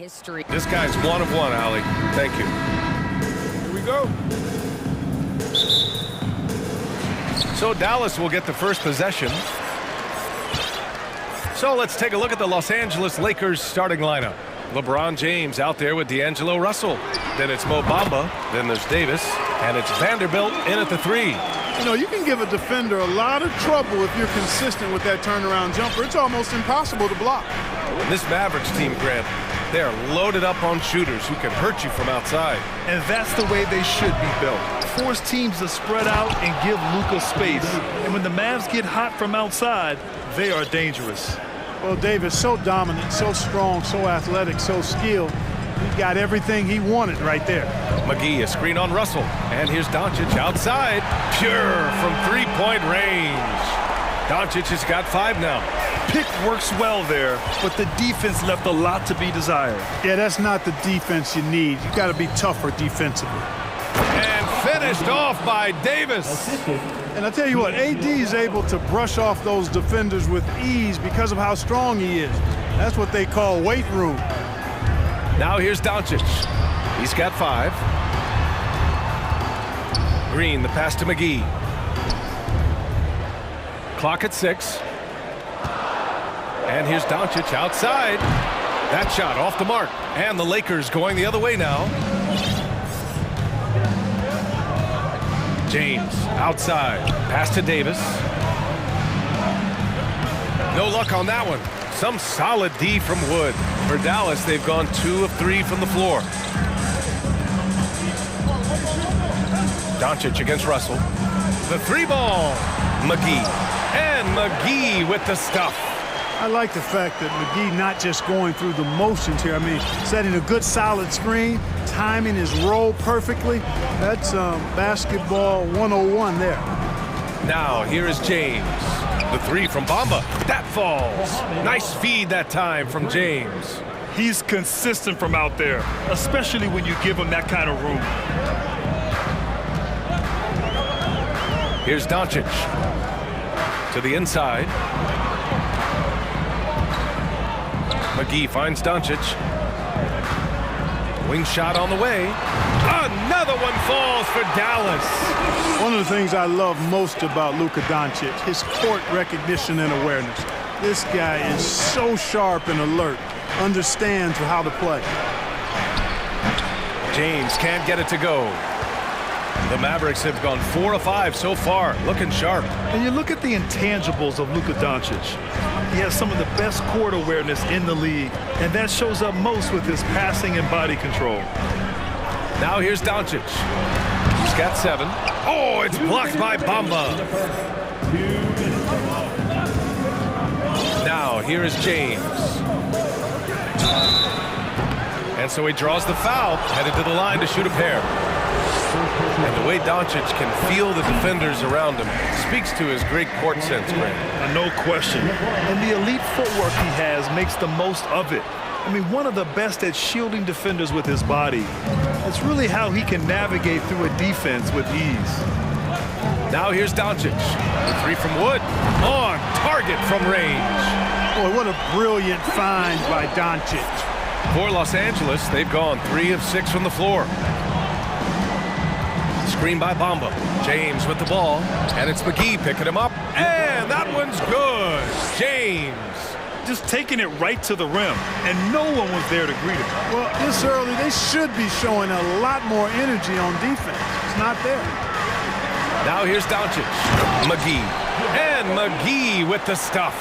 history. This guy's one of one, Ali. Thank you. Here we go. So Dallas will get the first possession. So let's take a look at the Los Angeles Lakers starting lineup. LeBron James out there with D'Angelo Russell. Then it's Mo Bamba. Then there's Davis. And it's Vanderbilt in at the three. You know, you can give a defender a lot of trouble if you're consistent with that turnaround jumper. It's almost impossible to block. This Mavericks team, Grant, they're loaded up on shooters who can hurt you from outside. And that's the way they should be built. Force teams to spread out and give Luka space. And when the Mavs get hot from outside, they are dangerous. Well, Davis, so dominant, so strong, so athletic, so skilled. He got everything he wanted right there. McGee, a screen on Russell. And here's Doncic outside. Pure from three-point range. Doncic has got 5 now. Pick works well there, but the defense left a lot to be desired. Yeah, that's not the defense you need. You got to be tougher defensively. And finished off by Davis. And I tell you what, AD is able to brush off those defenders with ease because of how strong he is. That's what they call weight room. Now here's Doncic. He's got 5. Green, the pass to McGee. Clock at 6. And here's Doncic outside. That shot off the mark. And the Lakers going the other way now. James outside. Pass to Davis. No luck on that one. Some solid D from Wood. For Dallas, they've gone 2 of 3 from the floor. Doncic against Russell. The 3-ball. McGee. And McGee with the stuff. I like the fact that McGee not just going through the motions here. I mean, setting a good solid screen, timing his roll perfectly. That's basketball 101 there. Now here is James. The 3 from Bamba. That falls. Nice feed that time from James. He's consistent from out there, especially when you give him that kind of room. Here's Doncic. To the inside. McGee finds Doncic. Wing shot on the way. Another one falls for Dallas. One of the things I love most about Luka Doncic, his court recognition and awareness. This guy is so sharp and alert, understands how to play. James can't get it to go. The Mavericks have gone 4 of 5 so far, looking sharp. And you look at the intangibles of Luka Doncic. He has some of the best court awareness in the league, and that shows up most with his passing and body control. Now here's Doncic. He's got 7. Oh, it's blocked by Bamba. Now here is James. And so he draws the foul, headed to the line to shoot a pair. And the way Doncic can feel the defenders around him speaks to his great court sense, Grant. No question. And the elite footwork he has makes the most of it. I mean, one of the best at shielding defenders with his body. It's really how he can navigate through a defense with ease. Now here's Doncic. The 3 from Wood. On target from range. Boy, what a brilliant find by Doncic. For Los Angeles, they've gone 3 of 6 from the floor. Screen by Bamba. James with the ball. And it's McGee picking him up. And that one's good. James. Just taking it right to the rim. And no one was there to greet him. Well, this early, they should be showing a lot more energy on defense. It's not there. Now here's Doncic. McGee. And McGee with the stuff.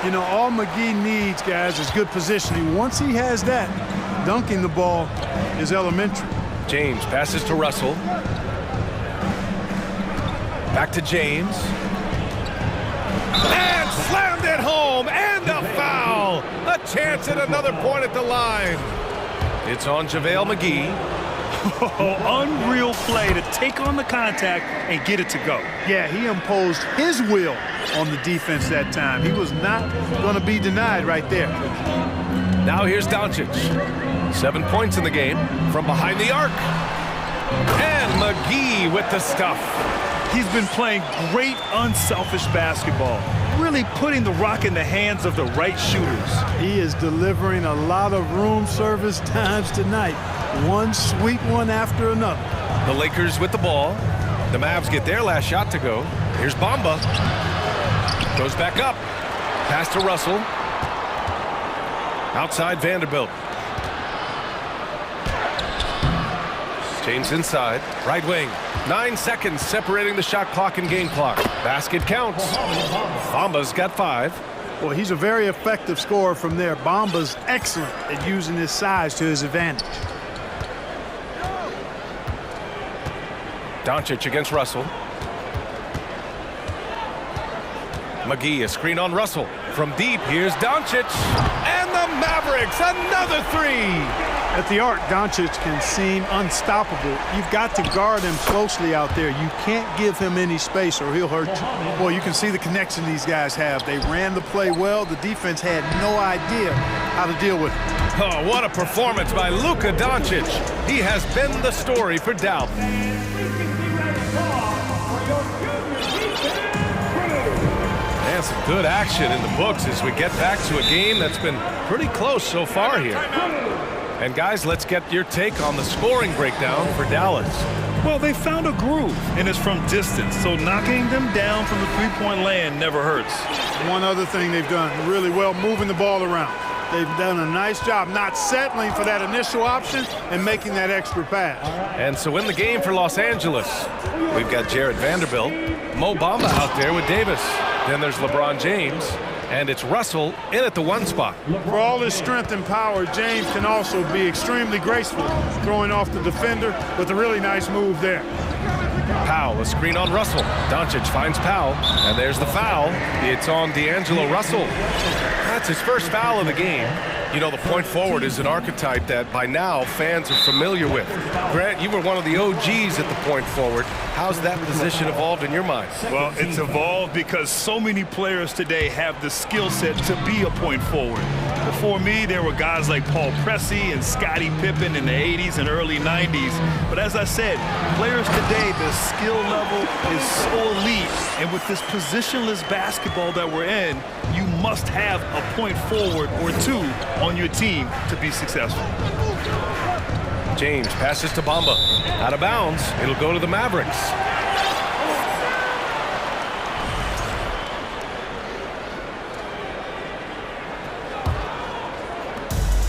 You know, all McGee needs, guys, is good positioning. Once he has that, dunking the ball is elementary. James passes to Russell. Back to James. And slammed it home. And a foul. A chance at another point at the line. It's on JaVale McGee. Oh, unreal play to take on the contact and get it to go. Yeah, he imposed his will on the defense that time. He was not going to be denied right there. Now here's Doncic. 7 points in the game from behind the arc. And McGee with the stuff. He's been playing great unselfish basketball, really putting the rock in the hands of the right shooters. He is delivering a lot of room service times tonight. One sweet one after another. The Lakers with the ball. The Mavs get their last shot to go. Here's Bamba. Goes back up. Pass to Russell. Outside Vanderbilt. James inside. Right wing. 9 seconds separating the shot clock and game clock. Basket counts. Bamba's got 5. Well, he's a very effective scorer from there. Bamba's excellent at using his size to his advantage. Doncic against Russell. McGee, a screen on Russell. From deep, here's Doncic. And the Mavericks, another 3. At the arc, Doncic can seem unstoppable. You've got to guard him closely out there. You can't give him any space or he'll hurt you. Boy, you can see the connection these guys have. They ran the play well. The defense had no idea how to deal with it. Oh, what a performance by Luka Doncic. He has been the story for Dallas. And some good action in the books as we get back to a game that's been pretty close so far here. And guys, let's get your take on the scoring breakdown for Dallas. Well, they found a groove, and it's from distance, so knocking them down from the three-point land never hurts. One other thing they've done really well, moving the ball around. They've done a nice job not settling for that initial option and making that extra pass. And so in the game for Los Angeles, we've got Jared Vanderbilt, Mo Bamba out there with Davis. Then there's LeBron James, and it's Russell in at the 1 spot. For all his strength and power, James can also be extremely graceful, throwing off the defender with a really nice move there. Powell, a screen on Russell. Doncic finds Powell, and there's the foul. It's on D'Angelo Russell. That's his first foul of the game. You know, the point forward is an archetype that by now fans are familiar with. Grant, you were one of the OGs at the point forward. How's that position evolved in your mind? Well, it's evolved because so many players today have the skill set to be a point forward. Before me, there were guys like Paul Pressey and Scottie Pippen in the 80s and early 90s. But as I said, players today, the skill level is so elite. And with this positionless basketball that we're in, you must have a point forward or two on your team to be successful. James passes to Bamba. Out of bounds. It'll go to the Mavericks.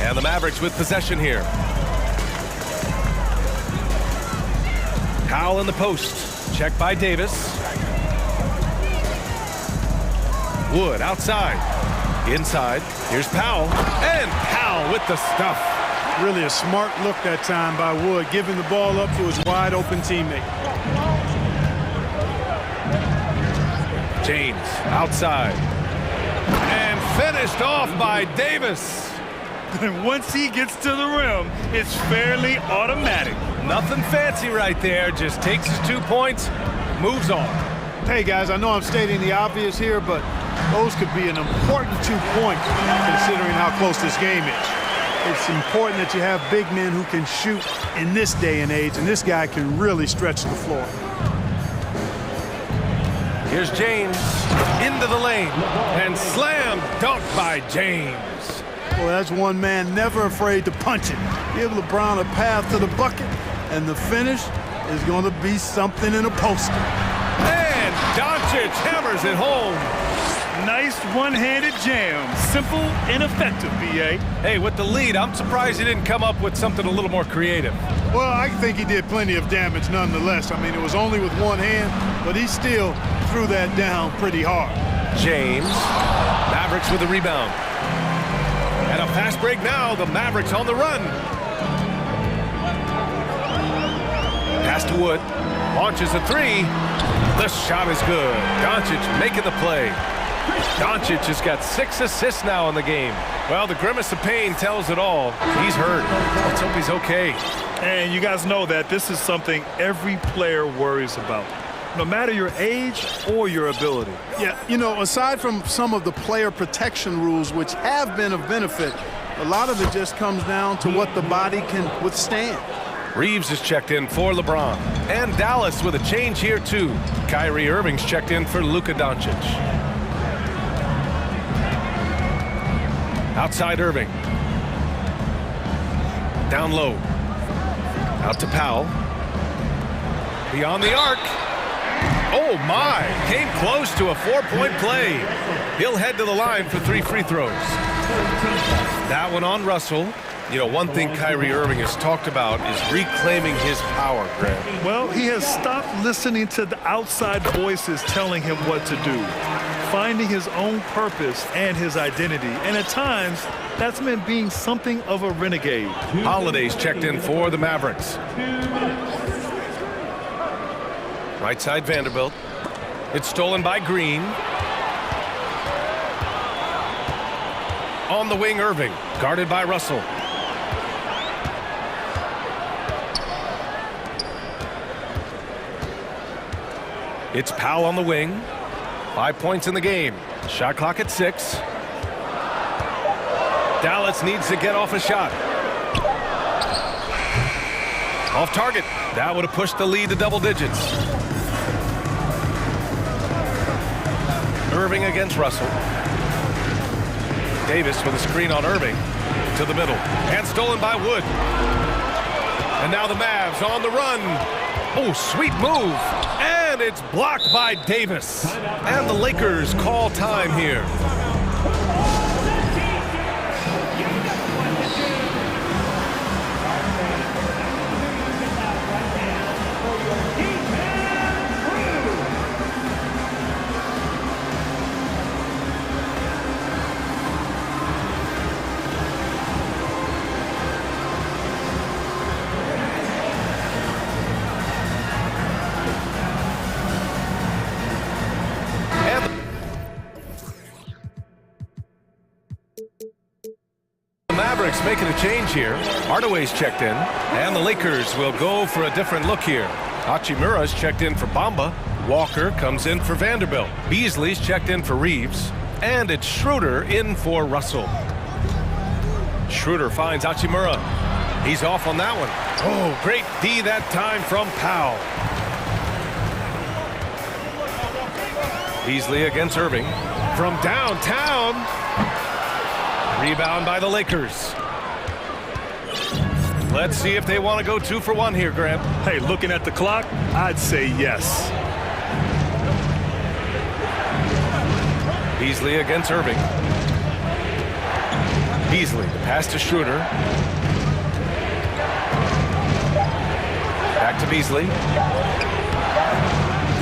And the Mavericks with possession here. Powell in the post. Checked by Davis. Wood outside. Inside. Here's Powell. And Powell with the stuff. Really a smart look that time by Wood, giving the ball up to his wide-open teammate. James outside. And finished off by Davis. And once he gets to the rim, it's fairly automatic. Nothing fancy right there. Just takes his 2 points, moves on. Hey, guys, I know I'm stating the obvious here, but those could be an important 2 points considering how close this game is. It's important that you have big men who can shoot in this day and age, and this guy can really stretch the floor. Here's James into the lane and slam dunk by James. Well, that's one man never afraid to punch it. Give LeBron a path to the bucket, and the finish is going to be something in a poster. And Doncic hammers it home. Nice one-handed jam. Simple and effective, B.A. Hey, with the lead, I'm surprised he didn't come up with something a little more creative. Well, I think he did plenty of damage nonetheless. I mean, it was only with one hand, but he still threw that down pretty hard. James. Mavericks with a rebound. And a fast break now. The Mavericks on the run. Pass to Wood. Launches a 3. The shot is good. Doncic making the play. Doncic has got 6 assists now in the game. Well, the grimace of pain tells it all. He's hurt. Let's hope he's okay. And you guys know that this is something every player worries about, no matter your age or your ability. Yeah, you know, aside from some of the player protection rules, which have been of benefit, a lot of it just comes down to what the body can withstand. Reeves is checked in for LeBron. And Dallas with a change here, too. Kyrie Irving's checked in for Luka Doncic. Outside Irving. Down low. Out to Powell. Beyond the arc. Oh, my. Came close to a 4-point play. He'll head to the line for 3 free throws. That one on Russell. You know, one thing Kyrie Irving has talked about is reclaiming his power, Grant. Well, he has stopped listening to the outside voices telling him what to do, finding his own purpose and his identity. And at times, that's meant being something of a renegade. Holiday's checked in for the Mavericks. Right side Vanderbilt. It's stolen by Green. On the wing, Irving, guarded by Russell. It's Powell on the wing. 5 points in the game. Shot clock at 6. Dallas needs to get off a shot. Off target. That would have pushed the lead to double digits. Irving against Russell. Davis with a screen on Irving. To the middle. And stolen by Wood. And now the Mavs on the run. Oh, sweet move. And it's blocked by Davis. And the Lakers call time here. Mavericks making a change here. Hardaway's checked in, and the Lakers will go for a different look here. Hachimura's checked in for Bamba. Walker comes in for Vanderbilt. Beasley's checked in for Reeves, and it's Schroeder in for Russell. Schroeder finds Hachimura. He's off on that one. Oh, great D that time from Powell. Beasley against Irving. From downtown. Rebound by the Lakers. Let's see if they want to go 2 for 1 here, Grant. Hey, looking at the clock, I'd say yes. Beasley against Irving. Beasley, the pass to Schroeder. Back to Beasley.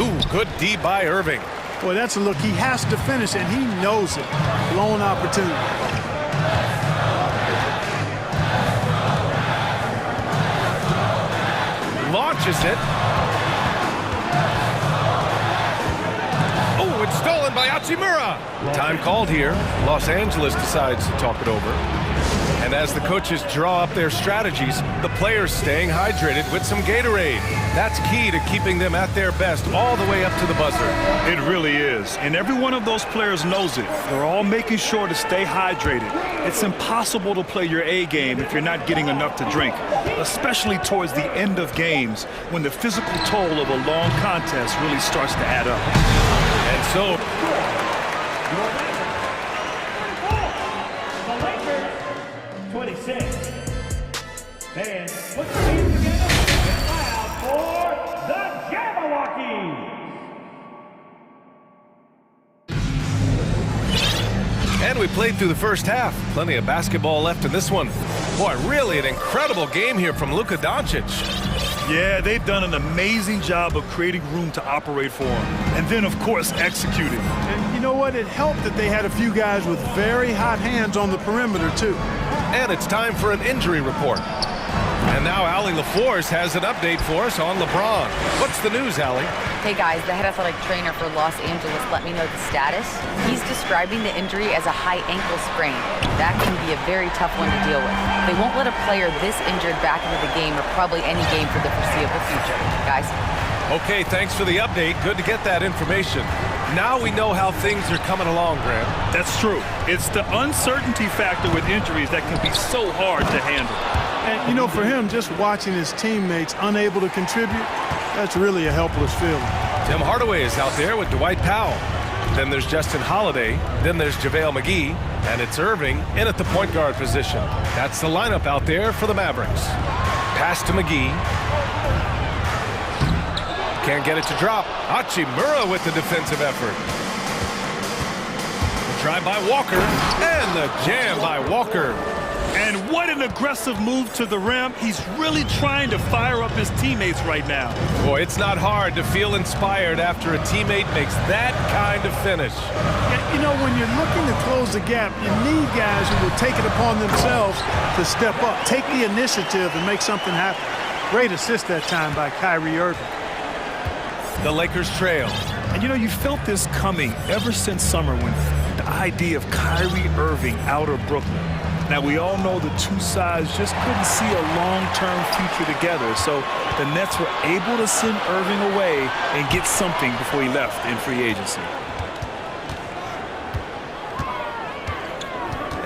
Ooh, good D by Irving. Boy, that's a look he has to finish, and he knows it. Blown opportunity. Launches it. Oh, it's stolen by Hachimura. Time called here. Los Angeles decides to talk it over. And as the coaches draw up their strategies, the players staying hydrated with some Gatorade. That's key to keeping them at their best all the way up to the buzzer. It really is. And every one of those players knows it. They're all making sure to stay hydrated. It's impossible to play your A game if you're not getting enough to drink, especially towards the end of games when the physical toll of a long contest really starts to add up. And so And put the team together and loud for the Jabberwockies. And we played through the first half. Plenty of basketball left in this one. Boy, really an incredible game here from Luka Doncic. Yeah, they've done an amazing job of creating room to operate for him. And then, of course, executing. And you know what? It helped that they had a few guys with very hot hands on the perimeter, too. And it's time for an injury report. And now Allie LaForce has an update for us on LeBron. What's the news, Allie? Hey guys, the head athletic trainer for Los Angeles let me know the status. He's describing the injury as a high ankle sprain. That can be a very tough one to deal with. They won't let a player this injured back into the game or probably any game for the foreseeable future. Guys? Okay, thanks for the update. Good to get that information. Now we know how things are coming along, Grant. That's true. It's the uncertainty factor with injuries that can be so hard to handle. And, you know, for him, just watching his teammates unable to contribute, that's really a helpless feeling. Tim Hardaway is out there with Dwight Powell. Then there's Justin Holiday. Then there's JaVale McGee. And it's Irving in at the point guard position. That's the lineup out there for the Mavericks. Pass to McGee. Can't get it to drop. Hachimura with the defensive effort. The drive by Walker. And the jam by Walker. And what an aggressive move to the rim. He's really trying to fire up his teammates right now. Boy, it's not hard to feel inspired after a teammate makes that kind of finish. You know, when you're looking to close the gap, you need guys who will take it upon themselves to step up, take the initiative and make something happen. Great assist that time by Kyrie Irving. The Lakers trail. And you know, you felt this coming ever since summer when the idea of Kyrie Irving out of Brooklyn. Now, we all know the two sides just couldn't see a long-term future together, so the Nets were able to send Irving away and get something before he left in free agency.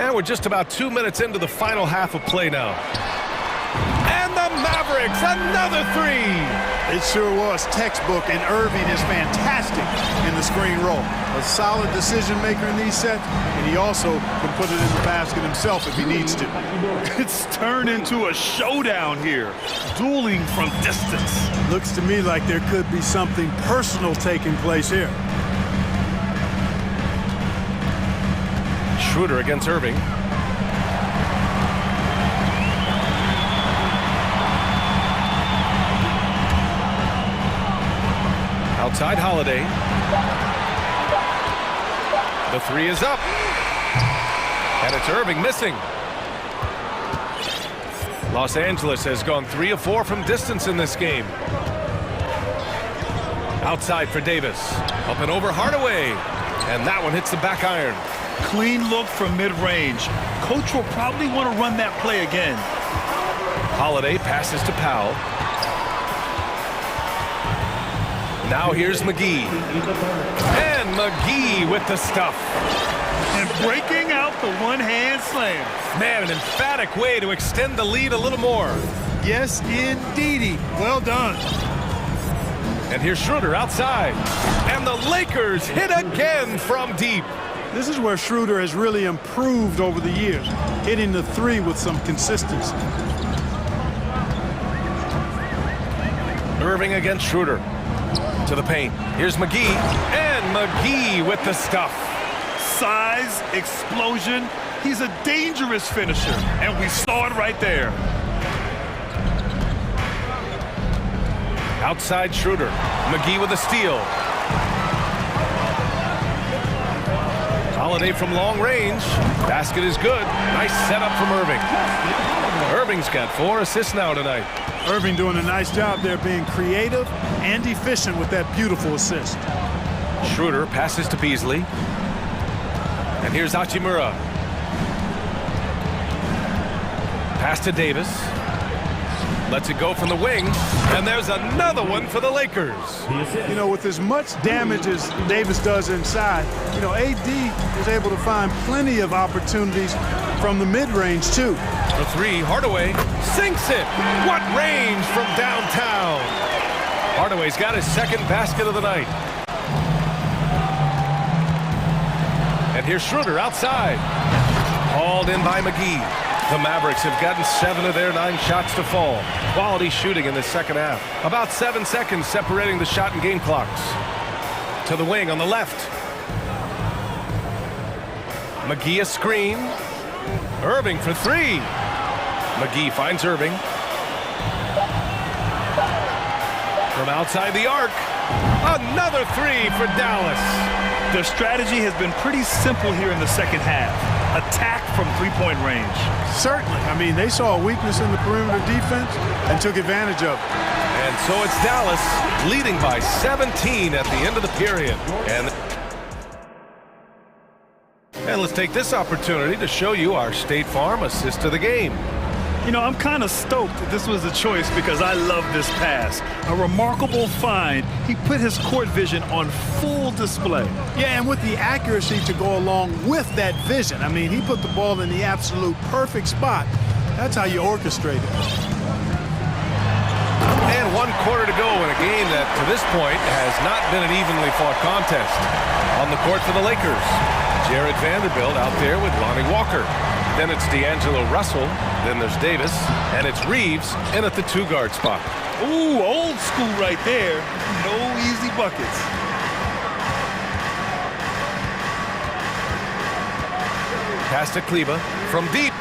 And we're just about 2 minutes into the final half of play now. And the Mavericks, another three! It sure was textbook, and Irving is fantastic in the screen roll. A solid decision maker in these sets, and he also can put it in the basket himself if he needs to. It's turned into a showdown here, dueling from distance. Looks to me like there could be something personal taking place here. Schroeder against Irving. Outside Holiday. The three is up. And it's Irving missing. Los Angeles has gone 3 of 4 from distance in this game. Outside for Davis. Up and over Hardaway. And that one hits the back iron. Clean look from mid-range. Coach will probably want to run that play again. Holiday passes to Powell. Now here's McGee. And McGee with the stuff. And breaking out the one-hand slam. Man, an emphatic way to extend the lead a little more. Yes, indeedy. Well done. And here's Schroeder outside. And the Lakers hit again from deep. This is where Schroeder has really improved over the years, hitting the three with some consistency. Irving against Schroeder. To the paint. Here's McGee. And McGee with the stuff. Size, explosion. He's a dangerous finisher. And we saw it right there. Outside Schroeder. McGee with a steal. Holiday from long range. Basket is good. Nice setup from Irving. Irving's got 4 assists now tonight. Irving doing a nice job there being creative and efficient with that beautiful assist. Schroeder passes to Beasley. And here's Hachimura. Pass to Davis. Lets it go from the wing. And there's another one for the Lakers. You know, with as much damage as Davis does inside, you know, AD is able to find plenty of opportunities from the mid-range, too. The three, Hardaway sinks it. What range from downtown. Hardaway's got his second basket of the night. And here's Schroeder outside. Hauled in by McGee. The Mavericks have gotten 7 of their 9 shots to fall. Quality shooting in the second half. About 7 seconds separating the shot and game clocks. To the wing on the left. McGee a screen. Irving for 3. McGee finds Irving. From outside the arc. Another 3 for Dallas. Their strategy has been pretty simple here in the second half. Attack from three-point range. Certainly. I mean, they saw a weakness in the perimeter defense and took advantage of it. And so it's Dallas leading by 17 at the end of the period. And let's take this opportunity to show you our State Farm assist of the game. You know, I'm kind of stoked that this was a choice because I love this pass. A remarkable find. He put his court vision on full display. Yeah, and with the accuracy to go along with that vision. I mean, he put the ball in the absolute perfect spot That's how you orchestrate it. And 1 quarter to go in a game that, to this point, has not been an evenly fought contest. On the court for the Lakers, Jared Vanderbilt out there with Lonnie Walker. Then it's D'Angelo Russell. Then there's Davis. And it's Reeves in at the 2-guard spot. Ooh, old school right there. No easy buckets. Pass to Kleba from deep.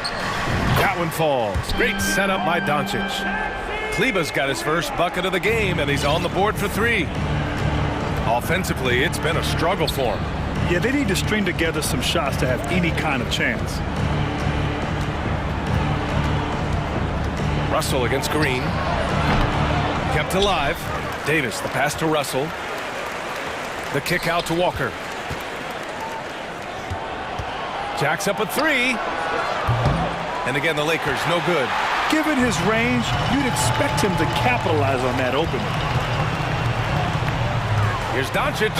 That one falls. Great setup by Doncic. Kleba's got his first bucket of the game, and he's on the board for 3. Offensively, it's been a struggle for him. Yeah, they need to string together some shots to have any kind of chance. Russell against Green. Kept alive. Davis, the pass to Russell. The kick out to Walker. Jacks up a 3. And again, the Lakers, no good. Given his range, you'd expect him to capitalize on that opening. Here's Doncic.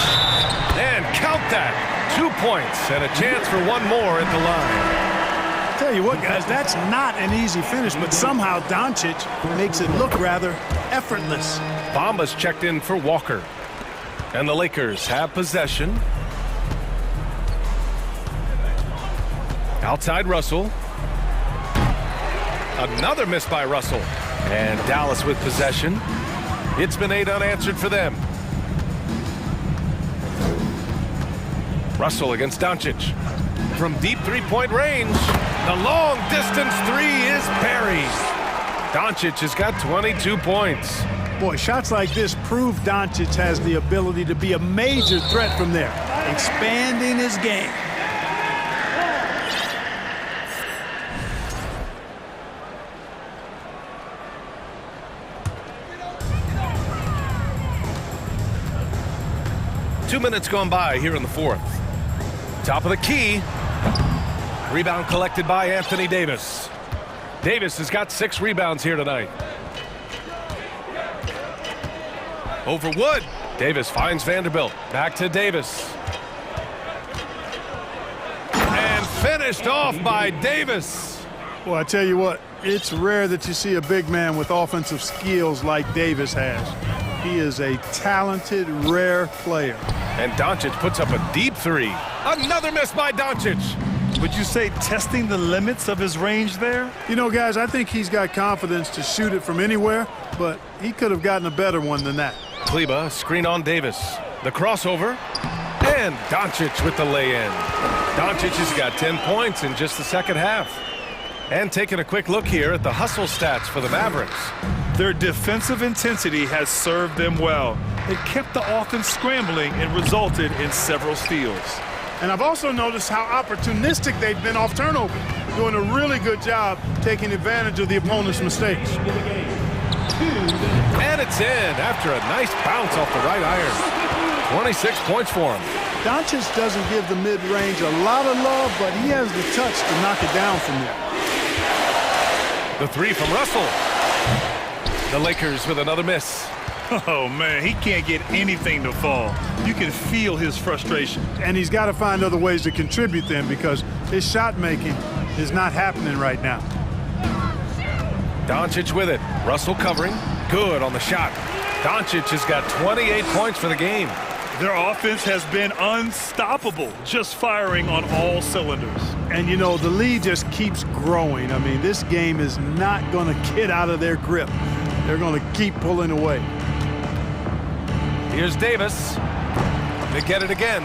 And count that. 2 points and a chance for one more at the line. Tell you what, guys, that's not an easy finish, but somehow Doncic makes it look rather effortless. Bamba's checked in for Walker. And the Lakers have possession. Outside Russell. Another miss by Russell. And Dallas with possession. It's been 8 unanswered for them. Russell against Doncic. From deep 3-point range. The long distance 3 is buried. Doncic has got 22 points. Boy, shots like this prove Doncic has the ability to be a major threat from there, expanding his game. Two minutes gone by here in the 4th. Top of the key. Rebound collected by Anthony Davis. Davis has got 6 rebounds here tonight. Over Wood. Davis finds Vanderbilt. Back to Davis. And finished off by Davis. Well, I tell you what, it's rare that you see a big man with offensive skills like Davis has. He is a talented, rare player. And Doncic puts up a deep 3. Another miss by Doncic. Would you say testing the limits of his range there? You know, guys, I think he's got confidence to shoot it from anywhere, but he could have gotten a better one than that. Kleba, screen on Davis. The crossover. And Doncic with the lay-in. Doncic has got 10 points in just the second half. And taking a quick look here at the hustle stats for the Mavericks. Their defensive intensity has served them well. It kept the offense scrambling and resulted in several steals. And I've also noticed how opportunistic they've been off turnover, doing a really good job taking advantage of the opponent's mistakes. And it's in after a nice bounce off the right iron. 26 points for him. Doncic doesn't give the mid-range a lot of love, but he has the touch to knock it down from there. The 3 from Russell. The Lakers with another miss. Oh, man, he can't get anything to fall. You can feel his frustration. And he's got to find other ways to contribute then because his shot making is not happening right now. Doncic with it. Russell covering. Good on the shot. Doncic has got 28 points for the game. Their offense has been unstoppable, just firing on all cylinders. And, you know, the lead just keeps growing. I mean, this game is not going to get out of their grip. They're going to keep pulling away. Here's Davis. They get it again.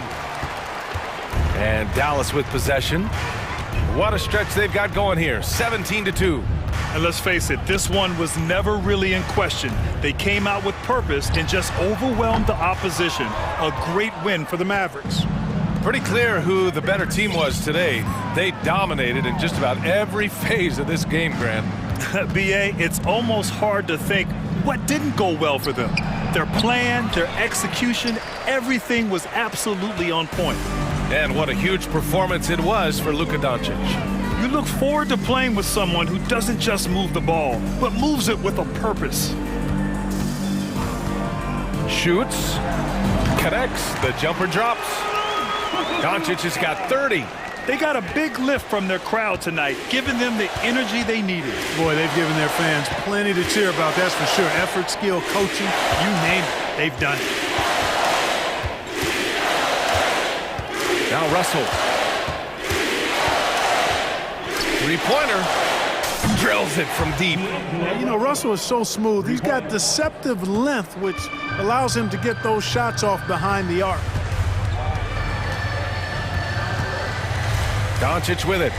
And Dallas with possession. What a stretch they've got going here. 17-2. And let's face it, this one was never really in question. They came out with purpose and just overwhelmed the opposition. A great win for the Mavericks. Pretty clear who the better team was today. They dominated in just about every phase of this game, Grant. B.A., it's almost hard to think what didn't go well for them. Their plan, their execution, everything was absolutely on point. And what a huge performance it was for Luka Doncic. You look forward to playing with someone who doesn't just move the ball, but moves it with a purpose. Shoots, connects, the jumper drops. Doncic has got 30. They got a big lift from their crowd tonight, giving them the energy they needed. Boy, they've given their fans plenty to cheer about, that's for sure. Effort, skill, coaching, you name it, they've done it. Now Russell. Three-pointer. Drills it from deep. You know, Russell is so smooth. He's got deceptive length, which allows him to get those shots off behind the arc. Doncic with it.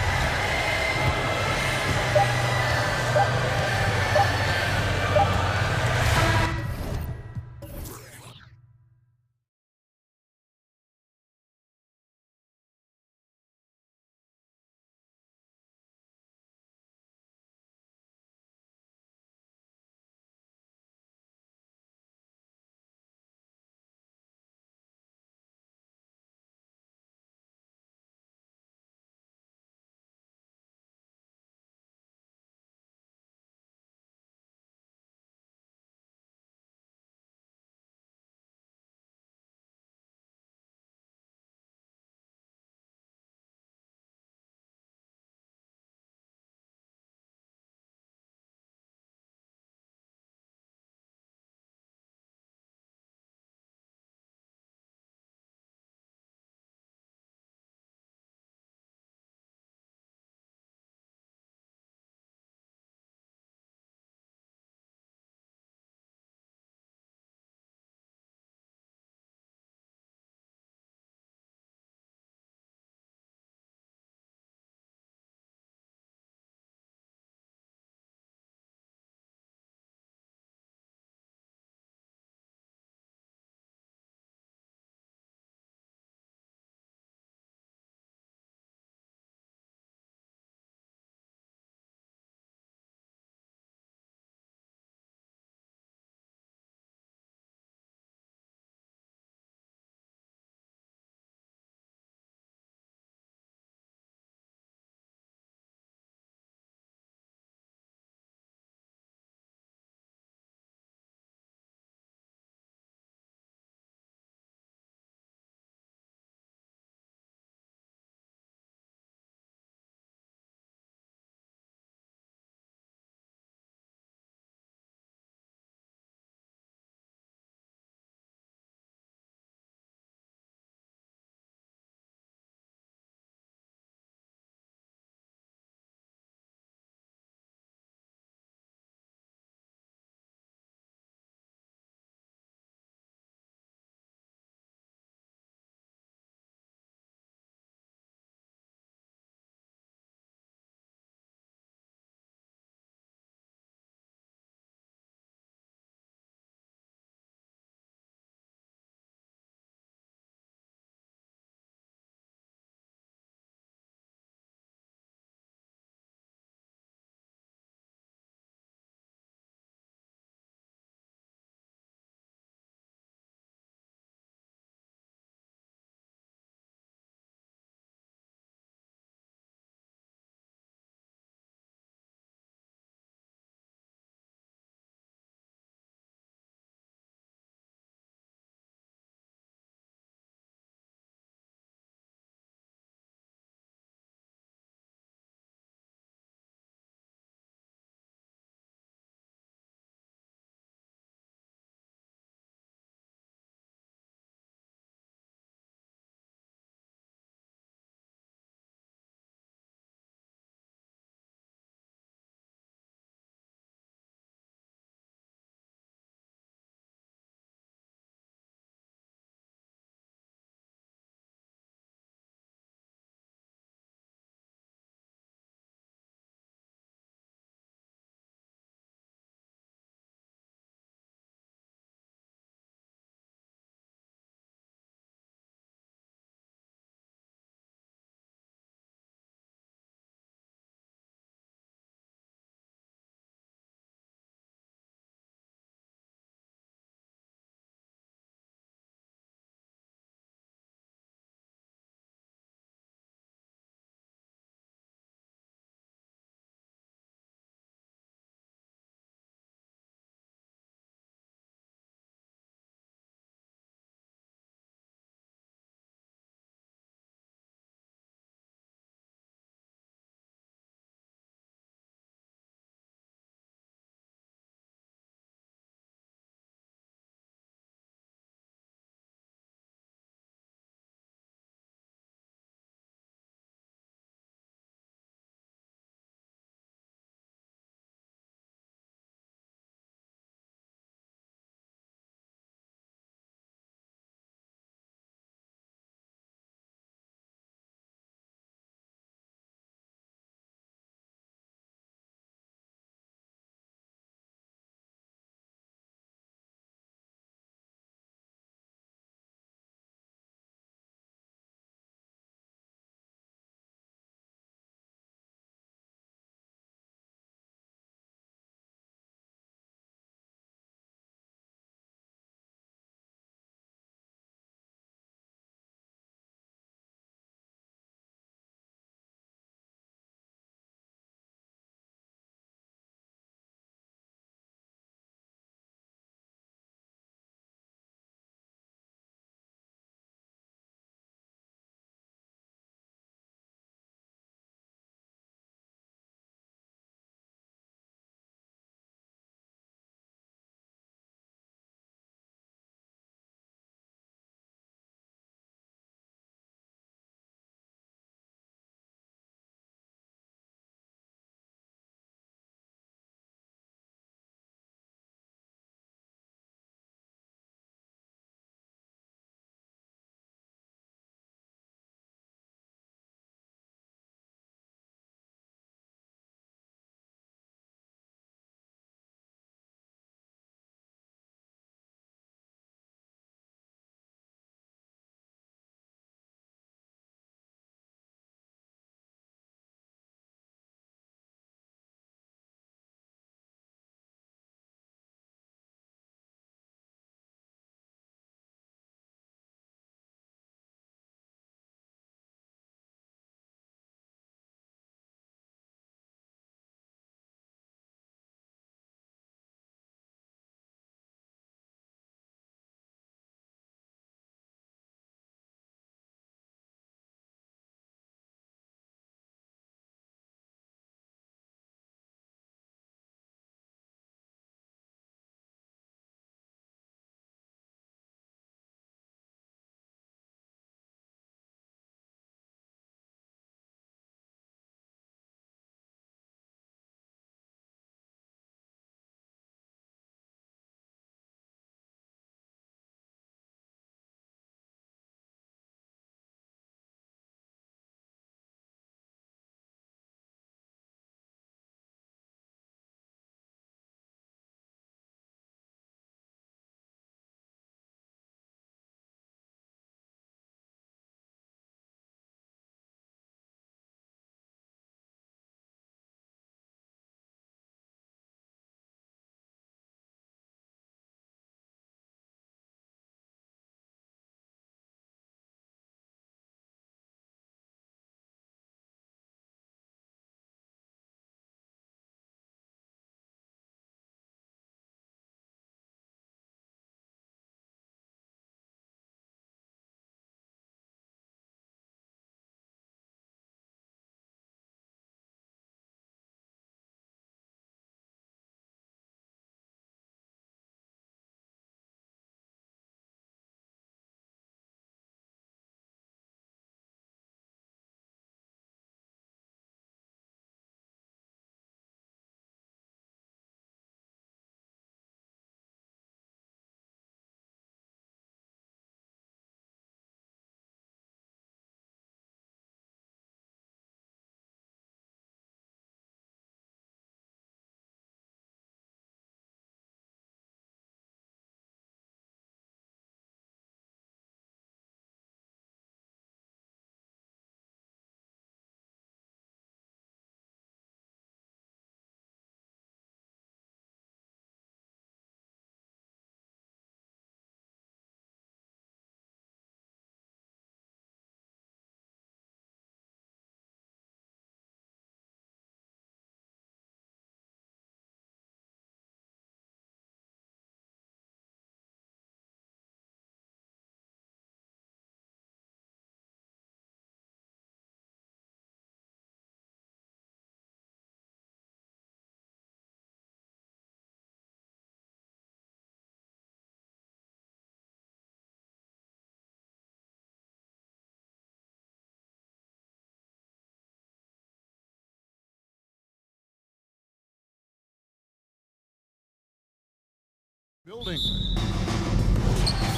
Building.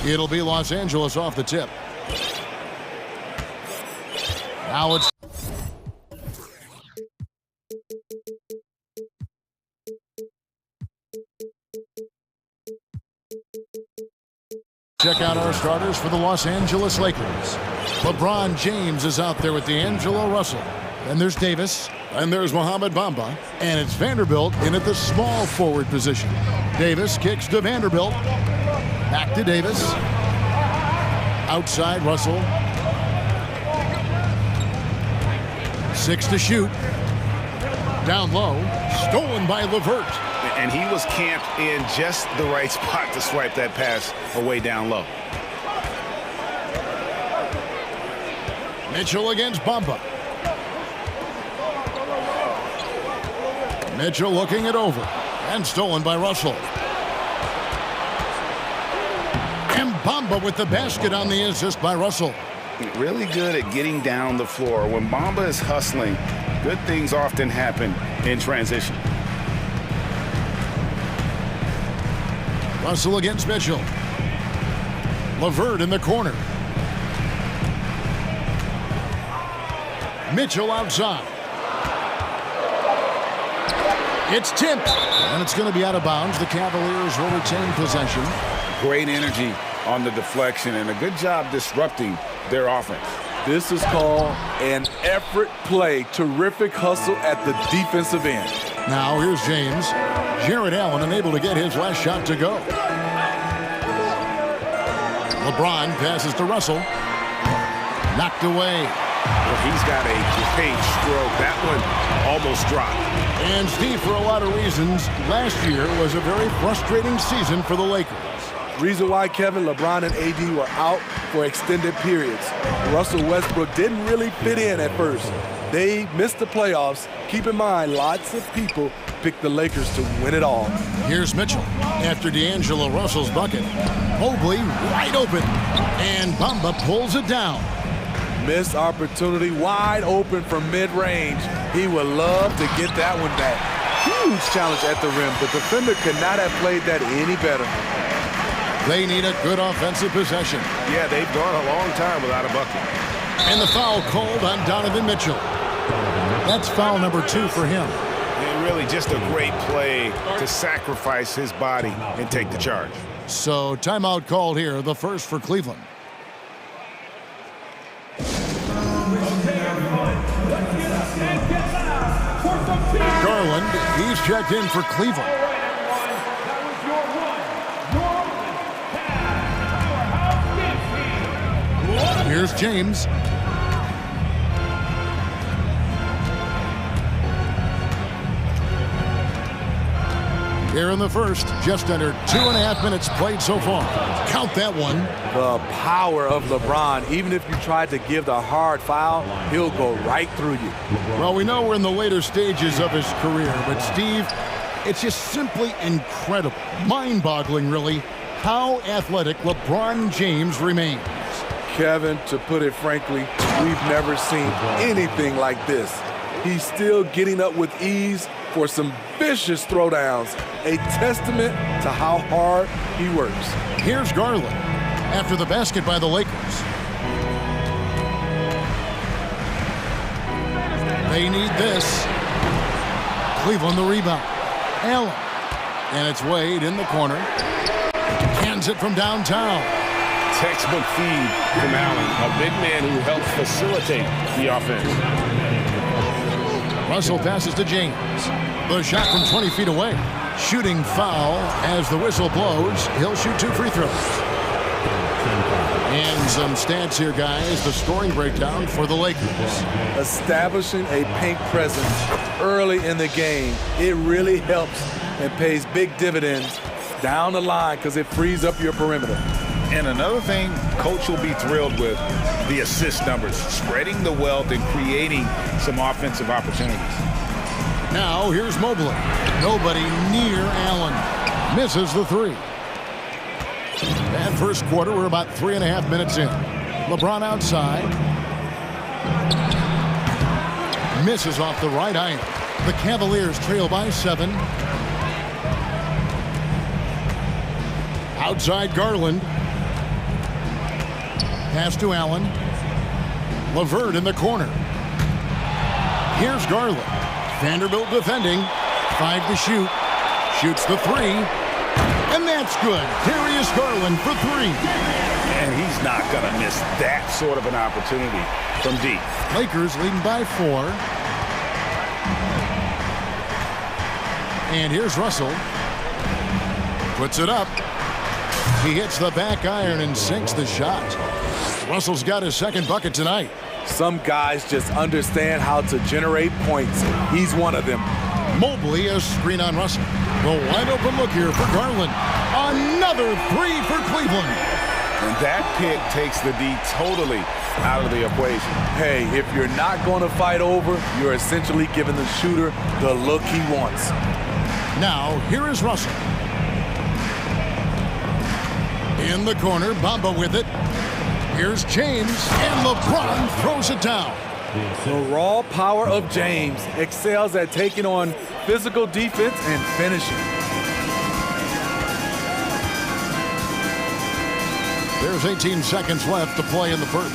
It'll be Los Angeles off the tip. Now it's check out our starters for the Los Angeles Lakers. LeBron James is out there with D'Angelo Russell. And there's Davis. And there's Mohamed Bamba. And it's Vanderbilt in at the small forward position. Davis kicks to Vanderbilt. Back to Davis. Outside Russell. 6 to shoot. Down low. Stolen by LeVert. And he was camped in just the right spot to swipe that pass away down low. Mitchell against Bamba. Mitchell looking it over. And stolen by Russell. And Bamba with the basket on the assist by Russell. Really good at getting down the floor. When Bamba is hustling, good things often happen in transition. Russell against Mitchell. LeVert in the corner. Mitchell outside. It's tipped. And it's going to be out of bounds. The Cavaliers will retain possession. Great energy on the deflection and a good job disrupting their offense. This is called an effort play. Terrific hustle at the defensive end. Now here's James. Jared Allen unable to get his last shot to go. LeBron passes to Russell. Knocked away. Well, he's got a great stroke. That one almost dropped. And Steve, for a lot of reasons, last year was a very frustrating season for the Lakers. Reason why, Kevin, LeBron and AD were out for extended periods. Russell Westbrook didn't really fit in at first. They missed the playoffs. Keep in mind, lots of people picked the Lakers to win it all. Here's Mitchell after D'Angelo Russell's bucket. Mobley wide open. And Bamba pulls it down. Missed opportunity, wide open from mid-range. He would love to get that one back. Huge challenge at the rim. The defender could not have played that any better. They need a good offensive possession. Yeah, they've gone a long time without a bucket. And the foul called on Donovan Mitchell. That's foul number 2 for him. And really just a great play to sacrifice his body and take the charge. So timeout called here, the first for Cleveland. Garland, he's checked in for Cleveland. Here's James. Here in the first, just under 2.5 minutes played so far. Count that one. The power of LeBron. Even if you tried to give the hard foul, he'll go right through you. Well, we know we're in the later stages of his career, but Steve, it's just simply incredible, mind-boggling really, how athletic LeBron James remains. Kevin, to put it frankly, we've never seen anything like this. He's still getting up with ease for some vicious throwdowns, a testament to how hard he works. Here's Garland after the basket by the Lakers. They need this. Cleveland the rebound. Allen. And it's Wade in the corner. Cans it from downtown. Textbook feed from Allen, a big man who helps facilitate the offense. Russell passes to James. The shot from 20 feet away. Shooting foul as the whistle blows. He'll shoot 2 free throws. And some stats here, guys. The scoring breakdown for the Lakers. Establishing a paint presence early in the game, it really helps and pays big dividends down the line because it frees up your perimeter. And another thing coach will be thrilled with, the assist numbers, spreading the wealth and creating some offensive opportunities. Now here's Mobley. Nobody near Allen. Misses the 3. That first quarter, we're about 3.5 minutes in. LeBron outside. Misses off the right iron. The Cavaliers trail by 7. Outside Garland. Pass to Allen. LeVert in the corner. Here's Garland. Vanderbilt defending. 5 to shoot. Shoots the 3. And that's good. Darius Garland for 3. And he's not going to miss that sort of an opportunity from deep. Lakers leading by 4. And here's Russell. Puts it up. He hits the back iron and sinks the shot. Russell's got his second bucket tonight. Some guys just understand how to generate points. He's one of them. Mobley a screen on Russell. The wide open look here for Garland. Another 3 for Cleveland. And that pick takes the D totally out of the equation. Hey, if you're not going to fight over, you're essentially giving the shooter the look he wants. Now, here is Russell. In the corner, Bamba with it. Here's James, and LeBron throws it down. The raw power of James excels at taking on physical defense and finishing. There's 18 seconds left to play in the first.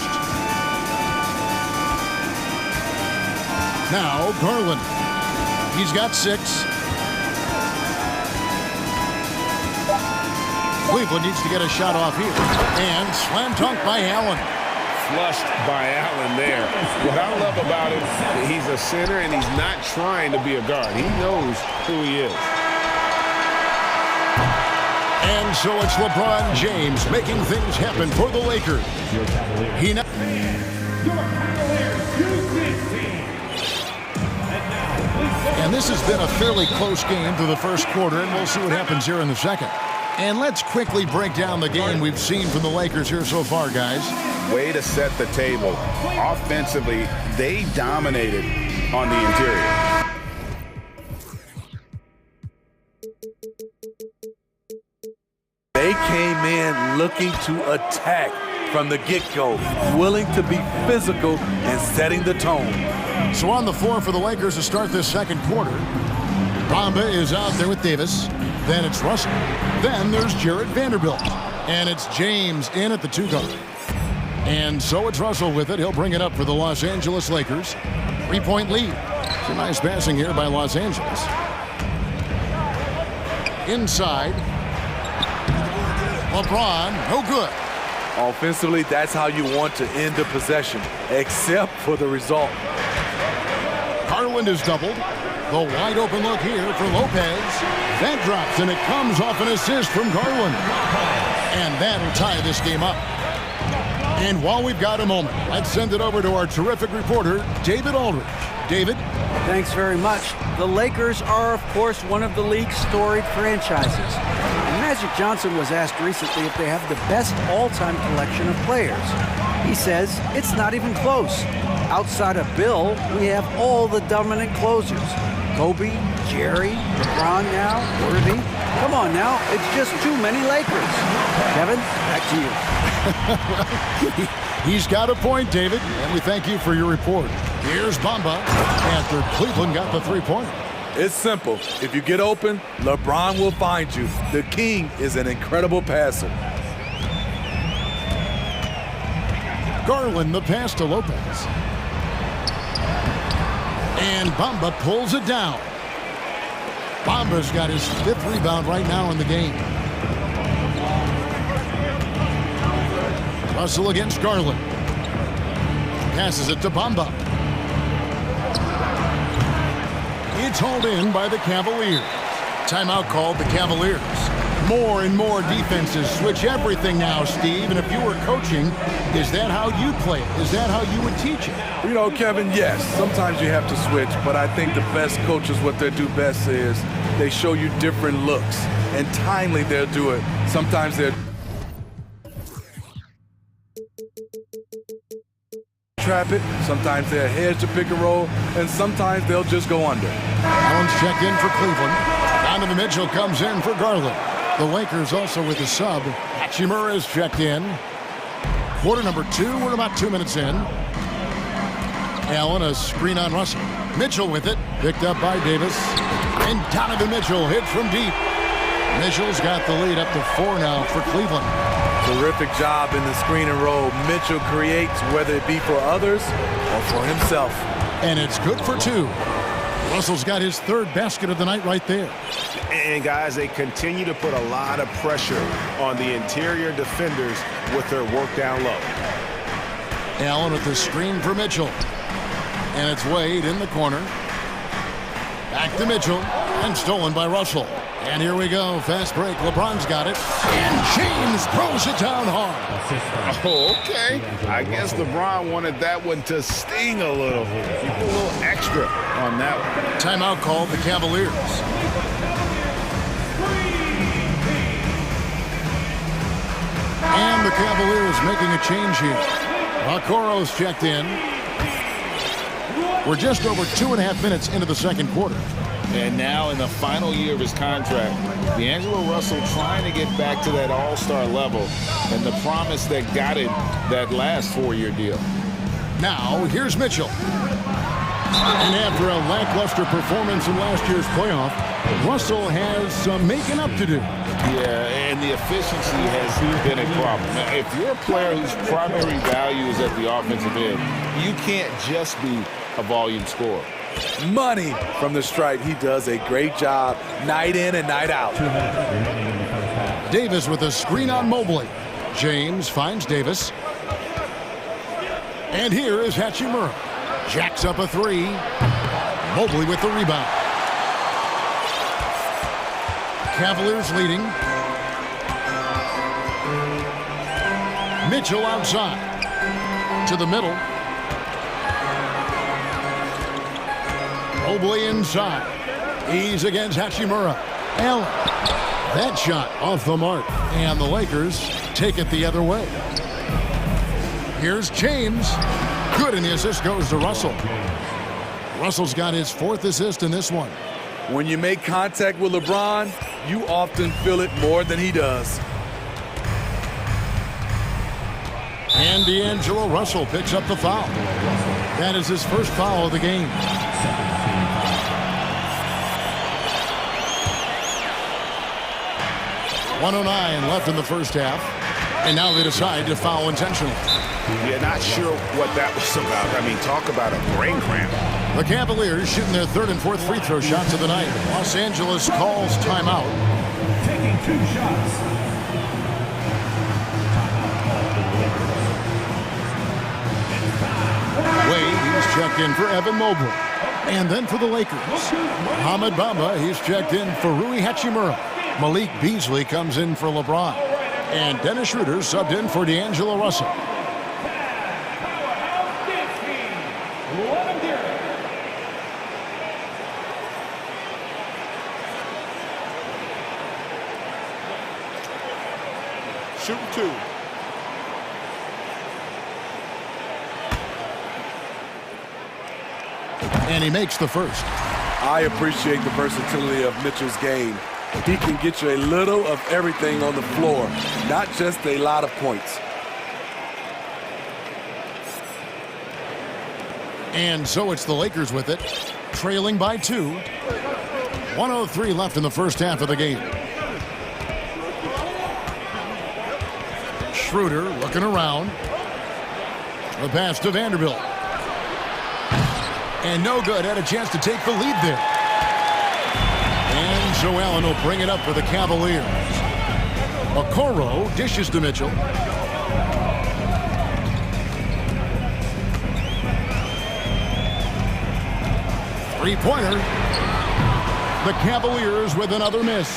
Now, Garland. He's got 6. Cleveland needs to get a shot off here. And slam dunk by Allen. Flushed by Allen there. What I love about him, he's a center and he's not trying to be a guard. He knows who he is. And so it's LeBron James making things happen for the Lakers. He now... And this has been a fairly close game through the first quarter, and we'll see what happens here in the second. And let's quickly break down the game we've seen from the Lakers here so far, guys. Way to set the table. Offensively, they dominated on the interior. They came in looking to attack from the get-go, willing to be physical and setting the tone. So on the floor for the Lakers to start this second quarter, Bamba is out there with Davis. Then it's Russell. Then there's Jarrett Vanderbilt. And it's James in at the 2 guard. And so it's Russell with it. He'll bring it up for the Los Angeles Lakers. 3-point lead. It's a nice passing here by Los Angeles. Inside. LeBron, no good. Offensively, that's how you want to end the possession, except for the result. Garland is doubled. The wide open look here for Lopez. That drops, and it comes off an assist from Garland. And that'll tie this game up. And while we've got a moment, let's send it over to our terrific reporter, David Aldridge. David? Thanks very much. The Lakers are, of course, one of the league's storied franchises. And Magic Johnson was asked recently if they have the best all-time collection of players. He says it's not even close. Outside of Bill, we have all the dominant closers. Kobe, Jerry, LeBron now, Worthy. Come on now, it's just too many Lakers. Kevin, back to you. He's got a point, David, and we thank you for your report. Here's Bamba after Cleveland got the 3-pointer. It's simple. If you get open, LeBron will find you. The king is an incredible passer. Garland, the pass to Lopez. And Bamba pulls it down. Bamba's got his 5th rebound right now in the game. Russell against Garland. Passes it to Bamba. It's hauled in by the Cavaliers. Timeout called the Cavaliers. More and more defenses switch everything now, Steve. And if you were coaching, is that how you play it? Is that how you would teach it? You know, Kevin, yes, sometimes you have to switch, but I think the best coaches, what they do best is they show you different looks. And timely, they'll do it. Sometimes they'll trap it, sometimes they'll hedge the pick and roll, and sometimes they'll just go under. Allen's checked in for Cleveland. Donovan Mitchell comes in for Garland. The Lakers also with a sub. Hachimura is checked in. Quarter number 2. We're about 2 minutes in. Allen, a screen on Russell. Mitchell with it. Picked up by Davis. And Donovan Mitchell hits from deep. Mitchell's got the lead up to 4 now for Cleveland. Terrific job in the screen and roll. Mitchell creates, whether it be for others or for himself. And it's good for 2. Russell's got his 3rd basket of the night right there. And guys, they continue to put a lot of pressure on the interior defenders with their work down low. Allen with the screen for Mitchell. And it's Wade in the corner. Back to Mitchell, and stolen by Russell. And here we go, fast break. LeBron's got it, and James throws it down hard. Oh, okay. I guess LeBron wanted that one to sting a little. You put a little extra on that one. Timeout called the Cavaliers. And the Cavaliers making a change here. Okoro's checked in. We're just over 2.5 minutes into the second quarter. And now in the final year of his contract, D'Angelo Russell trying to get back to that all-star level and the promise that got him that last 4-year deal. Now, here's Mitchell. And after a lackluster performance in last year's playoff, Russell has some making up to do. Yeah, and the efficiency has been a problem. Now, if you're a player whose primary value is at the offensive end, you can't just be a volume scorer. Money from the stripe. He does a great job night in and night out. Davis with a screen on Mobley. James finds Davis. And here is Hachimura. Jacks up a 3. Mobley with the rebound. Cavaliers leading. Mitchell outside. To the middle. Mobley inside. He's against Hachimura. Allen. That shot off the mark. And the Lakers take it the other way. Here's James. Good, and the assist goes to Russell. Russell's got his 4th assist in this one. When you make contact with LeBron, you often feel it more than he does. And D'Angelo Russell picks up the foul. That is his first foul of the game. .109 left in the first half. And now they decide to foul intentionally. Yeah, not sure what that was about. I mean, talk about a brain cramp. The Cavaliers shooting their 3rd and 4th free throw shots of the night. Los Angeles calls timeout. Taking 2 shots. Wade, he's checked in for Evan Mobley. And then for the Lakers, Mohamed Bamba, he's checked in for Rui Hachimura. Malik Beasley comes in for LeBron. And Dennis Schroeder subbed in for D'Angelo Russell. Shoot 2. And he makes the first. I appreciate the versatility of Mitchell's game. He can get you a little of everything on the floor, not just a lot of points. And so it's the Lakers with it, trailing by 2. 1:03 left in the first half of the game. Schroeder looking around. The pass to Vanderbilt. And no good. Had a chance to take the lead there. And Joe Allen will bring it up for the Cavaliers. Okoro dishes to Mitchell. Three-pointer. The Cavaliers with another miss.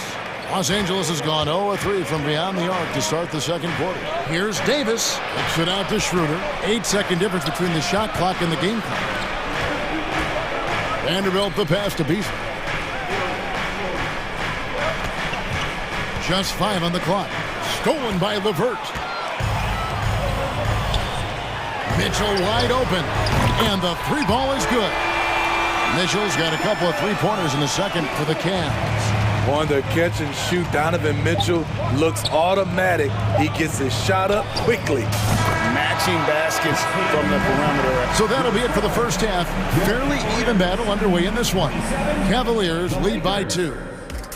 Los Angeles has gone 0-3 from beyond the arc to start the second quarter. Here's Davis. Kicks it out to Schroeder. 8-second difference between the shot clock and the game clock. Vanderbilt the pass to Beasley. Just 5 on the clock. Stolen by LeVert. Mitchell wide open. And the 3 ball is good. Mitchell's got a couple of 3-pointers in the second for the Cavs. On the catch and shoot, Donovan Mitchell looks automatic. He gets his shot up quickly. Matching baskets from the perimeter. So that'll be it for the first half. Fairly even battle underway in this one. Cavaliers lead by 2.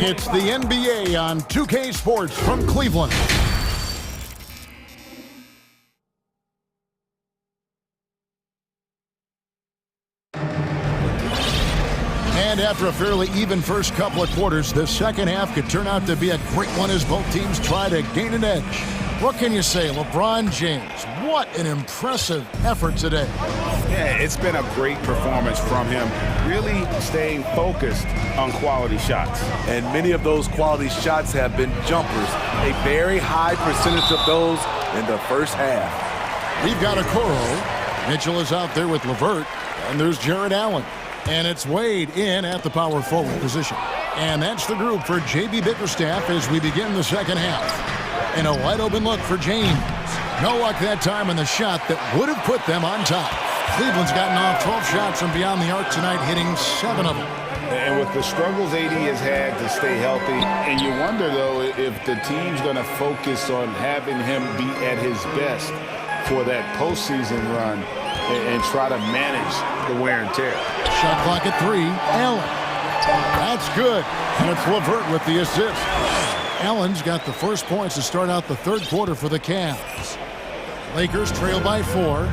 It's the NBA on 2K Sports from Cleveland. And after a fairly even first couple of quarters, the second half could turn out to be a great one as both teams try to gain an edge. What can you say, LeBron James? What an impressive effort today. Yeah, it's been a great performance from him, really staying focused on quality shots. And many of those quality shots have been jumpers, a very high percentage of those in the first half. We've got a Okoro. Mitchell is out there with LeVert, and there's Jared Allen. And it's Wade in at the power forward position. And that's the group for J.B. Bickerstaff as we begin the second half. And a wide-open look for James. No luck that time on the shot that would have put them on top. Cleveland's gotten off 12 shots from beyond the arc tonight, hitting 7 of them. And with the struggles AD has had to stay healthy, and you wonder, though, if the team's going to focus on having him be at his best for that postseason run and try to manage the wear and tear. Shot clock at 3. Allen. That's good. And it's LeVert with the assist. Allen's got the first points to start out the third quarter for the Cavs. Lakers trail by 4.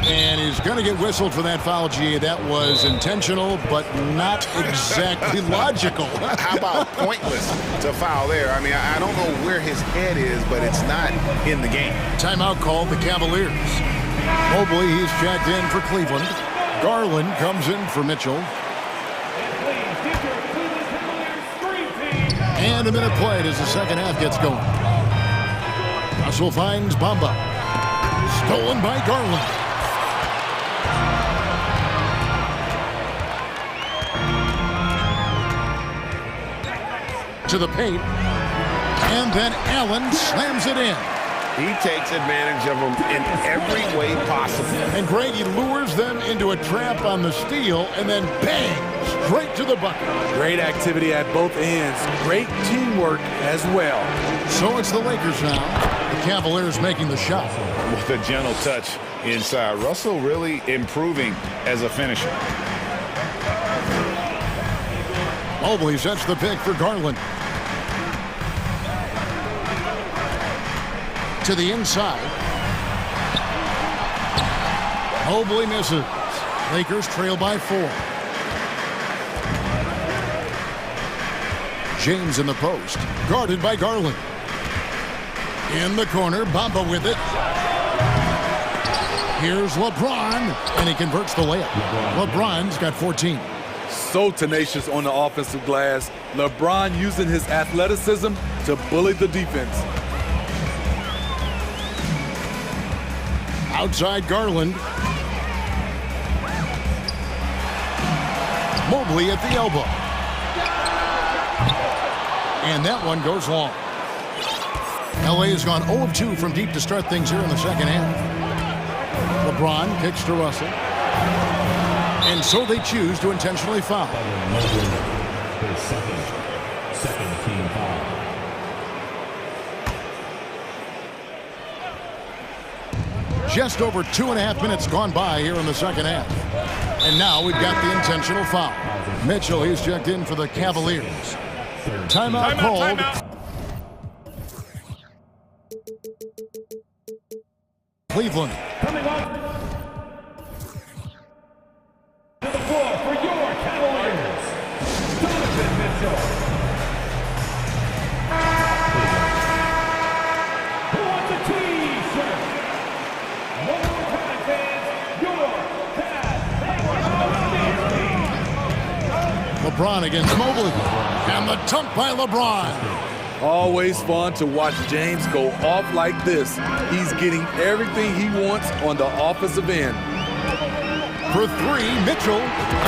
And he's going to get whistled for that foul, G. That was intentional, but not exactly logical. How about pointless to foul there? I mean, I don't know where his head is, but it's not in the game. Timeout called the Cavaliers. Mobley, he's checked in for Cleveland. Garland comes in for Mitchell. And a minute played as the second half gets going. Russell finds Bamba. Stolen by Garland. To the paint. And then Allen slams it in. He takes advantage of them in every way possible. And Greg, he lures them into a trap on the steal, and then bang, straight to the bucket. Great activity at both ends. Great teamwork as well. So it's the Lakers now. The Cavaliers making the shot. With a gentle touch inside. Russell really improving as a finisher. Mobley sets the pick for Garland. To the inside. Mobley misses. Lakers trail by 4. James in the post. Guarded by Garland. In the corner, Bamba with it. Here's LeBron, and he converts the layup. LeBron's got 14. So tenacious on the offensive glass. LeBron using his athleticism to bully the defense. Outside Garland. Mobley at the elbow. And that one goes long. LA has gone 0 of 2 from deep to start things here in the second half. LeBron kicks to Russell. And so they choose to intentionally foul. Second team foul. Just over 2.5 minutes gone by here in the second half. And now we've got the intentional foul. Mitchell, he's checked in for the Cavaliers. Timeout called. Cleveland. Coming on to the floor for your Cavaliers, Donovan Mitchell. Who wants a T-shirt? One more time, fans, your Cavs. LeBron against Mobley. And the dunk by LeBron. Always fun to watch James go off like this. He's getting everything he wants on the offensive end. For 3, Mitchell,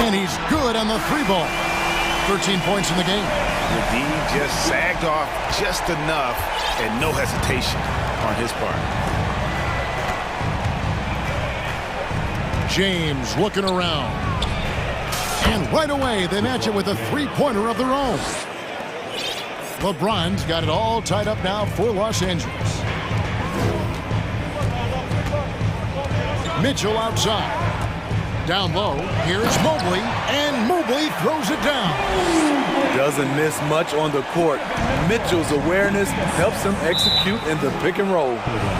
and he's good on the 3-ball. 13 points in the game. The D just sagged off just enough and no hesitation on his part. James looking around. And right away, they match it with a 3-pointer of their own. LeBron's got it all tied up now for Los Angeles. Mitchell outside. Down low, here's Mobley, and Mobley throws it down. Doesn't miss much on the court. Mitchell's awareness helps him execute in the pick and roll.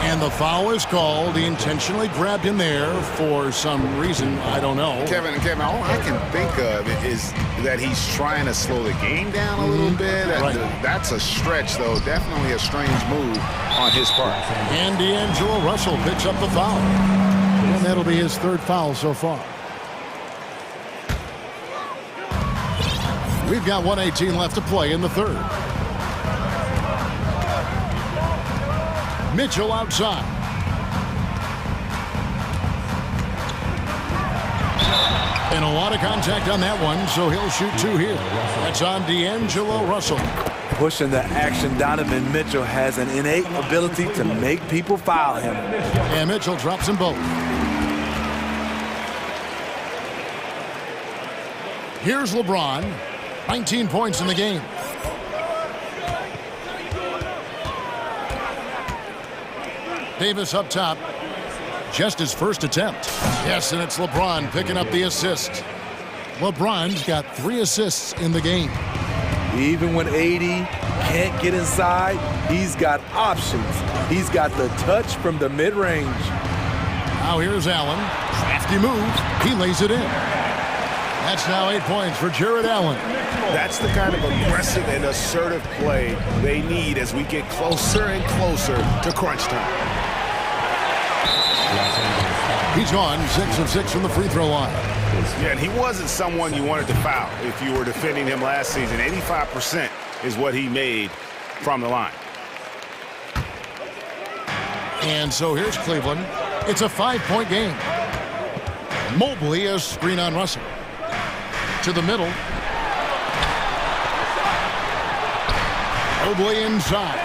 And the foul is called. He intentionally grabbed him there for some reason, I don't know. Kevin, all I can think of is that he's trying to slow the game down a little bit. Right. That's a stretch, though. Definitely a strange move on his part. And D'Angelo Russell picks up the foul. And that'll be his third foul so far. We've got 1:18 left to play in the third. Mitchell outside. And a lot of contact on that one, so he'll shoot two here. That's on D'Angelo Russell. Pushing the action, Donovan Mitchell has an innate ability to make people foul him. And Mitchell drops them both. Here's LeBron. 19 points in the game. Davis up top. Just his first attempt. Yes, and it's LeBron picking up the assist. LeBron's got 3 assists in the game. Even when AD can't get inside, he's got options. He's got the touch from the mid-range. Now here's Allen. Crafty move. He lays it in. That's now 8 points for Jared Allen. That's the kind of aggressive and assertive play they need as we get closer and closer to crunch time. He's gone 6 of 6 from the free throw line. Yeah, and he wasn't someone you wanted to foul if you were defending him last season. 85% is what he made from the line. And so here's Cleveland. It's a 5-point game. Mobley, a screen on Russell. To the middle. Mobley inside.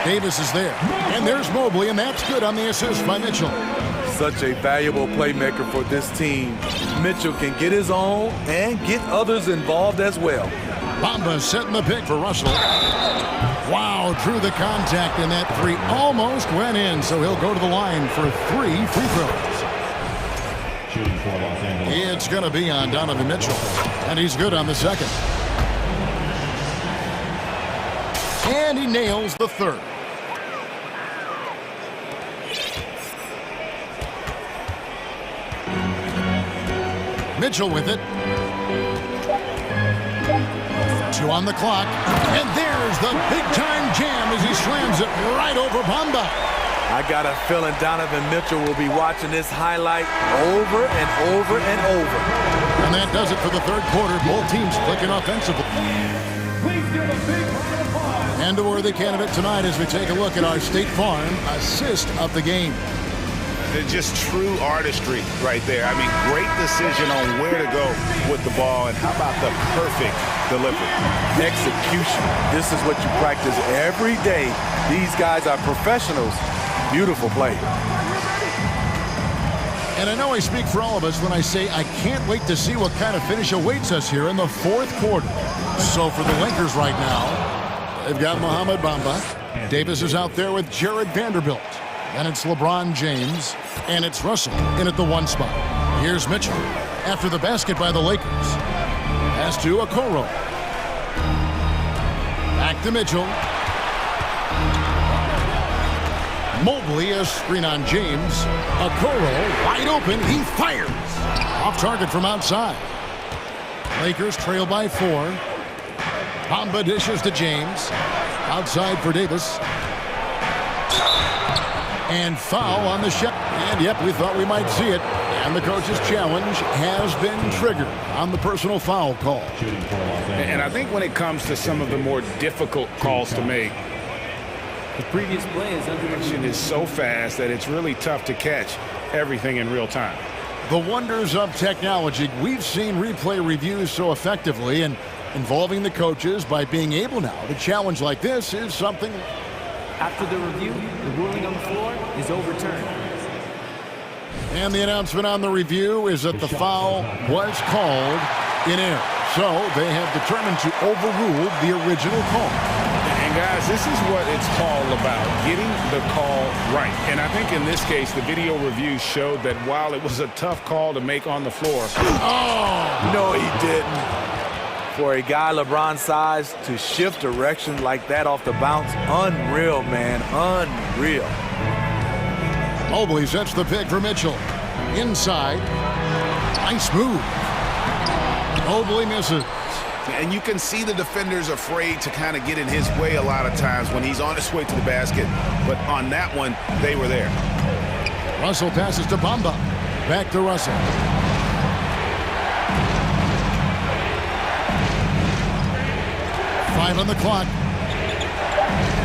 Davis is there. And there's Mobley, and that's good on the assist by Mitchell. Such a valuable playmaker for this team. Mitchell can get his own and get others involved as well. Bamba setting the pick for Russell. Wow, drew the contact, and that three almost went in, so he'll go to the line for 3 free throws. It's going to be on Donovan Mitchell, and he's good on the second. And he nails the third. Mitchell with it. 2 on the clock. And there's the big-time jam as he slams it right over Bamba. I got a feeling Donovan Mitchell will be watching this highlight over and over and over. And that does it for the third quarter. Both teams clicking offensively. And a worthy candidate tonight as we take a look at our State Farm assist of the game. They're just true artistry right there. I mean, great decision on where to go with the ball, and how about the perfect delivery? Execution. This is what you practice every day. These guys are professionals. Beautiful play. And I know I speak for all of us when I say I can't wait to see what kind of finish awaits us here in the fourth quarter. So for the Lakers right now, they've got Mohamed Bamba. Davis is out there with Jared Vanderbilt. And it's LeBron James, and it's Russell in at the 1 spot. Here's Mitchell after the basket by the Lakers. Pass to Okoro. Back to Mitchell. Mobley, a screen on James. Okoro wide open. He fires. Off target from outside. Lakers trail by 4. Bamba dishes to James. Outside for Davis. And foul on the shot. And yep, we thought we might see it. And the coach's challenge has been triggered on the personal foul call. And I think when it comes to some of the more difficult calls to make, the previous play is under action is so fast that it's really tough to catch everything in real time. The wonders of technology. We've seen replay reviews so effectively, and involving the coaches by being able now to challenge like this is something. After the review, the ruling on the floor is overturned. And the announcement on the review is that the foul was called in error. So they have determined to overrule the original call. And guys, this is what it's all about, getting the call right. And I think in this case, the video review showed that while it was a tough call to make on the floor. Oh, no, he didn't. For a guy LeBron's size to shift direction like that off the bounce, unreal, man, unreal. Mobley sets the pick for Mitchell. Inside. Nice move. Mobley misses. And you can see the defenders afraid to kind of get in his way a lot of times when he's on his way to the basket. But on that one, they were there. Russell passes to Bamba. Back to Russell. Five on the clock.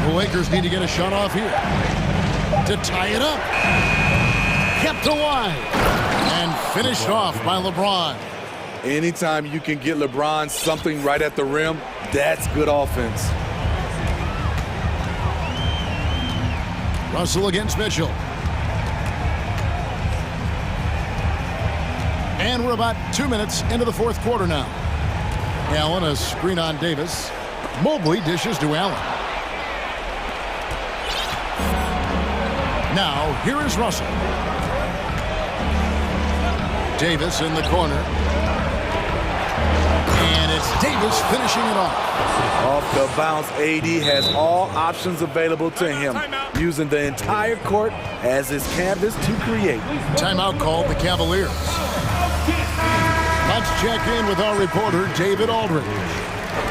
The Lakers need to get a shot off here to tie it up. Kept alive and finished off by LeBron. Anytime you can get LeBron something right at the rim, that's good offense. Russell against Mitchell. And we're about 2 minutes into the fourth quarter now. Allen, a screen on Davis. Mobley dishes to Allen. Now, here is Russell. Davis in the corner. And it's Davis finishing it off. Off the bounce, AD has all options available to him, using the entire court as his canvas to create. Timeout called the Cavaliers. Let's check in with our reporter, David Aldridge.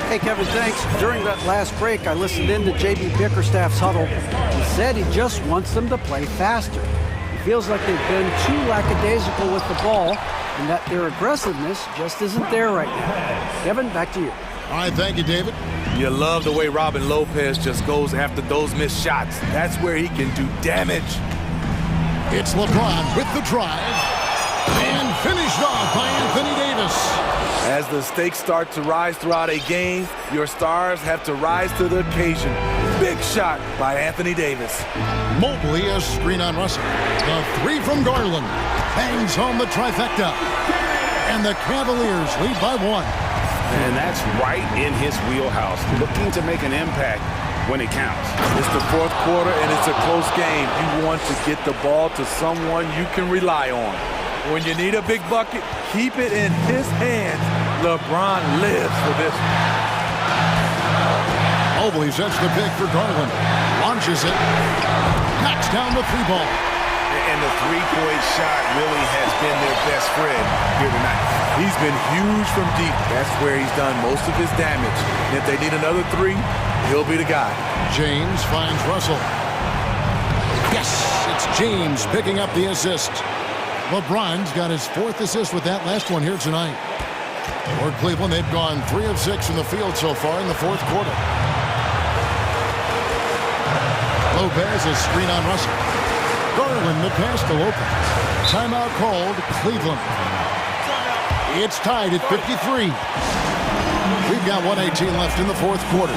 Hey, Kevin, thanks. During that last break, I listened in to J.B. Bickerstaff's huddle. He said he just wants them to play faster. He feels like they've been too lackadaisical with the ball and that their aggressiveness just isn't there right now. Kevin, back to you. All right, thank you, David. You love the way Robin Lopez just goes after those missed shots. That's where he can do damage. It's LeBron with the drive and finished off by Anthony Davis. As the stakes start to rise throughout a game, your stars have to rise to the occasion. Big shot by Anthony Davis. Mobley, a screen on Russell. The three from Garland bangs home the trifecta. And the Cavaliers lead by one. And that's right in his wheelhouse, looking to make an impact when it counts. It's the fourth quarter and it's a close game. You want to get the ball to someone you can rely on. When you need a big bucket, keep it in his hands. LeBron lives for this. Mobley sets the pick for Garland. Launches it. Knocks down the three ball. And the three-point shot really has been their best friend here tonight. He's been huge from deep. That's where he's done most of his damage. And if they need another three, he'll be the guy. James finds Russell. Yes, it's James picking up the assist. LeBron's got his fourth assist with that last one here tonight. For Cleveland, they've gone 3 of 6 in the field so far in the fourth quarter. Lopez, a screen on Russell. Garland, the pass to Lopez. Timeout called, Cleveland. It's tied at 53. We've got 1:18 left in the fourth quarter.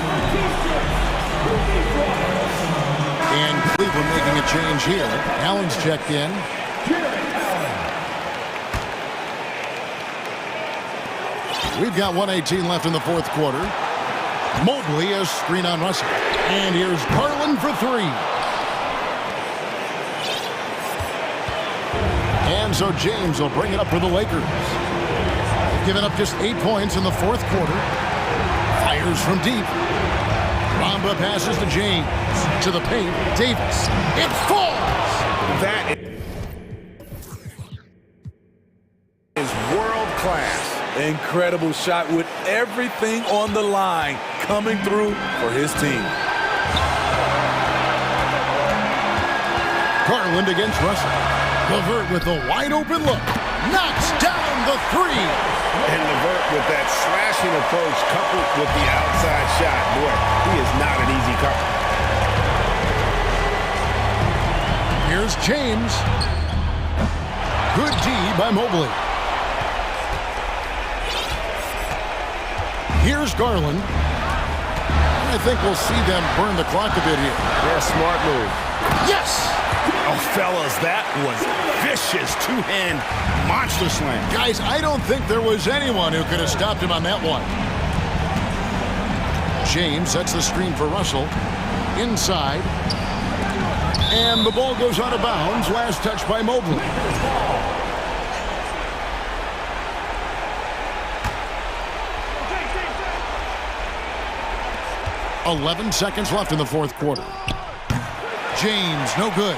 And Cleveland making a change here. Allen's checked in. We've got 1:18 left in the fourth quarter. Mobley, a screen on Russell. And here's Garland for three. And so James will bring it up for the Lakers. They've given up just 8 points in the fourth quarter. Fires from deep. Bamba passes to James. To the paint. Davis. It falls! That is world class. Incredible shot with everything on the line coming through for his team. Garland against Russell. LeVert with the wide open look. Knocks down the three. And LeVert with that slashing approach coupled with the outside shot. Boy, he is not an easy couple. Here's James. Good D by Mobley. Here's Garland. I think we'll see them burn the clock a bit here. Yeah, smart move. Yes! Oh, fellas, that was vicious two-hand monster slam. Guys, I don't think there was anyone who could have stopped him on that one. James sets the screen for Russell. Inside. And the ball goes out of bounds. Last touch by Mobley. 11 seconds left in the fourth quarter. James, no good.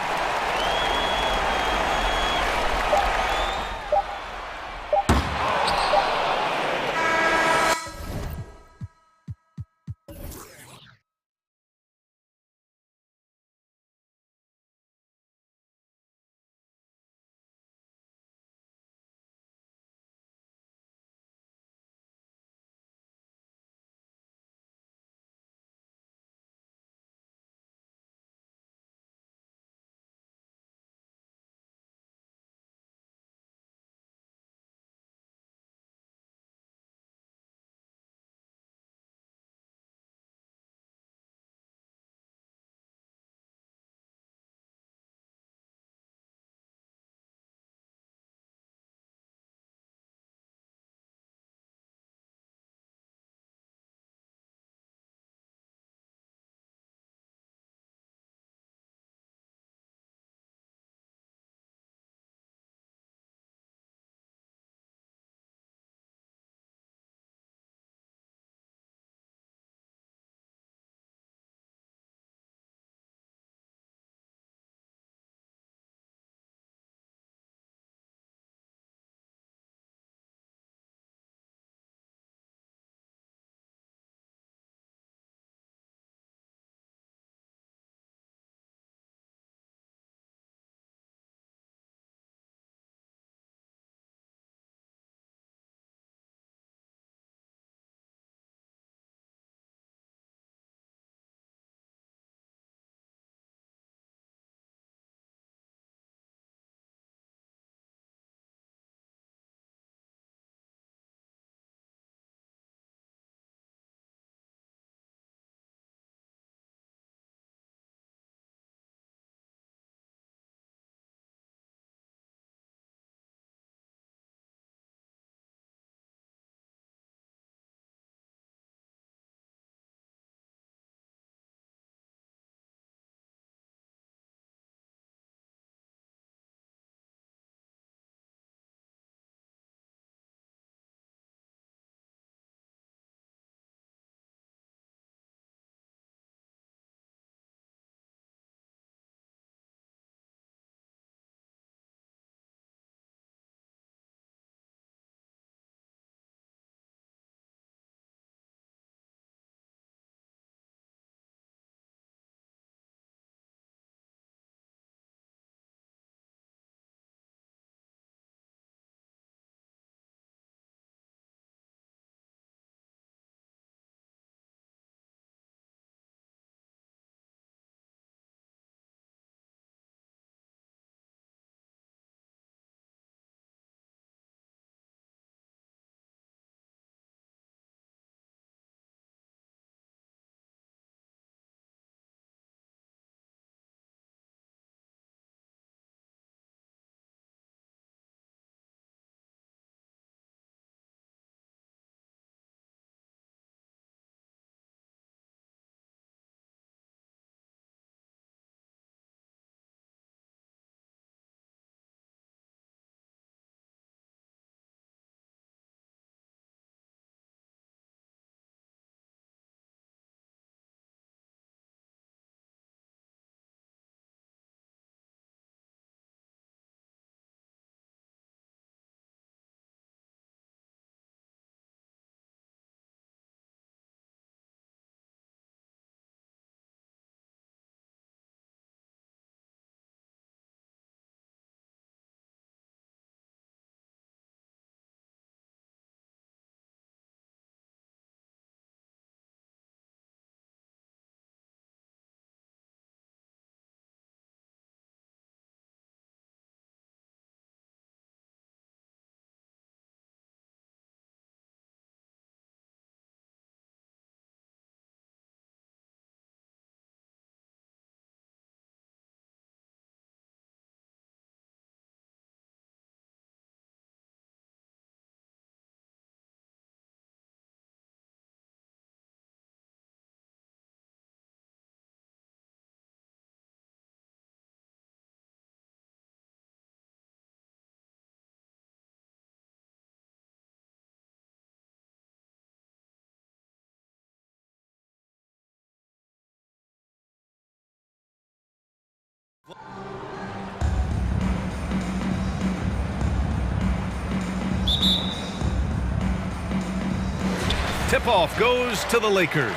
Tip-off goes to the Lakers.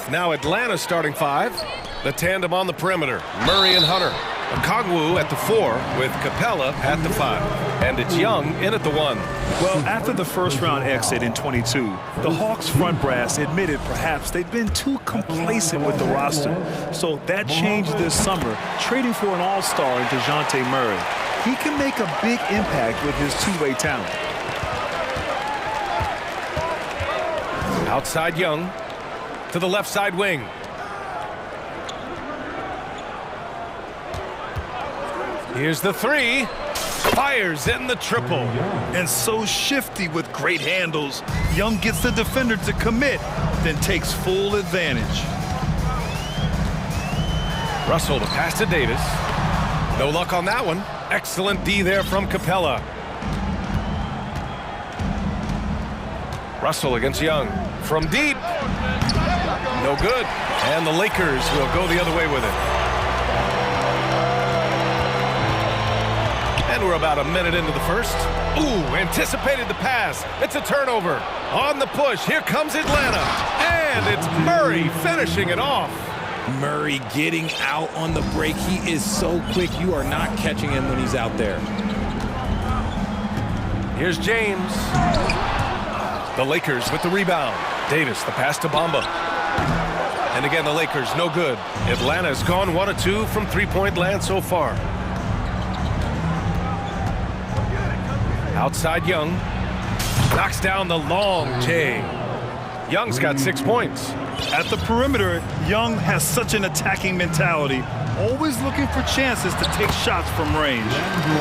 Now Atlanta starting five. The tandem on the perimeter, Murray and Hunter. Okongwu at the 4 with Capella at the 5. And it's Young in at the 1. Well, after the first round exit in 22, the Hawks front brass admitted perhaps they'd been too complacent with the roster. So that changed this summer, trading for an all-star in DeJounte Murray. He can make a big impact with his two-way talent. Outside Young to the left side wing. Here's the 3. Fires in the triple. And so shifty with great handles. Young gets the defender to commit, then takes full advantage. Russell to pass to Davis. No luck on that one. Excellent D there from Capella. Russell against Young. From deep. No good. And the Lakers will go the other way with it. And we're about a minute into the first. Ooh, anticipated the pass. It's a turnover. On the push, here comes Atlanta. And it's Murray finishing it off. Murray getting out on the break. He is so quick. You are not catching him when he's out there. Here's James. The Lakers with the rebound. Davis, the pass to Bamba. And again, the Lakers, no good. Atlanta's gone 1 of 2 from three-point land so far. Outside Young. Knocks down the long J. Young's got 6 points. At the perimeter, Young has such an attacking mentality, always looking for chances to take shots from range.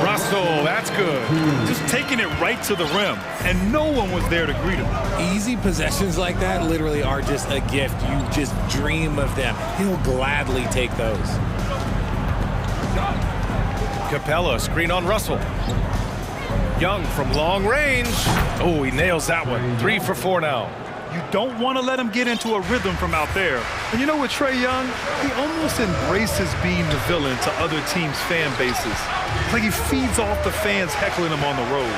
Russell, that's good. Just taking it right to the rim, and no one was there to greet him. Easy possessions like that literally are just a gift. You just dream of them. He'll gladly take those. Capella, screen on Russell. Young from long range. Oh, he nails that one. 3 for 4 now. You don't want to let him get into a rhythm from out there. And you know what, Trae Young? He almost embraces being the villain to other teams' fan bases. It's like he feeds off the fans heckling him on the road.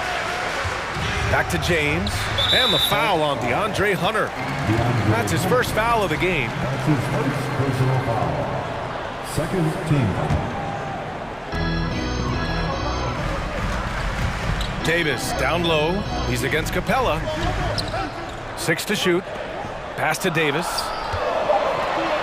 Back to James. And the foul on DeAndre Hunter. That's his first foul of the game. Second team. Davis down low. He's against Capella. 6 to shoot. Pass to Davis.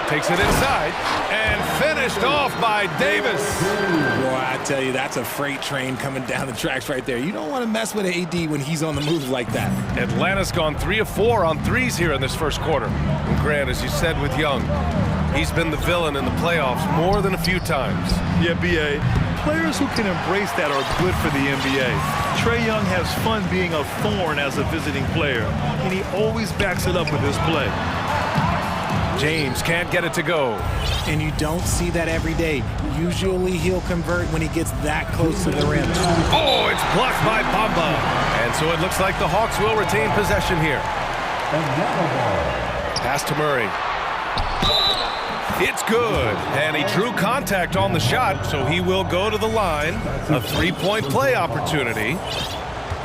Takes it inside. And finished off by Davis. Boy, I tell you, that's a freight train coming down the tracks right there. You don't want to mess with AD when he's on the move like that. Atlanta's gone 3 of 4 on threes here in this first quarter. And Grant, as you said with Young, he's been the villain in the playoffs more than a few times. Yeah, B.A. Players who can embrace that are good for the NBA. Trae Young has fun being a thorn as a visiting player, and he always backs it up with his play. James can't get it to go. And you don't see that every day. Usually he'll convert when he gets that close to the rim. Oh, it's blocked by Bamba. And so it looks like the Hawks will retain possession here. Pass to Murray. It's good, and he drew contact on the shot, so he will go to the line. A 3-point play opportunity.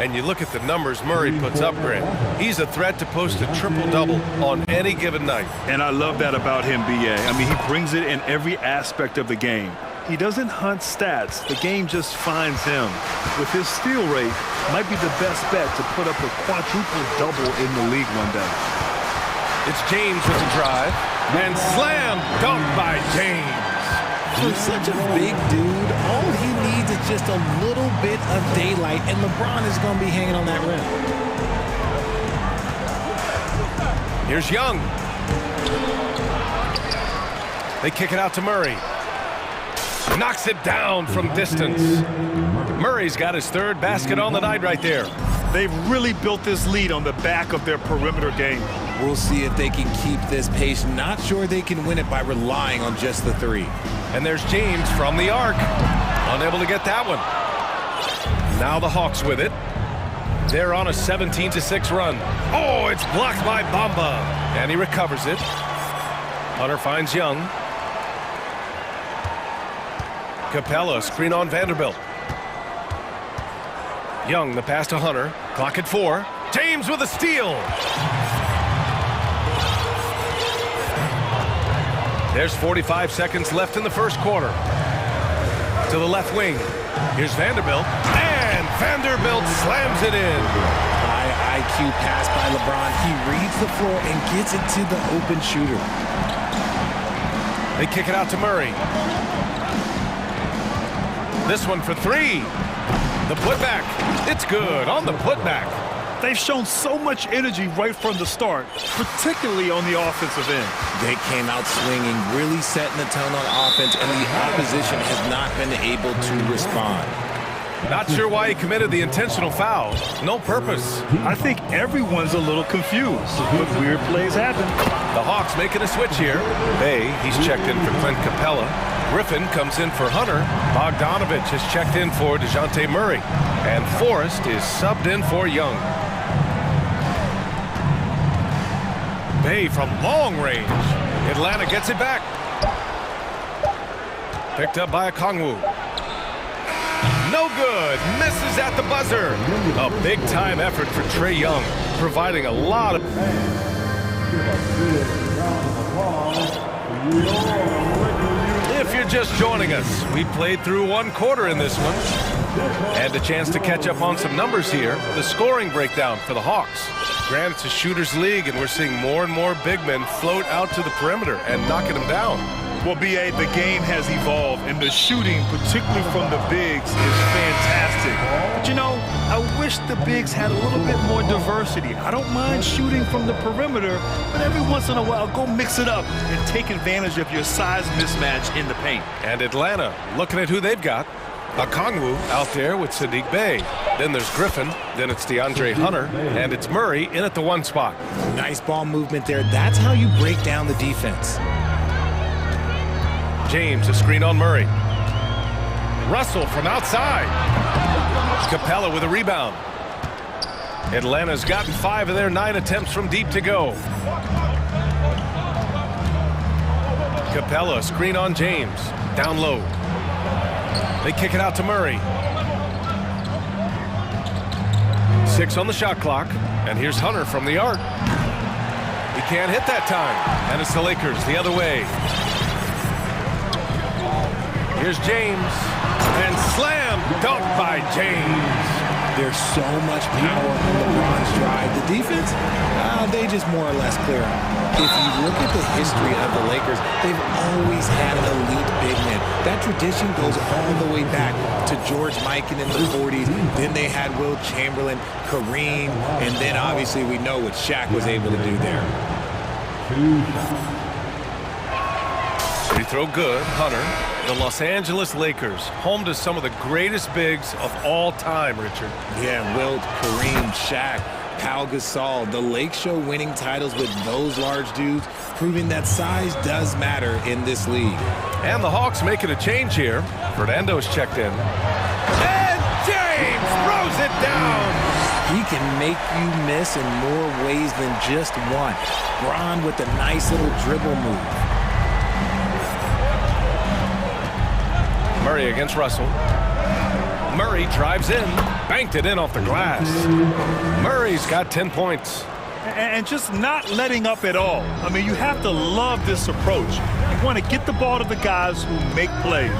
And you look at the numbers Murray puts up, Grant. He's a threat to post a triple-double on any given night. And I love that about him, B.A. I mean, he brings it in every aspect of the game. He doesn't hunt stats. The game just finds him. With his steal rate, might be the best bet to put up a quadruple-double in the league one day. It's James with the drive. And slam dunk by James. For such a big dude, all he needs is just a little bit of daylight, and LeBron is going to be hanging on that rim. Here's Young. They kick it out to Murray. Knocks it down from distance. Murray's got his 3rd basket on the night right there. They've really built this lead on the back of their perimeter game. We'll see if they can keep this pace. Not sure they can win it by relying on just the 3. And there's James from the arc. Unable to get that one. Now the Hawks with it. They're on a 17-6 run. Oh, it's blocked by Bamba. And he recovers it. Hunter finds Young. Capella, screen on Vanderbilt. Young, the pass to Hunter. Clock at 4. James with a steal. There's 45 seconds left in the first quarter. To the left wing. Here's Vanderbilt. And Vanderbilt slams it in. High IQ pass by LeBron. He reads the floor and gets it to the open shooter. They kick it out to Murray. This one for three. The putback. It's good on the putback. They've shown so much energy right from the start, particularly on the offensive end. They came out swinging, really setting the tone on offense, and the opposition has not been able to respond. Not sure why he committed the intentional foul. No purpose. I think everyone's a little confused, but weird plays happen. The Hawks making a switch here. Bay, he's checked in for Clint Capella. Griffin comes in for Hunter. Bogdanovich has checked in for DeJounte Murray. And Forrest is subbed in for Young. Bay from long range. Atlanta gets it back. Picked up by Okongwu. No good. Misses at the buzzer. A big-time effort for Trae Young, providing a lot of... If you're just joining us, we played through one quarter in this one. And a chance to catch up on some numbers here. The scoring breakdown for the Hawks. Granted, it's a shooter's league, and we're seeing more and more big men float out to the perimeter and knocking them down. Well, B.A., the game has evolved, and the shooting, particularly from the bigs, is fantastic. But, you know, I wish the bigs had a little bit more diversity. I don't mind shooting from the perimeter, but every once in a while, go mix it up and take advantage of your size mismatch in the paint. And Atlanta, looking at who they've got. Okongwu out there with Sadiq Bey. Then there's Griffin. Then it's DeAndre Hunter. And it's Murray in at the one spot. Nice ball movement there. That's how you break down the defense. James, a screen on Murray. Russell from outside. Capella with a rebound. Atlanta's gotten 5 of their 9 attempts from deep to go. Capella, screen on James. Down low. They kick it out to Murray. 6 on the shot clock. And here's Hunter from the arc. He can't hit that time. And it's the Lakers the other way. Here's James. And slam dunk by James. There's so much power on LeBron's drive. The defense, they just more or less clear him. If you look at the history of the Lakers, they've always had elite big men. That tradition goes all the way back to George Mikan in the 40s. Then they had Will Chamberlain, Kareem, and then obviously we know what Shaq was able to do there. Free throw good, Hunter. The Los Angeles Lakers, home to some of the greatest bigs of all time, Richard. Yeah, Wilt, Kareem, Shaq, Pau Gasol. The Lake Show winning titles with those large dudes, proving that size does matter in this league. And the Hawks making a change here. Fernando's checked in. And James throws it down. He can make you miss in more ways than just one. Bron with a nice little dribble move. Murray against Russell. Murray drives in, banked it in off the glass. Murray's got 10 points. And just not letting up at all. I mean, you have to love this approach. You want to get the ball to the guys who make plays.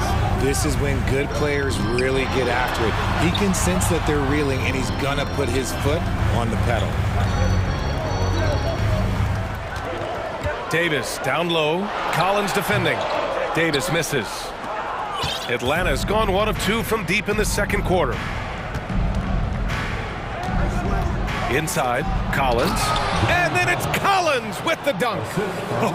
This is when good players really get after it. He can sense that they're reeling, and he's going to put his foot on the pedal. Davis down low. Collins defending. Davis misses. Atlanta's gone 1 of 2 from deep in the second quarter. Inside, Collins. And then it's Collins with the dunk.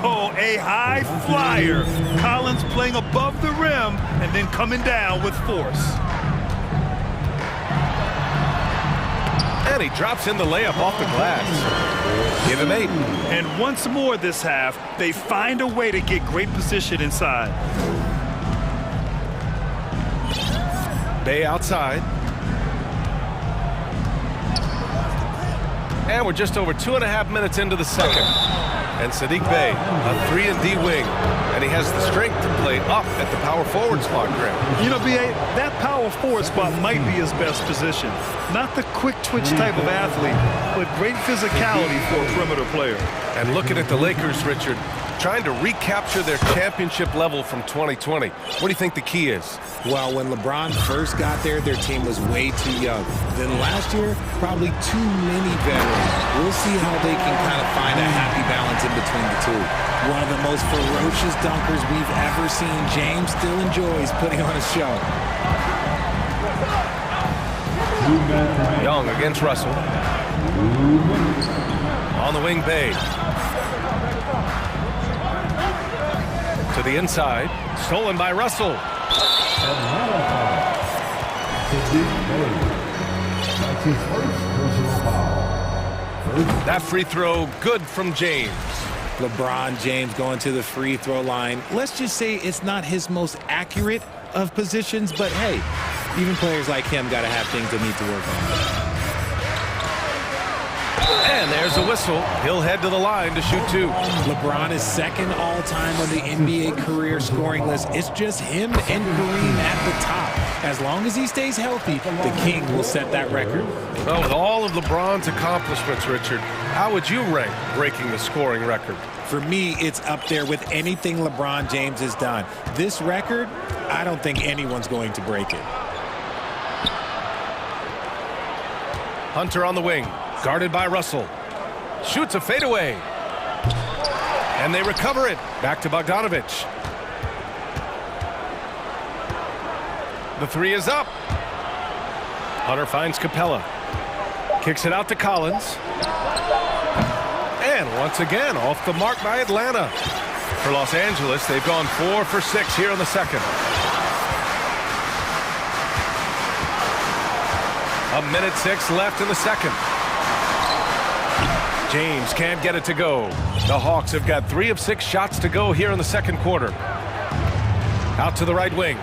Oh, a high flyer. Collins playing above the rim and then coming down with force. And he drops in the layup off the glass. Give him 8. And once more this half, they find a way to get great position inside. Bay outside. And we're just over 2.5 minutes into the second. And Sadiq Bey, a 3-and-D wing. And he has the strength to play up at the power forward spot, Graham. You know, B.A., that power forward spot might be his best position. Not the quick twitch type of athlete, but great physicality for a perimeter player. And looking at the Lakers, Richard, trying to recapture their championship level from 2020. What do you think the key is? Well, when LeBron first got there, their team was way too young. Then last year, probably too many veterans. We'll see how they can kind of find a happy balance in between the two. One of the most ferocious dunkers we've ever seen. James still enjoys putting on a show. Young against Russell. On the wing, Bey. To the inside. Stolen by Russell. That free throw good from James. LeBron James going to the free throw line. Let's just say it's not his most accurate of positions, but hey, even players like him got to have things they need to work on. And there's a whistle. He'll head to the line to shoot two. LeBron is second all-time on the NBA career scoring list. It's just him and Kareem at the top. As long as he stays healthy, the King will set that record. Well, with all of LeBron's accomplishments, Richard, how would you rank breaking the scoring record? For me, it's up there with anything LeBron James has done. This record, I don't think anyone's going to break it. Hunter on the wing. Guarded by Russell. Shoots a fadeaway. And they recover it. Back to Bogdanovich. The three is up. Hunter finds Capella. Kicks it out to Collins. And once again, off the mark by Atlanta. For Los Angeles, they've gone 4 for 6 here in the second. A minute 6 left in the second. James can't get it to go. The Hawks have got 3 of 6 shots to go here in the second quarter. Out to the right wing.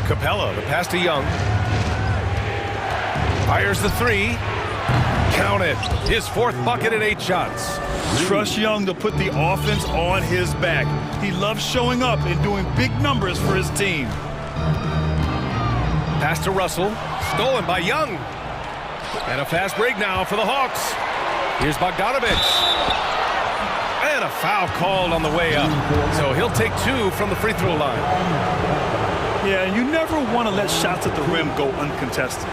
Capella, the pass to Young. Fires the three. Count it. His 4th bucket in 8 shots. Trust Young to put the offense on his back. He loves showing up and doing big numbers for his team. Pass to Russell. Stolen by Young. And a fast break now for the Hawks. Here's Bogdanovich. And a foul called on the way up. So he'll take 2 from the free throw line. Yeah, and you never want to let shots at the rim go uncontested.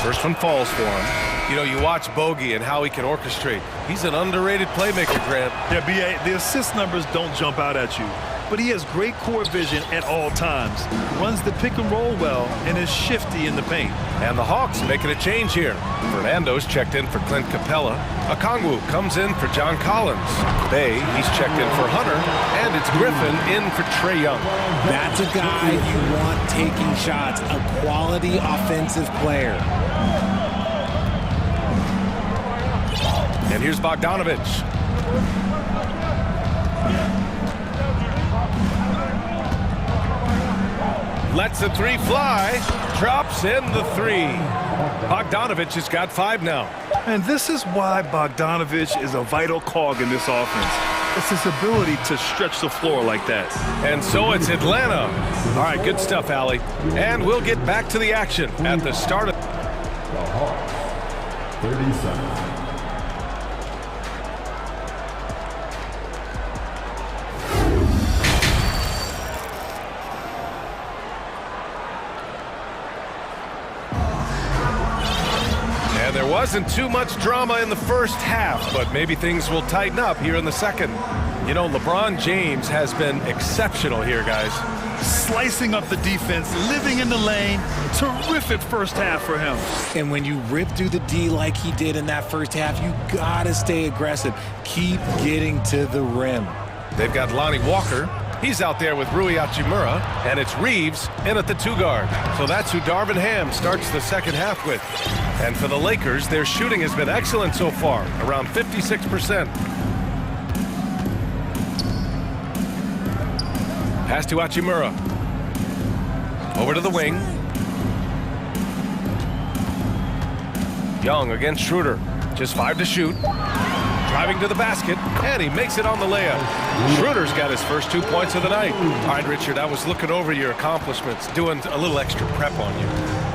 First one falls for him. You know, you watch Bogey and how he can orchestrate. He's an underrated playmaker, Grant. Yeah, B.A., the assist numbers don't jump out at you, but he has great court vision at all times. Runs the pick and roll well and is shifty in the paint. And the Hawks making a change here. Fernando's checked in for Clint Capella. Okongwu comes in for John Collins. Bey, he's checked in for Hunter. And it's Griffin in for Trae Young. That's a guy you want taking shots, a quality offensive player. And here's Bogdanovich. Lets the three fly. Drops in the three. Bogdanovich has got 5 now. And this is why Bogdanovich is a vital cog in this offense. It's his ability to stretch the floor like that. And so it's Atlanta. All right, good stuff, Allie. And we'll get back to the action at the start of... 30 seconds. And there wasn't too much drama in the first half, but maybe things will tighten up here in the second. You know, LeBron James has been exceptional here, guys. Slicing up the defense, living in the lane. Terrific first half for him. And when you rip through the D like he did in that first half, you gotta stay aggressive. Keep getting to the rim. They've got Lonnie Walker. He's out there with Rui Hachimura, and it's Reeves in at the 2 guard. So that's who Darvin Ham starts the second half with. And for the Lakers, their shooting has been excellent so far, around 56%. Pass to Hachimura. Over to the wing. Young against Schroeder. Just 5 to shoot. Driving to the basket, and he makes it on the layup. Schroeder's got his first 2 points of the night. All right, Richard, I was looking over your accomplishments, doing a little extra prep on you.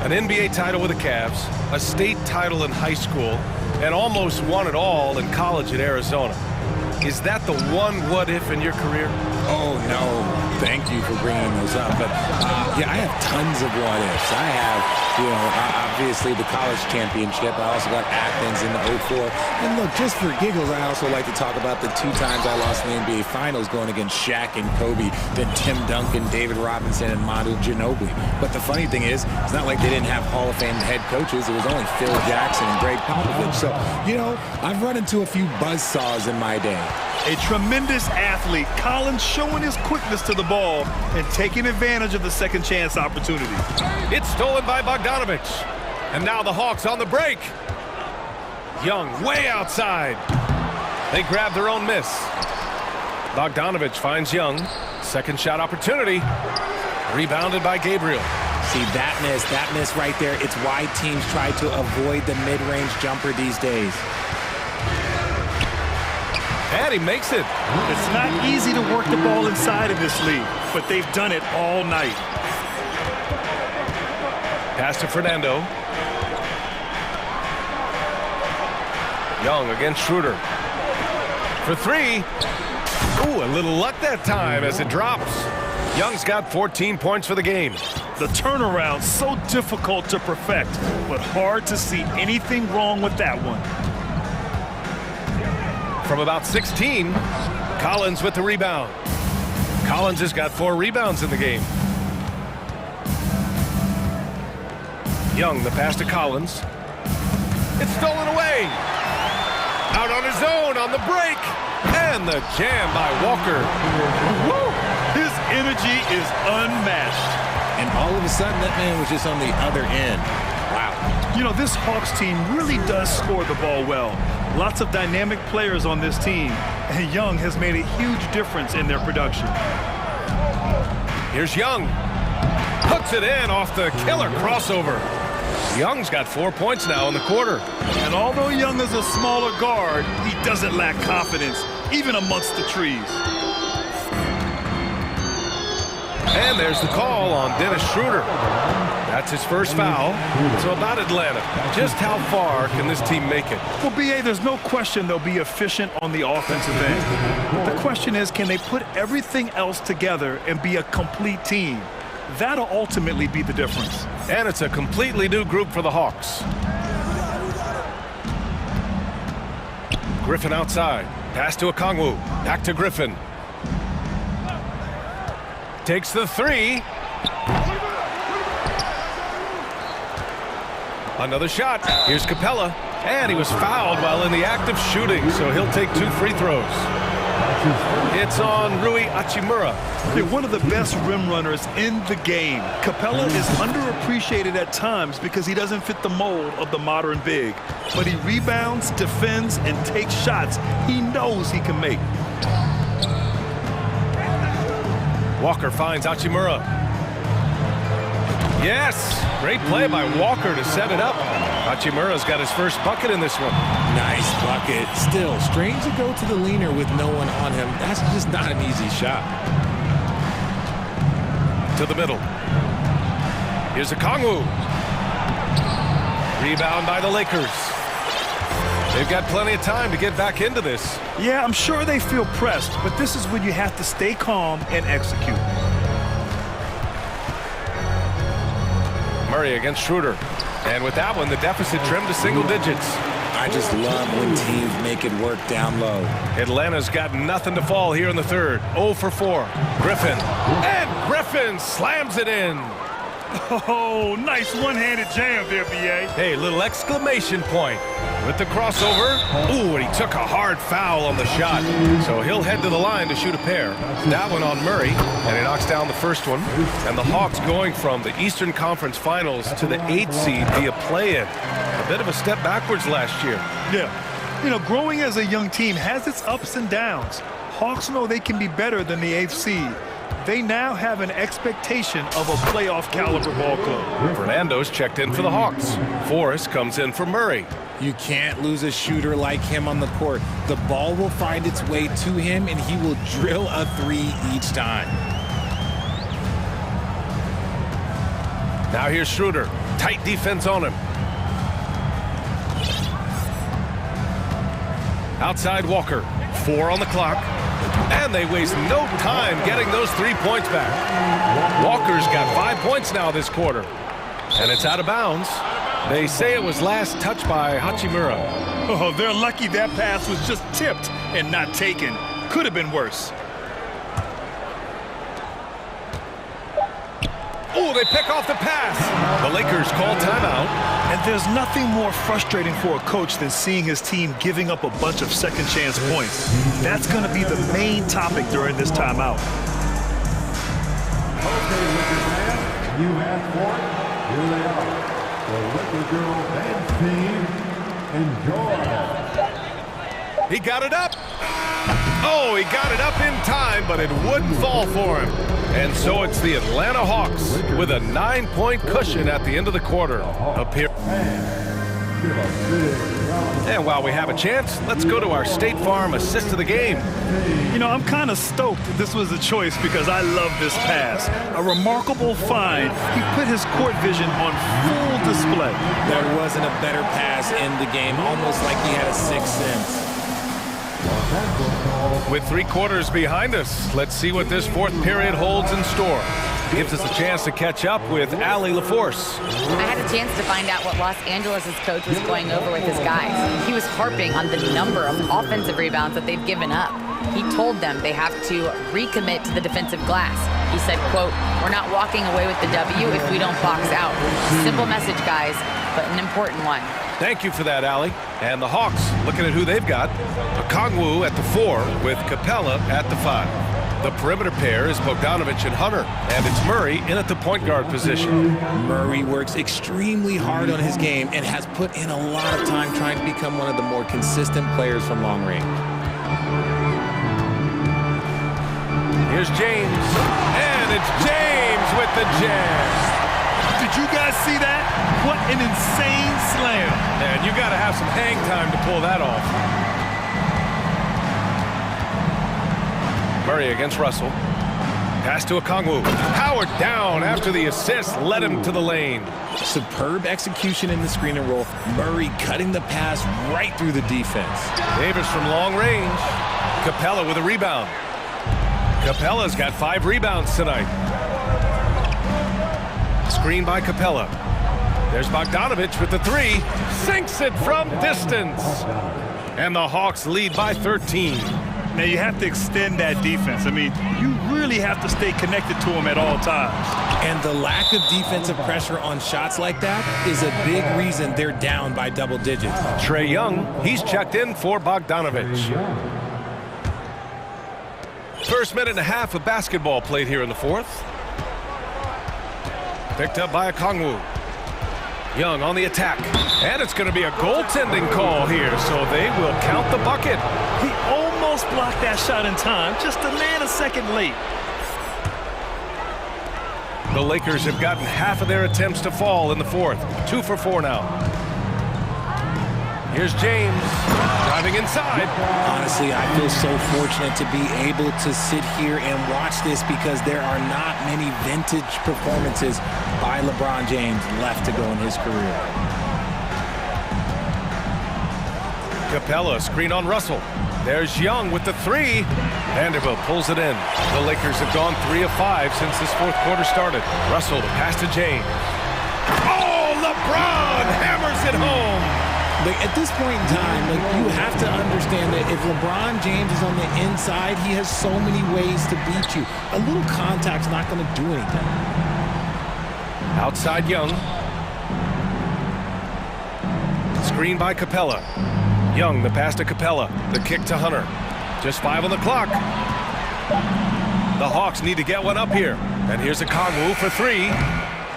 An NBA title with the Cavs, a state title in high school, and almost won it all in college at Arizona. Is that the one what-if in your career? Oh, no. Thank you for bringing those up. But, yeah, I have tons of what-ifs. I have, obviously the college championship. I also got Athens in the 04. And look, just for giggles, I also like to talk about the 2 times I lost in the NBA Finals going against Shaq and Kobe, then Tim Duncan, David Robinson, and Manu Ginobili. But the funny thing is, it's not like they didn't have Hall of Fame head coaches. It was only Phil Jackson and Greg Popovich. So, I've run into a few buzzsaws in my day. A tremendous athlete, Collins showing his quickness to the ball and taking advantage of the second chance opportunity. It's stolen by Bogdanovich. And now the Hawks on the break. Young way outside. They grab their own miss. Bogdanovich finds Young. Second shot opportunity. Rebounded by Gabriel. See, that miss right there, it's why teams try to avoid the mid-range jumper these days. And he makes it. It's not easy to work the ball inside of this league, but they've done it all night. Pass to Fernando. Young against Schroeder. For 3. Ooh, a little luck that time as it drops. Young's got 14 points for the game. The turnaround so difficult to perfect, but hard to see anything wrong with that one. From about 16, Collins with the rebound. Collins has got 4 rebounds in the game. Young, the pass to Collins. It's stolen away. Out on his own on the break. And the jam by Walker. Woo! His energy is unmatched. And all of a sudden, that man was just on the other end. Wow. This Hawks team really does score the ball well. Lots of dynamic players on this team, and Young has made a huge difference in their production. Here's Young. Hooks it in off the killer crossover. Young's got 4 points now in the quarter. And although Young is a smaller guard, he doesn't lack confidence, even amongst the trees. And there's the call on Dennis Schroeder. That's his first foul. So about Atlanta, just how far can this team make it? Well, B.A., there's no question they'll be efficient on the offensive end. The question is, can they put everything else together and be a complete team? That'll ultimately be the difference. And it's a completely new group for the Hawks. Griffin outside. Pass to Okongwu. Back to Griffin. Takes the 3. Another shot. Here's Capella. And he was fouled while in the act of shooting, so he'll take 2 free throws. It's on Rui Hachimura. They're one of the best rim runners in the game. Capella is underappreciated at times because he doesn't fit the mold of the modern big. But he rebounds, defends, and takes shots he knows he can make. Walker finds Hachimura. Yes! Great play by Walker to set it up. Hachimura's got his first bucket in this one. Nice bucket. Still, strange to go to the leaner with no one on him. That's just not an easy shot. To the middle. Here's Okongwu. Rebound by the Lakers. They've got plenty of time to get back into this. Yeah, I'm sure they feel pressed, but this is when you have to stay calm and execute. Murray against Schroeder. And with that one, the deficit trimmed to single digits. I just love when teams make it work down low. Atlanta's got nothing to fall here in the third. 0 for 4. Griffin. And Griffin slams it in. Oh, nice one-handed jam there, B.A. Hey, little exclamation point with the crossover. Ooh, and he took a hard foul on the shot. So he'll head to the line to shoot a pair. That one on Murray, and he knocks down the first one. And the Hawks going from the Eastern Conference Finals to the 8th seed via play-in. A bit of a step backwards last year. Yeah. Growing as a young team has its ups and downs. Hawks know they can be better than the 8th seed. they now have an expectation of a playoff caliber ball club. Fernando's checked in for the Hawks. Forrest comes in for Murray. You can't lose a shooter like him on the court. The ball will find its way to him, and he will drill a three each time. Now here's Schroeder. Tight defense on him. Outside Walker. 4 on the clock. And they waste no time getting those 3 points back. Walker's got 5 points now this quarter. And it's out of bounds. They say it was last touched by Hachimura. Oh, they're lucky that pass was just tipped and not taken. Could have been worse. Oh, they pick off the pass. The Lakers call timeout. And there's nothing more frustrating for a coach than seeing his team giving up a bunch of second chance points. That's going to be the main topic during this timeout. Okay, Lakers fans, you asked for it. Here they are. The Lakers girl dance team. Enjoy. He got it up. Oh, he got it up in time, but it wouldn't fall for him. And so it's the Atlanta Hawks with a 9-point cushion at the end of the quarter. Up here. And while we have a chance, let's go to our State Farm assist of the game. You know, I'm kind of stoked this was a choice because I love this pass. A remarkable find. He put his court vision on full display. There wasn't a better pass in the game, almost like he had a sixth sense. With 3 quarters behind us, let's see what this 4th period holds in store. Gives us a chance to catch up with Allie LaForce. I had a chance to find out what Los Angeles' coach was going over with his guys. He was harping on the number of offensive rebounds that they've given up. He told them they have to recommit to the defensive glass. He said, quote, "We're not walking away with the W if we don't box out." Simple message, guys, but an important one. Thank you for that, Allie. And the Hawks, looking at who they've got. Okongwu at the 4 with Capella at the 5. The perimeter pair is Bogdanovich and Hunter, and it's Murray in at the point guard position. Murray works extremely hard on his game and has put in a lot of time trying to become one of the more consistent players from long range. Here's James, and it's James with the jam. Did you guys see that? What an insane slam. And you got to have some hang time to pull that off. Murray against Russell. Pass to Okongwu. Powered down after the assist led him to the lane. Superb execution in the screen and roll. Murray cutting the pass right through the defense. Davis from long range. Capella with a rebound. Capella's got 5 rebounds tonight. Screen by Capella. There's Bogdanovich with the 3. Sinks it from distance. And the Hawks lead by 13. Now you have to extend that defense. I mean, you really have to stay connected to him at all times. And the lack of defensive pressure on shots like that is a big reason they're down by double digits. Trae Young, he's checked in for Bogdanovich. First minute and a half of basketball played here in the 4th. Picked up by Okongwu. Young on the attack. And it's going to be a goaltending call here, so they will count the bucket. He almost blocked that shot in time, just a nanosecond late. The Lakers have gotten half of their attempts to fall in the 4th. 2 for 4 now. Here's James driving inside. Honestly, I feel so fortunate to be able to sit here and watch this because there are not many vintage performances by LeBron James left to go in his career. Capella, screen on Russell. There's Young with the 3. Vanderbilt pulls it in. The Lakers have gone 3 of 5 since this 4th quarter started. Russell, the pass to James. Oh, LeBron hammers it home. At this point in time, you have to understand that if LeBron James is on the inside, he has so many ways to beat you. A little contact's not going to do anything. Outside Young. Screen by Capella. Young, the pass to Capella. The kick to Hunter. Just 5 on the clock. The Hawks need to get one up here. And here's Okongwu for 3.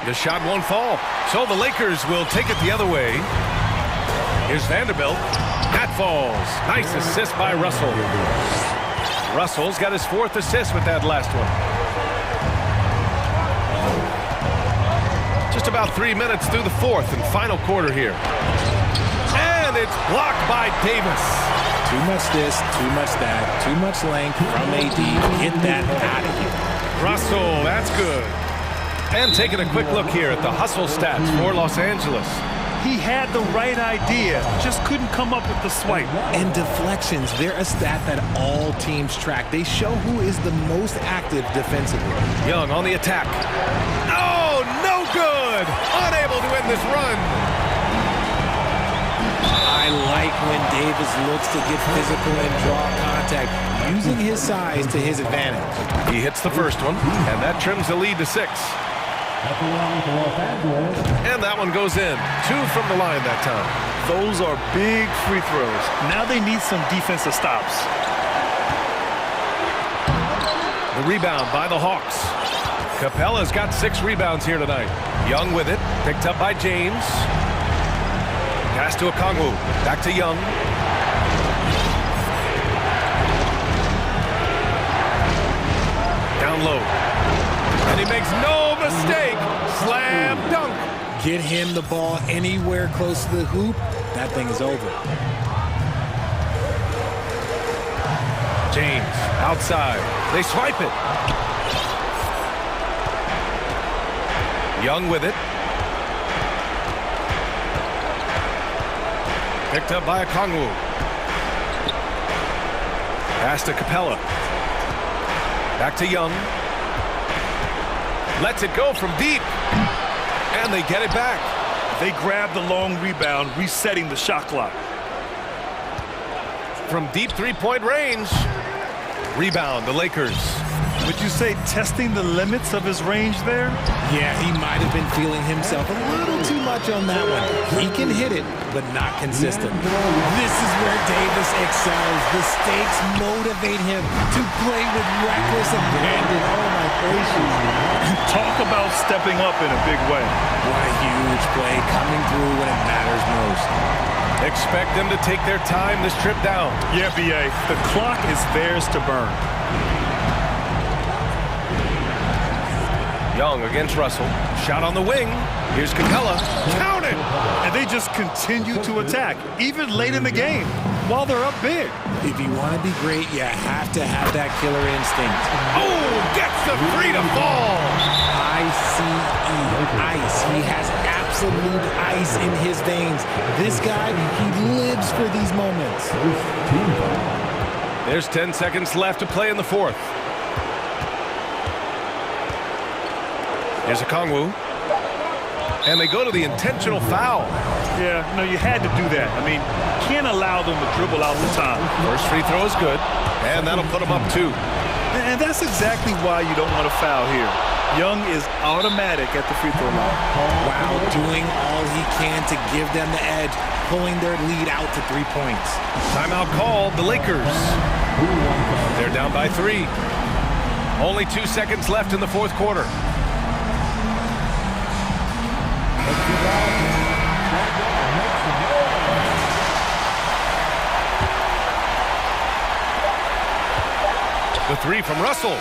The shot won't fall. So the Lakers will take it the other way. Here's Vanderbilt. That falls. Nice assist by Russell. Russell's got his 4th assist with that last one. Just about 3 minutes through the fourth and final quarter here. And it's blocked by Davis. Too much this, too much that, too much length from AD. Get that out of here. Russell, that's good. And taking a quick look here at the hustle stats for Los Angeles. He had the right idea, just couldn't come up with the swipe. And deflections, they're a stat that all teams track. They show who is the most active defensively. Young on the attack. Oh, no good! Unable to end this run. I like when Davis looks to get physical and draw contact, using his size to his advantage. He hits the first one, and that trims the lead to 6. And that one goes in. 2 from the line that time. Those are big free throws. Now they need some defensive stops. The rebound by the Hawks. Capella's got 6 rebounds here tonight. Young with it, picked up by James. Pass to Okongwu, back to Young. Down low. And he makes no mistake. Slam dunk. Get him the ball anywhere close to the hoop, that thing is over. James, outside. They swipe it. Young with it. Picked up by Okongwu. Pass to Capella. Back to Young. Lets it go from deep. And they get it back. They grab the long rebound, resetting the shot clock. From deep three-point range. Rebound, the Lakers. Would you say testing the limits of his range there? Yeah, he might have been feeling himself a little too much on that one. He can hit it, but not consistent. This is where Davis excels. The stakes motivate him to play with reckless abandon. Oh, my gracious. Talk about stepping up in a big way. What a huge play coming through when it matters most. Expect them to take their time this trip down. Yeah, B.A., the clock is theirs to burn. Young against Russell. Shot on the wing. Here's Capella. Count it! And they just continue to attack, even late in the game, while they're up big. If you want to be great, you have to have that killer instinct. Oh, gets the 3 to fall. ICE. Ice. He has absolute ice in his veins. This guy, he lives for these moments. There's 10 seconds left to play in the fourth. Here's Okongwu. And they go to the intentional foul. Yeah, no, you had to do that. I mean, can't allow them to dribble out the time. First free throw is good. And that'll put them up 2. And that's exactly why you don't want to foul here. Young is automatic at the free throw line. Wow, doing all he can to give them the edge, pulling their lead out to 3 points. Timeout called, the Lakers. They're down by 3. Only 2 seconds left in the fourth quarter. The 3 from Russell.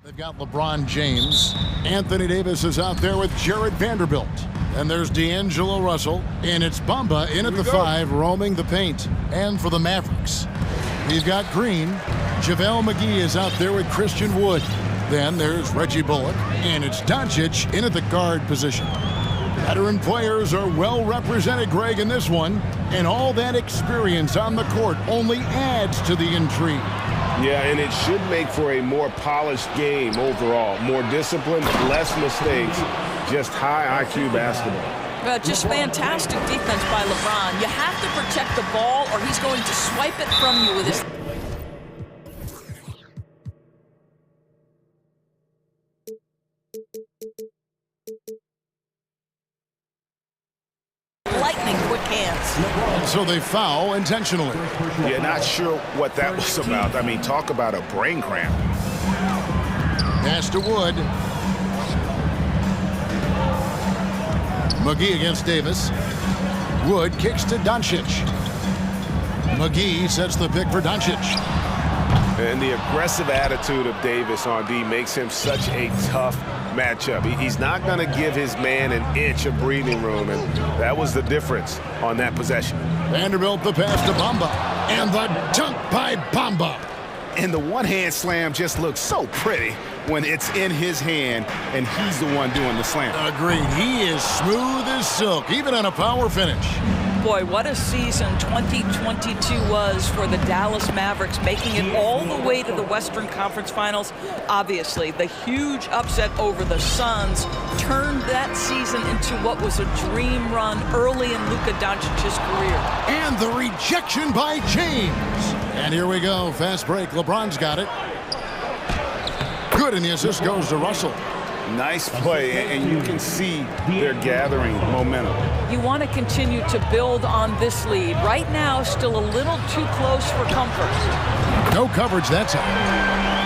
They've got LeBron James. Anthony Davis is out there with Jared Vanderbilt. And there's D'Angelo Russell. And it's Bamba in at the 5, roaming the paint. And for the Mavericks, we've got Green. JaVale McGee is out there with Christian Wood. Then there's Reggie Bullock. And it's Doncic in at the guard position. Veteran players are well represented, Greg, in this one. And all that experience on the court only adds to the intrigue. Yeah, and it should make for a more polished game overall. More disciplined, less mistakes, just high IQ basketball. Just fantastic defense by LeBron. You have to protect the ball or he's going to swipe it from you with his... lightning quick hands. So they foul intentionally. Yeah, not sure what that was about. I mean, talk about a brain cramp. Pass to Wood. McGee against Davis. Wood kicks to Doncic. McGee sets the pick for Doncic. And the aggressive attitude of Davis on D makes him such a tough matchup. He's not going to give his man an inch of breathing room, and that was the difference on that possession. Vanderbilt the pass to Bamba, and the dunk by Bamba. And the one-hand slam just looks so pretty when it's in his hand, and he's the one doing the slam. Agreed. He is smooth as silk, even on a power finish. Boy, what a season 2022 was for the Dallas Mavericks, making it all the way to the Western Conference Finals. Obviously, the huge upset over the Suns turned that season into what was a dream run early in Luka Doncic's career. And the rejection by James. And here we go, fast break. LeBron's got it. Good, and the assist goes to Russell. Nice play, and you can see they're gathering momentum. You want to continue to build on this lead. Right now, still a little too close for comfort. No coverage that time.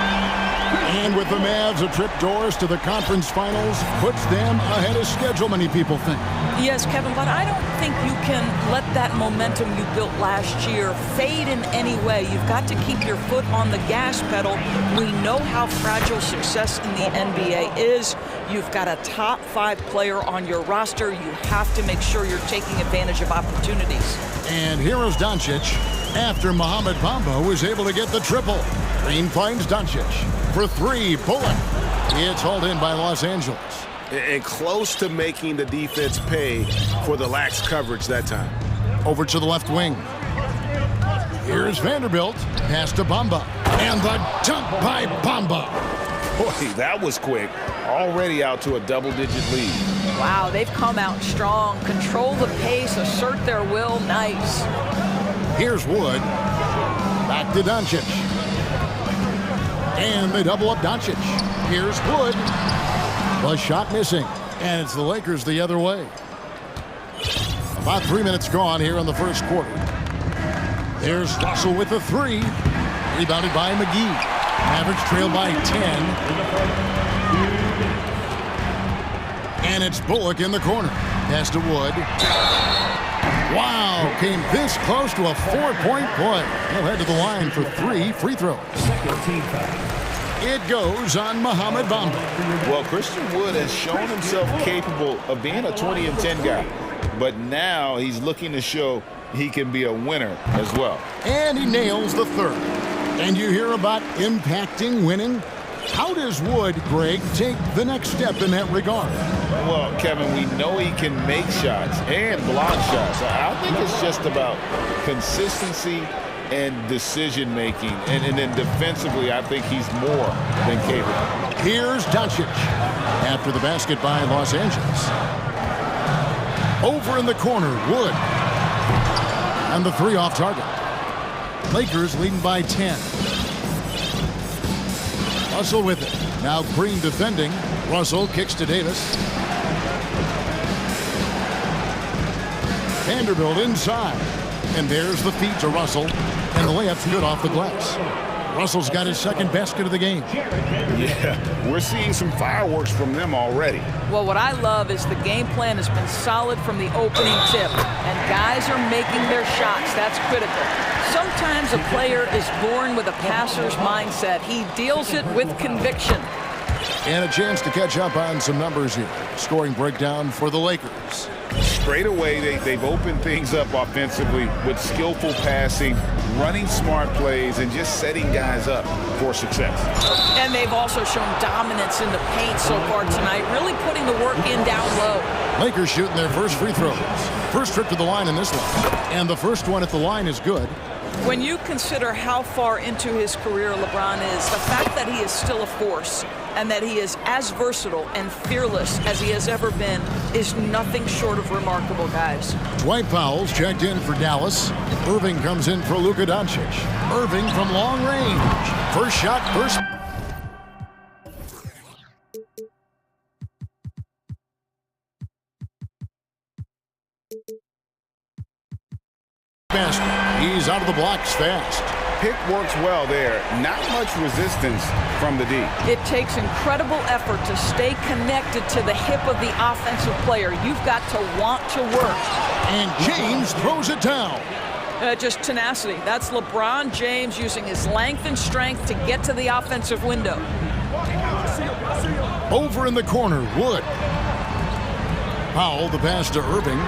And with the Mavs a trip doors to the conference finals, puts them ahead of schedule, many people think. Yes, Kevin, but I don't think you can let that momentum you built last year fade in any way. You've got to keep your foot on the gas pedal. We know how fragile success in the NBA is. You've got a top 5 player on your roster. You have to make sure you're taking advantage of opportunities. And here is Doncic after Mohamed Bamba was able to get the triple. Green finds Doncic for 3. Bullock. It's hauled in by Los Angeles. And close to making the defense pay for the lax coverage that time. Over to the left wing. Here's Vanderbilt. Pass to Bamba. And the dunk by Bamba. Boy, that was quick. Already out to a double-digit lead. Wow, they've come out strong. Control the pace, assert their will. Nice. Here's Wood. Back to Doncic. And they double up Doncic. Here's Wood. The shot missing. And it's the Lakers the other way. About 3 minutes gone here in the first quarter. There's Russell with the 3. Rebounded by McGee. Mavericks trail by 10. And it's Bullock in the corner. Pass to Wood. Wow, came this close to a 4-point play. He'll head to the line for 3 free throws. It goes on Mohamed Bamba. Well, Christian Wood has shown himself capable of being a 20-10 guy. But now he's looking to show he can be a winner as well. And he nails the 3rd. And you hear about impacting winning? How does Wood, Greg, take the next step in that regard? Well, Kevin, we know he can make shots and block shots. I think it's just about consistency and decision-making. And then defensively, I think he's more than capable. Here's Doncic after the basket by Los Angeles. Over in the corner, Wood. And the 3 off target. Lakers leading by 10. Russell with it. Now Green defending. Russell kicks to Davis. Vanderbilt inside. And there's the feed to Russell. And the layup's good off the glass. Russell's got his 2nd basket of the game. Yeah, we're seeing some fireworks from them already. Well, what I love is the game plan has been solid from the opening tip. And guys are making their shots. That's critical. Sometimes a player is born with a passer's mindset. He deals it with conviction. And a chance to catch up on some numbers here. Scoring breakdown for the Lakers. Straight away, they've opened things up offensively with skillful passing, running smart plays, and just setting guys up for success. And they've also shown dominance in the paint so far tonight, really putting the work in down low. Lakers shooting their first free throws. First trip to the line in this one. And the first one at the line is good. When you consider how far into his career LeBron is, the fact that he is still a force and that he is as versatile and fearless as he has ever been is nothing short of remarkable, guys. Dwight Powell's checked in for Dallas. Irving comes in for Luka Doncic. Irving from long range. First shot, first. He's out of the blocks fast. Pick works well there. Not much resistance from the D. It takes incredible effort to stay connected to the hip of the offensive player. You've got to want to work. And James throws it down. Just tenacity. That's LeBron James using his length and strength to get to the offensive window. Over in the corner, Wood. Powell, the pass to Irving.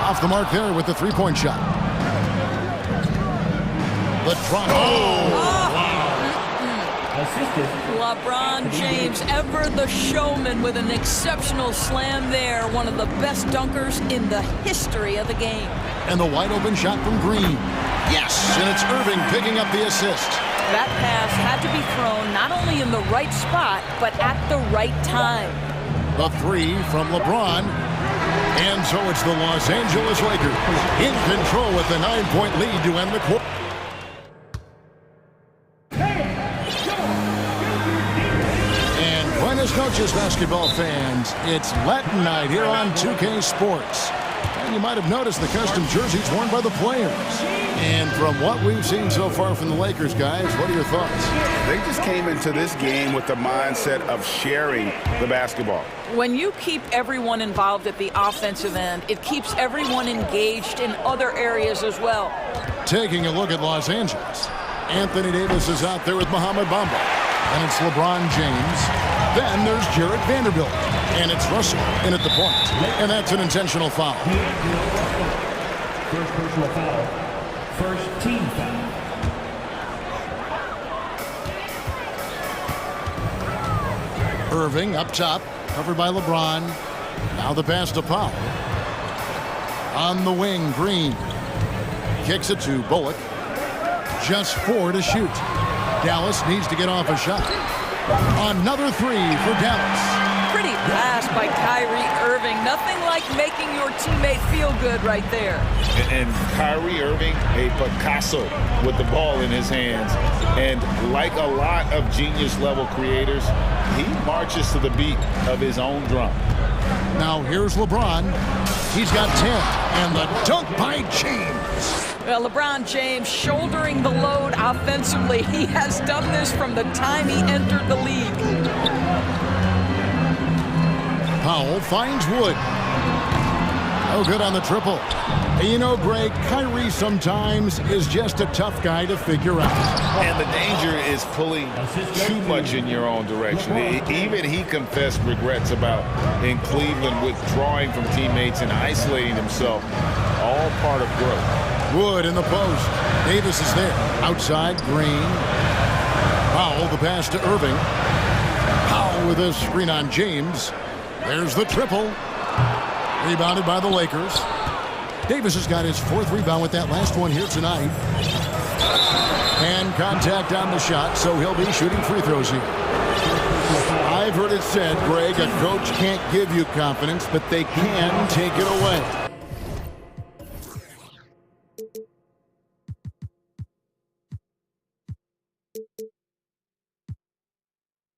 Off the mark there with the three-point shot. The drop. LeBron James, ever the showman, with an exceptional slam there. One of the best dunkers in the history of the game. And the wide-open shot from Green. Yes, and it's Irving picking up the assist. That pass had to be thrown not only in the right spot, but at the right time. The three from LeBron. And so it's the Los Angeles Lakers in control with the 9-point lead to end the quarter. And buenas noches, basketball fans. It's Latin night here on 2K Sports. And you might have noticed the custom jerseys worn by the players. And from what we've seen so far from the Lakers, guys, what are your thoughts? They just came into this game with the mindset of sharing the basketball. When you keep everyone involved at the offensive end, it keeps everyone engaged in other areas as well. Taking a look at Los Angeles. Anthony Davis is out there with Mohamed Bamba. And it's LeBron James. Then there's Jarrett Vanderbilt. And it's Russell in at the point. And that's an intentional foul. First personal foul. First team foul. Irving up top, covered by LeBron. Now the pass to Powell. On the wing, Green. Kicks it to Bullock. Just 4 to shoot. Dallas needs to get off a shot. Another three for Dallas. Pretty pass by Kyrie Irving. Nothing like making your teammate feel good right there. And Kyrie Irving, a Picasso with the ball in his hands. And like a lot of genius-level creators, he marches to the beat of his own drum. Now here's LeBron. He's got 10. And the dunk by James. Well, LeBron James shouldering the load offensively. He has done this from the time he entered the league. Powell finds Wood. Oh, good on the triple. You know, Greg, Kyrie sometimes is just a tough guy to figure out. And the danger is pulling too much in your own direction. Even he confessed regrets about in Cleveland withdrawing from teammates and isolating himself. All part of growth. Wood in the post. Davis is there. Outside, Green. Powell, the pass to Irving. Powell with a screen on James. There's the triple. Rebounded by the Lakers. Davis has got his 4th rebound with that last one here tonight. And contact on the shot, so he'll be shooting free throws here. I've heard it said, Greg, a coach can't give you confidence, but they can take it away.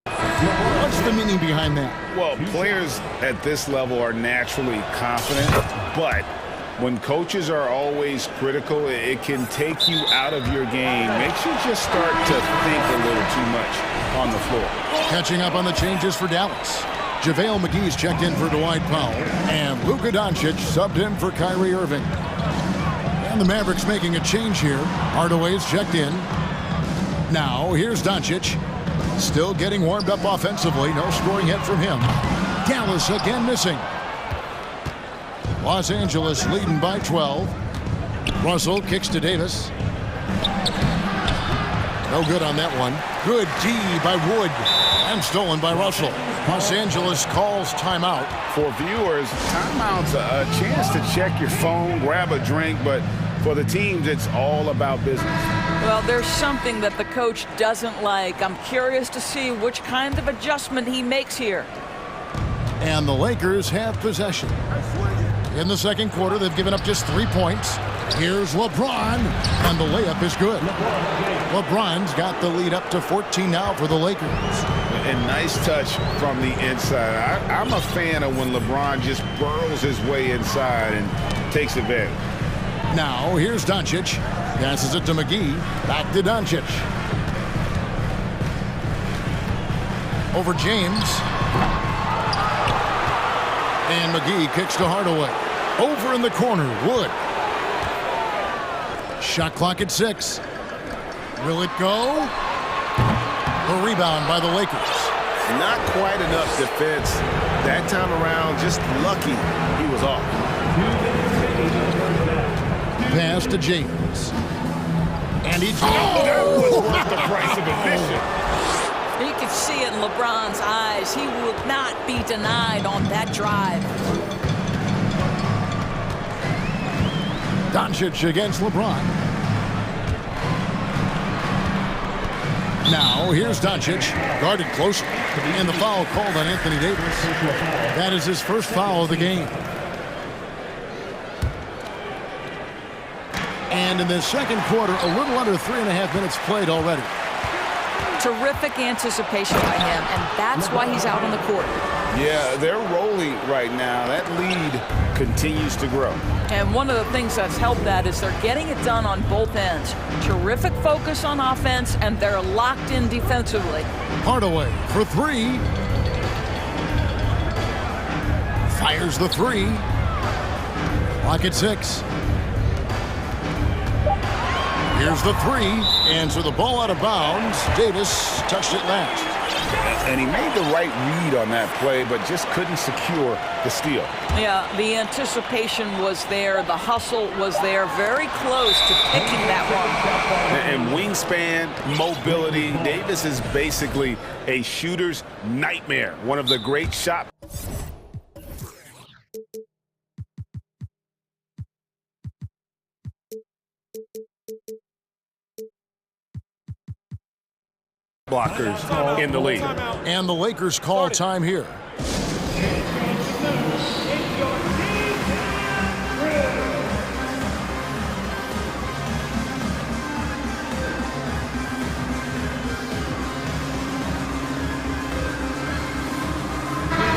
What's the meaning behind that? Well, players at this level are naturally confident, but when coaches are always critical, it can take you out of your game. Makes you just start to think a little too much on the floor. Catching up on the changes for Dallas. JaVale McGee's checked in for Dwight Powell, and Luka Doncic subbed in for Kyrie Irving. And the Mavericks making a change here. Hardaway's checked in. Now, here's Doncic. Still getting warmed up offensively. No scoring hit from him. Dallas again missing. Los Angeles leading by 12. Russell kicks to Davis. No good on that one. Good D by Wood. And stolen by Russell. Los Angeles calls timeout. For viewers, timeout's a chance to check your phone, grab a drink, but for the teams, it's all about business. Well, there's something that the coach doesn't like. I'm curious to see which kind of adjustment he makes here. And the Lakers have possession. In the second quarter, they've given up just 3 points. Here's LeBron, and the layup is good. LeBron's got the lead up to 14 now for the Lakers. And nice touch from the inside. I'm a fan of when LeBron just burrows his way inside and takes advantage. Now, here's Doncic. Passes it to McGee. Back to Doncic. Over James. And McGee kicks to Hardaway. Over in the corner, Wood. Shot clock at 6. Will it go? The rebound by the Lakers. Not quite enough defense that time around. Just lucky he was off. Pass to James. And he... That was worth the price of admission. You can see it in LeBron's eyes. He will not be denied on that drive. Doncic against LeBron. Now, here's Doncic, guarded closely, and the foul called on Anthony Davis. That is his first foul of the game. And in the second quarter, a little under 3.5 minutes played already. Terrific anticipation by him, and that's why he's out on the court. Yeah, they're rolling right now. That lead continues to grow. And one of the things that's helped that is they're getting it done on both ends. Terrific focus on offense, and they're locked in defensively. Hardaway for 3. Fires the 3. Clock at 6. Here's the 3, and so the ball out of bounds. Davis touched it last. And he made the right read on that play, but just couldn't secure the steal. Yeah, the anticipation was there. The hustle was there. Very close to picking that one. And wingspan, mobility. Davis is basically a shooter's nightmare. One of the great shot blockers in the league. And the Lakers call time here.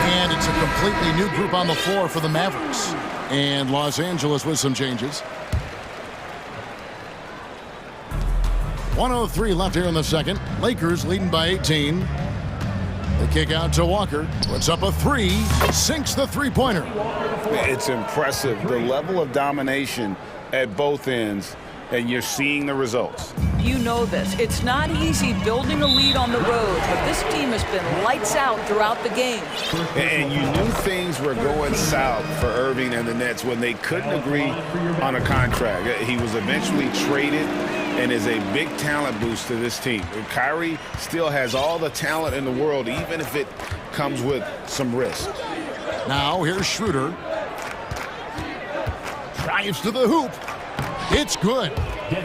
And it's a completely new group on the floor for the Mavericks. And Los Angeles with some changes. 1:03 left here in the second. Lakers leading by 18. The kick out to Walker. Puts up a 3. Sinks the three-pointer. It's impressive, the level of domination at both ends, and you're seeing the results. You know this. It's not easy building a lead on the road, but this team has been lights out throughout the game. And you knew things were going south for Irving and the Nets when they couldn't agree on a contract. He was eventually traded and is a big talent boost to this team. Kyrie still has all the talent in the world, even if it comes with some risk. Now here's Schroeder. Drives to the hoop. It's good.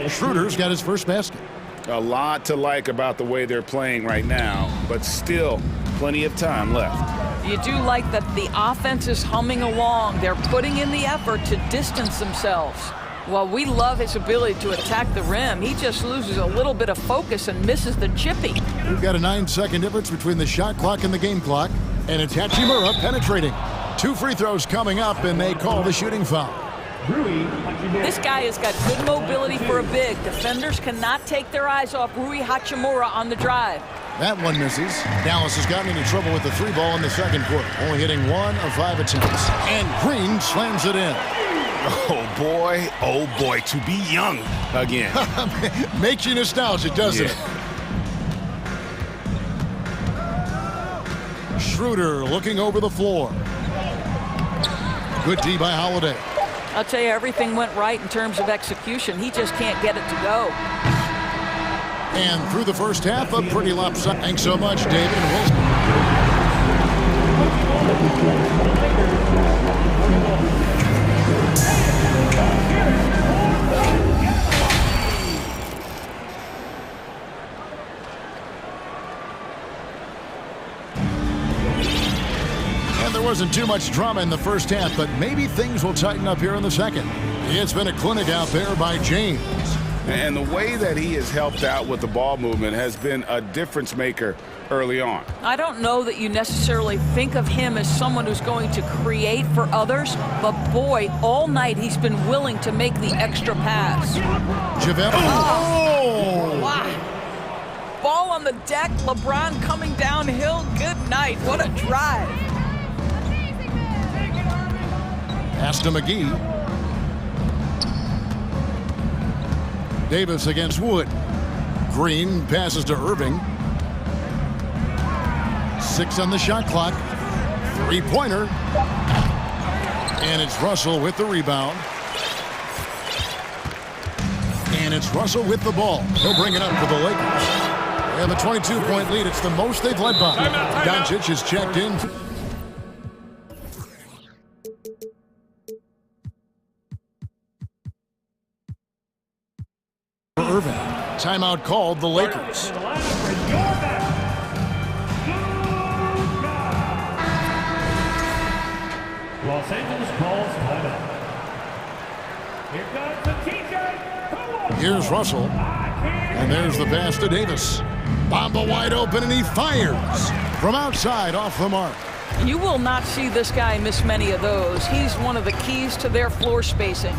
Schroeder's got his first basket. A lot to like about the way they're playing right now, but still plenty of time left. You do like that the offense is humming along. They're putting in the effort to distance themselves. Well, we love his ability to attack the rim. He just loses a little bit of focus and misses the chippy. We've got a 9-second difference between the shot clock and the game clock. And it's Hachimura penetrating. 2 free throws coming up, and they call the shooting foul. This guy has got good mobility for a big. Defenders cannot take their eyes off Rui Hachimura on the drive. That one misses. Dallas has gotten into trouble with the 3 ball in the second quarter, only hitting 1 of 5 attempts. And Green slams it in. Oh boy, to be young again. Makes you nostalgic, doesn't it? Schroeder looking over the floor. Good D by Holiday. I'll tell you, everything went right in terms of execution. He just can't get it to go. And through the first half, a pretty lopsided. Thanks so much, David and Wilson. And there wasn't too much drama in the first half, but maybe things will tighten up here in the second. It's been a clinic out there by James. And the way that he has helped out with the ball movement has been a difference maker early on. I don't know that you necessarily think of him as someone who's going to create for others, but boy, all night he's been willing to make the extra pass. JaVale. Oh! Wow. Ball on the deck, LeBron coming downhill. Good night. What a drive. Pass to McGee. Davis against Wood. Green passes to Irving. 6 on the shot clock. Three-pointer. And it's Russell with the rebound. And it's Russell with the ball. He'll bring it up for the Lakers. They have a 22-point lead. It's the most they've led by. Doncic is checked in. Irving. Timeout called the Lakers. Los Angeles calls timeout. Here comes the TJ. Here's Russell. And there's the pass to Davis. Bamba wide open, and he fires from outside off the mark. You will not see this guy miss many of those. He's one of the keys to their floor spacing.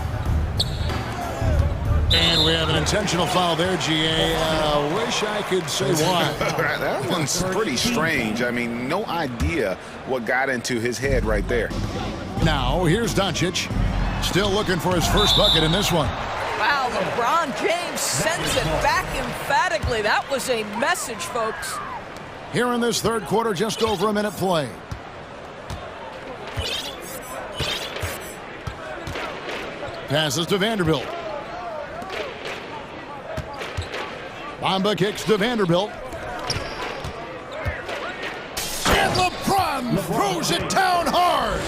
And we have an intentional foul there, GA. Wish I could say why. That one's pretty strange. I mean, no idea what got into his head right there. Now, here's Doncic. Still looking for his first bucket in this one. Wow, LeBron James sends it back emphatically. That was a message, folks. Here in this third quarter, just over a minute play. Passes to Vanderbilt. Bamba kicks to Vanderbilt. And LeBron throws it down hard.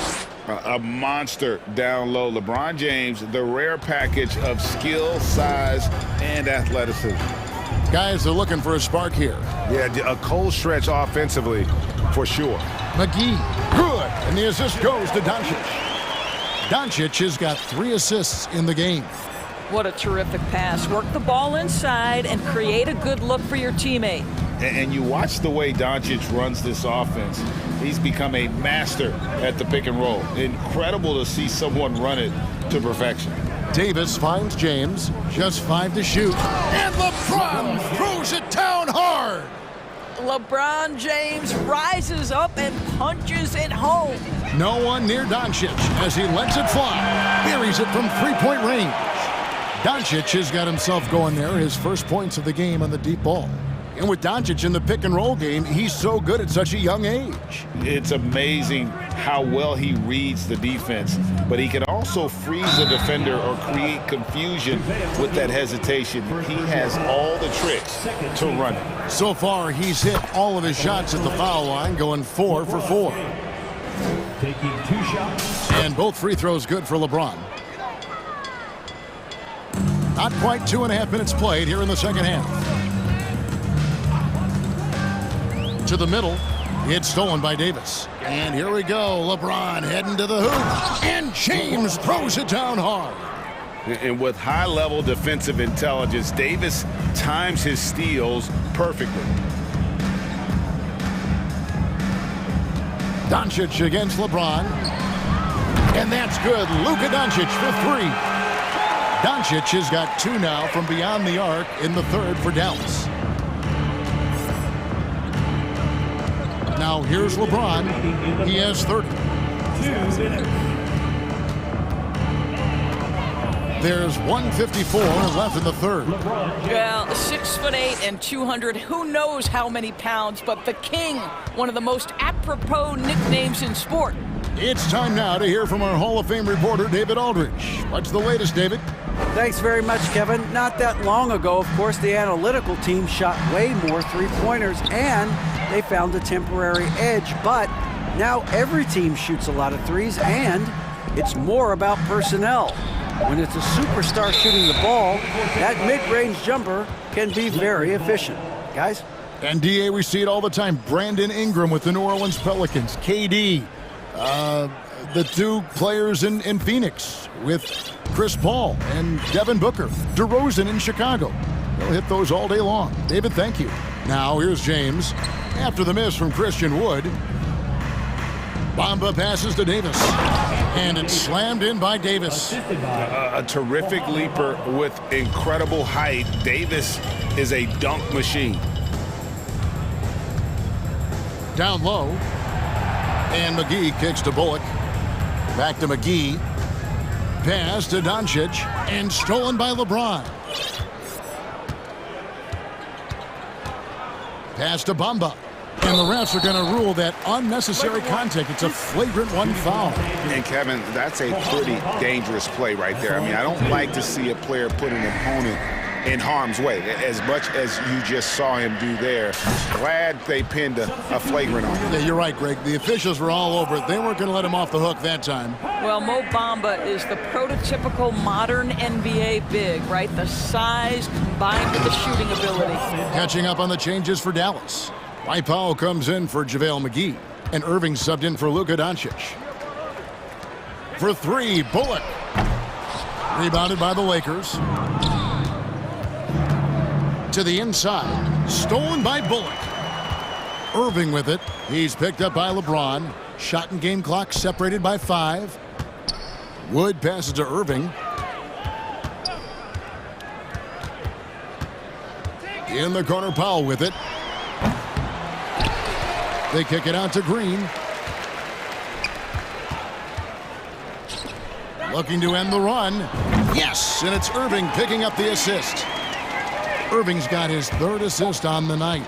A monster down low. LeBron James, the rare package of skill, size, and athleticism. Guys are looking for a spark here. Yeah, a cold stretch offensively, for sure. McGee, good. And the assist goes to Doncic. Doncic has got 3 assists in the game. What a terrific pass. Work the ball inside and create a good look for your teammate. And you watch the way Doncic runs this offense. He's become a master at the pick and roll. Incredible to see someone run it to perfection. Davis finds James. Just 5 to shoot. And LeBron throws it down hard. LeBron James rises up and punches it home. No one near Doncic as he lets it fly. Buries it from 3-point range. Doncic has got himself going there, his first points of the game on the deep ball. And with Doncic in the pick-and-roll game, he's so good at such a young age. It's amazing how well he reads the defense, but he can also freeze a defender or create confusion with that hesitation. He has all the tricks to run it. So far, he's hit all of his shots at the foul line, going 4 for 4. Taking 2 shots. And both free throws good for LeBron. Not quite 2.5 minutes played here in the second half. To the middle. It's stolen by Davis. And here we go. LeBron heading to the hoop. And James throws it down hard. And with high-level defensive intelligence, Davis times his steals perfectly. Doncic against LeBron. And that's good. Luka Doncic for 3. Doncic has got 2 now from beyond the arc in the third for Dallas. Now here's LeBron. He has 30. 2 minutes. There's 1:54 left in the third. Well, 6'8" and 200, who knows how many pounds, but the King, one of the most apropos nicknames in sport. It's time now to hear from our Hall of Fame reporter, David Aldridge. What's the latest, David? Thanks very much, Kevin. Not that long ago, of course, the analytical team shot way more three-pointers, and they found a temporary edge. But now every team shoots a lot of threes, and it's more about personnel. When it's a superstar shooting the ball, that mid-range jumper can be very efficient. Guys? And, D.A., we see it all the time. Brandon Ingram with the New Orleans Pelicans. KD. The two players in Phoenix with Chris Paul and Devin Booker. DeRozan in Chicago. They'll hit those all day long. David, thank you. Now, here's James. After the miss from Christian Wood, Bamba passes to Davis. And it's slammed in by Davis. A terrific leaper with incredible height. Davis is a dunk machine. Down low. And McGee kicks to Bullock. Back to McGee. Pass to Doncic. And stolen by LeBron. Pass to Bamba. And the refs are going to rule that unnecessary contact. It's a flagrant one foul. And, Kevin, that's a pretty dangerous play right there. I mean, I don't like to see a player put an opponent in harm's way, as much as you just saw him do there. Glad they pinned a flagrant on him. Yeah, you're right, Greg. The officials were all over it. They weren't going to let him off the hook that time. Well, Mo Bamba is the prototypical modern NBA big, right? The size combined with the shooting ability. Catching up on the changes for Dallas. Dwight Powell comes in for JaVale McGee, and Irving subbed in for Luka Doncic. For three, Bullock. Rebounded by the Lakers. To the inside. Stolen by Bullock. Irving with it. He's picked up by LeBron. Shot and game clock separated by 5. Wood passes to Irving. In the corner, Powell with it. They kick it out to Green. Looking to end the run. Yes, and it's Irving picking up the assist. Irving's got his third assist on the night.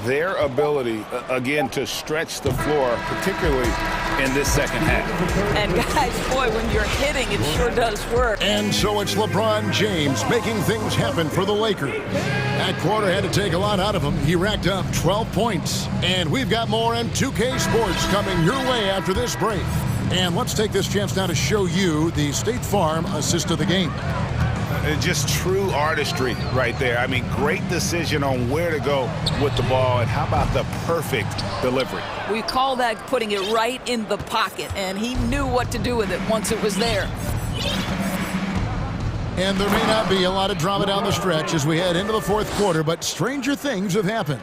Their ability, again, to stretch the floor, particularly in this second half. And, guys, boy, when you're hitting, it sure does work. And so it's LeBron James making things happen for the Lakers. That quarter had to take a lot out of him. He racked up 12 points. And we've got more M2K Sports coming your way after this break. And let's take this chance now to show you the State Farm assist of the game. Just true artistry right there. I mean, great decision on where to go with the ball, and how about the perfect delivery? We call that putting it right in the pocket, and he knew what to do with it once it was there. And there may not be a lot of drama down the stretch as we head into the fourth quarter, but stranger things have happened.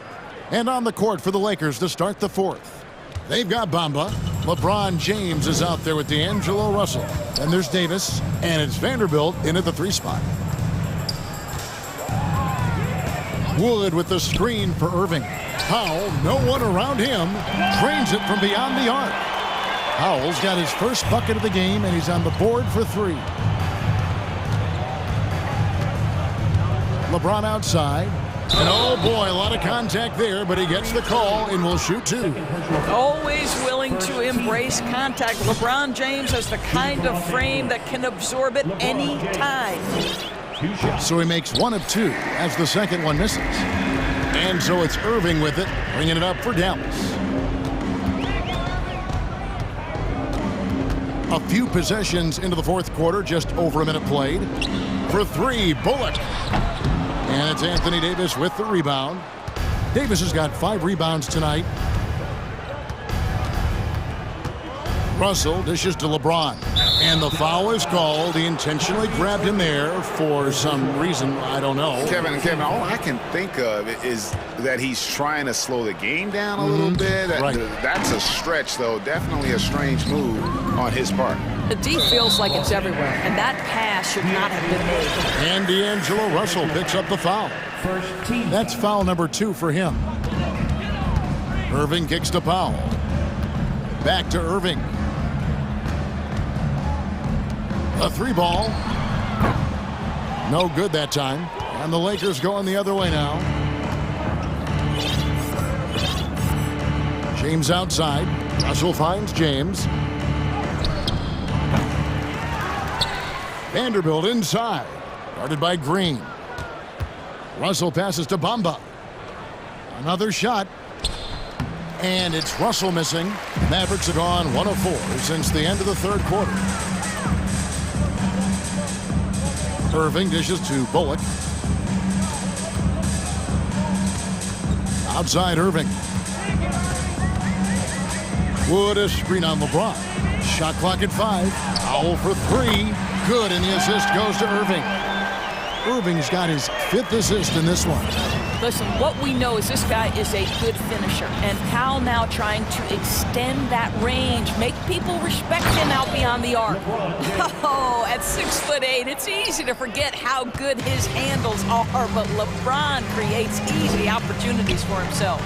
And on the court for the Lakers to start the fourth. They've got Bamba. LeBron James is out there with D'Angelo Russell. And there's Davis. And it's Vanderbilt into the 3 spot. Wood with the screen for Irving. Powell, no one around him, drains it from beyond the arc. Powell's got his first bucket of the game, and he's on the board for 3. LeBron outside. And oh boy, a lot of contact there, but he gets the call and will shoot 2. Always willing to embrace contact. LeBron James has the kind of frame that can absorb it any time. So he makes 1 of 2 as the second one misses. And so it's Irving with it, bringing it up for Dallas. A few possessions into the fourth quarter, just over a minute played. For 3, Bullock. And it's Anthony Davis with the rebound. Davis has got 5 rebounds tonight. Russell dishes to LeBron. And the foul is called. He intentionally grabbed him there for some reason. I don't know. Kevin, all I can think of is that he's trying to slow the game down a little bit. That's a stretch, though. Definitely a strange move on his part. The D feels like it's everywhere, and that pass should not have been made. And D'Angelo Russell picks up the foul. That's foul number 2 for him. Irving kicks to Powell. Back to Irving. A 3 ball. No good that time. And the Lakers going the other way now. James outside. Russell finds James. Vanderbilt inside. Guarded by Green. Russell passes to Bamba. Another shot. And it's Russell missing. Mavericks have gone 1 of 4 since the end of the third quarter. Irving dishes to Bullock. Outside Irving. Wood a screen on LeBron. Shot clock at 5. Foul for 3. Good, and the assist goes to Irving. Irving's got his 5th assist in this one. Listen, what we know is this guy is a good finisher, and Powell now trying to extend that range, make people respect him out beyond the arc. Oh, at 6'8", it's easy to forget how good his handles are, but LeBron creates easy opportunities for himself.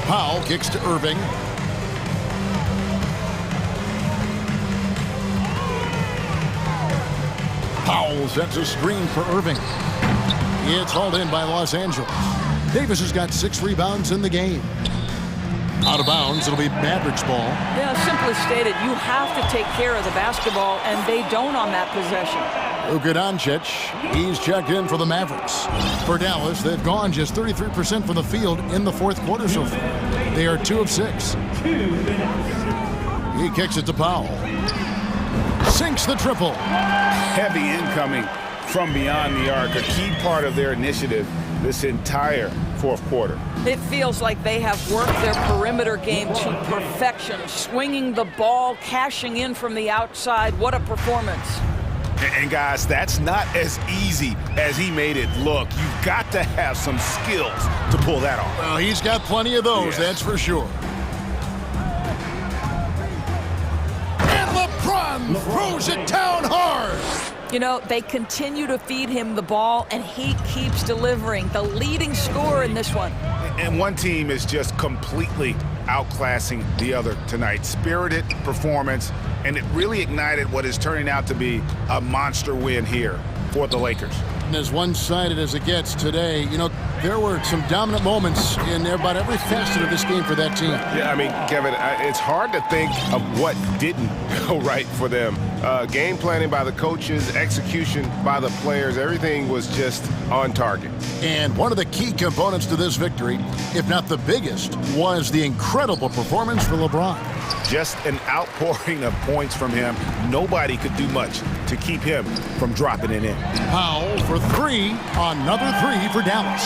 Powell kicks to Irving. Powell sets a screen for Irving. It's hauled in by Los Angeles. Davis has got 6 rebounds in the game. Out of bounds, it'll be Mavericks ball. Yeah, simply stated, you have to take care of the basketball, and they don't on that possession. Luka Doncic, he's checked in for the Mavericks. For Dallas, they've gone just 33% from the field in the fourth quarter so far. They are 2 of 6. He kicks it to Powell. Sinks the triple. Heavy incoming from beyond the arc, a key part of their initiative this entire fourth quarter. It feels like they have worked their perimeter game to perfection, swinging the ball, cashing in from the outside. What a performance. And guys, that's not as easy as he made it look. You've got to have some skills to pull that off. Well, he's got plenty of those, that's for sure. And LeBron throws it down hard. You know, they continue to feed him the ball, and he keeps delivering. The leading scorer in this one. And one team is just completely outclassing the other tonight. Spirited performance, and it really ignited what is turning out to be a monster win here for the Lakers. And as one-sided as it gets today, you know, there were some dominant moments in about every facet of this game for that team. Yeah, I mean, Kevin, it's hard to think of what didn't go right for them. Game planning by the coaches, execution by the players, everything was just on target. And one of the key components to this victory, if not the biggest, was the incredible performance for LeBron. Just an outpouring of points from him. Nobody could do much to keep him from dropping it in. Powell for 3, another 3 for Dallas.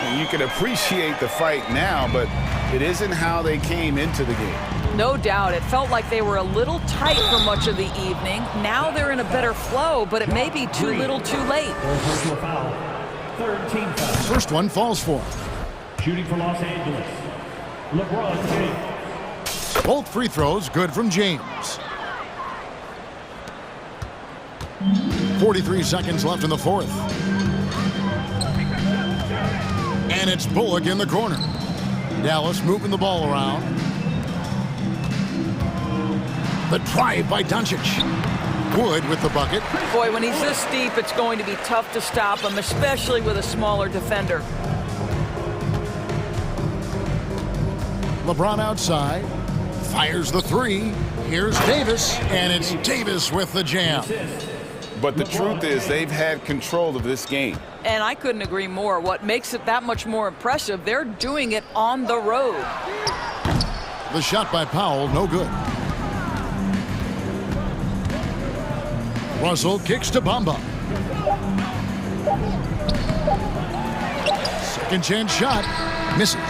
And you can appreciate the fight now, but it isn't how they came into the game. No doubt. It felt like they were a little tight for much of the evening. Now they're in a better flow, but it may be too little too late. Third team foul. First one falls for him. Shooting for Los Angeles, LeBron James. Both free throws good from James. 43 seconds left in the fourth. And it's Bullock in the corner. Dallas moving the ball around. The drive by Doncic. Wood with the bucket. Boy, when he's this deep, it's going to be tough to stop him, especially with a smaller defender. LeBron outside. Fires the 3. Here's Davis, and it's Davis with the jam. But the truth is they've had control of this game. And I couldn't agree more. What makes it that much more impressive, they're doing it on the road. The shot by Powell, no good. Russell kicks to Bamba. Second chance shot, misses.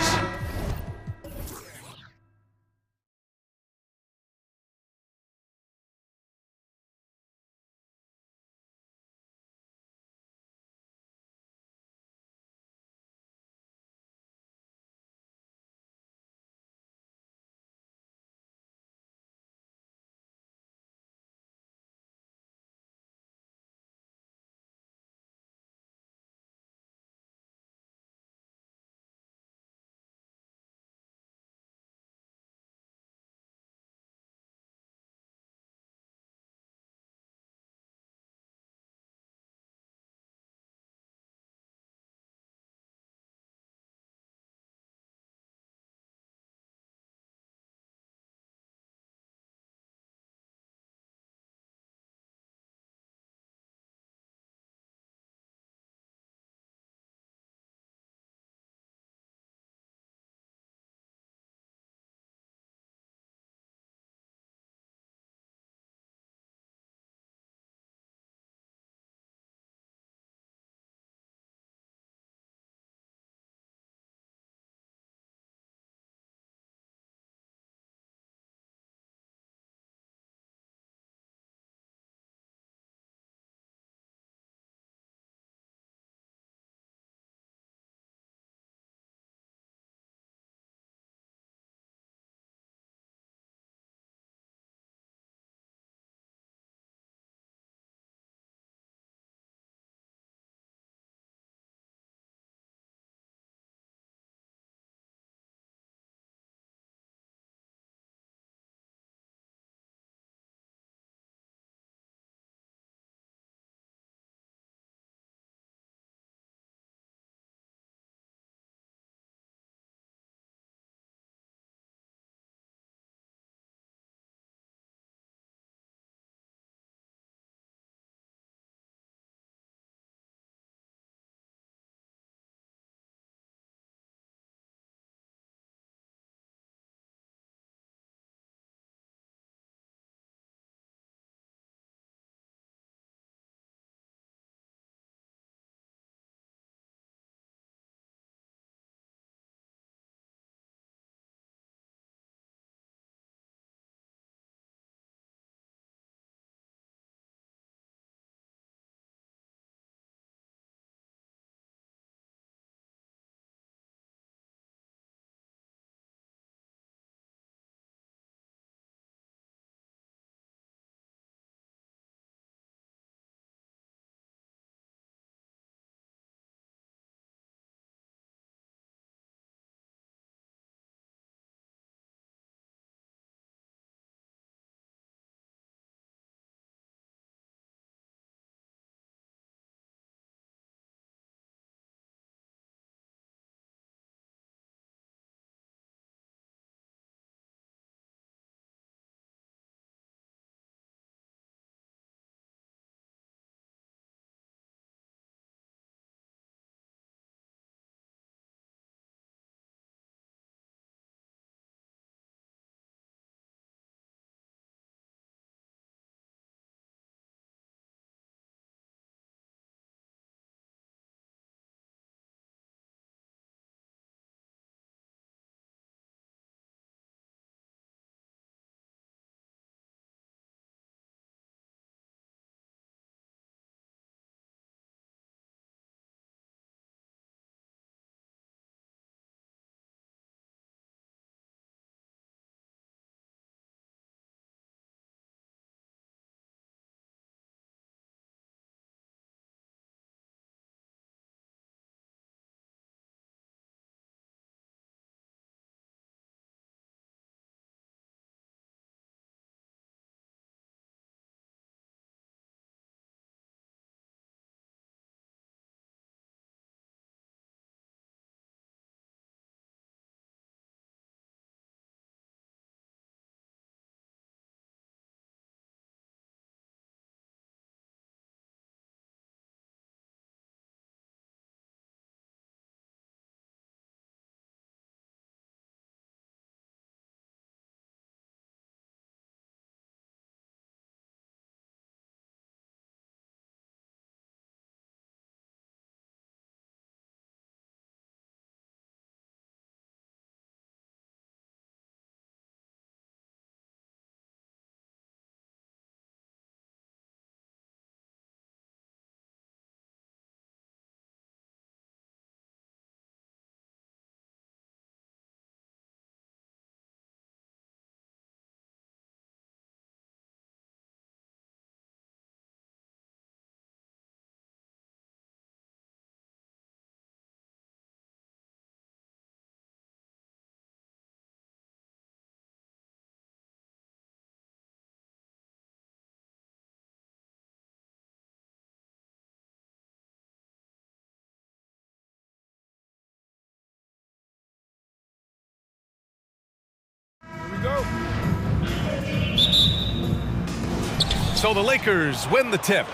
so the Lakers win the tip.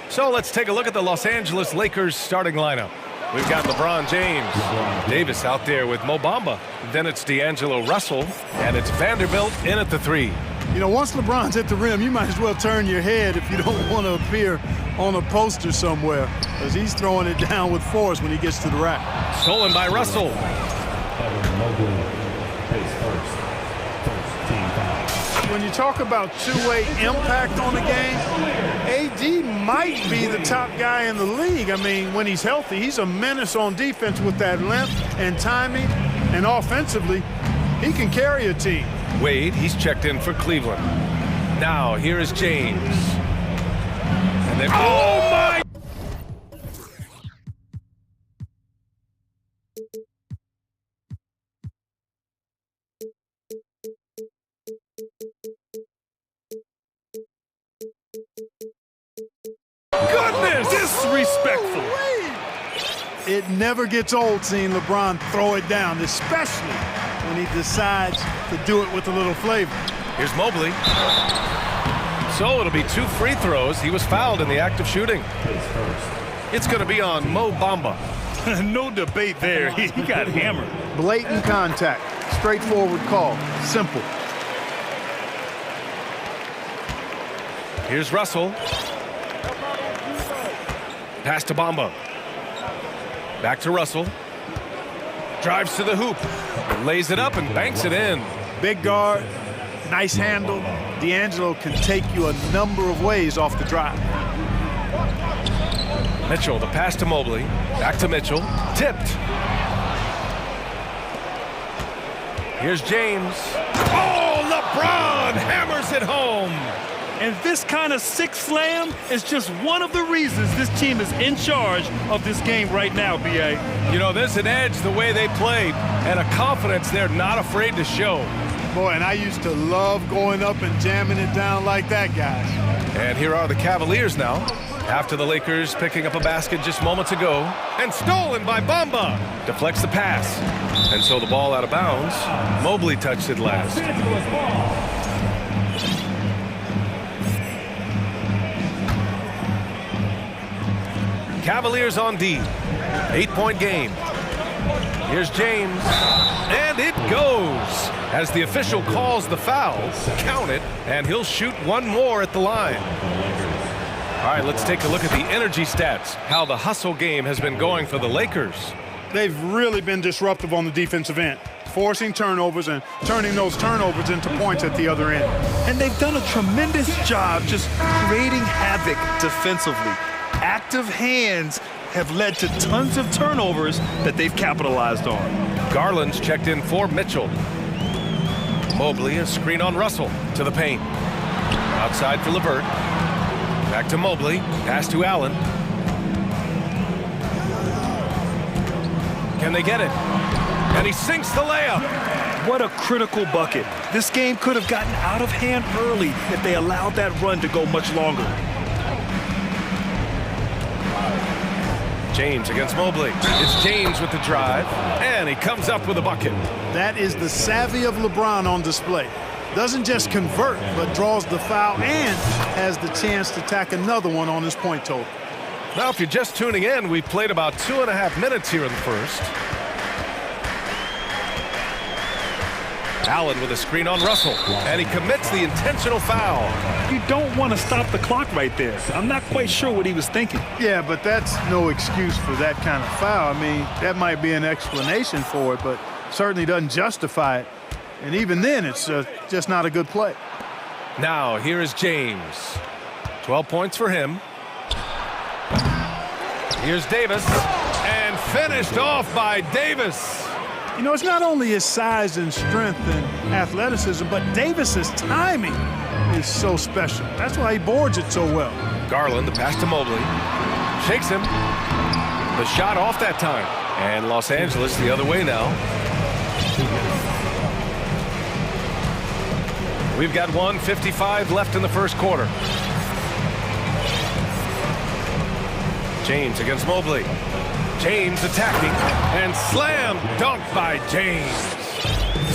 So let's take a look at the Los Angeles Lakers starting lineup. We've got LeBron James, Davis out there with Mo Bamba. Then it's D'Angelo Russell, and it's Vanderbilt in at the 3. You know, once LeBron's at the rim, you might as well turn your head if you don't want to appear on a poster somewhere, because he's throwing it down with force when he gets to the rack. Stolen by Russell. When you talk about two-way impact on the game, AD might be the top guy in the league. I mean, when he's healthy, he's a menace on defense with that length and timing, and offensively, he can carry a team. Wade, he's checked in for Cleveland. Now, here is James. And then, oh my! Goodness! Disrespectful. It never gets old seeing LeBron throw it down, especially when he decides to do it with a little flavor. Here's Mobley. So it'll be 2 free throws. He was fouled in the act of shooting. It's going to be on Mo Bamba. No debate there. He got hammered. Blatant contact. Straightforward call. Simple. Here's Russell. Pass to Bamba. Back to Russell. Drives to the hoop. Lays it up and banks it in. Big guard. Nice handle. D'Angelo can take you a number of ways off the drive. Mitchell, the pass to Mobley. Back to Mitchell. Tipped. Here's James. Oh, LeBron hammers it home. And this kind of sick slam is just one of the reasons this team is in charge of this game right now, B.A. You know, there's an edge the way they played and a confidence they're not afraid to show. Boy, and I used to love going up and jamming it down like that, guys. And here are the Cavaliers now. After the Lakers picking up a basket just moments ago. And stolen by Bamba. Deflects the pass. And so the ball out of bounds. Mobley touched it last. Cavaliers on D. 8-point game. Here's James. And it goes. As the official calls the foul, count it, and he'll shoot one more at the line. All right, let's take a look at the energy stats, how the hustle game has been going for the Lakers. They've really been disruptive on the defensive end, forcing turnovers and turning those turnovers into points at the other end. And they've done a tremendous job just creating havoc defensively. Active hands have led to tons of turnovers that they've capitalized on. Garland's checked in for Mitchell. Mobley, a screen on Russell to the paint. Outside for LeVert. Back to Mobley. Pass to Allen. Can they get it? And he sinks the layup. What a critical bucket. This game could have gotten out of hand early if they allowed that run to go much longer. James against Mobley. It's James with the drive, and he comes up with a bucket. That is the savvy of LeBron on display. Doesn't just convert, but draws the foul and has the chance to tack another one on his point total. Now, if you're just tuning in, we've played about 2.5 minutes here in the first. Allen with a screen on Russell, and he commits the intentional foul. You don't want to stop the clock right there. I'm not quite sure what he was thinking. Yeah, but that's no excuse for that kind of foul. I mean, that might be an explanation for it, but certainly doesn't justify it. And even then, it's just not a good play. Now, here is James. 12 points for him. Here's Davis, and finished off by Davis. You know, it's not only his size and strength and athleticism, but Davis's timing is so special. That's why he boards it so well. Garland, the pass to Mobley. Shakes him. The shot off that time. And Los Angeles the other way now. We've got 1:55 left in the first quarter. James against Mobley. James attacking, and slam dunk by James.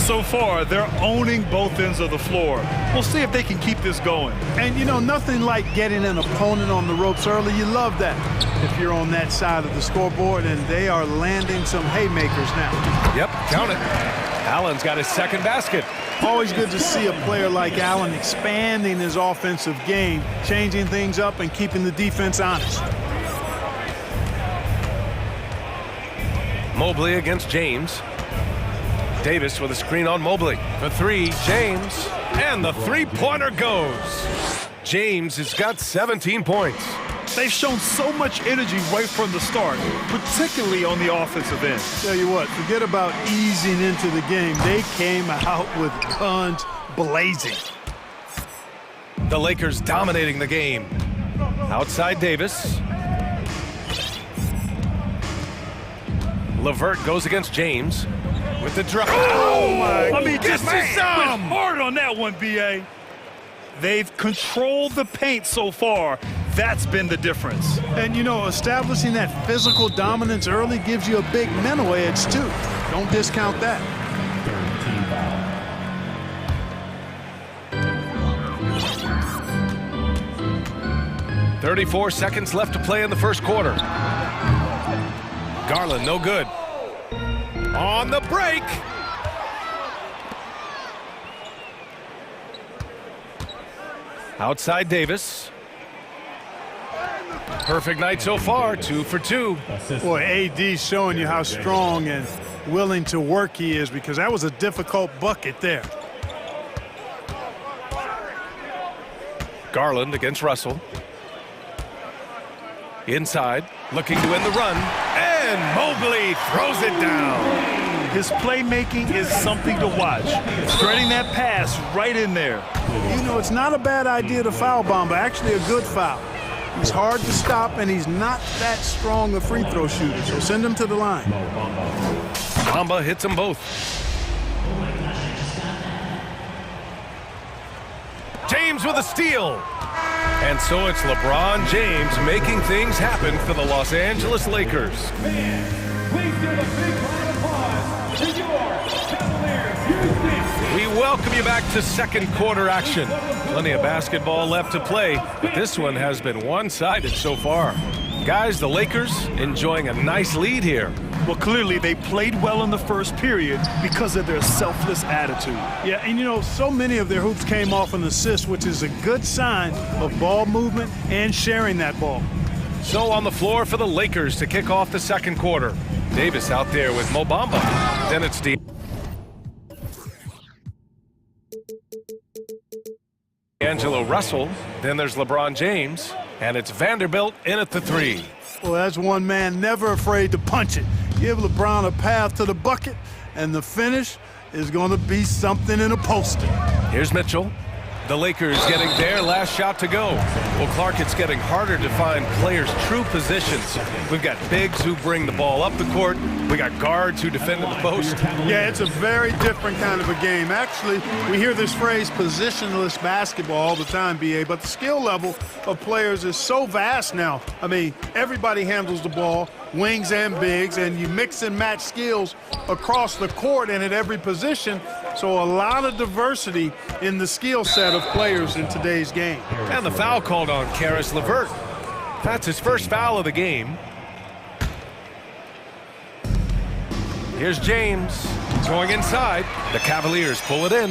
So far, they're owning both ends of the floor. We'll see if they can keep this going. And, you know, nothing like getting an opponent on the ropes early. You love that if you're on that side of the scoreboard, and they are landing some haymakers now. Yep, count it. Allen's got his second basket. Always good to see a player like Allen expanding his offensive game, changing things up and keeping the defense honest. Mobley against James. Davis with a screen on Mobley. For three, James. And the three-pointer goes. James has got 17 points. They've shown so much energy right from the start, particularly on the offensive end. Tell you what, forget about easing into the game. They came out with guns blazing. The Lakers dominating the game. Outside Davis. LeVert goes against James with the drop. Oh my! I mean, just went hard on that one, BA. They've controlled the paint so far. That's been the difference. And, you know, establishing that physical dominance early gives you a big mental edge, too. Don't discount that. 34 seconds left to play in the first quarter. Garland, no good. On the break. Outside Davis. Perfect night so far, 2 for 2. Boy, AD's showing you how strong and willing to work he is, because that was a difficult bucket there. Garland against Russell. Inside, looking to end the run, and Mobley throws it down. His playmaking is something to watch. Threading that pass right in there. You know, it's not a bad idea to foul Bamba, actually a good foul. He's hard to stop, and he's not that strong a free throw shooter, so send him to the line. Bamba hits them both. James with a steal. And so it's LeBron James making things happen for the Los Angeles Lakers. Please give a big round of applause to your Cavaliers. We welcome you back to second quarter action. Plenty of basketball left to play, but this one has been one-sided so far. Guys, the Lakers enjoying a nice lead here. Well, clearly they played well in the first period because of their selfless attitude. Yeah, and you know, so many of their hoops came off an assist, which is a good sign of ball movement and sharing that ball. So on the floor for the Lakers to kick off the second quarter. Davis out there with Mo Bamba. Then it's D'Angelo Russell. Then there's LeBron James. And it's Vanderbilt in at the three. Well, that's one man never afraid to punch it. Give LeBron a path to the bucket, and the finish is going to be something in a poster. Here's Mitchell. The Lakers getting their last shot to go. Well, Clark, it's getting harder to find players' true positions. We've got bigs who bring the ball up the court. We got guards who defend at the post. Yeah, it's a very different kind of a game. Actually, we hear this phrase positionless basketball all the time, BA, but the skill level of players is so vast now. I mean, everybody handles the ball, wings and bigs, and you mix and match skills across the court and at every position. So a lot of diversity in the skill set of players in today's game. And the foul called on Caris LeVert. That's his first foul of the game. Here's James going inside. The Cavaliers pull it in.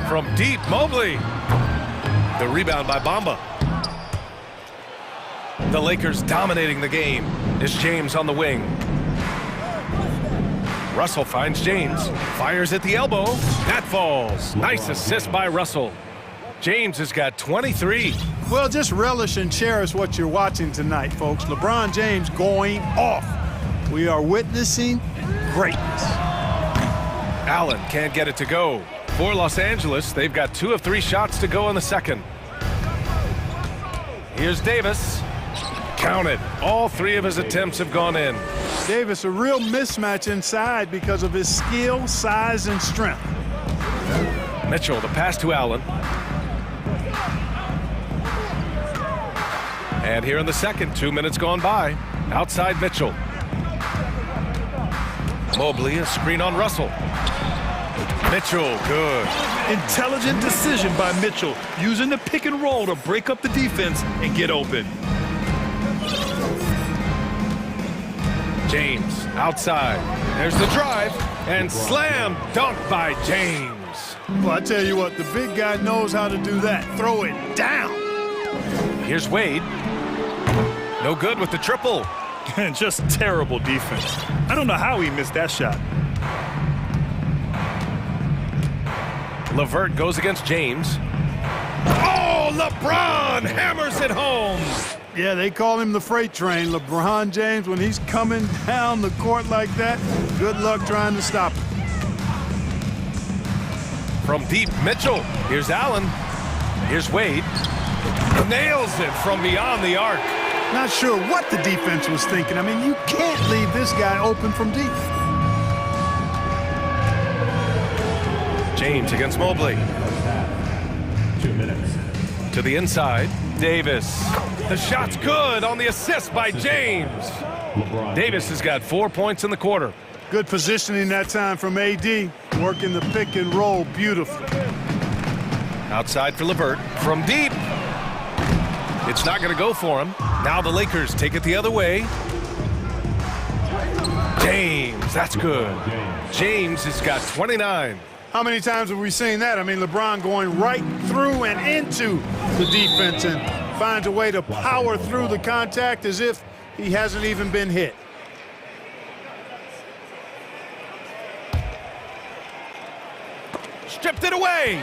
From deep, Mobley. The rebound by Bamba. The Lakers dominating the game. Is James on the wing. Russell finds James, fires at the elbow, that falls. Nice assist by Russell. James has got 23. Well, just relish and cherish what you're watching tonight, folks. LeBron James going off. We are witnessing greatness. Allen can't get it to go. For Los Angeles, they've got 2 of 3 shots to go in the second. Here's Davis. Counted. All 3 of his attempts have gone in. Davis, a real mismatch inside because of his skill, size, and strength. Mitchell, the pass to Allen. And here in the second, 2 minutes gone by. Outside Mitchell. Mobley, a screen on Russell. Mitchell, good. Intelligent decision by Mitchell, using the pick and roll to break up the defense and get open. James, outside. There's the drive, and slam dunk by James. Well, I tell you what, the big guy knows how to do that. Throw it down. Here's Wade. No good with the triple. Just terrible defense. I don't know how he missed that shot. LeVert goes against James. Oh, LeBron hammers it home. Yeah, they call him the freight train. LeBron James, when he's coming down the court like that, good luck trying to stop him. From deep, Mitchell. Here's Allen. Here's Wade. Nails it from beyond the arc. Not sure what the defense was thinking. I mean, you can't leave this guy open from deep. James against Mobley. 2 minutes. To the inside, Davis. The shot's good on the assist by James. Davis has got 4 points in the quarter. Good positioning that time from AD. Working the pick and roll beautifully. Outside for LeVert. From deep. It's not going to go for him. Now the Lakers take it the other way. James, that's good. James has got 29. How many times have we seen that? I mean, LeBron going right through and into the defense and finds a way to power through the contact as if he hasn't even been hit. Stripped it away.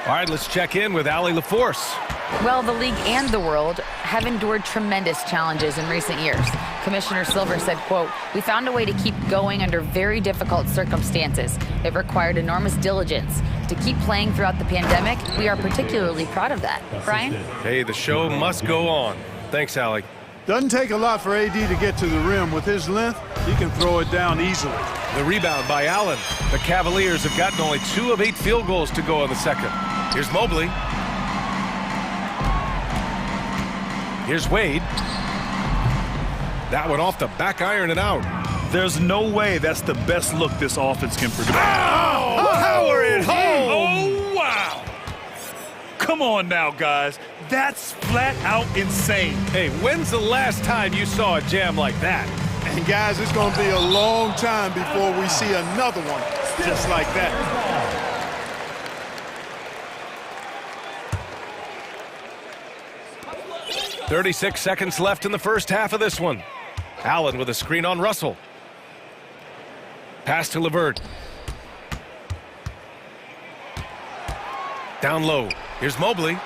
All right, let's check in with Allie LaForce. Well, the league and the world have endured tremendous challenges in recent years. Commissioner Silver said, quote, "We found a way to keep going under very difficult circumstances. It required enormous diligence. To keep playing throughout the pandemic, we are particularly proud of that." Brian? Hey, the show must go on. Thanks, Allie. Doesn't take a lot for AD to get to the rim. With his length, he can throw it down easily. The rebound by Allen. The Cavaliers have gotten only 2 of 8 field goals to go in the second. Here's Mobley. Here's Wade. That one off the back iron and out. There's no way that's the best look this offense can produce. Oh, power it home. Oh, wow. Come on now, guys. That's flat out insane. Hey, when's the last time you saw a jam like that? And guys, it's going to be a long time before we see another one just like that. 36 seconds left in the first half of this one. Allen with a screen on Russell. Pass to LeVert. Down low. Here's Mobley.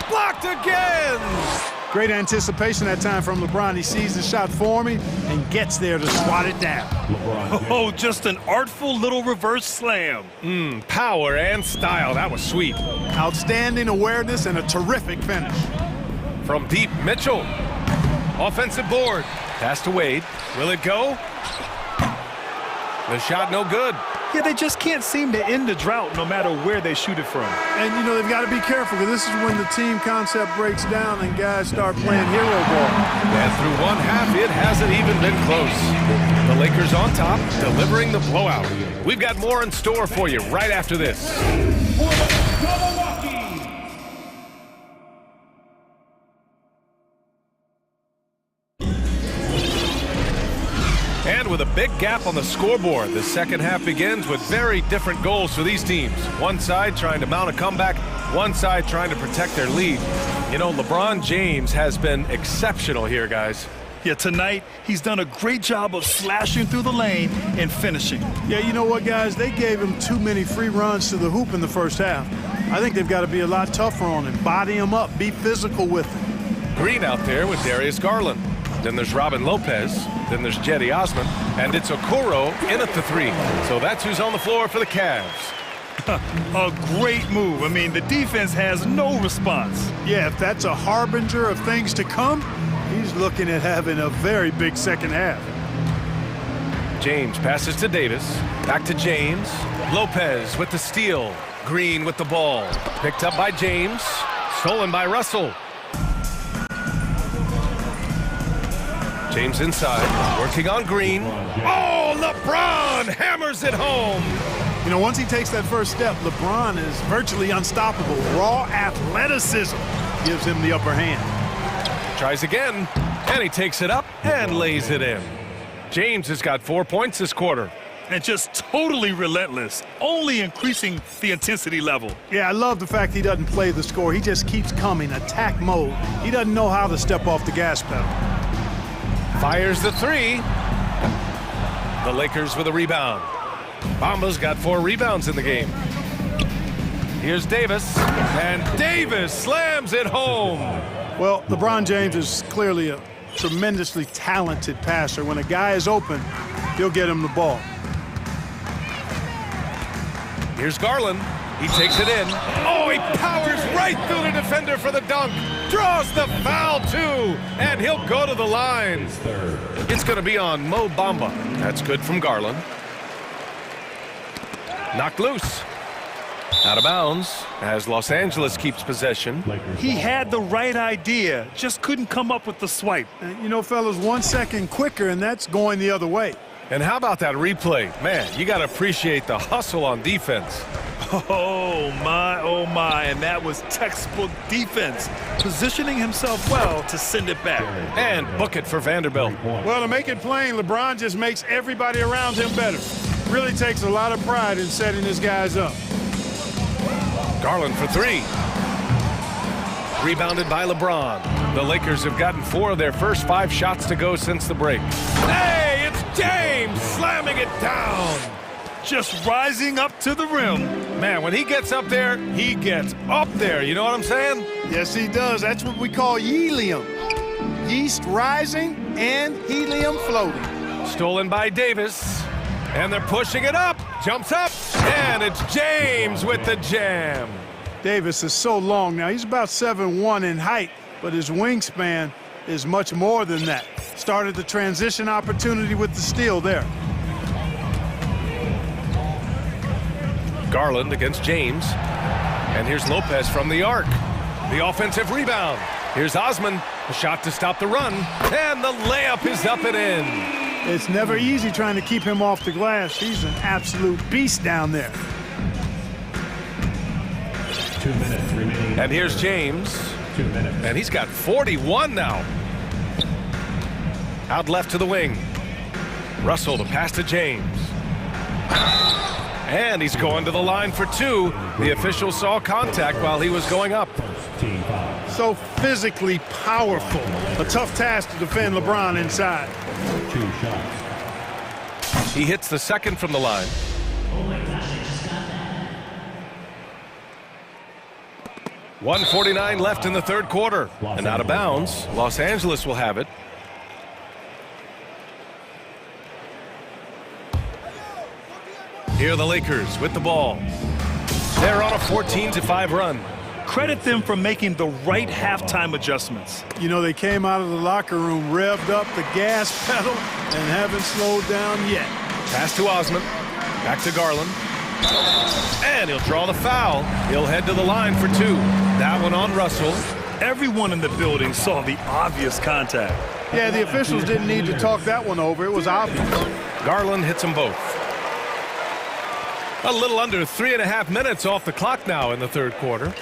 Blocked again! Great anticipation that time from LeBron. He sees the shot forming and gets there to swat it down. Oh, just an artful little reverse slam. Power and style. That was sweet. Outstanding awareness and a terrific finish. From deep, Mitchell. Offensive board. Pass to Wade. Will it go? The shot no good. Yeah, they just can't seem to end the drought no matter where they shoot it from. And, you know, they've got to be careful because this is when the team concept breaks down and guys start playing hero ball. And through one half, it hasn't even been close. The Lakers on top, delivering the blowout. We've got more in store for you right after this. And with a big gap on the scoreboard, the second half begins with very different goals for these teams. One side trying to mount a comeback, one side trying to protect their lead. You know, LeBron James has been exceptional here, guys. Yeah, tonight, he's done a great job of slashing through the lane and finishing. Yeah, you know what, guys? They gave him too many free runs to the hoop in the first half. I think they've got to be a lot tougher on him, body him up, be physical with him. Green out there with Darius Garland. Then there's Robin Lopez. Then there's Jetty Osman. And it's Okoro in at the 3. So that's who's on the floor for the Cavs. A great move. I mean, the defense has no response. Yeah, if that's a harbinger of things to come, he's looking at having a very big second half. James passes to Davis. Back to James. Lopez with the steal. Green with the ball. Picked up by James. Stolen by Russell. James inside, working on Green. Oh, LeBron hammers it home. You know, once he takes that first step, LeBron is virtually unstoppable. Raw athleticism gives him the upper hand. Tries again, and he takes it up and lays it in. James has got 4 points this quarter. And just totally relentless, only increasing the intensity level. Yeah, I love the fact he doesn't play the score. He just keeps coming, attack mode. He doesn't know how to step off the gas pedal. Fires the three. The Lakers with a rebound. Bamba's got 4 rebounds in the game. Here's Davis, and Davis slams it home. Well, LeBron James is clearly a tremendously talented passer. When a guy is open, he'll get him the ball. Here's Garland. He takes it in. Oh, he powers right through the defender for the dunk. Draws the foul, too. And he'll go to the line. It's going to be on Mo Bamba. That's good from Garland. Knocked loose. Out of bounds as Los Angeles keeps possession. He had the right idea, just couldn't come up with the swipe. And, you know, fellas, 1 second quicker, and that's going the other way. And how about that replay? Man, you got to appreciate the hustle on defense. Oh, my, and that was textbook defense. Positioning himself well to send it back. And book it for Vanderbilt. Well, to make it plain, LeBron just makes everybody around him better. Really takes a lot of pride in setting his guys up. Garland for 3. Rebounded by LeBron. The Lakers have gotten 4 of their first 5 shots to go since the break. Hey, it's James slamming it down. Just rising up to the rim. Man, when he gets up there, he gets up there. You know what I'm saying? Yes, he does. That's what we call helium. Yeast rising and helium floating. Stolen by Davis. And they're pushing it up. Jumps up. And it's James with the jam. Davis is so long now. He's about 7'1" in height, but his wingspan is much more than that. Started the transition opportunity with the steal there. Garland against James. And here's Lopez from the arc. The offensive rebound. Here's Osman. A shot to stop the run. And the layup is up and in. It's never easy trying to keep him off the glass. He's an absolute beast down there. 2 minutes remaining. And here's James. 2 minutes. And he's got 41 now. Out left to the wing. Russell to pass to James. And he's going to the line for 2. The official saw contact while he was going up. Team foul. So physically powerful. A tough task to defend LeBron inside. 2 shots. He hits the second from the line. 1:49 left in the third quarter. And out of bounds, Los Angeles will have it. Here are the Lakers with the ball. They're on a 14-5 run. Credit them for making the right halftime adjustments. You know, they came out of the locker room, revved up the gas pedal, and haven't slowed down yet. Pass to Osman. Back to Garland. And he'll draw the foul. He'll head to the line for 2. That one on Russell. Everyone in the building saw the obvious contact. Yeah, the officials didn't need to talk that one over. It was obvious. Garland hits them both. A little under 3.5 minutes off the clock now in the third quarter.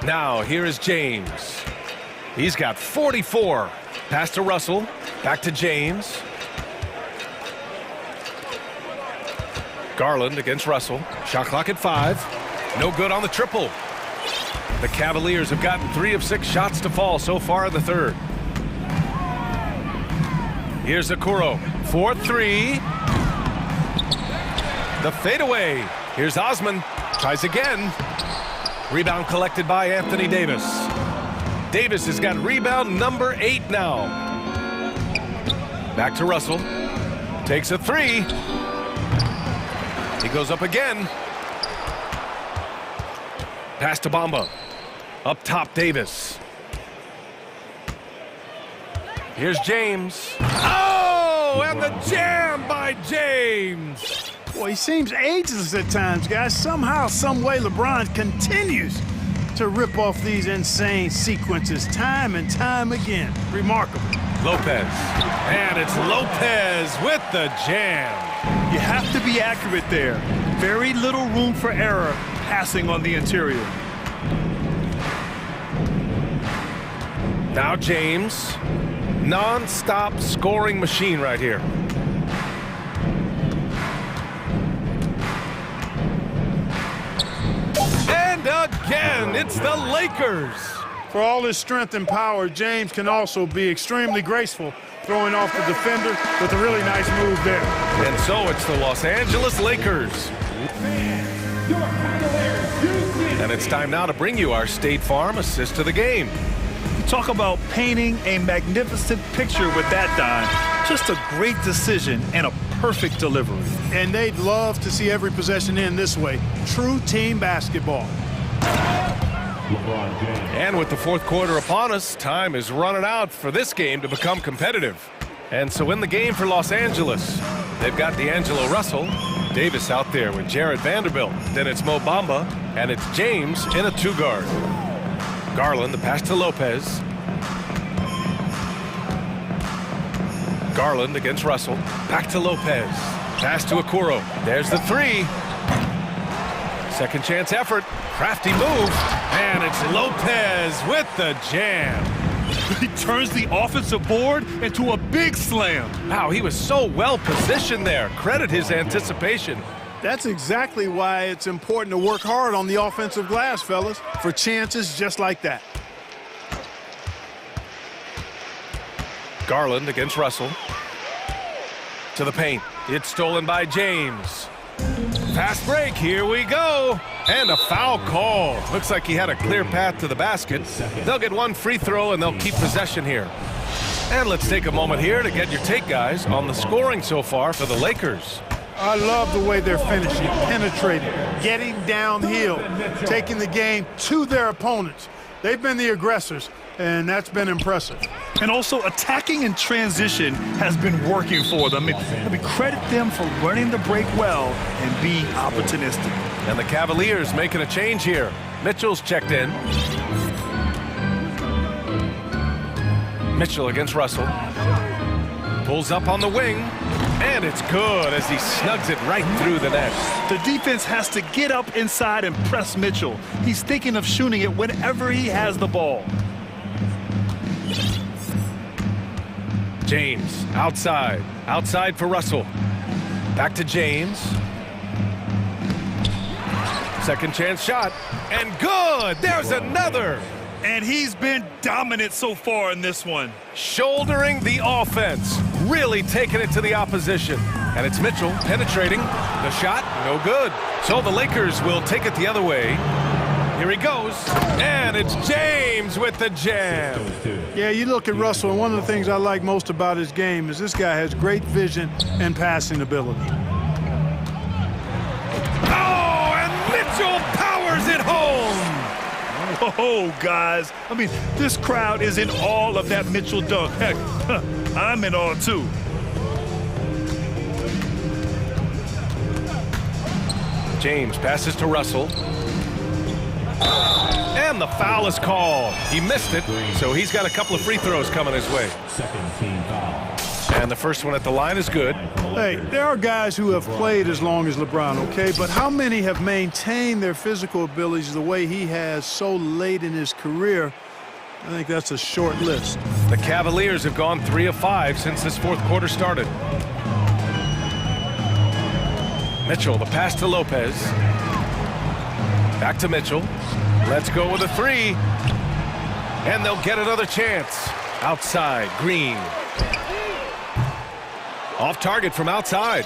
Now, here is James. He's got 44. Pass to Russell. Back to James. Garland against Russell. Shot clock at 5. No good on the triple. The Cavaliers have gotten 3 of 6 shots to fall so far in the third. Here's Okoro. 4-3. The fadeaway. Here's Osman. Tries again. Rebound collected by Anthony Davis. Davis has got rebound number 8 now. Back to Russell. Takes a 3. He goes up again. Pass to Bamba. Up top, Davis. Here's James. Oh, and the jam by James. Boy, he seems ageless at times, guys. Somehow, some way, LeBron continues to rip off these insane sequences time and time again. Remarkable. Lopez. And it's Lopez with the jam. You have to be accurate there. Very little room for error passing on the interior. Now James. Non-stop scoring machine right here. And again, it's the Lakers. For all his strength and power, James can also be extremely graceful, throwing off the defender with a really nice move there. And so it's the Los Angeles Lakers. And it's time now to bring you our State Farm assist of the game. Talk about painting a magnificent picture with that dime. Just a great decision and a perfect delivery. And they'd love to see every possession end this way. True team basketball. And with the fourth quarter upon us, time is running out for this game to become competitive. And so in the game for Los Angeles, they've got D'Angelo Russell, Davis out there with Jared Vanderbilt. Then it's Mo Bamba, and it's James in a two-guard. Garland, the pass to Lopez. Garland against Russell. Back to Lopez. Pass to Okoro. There's the three. Second chance effort. Crafty move. And it's Lopez with the jam. He turns the offensive board into a big slam. Wow, he was so well positioned there. Credit his anticipation. That's exactly why it's important to work hard on the offensive glass, fellas, for chances just like that. Garland against Russell. To the paint. It's stolen by James. Fast break, here we go. And a foul call. Looks like he had a clear path to the basket. They'll get one free throw and they'll keep possession here. And let's take a moment here to get your take, guys, on the scoring so far for the Lakers. I love the way they're finishing, penetrating, getting downhill, taking the game to their opponents. They've been the aggressors, and that's been impressive. And also attacking in transition has been working for them. I mean, credit them for running the break well and being opportunistic. And the Cavaliers making a change here. Mitchell's checked in. Mitchell against Russell. Pulls up on the wing. And it's good as he snugs it right through the net. The defense has to get up inside and press Mitchell. He's thinking of shooting it whenever he has the ball. James, outside. Outside for Russell. Back to James. Second chance shot. And good! There's another! And he's been dominant so far in this one. Shouldering the offense. Really taking it to the opposition. And it's Mitchell penetrating. The shot, no good. So the Lakers will take it the other way. Here he goes. And it's James with the jam. Yeah, you look at Russell, and one of the things I like most about his game is this guy has great vision and passing ability. Oh, and Mitchell powers it home. Oh, guys. I mean, this crowd is in awe of that Mitchell dunk. Heck, I'm in awe, too. James passes to Russell. And the foul is called. He missed it, so he's got a couple of free throws coming his way. Second team foul. And the first one at the line is good. Hey, there are guys who have played as long as LeBron, okay? But how many have maintained their physical abilities the way he has so late in his career? I think that's a short list. The Cavaliers have gone 3 of 5 since this fourth quarter started. Mitchell, the pass to Lopez. Back to Mitchell. Let's go with a three. And they'll get another chance. Outside, Green. Off target from outside.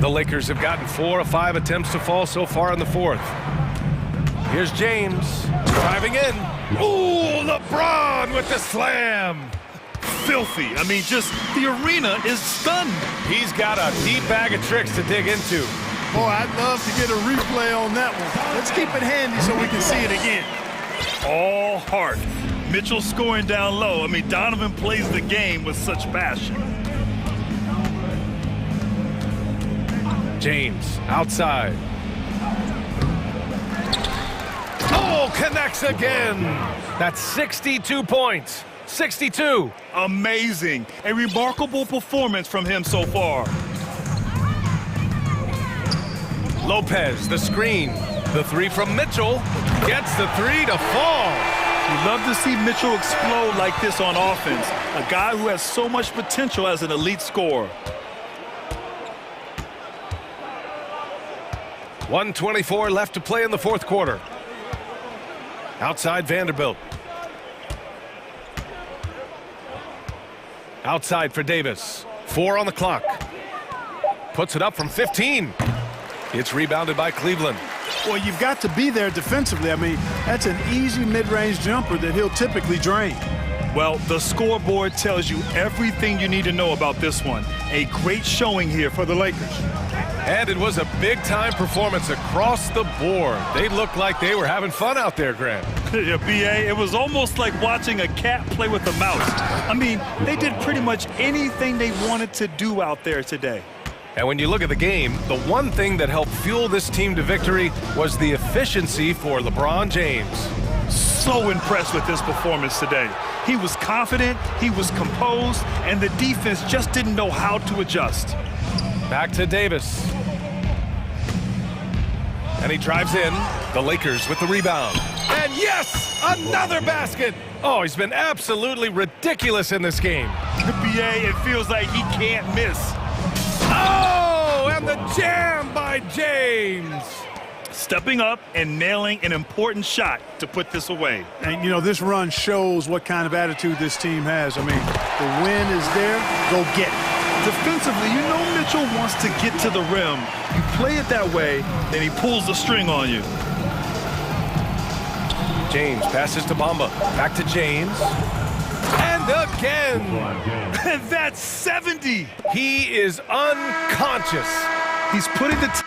The Lakers have gotten 4 of 5 attempts to fall so far in the fourth. Here's James driving in. Ooh, LeBron with the slam. Filthy. I mean, just the arena is stunned. He's got a deep bag of tricks to dig into. Boy, I'd love to get a replay on that one. Let's keep it handy so we can see it again. All heart. Mitchell scoring down low. I mean, Donovan plays the game with such passion. James outside. strikes again. That's 62 points. 62. Amazing. A remarkable performance from him so far. Lopez, the screen. The three from Mitchell. Gets the three to fall. You love to see Mitchell explode like this on offense. A guy who has so much potential as an elite scorer. 1:24 left to play in the fourth quarter. Outside Vanderbilt. Outside for Davis. 4 on the clock. Puts it up from 15. It's rebounded by Cleveland. Well, you've got to be there defensively. I mean, that's an easy mid-range jumper that he'll typically drain. Well, the scoreboard tells you everything you need to know about this one. A great showing here for the Lakers. And it was a big-time performance across the board. They looked like they were having fun out there, Grant. Yeah, B.A., it was almost like watching a cat play with a mouse. I mean, they did pretty much anything they wanted to do out there today. And when you look at the game, the one thing that helped fuel this team to victory was the efficiency for LeBron James. So impressed with this performance today. He was confident, he was composed, and the defense just didn't know how to adjust. Back to Davis. And he drives in. The Lakers with the rebound. And yes, another basket. Oh, he's been absolutely ridiculous in this game. B.A., it feels like he can't miss. Oh, and the jam by James. Stepping up and nailing an important shot to put this away. And, you know, this run shows what kind of attitude this team has. I mean, the win is there, go get it. Defensively, you know Mitchell wants to get to the rim. You play it that way, then he pulls the string on you. James passes to Bamba. Back to James. And again. And that's 70. He is unconscious. He's putting the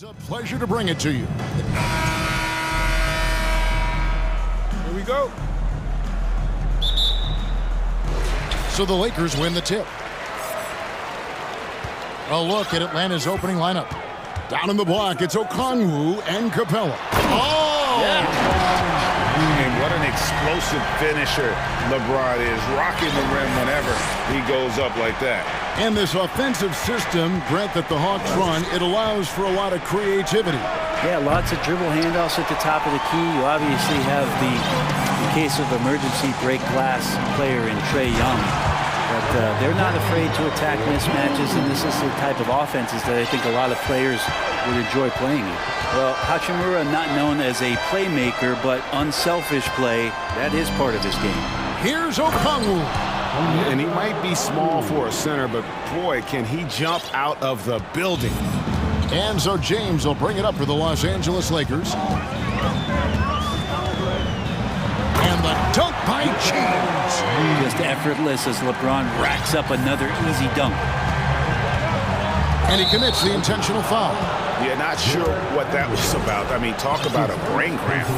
It's a pleasure to bring it to you. Here we go. So the Lakers win the tip. A look at Atlanta's opening lineup. Down in the block, it's Okongwu and Capella. Oh! And what an explosive finisher LeBron is, rocking the rim whenever he goes up like that. And this offensive system, Brett, that the Hawks run, it allows for a lot of creativity. Yeah, lots of dribble handoffs at the top of the key. You obviously have the case of emergency break glass player in Trae Young. But they're not afraid to attack mismatches, and this is the type of offenses that I think a lot of players would enjoy playing in. Well, Hachimura, not known as a playmaker, but unselfish play, that is part of his game. Here's Okongwu. And he might be small for a center, but boy, can he jump out of the building. And so James will bring it up for the Los Angeles Lakers. And the dunk by James. Just effortless as LeBron racks up another easy dunk. And he commits the intentional foul. Yeah, not sure what that was about. I mean, talk about a brain cramp.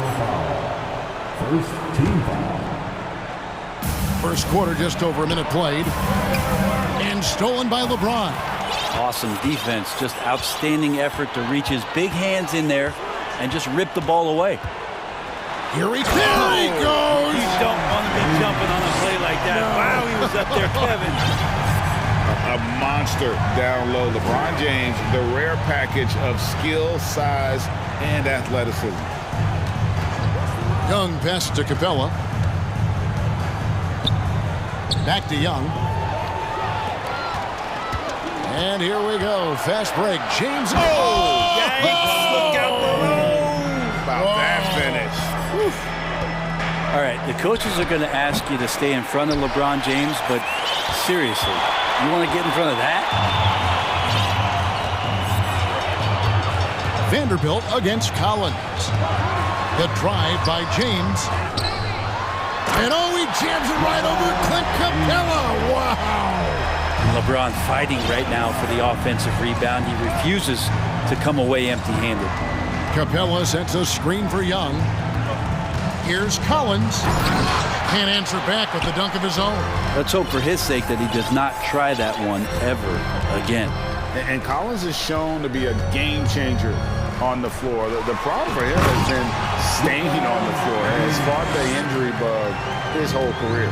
First team foul. First quarter, just over a minute played. And stolen by LeBron. Awesome defense, just outstanding effort to reach his big hands in there and just rip the ball away. Here he goes! You don't want to be jumping on a play like that. Wow, he was up there, Kevin. A monster down low. LeBron James, the rare package of skill, size, and athleticism. Young pass to Capella. Back to Young. And here we go. Fast break. James. Oh! Yikes! Look out below! About that finish. Whew. All right, the coaches are going to ask you to stay in front of LeBron James, but seriously, you want to get in front of that? Vanderbilt against Collins. The drive by James. And oh, he jams it right over Clint Capella. Wow. LeBron fighting right now for the offensive rebound. He refuses to come away empty-handed. Capella sets a screen for Young. Here's Collins. Can't answer back with the dunk of his own. Let's hope for his sake that he does not try that one ever again. And Collins is shown to be a game changer on the floor. The problem for him has been staying on the floor. He's fought the injury bug his whole career.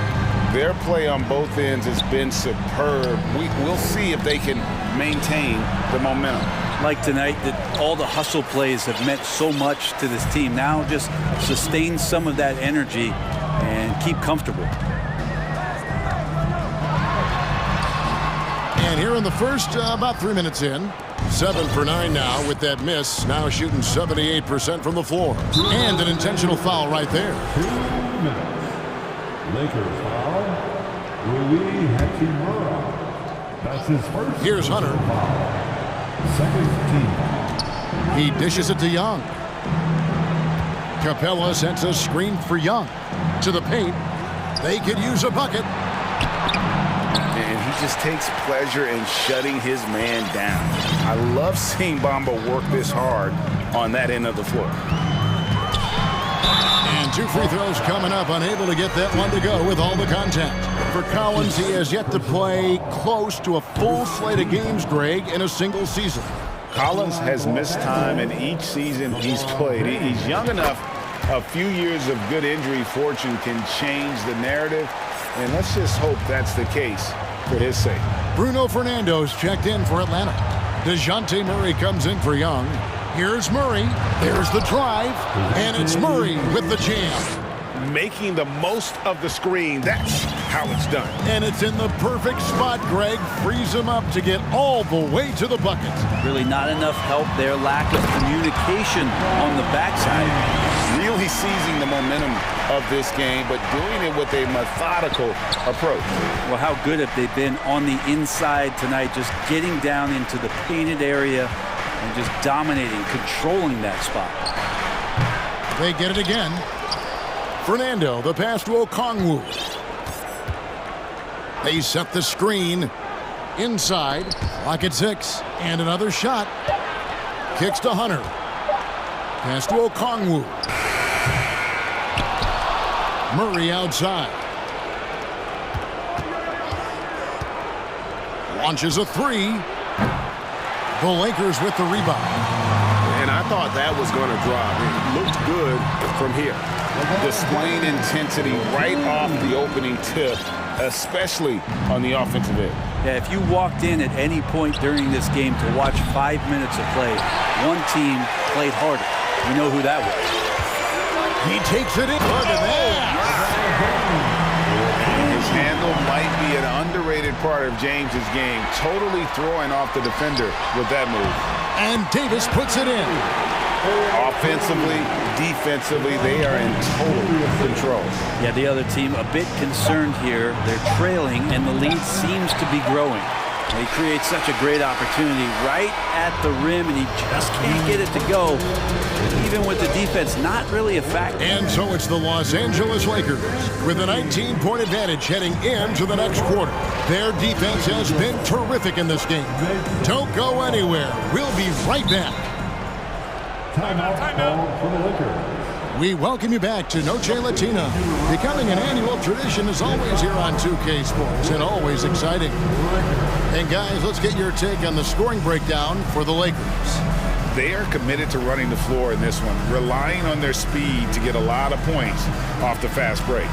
Their play on both ends has been superb. We'll see if they can maintain the momentum. Like tonight, that all the hustle plays have meant so much to this team. Now just sustain some of that energy and keep comfortable. And here in the first, about 3 minutes in, 7 for 9 now with that miss. Now shooting 78% from the floor. And an intentional foul right there. 2 minutes. Lakers foul. Rui Hachimura. That's his first. Here's Hunter. Foul. Second team foul. He dishes it to Young. Capella sends a screen for Young. To the paint. They could use a bucket. And he just takes pleasure in shutting his man down. I love seeing Bamba work this hard on that end of the floor. And 2 free throws coming up, unable to get that one to go with all the contact. For Collins, he has yet to play close to a full slate of games, Greg, in a single season. Collins has missed time in each season he's played. He's young enough. A few years of good injury fortune can change the narrative, and let's just hope that's the case for his sake. Bruno Fernando's checked in for Atlanta. DeJounte Murray comes in for Young. Here's Murray. There's the drive. And it's Murray with the jam. Making the most of the screen. That's how it's done. And it's in the perfect spot, Greg. Frees him up to get all the way to the bucket. Really not enough help there. Lack of communication on the backside. Really seizing the momentum of this game, but doing it with a methodical approach. Well, how good have they been on the inside tonight, just getting down into the painted area and just dominating, controlling that spot. They get it again. Fernando, the pass to Okongwu. They set the screen inside. Clock at 6. And another shot. kicks to Hunter. Pass to Okongwu. Murray outside. Launches a three. The Lakers with the rebound. And I thought that was going to drop. It looked good from here. Displaying intensity right off the opening tip, especially on the offensive end. Yeah, if you walked in at any point during this game to watch 5 minutes of play, one team played harder. You know who that was. He takes it in. Look at that. His handle might be an underrated part of James's game, totally throwing off the defender with that move. And Davis puts it in. Offensively, defensively, they are in total control. Yeah, the other team a bit concerned here. They're trailing, and the lead seems to be growing. He creates such a great opportunity right at the rim, and he just can't get it to go. Even with the defense not really a factor. And so it's the Los Angeles Lakers with a 19-point advantage heading into the next quarter. Their defense has been terrific in this game. Don't go anywhere. We'll be right back. Timeout call for the Lakers. We welcome you back to Noche Latina. Becoming an annual tradition is always here on 2K Sports and always exciting. And guys, let's get your take on the scoring breakdown for the Lakers. They are committed to running the floor in this one, relying on their speed to get a lot of points off the fast break.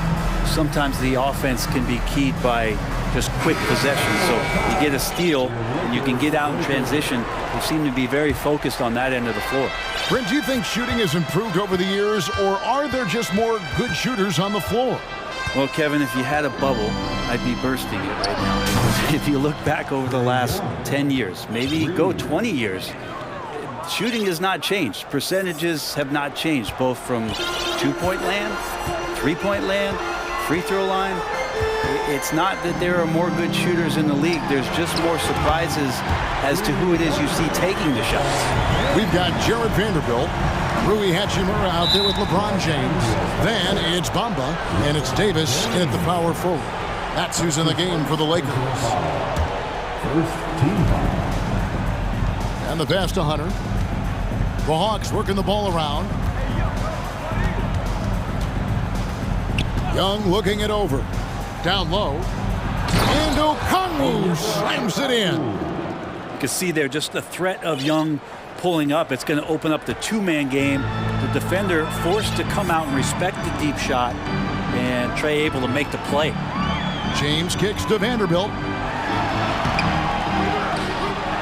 Sometimes the offense can be keyed by just quick possession. So you get a steal and you can get out in transition. They seem to be very focused on that end of the floor. Brent, do you think shooting has improved over the years, or are there just more good shooters on the floor? Well, Kevin, if you had a bubble, I'd be bursting it right now. If you look back over the last 10 years, maybe go 20 years, shooting has not changed. Percentages have not changed, both from two-point land, three-point land, free throw line. It's not that there are more good shooters in the league. There's just more surprises as to who it is you see taking the shots. We've got Jared Vanderbilt, Rui Hachimura out there with LeBron James. Then it's Bamba, and it's Davis at the power forward. That's who's in the game for the Lakers. First team foul. And the pass to Hunter. The Hawks working the ball around. Young looking it over. Down low. And Okongwu slams it in. You can see there just the threat of Young pulling up. It's going to open up the two-man game. The defender forced to come out and respect the deep shot. And Trey able to make the play. James kicks to Vanderbilt.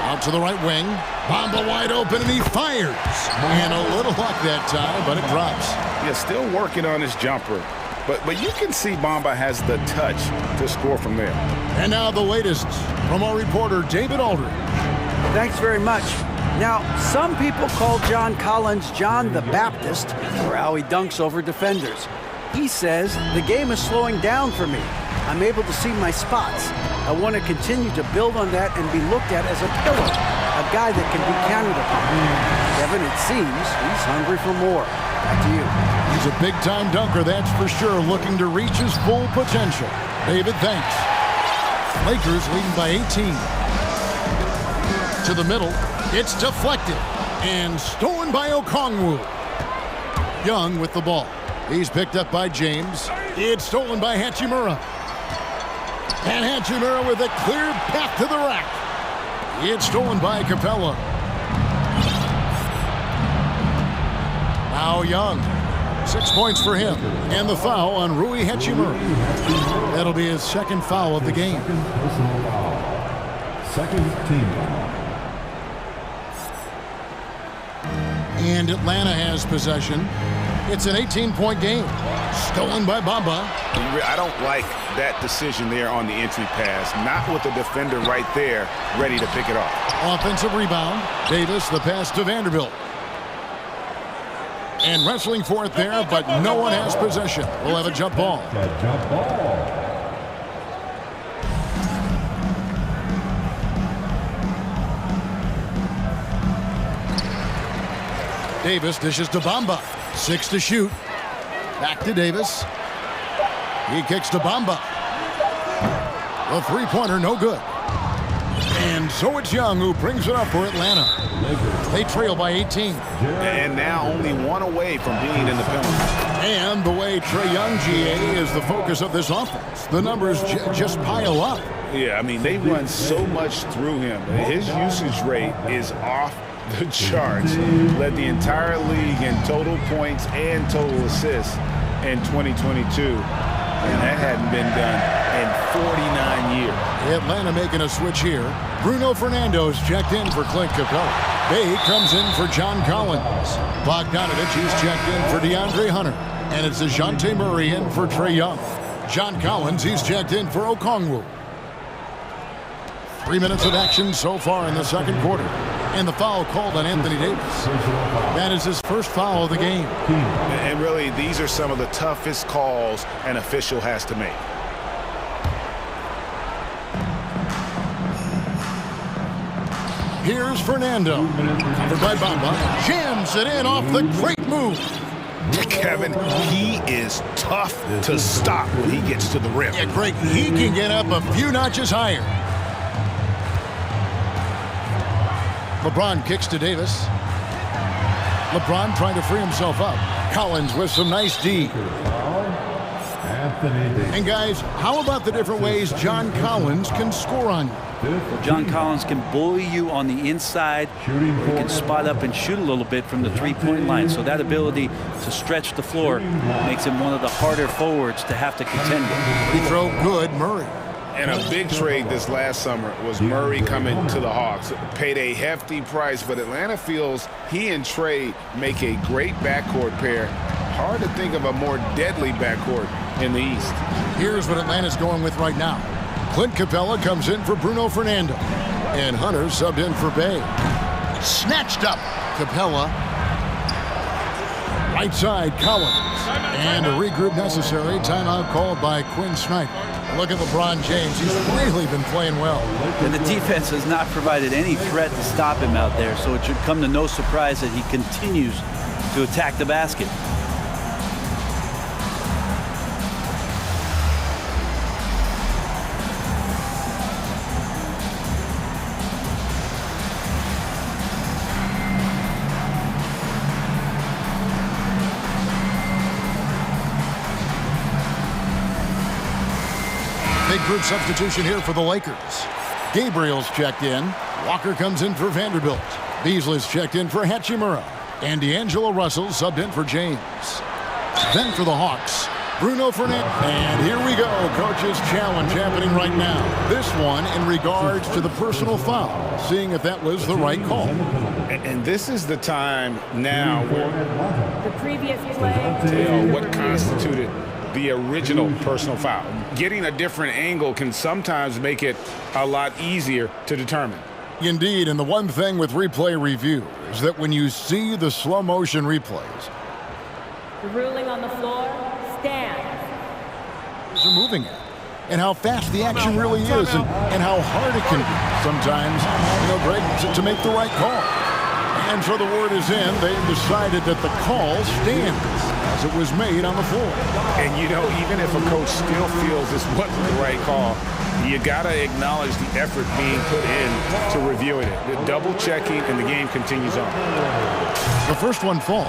Out to the right wing. Bamba wide open, and he fires. And a little luck that time, but it drops. Yeah, still working on his jumper. But you can see Bamba has the touch to score from there. And now the latest from our reporter, David Aldridge. Thanks very much. Now, some people call John Collins John the Baptist for how he dunks over defenders. He says, the game is slowing down for me. I'm able to see my spots. I want to continue to build on that and be looked at as a pillar, a guy that can be counted upon. Kevin, it seems he's hungry for more. Back to you. He's a big-time dunker, that's for sure, looking to reach his full potential. David, thanks. Lakers leading by 18. To the middle, it's deflected and stolen by Okongwu. Young with the ball. He's picked up by James. It's stolen by Hachimura. And Hachimura with a clear path to the rack. It's stolen by Capella. Now Young. 6 points for him. And the foul on Rui Hachimura. That'll be his second foul of the game. Second team foul. And Atlanta has possession. It's an 18-point game. Stolen by Bamba. I don't like that decision there on the entry pass. Not with the defender right there ready to pick it off. Offensive rebound. Davis, the pass to Vanderbilt. And wrestling for it there, but no one has possession. We'll have a jump ball. Jump ball. Davis dishes to Bamba. 6 to shoot. Back to Davis. He kicks to Bamba. The three-pointer, no good. And so it's Young who brings it up for Atlanta. They trail by 18. And now only one away from being in the penalty. And the way Trae Young, GA, is the focus of this offense. The numbers just pile up. Yeah, I mean, they run so much through him. His usage rate is off the charts. Led the entire league in total points and total assists in 2022. And that hadn't been done in 49 years. Atlanta making a switch here. Bruno Fernando's checked in for Clint Capella. Bay comes in for John Collins. Bogdanovich is checked in for DeAndre Hunter. And it's DeJounte Murray in for Trae Young. John Collins, he's checked in for Okongwu. 3 minutes of action so far in the second quarter. And the foul called on Anthony Davis. That is his first foul of the game. And really, these are some of the toughest calls an official has to make. Here's Fernando. Covered by Bamba. Jams it in off the great move. Kevin, he is tough to stop when he gets to the rim. Yeah, Greg, he can get up a few notches higher. LeBron kicks to Davis. LeBron trying to free himself up. Collins with some nice D. And guys, how about the different ways John Collins can score on you? John Collins can bully you on the inside. He can spot up and shoot a little bit from the three-point line. So that ability to stretch the floor makes him one of the harder forwards to have to contend with. He throw good, Murray. And a big trade this last summer was Murray coming to the Hawks. Paid a hefty price, but Atlanta feels he and Trae make a great backcourt pair. Hard to think of a more deadly backcourt in the East. Here's what Atlanta's going with right now. Clint Capella comes in for Bruno Fernando. And Hunter subbed in for Bay. Snatched up. Capella. Right side, Collins. And a regroup necessary. Timeout called by Quinn Snyder. Look at LeBron James. He's really been playing well. And the defense has not provided any threat to stop him out there, so it should come to no surprise that he continues to attack the basket. Big group substitution here for the Lakers. Gabriel's checked in. Walker comes in for Vanderbilt. Beasley's checked in for Hachimura. And D'Angelo Russell subbed in for James. Then for the Hawks, Bruno Fernandez. And here we go. Coach's challenge happening right now. This one in regards to the personal foul. Seeing if that was the right call. And this is the time now where The previous play. what constituted the original personal foul. Getting a different angle can sometimes make it a lot easier to determine. Indeed, and the one thing with replay review is that when you see the slow motion replays, The ruling on the floor stands. are moving it, and how fast the action really is, and how hard it can be sometimes, Greg, to make the right call. And so the word is in. They've decided that the call stands as it was made on the floor. And even if a coach still feels this wasn't the right call, you gotta acknowledge the effort being put in to reviewing it. The double checking, and the game continues on. The first one falls.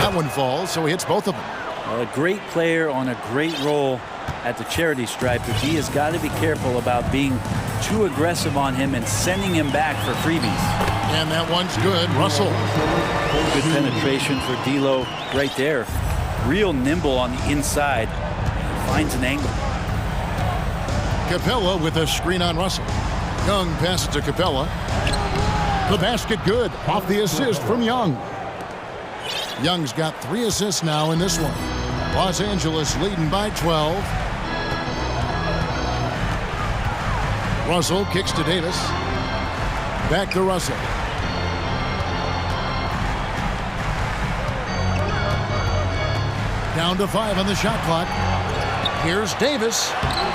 That one falls, so he hits both of them. A great player on a great role at the charity stripe, but he has got to be careful about being too aggressive on him and sending him back for freebies. And that one's good. Russell. Good penetration for D'Lo right there. Real nimble on the inside. Finds an angle. Capella with a screen on Russell. Young passes to Capella. The basket good. Off the assist from Young. Young's got 3 assists now in this one. Los Angeles leading by 12. Russell kicks to Davis. Back to Russell. Down to 5 on the shot clock. Here's Davis.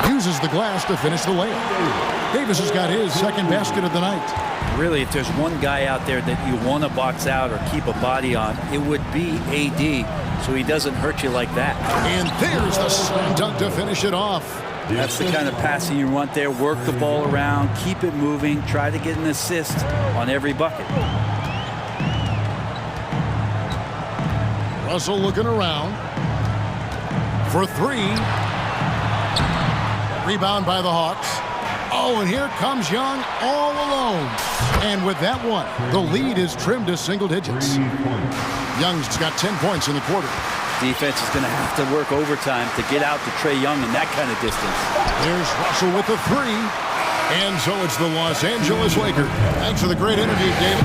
Uses the glass to finish the layup. Davis has got his second basket of the night. Really, if there's one guy out there that you want to box out or keep a body on, it would be AD, so he doesn't hurt you like that. And there's the slam dunk to finish it off. That's the kind of passing you want there. Work the ball around, keep it moving, try to get an assist on every bucket. Russell looking around for three. Rebound by the Hawks. Oh, and here comes Young all alone. And with that one, the lead is trimmed to single digits. Young's got 10 points in the quarter. Defense is going to have to work overtime to get out to Trae Young in that kind of distance. Here's Russell with the three. And so it's the Los Angeles Lakers. Thanks for the great interview, David.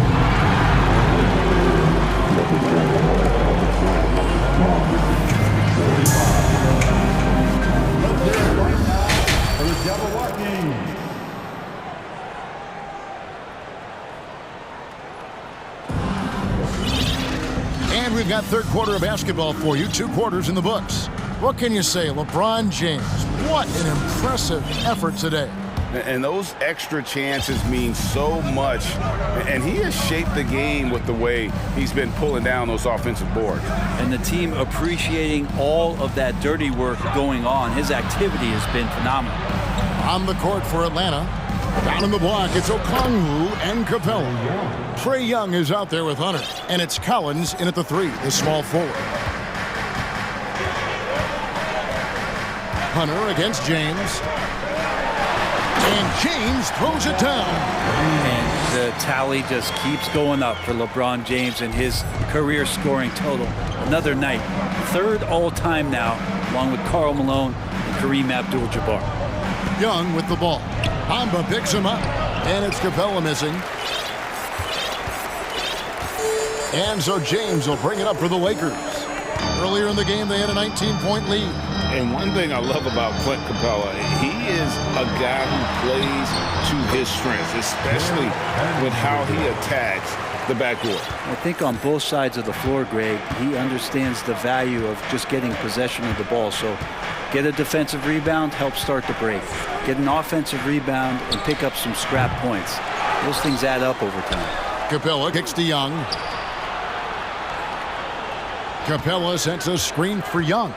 And we've got third quarter of basketball for you. 2 quarters in the books. What can you say? LeBron James, what an impressive effort today. And those extra chances mean so much. And he has shaped the game with the way he's been pulling down those offensive boards. And the team appreciating all of that dirty work going on. His activity has been phenomenal. On the court for Atlanta. Down in the block, it's Okongwu and Capella. Trae Young is out there with Hunter. And it's Collins in at the 3, the small forward. Hunter against James. And James throws it down. And the tally just keeps going up for LeBron James and his career scoring total. Another night. 3rd all-time now, along with Karl Malone and Kareem Abdul-Jabbar. Young with the ball. Bamba picks him up. And it's Capella missing. And so James will bring it up for the Lakers. Earlier in the game, they had a 19-point lead. And one thing I love about Clint Capella, he is a guy who plays to his strengths, especially with how he attacks the backcourt. I think on both sides of the floor, Greg, he understands the value of just getting possession of the ball. So get a defensive rebound, help start the break. Get an offensive rebound and pick up some scrap points. Those things add up over time. Capella kicks to Young. Capella sets a screen for Young.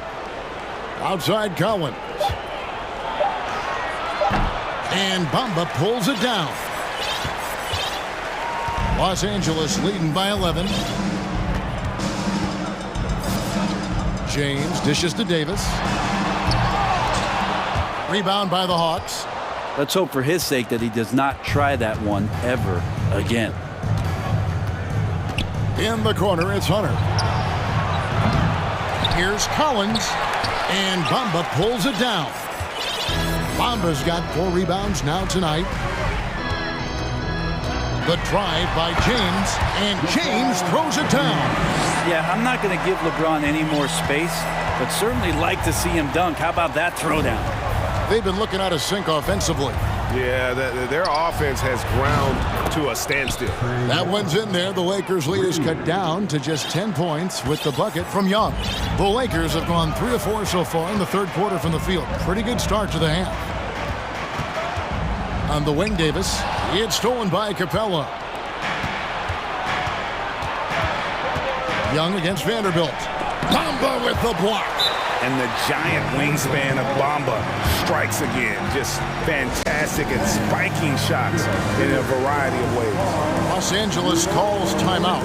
Outside Collins. And Bamba pulls it down. Los Angeles leading by 11. James dishes to Davis. Rebound by the Hawks. Let's hope for his sake that he does not try that one ever again. In the corner, it's Hunter. Here's Collins. And Bamba pulls it down. Bamba's got 4 rebounds now tonight. The drive by James, and James throws it down. Yeah, I'm not going to give LeBron any more space, but certainly like to see him dunk. How about that throwdown? They've been looking out of sync offensively. Yeah, their offense has ground to a standstill. That one's in there. The Lakers' lead is cut down to just 10 points with the bucket from Young. The Lakers have gone 3 of 4 so far in the third quarter from the field. Pretty good start to the half. On the wing, Davis. It's stolen by Capella. Young against Vanderbilt. Bamba with the block. And the giant wingspan of Bamba strikes again. Just fantastic and spiking shots in a variety of ways. Los Angeles calls timeout.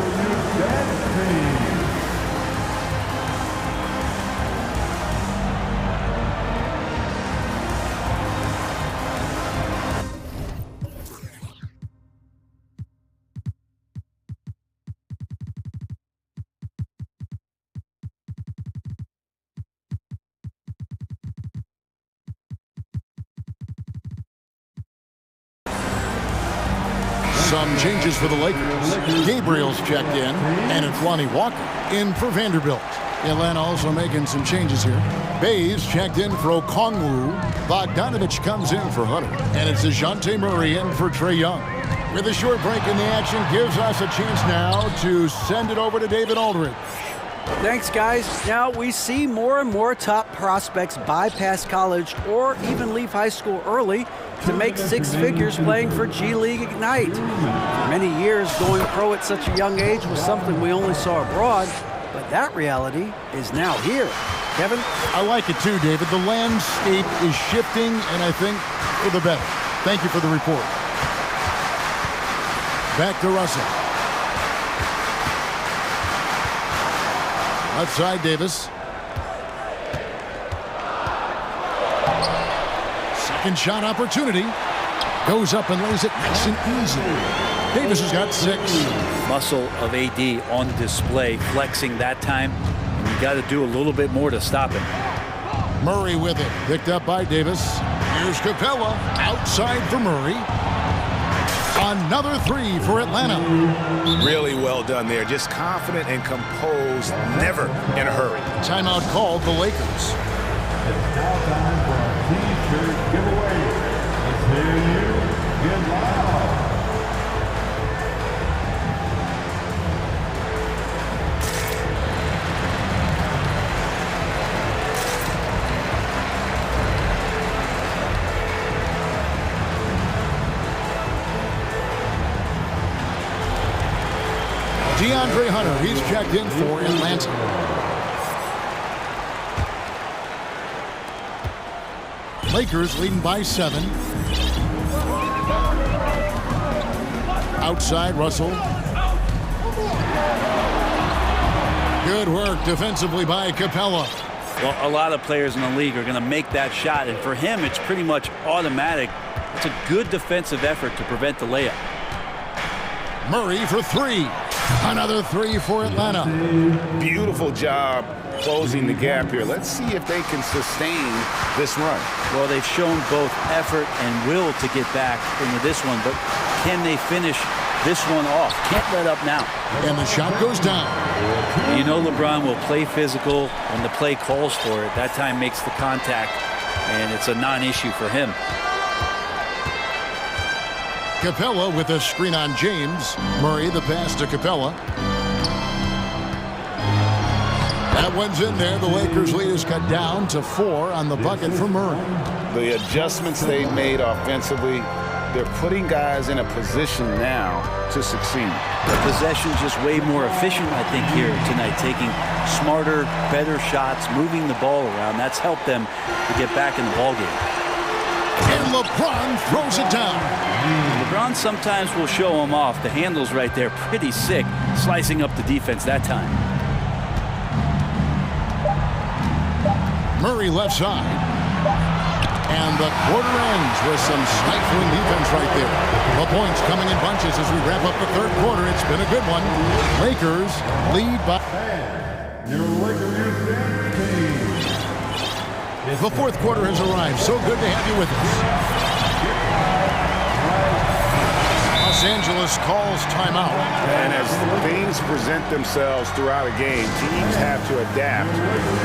Some changes for the Lakers. Gabriel's checked in, and it's Lonnie Walker in for Vanderbilt. Atlanta also making some changes here. Bays checked in for Okongwu. Bogdanovich comes in for Hunter, and it's DeJounte Murray in for Trae Young. With a short break in the action, gives us a chance now to send it over to David Aldridge. Thanks, guys. Now we see more and more top prospects bypass college or even leave high school early to make 6 figures playing for G League Ignite. For many years, going pro at such a young age was something we only saw abroad, but that reality is now here. Kevin? I like it too, David. The landscape is shifting, and I think for the better. Thank you for the report. Back to Russell. Left side, Davis. Second shot opportunity. Goes up and lays it nice and easy. Davis has got 6. Muscle of AD on display, flexing that time. And you got to do a little bit more to stop him. Murray with it. Picked up by Davis. Here's Capella. Outside for Murray. Another 3 for Atlanta. Really well done there. Just confident and composed, never in a hurry. Timeout called the Lakers. It's now time for our T-shirt giveaway. Let's hear you get loud. DeAndre Hunter, he's checked in for Atlanta. Lakers leading by 7. Outside, Russell. Good work defensively by Capella. Well, a lot of players in the league are going to make that shot, and for him, it's pretty much automatic. It's a good defensive effort to prevent the layup. Murray for 3. Another 3 for Atlanta. Beautiful job closing the gap here. Let's see if they can sustain this run. Well, they've shown both effort and will to get back into this one, but can they finish this one off? Can't let up now. And the shot goes down. You know LeBron will play physical when the play calls for it. That time makes the contact, and it's a non-issue for him. Capella with a screen on James. Murray the pass to Capella. That one's in there. The Lakers lead is cut down to 4 on the bucket for Murray. The adjustments they made offensively, they're putting guys in a position now to succeed. The possession's just way more efficient, I think, here tonight, taking smarter, better shots, moving the ball around. That's helped them to get back in the ballgame. And LeBron throws it down. LeBron sometimes will show him off. The handle's right there, pretty sick, slicing up the defense that time. Murray left side. And the quarter ends with some stifling defense right there. The points coming in bunches as we wrap up the third quarter. It's been a good one. Lakers lead by... The fourth quarter has arrived. So good to have you with us. Los Angeles calls timeout. And as things present themselves throughout a game, teams have to adapt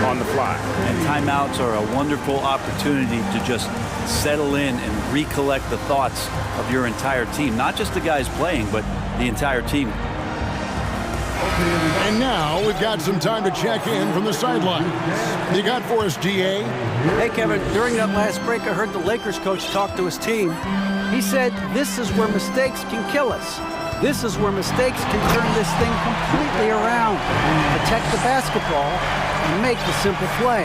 on the fly. And timeouts are a wonderful opportunity to just settle in and recollect the thoughts of your entire team. Not just the guys playing, but the entire team. And now we've got some time to check in from the sidelines. You got for us, DA? Hey, Kevin, during that last break, I heard the Lakers coach talk to his team. He said, this is where mistakes can kill us. This is where mistakes can turn this thing completely around. Protect the basketball and make the simple play.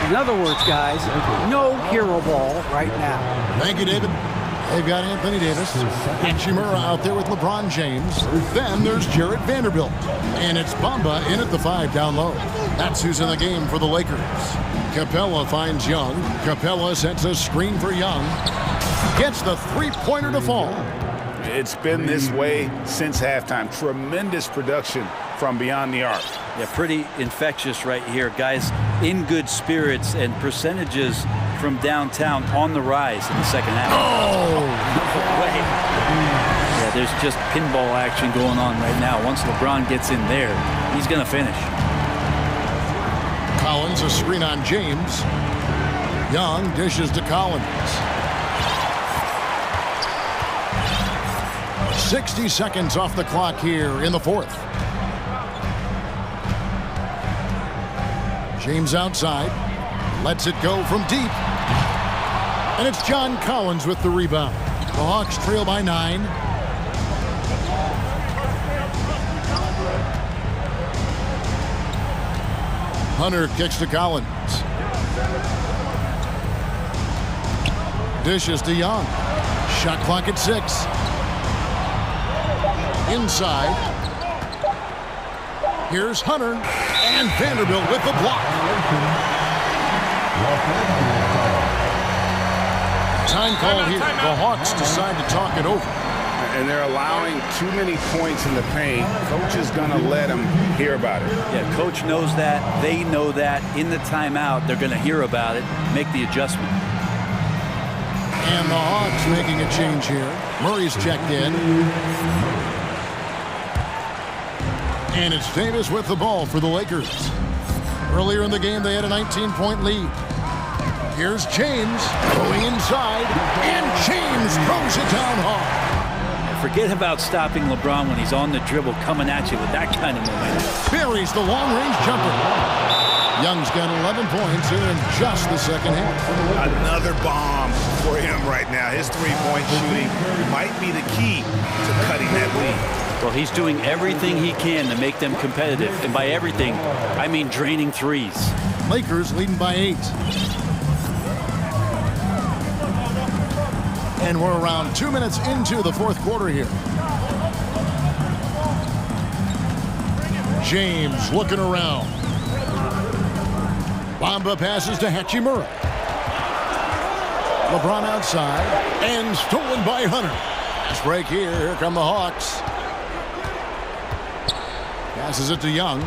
In other words, guys, no hero ball right now. Thank you, David. They've got Anthony Davis and Shimura out there with LeBron James. Then there's Jarrett Vanderbilt. And it's Bamba in at the 5 down low. That's who's in the game for the Lakers. Capella finds Young. Capella sets a screen for Young. Gets the three-pointer to fall. It's been this way since halftime. Tremendous production from beyond the arc. Yeah, pretty infectious right here. Guys in good spirits and percentages from downtown on the rise in the second half. Oh! No way. Yeah, there's just pinball action going on right now. Once LeBron gets in there, he's going to finish. Collins, a screen on James. Young dishes to Collins. 60 seconds off the clock here in the fourth. James outside. Lets it go from deep. And it's John Collins with the rebound. The Hawks trail by 9. Hunter kicks to Collins. Dishes to Young. Shot clock at 6. Inside. Here's Hunter. And Vanderbilt with the block. Time call here. The Hawks decide to talk it over. And they're allowing too many points in the paint. Coach is going to let them hear about it. Yeah, coach knows that. They know that. In the timeout, they're going to hear about it, make the adjustment. And the Hawks making a change here. Murray's checked in. And it's Davis with the ball for the Lakers. Earlier in the game, they had a 19-point lead. Here's James going inside, and James throws it down hard. Forget about stopping LeBron when he's on the dribble coming at you with that kind of momentum. Buries the long-range jumper. Young's got 11 points here in just the second half. Another bomb for him right now. His three-point shooting might be the key to cutting that lead. Well, he's doing everything he can to make them competitive. And by everything, I mean draining threes. Lakers leading by 8. And we're around 2 minutes into the fourth quarter here. James looking around. Bamba passes to Hachimura. LeBron outside and stolen by Hunter. Nice break here. Here come the Hawks. Passes it to Young.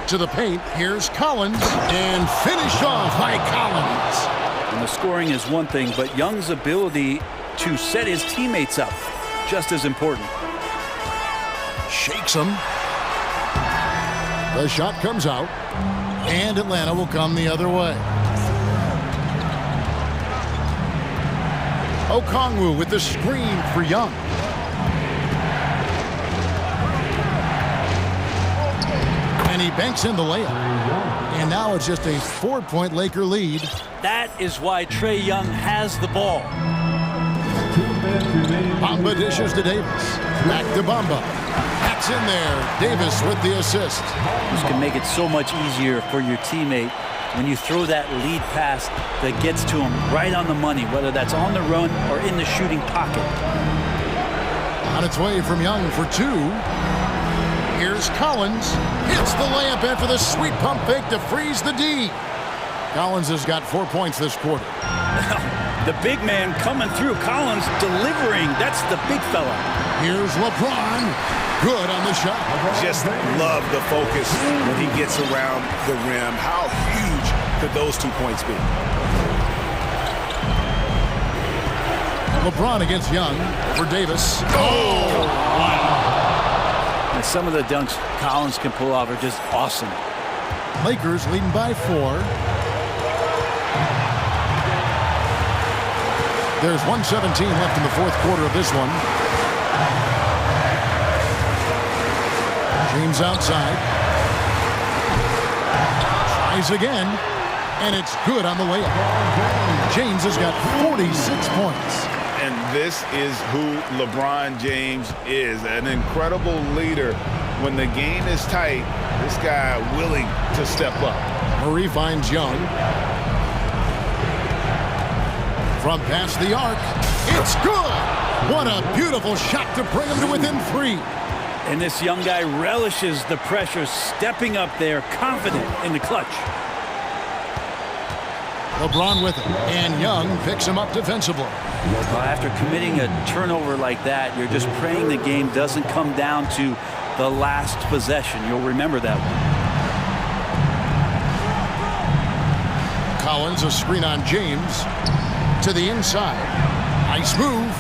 To the paint. Here's Collins. And finished off by Collins. And the scoring is one thing, but Young's ability to set his teammates up, just as important. Shakes him. The shot comes out, and Atlanta will come the other way. Okongwu with the screen for Young. And he banks in the layup. And now it's just a 4-point Laker lead. That is why Trae Young has the ball. Bamba dishes to Davis. Back to Bamba. That's in there. Davis with the assist. This can make it so much easier for your teammate when you throw that lead pass that gets to him right on the money, whether that's on the run or in the shooting pocket. On its way from Young for 2. Here's Collins. Hits the layup after the sweet pump fake to freeze the D. Collins has got 4 points this quarter. The big man coming through. Collins delivering. That's the big fella. Here's LeBron. Good on the shot. Just love the focus when he gets around the rim. How huge could those 2 points be? LeBron against Young for Davis. Oh, wow. And some of the dunks Collins can pull off are just awesome. Lakers leading by 4. There's 1:17 left in the fourth quarter of this one. James outside. Tries again. And it's good on the layup. James has got 46 points. And this is who LeBron James is. An incredible leader. When the game is tight, this guy willing to step up. Murray finds Young. From past the arc. It's good. What a beautiful shot to bring him to within 3. And this young guy relishes the pressure, stepping up there, confident in the clutch. LeBron with it, and Young picks him up defensively. Well, after committing a turnover like that, you're just praying the game doesn't come down to the last possession. You'll remember that one. Collins, a screen on James. To the inside. Nice move.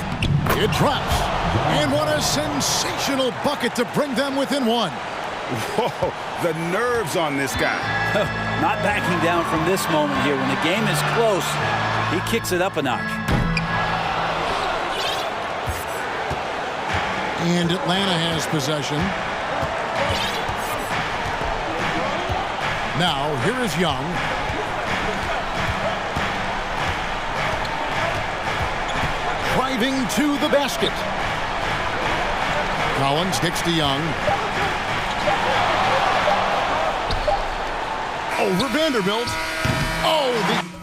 It drops. And what a sensational bucket to bring them within 1. Whoa, the nerves on this guy. Not backing down from this moment here. When the game is close, he kicks it up a notch. And Atlanta has possession. Now, here is Young. Driving to the basket. Collins kicks to Young. over Vanderbilt. Oh, the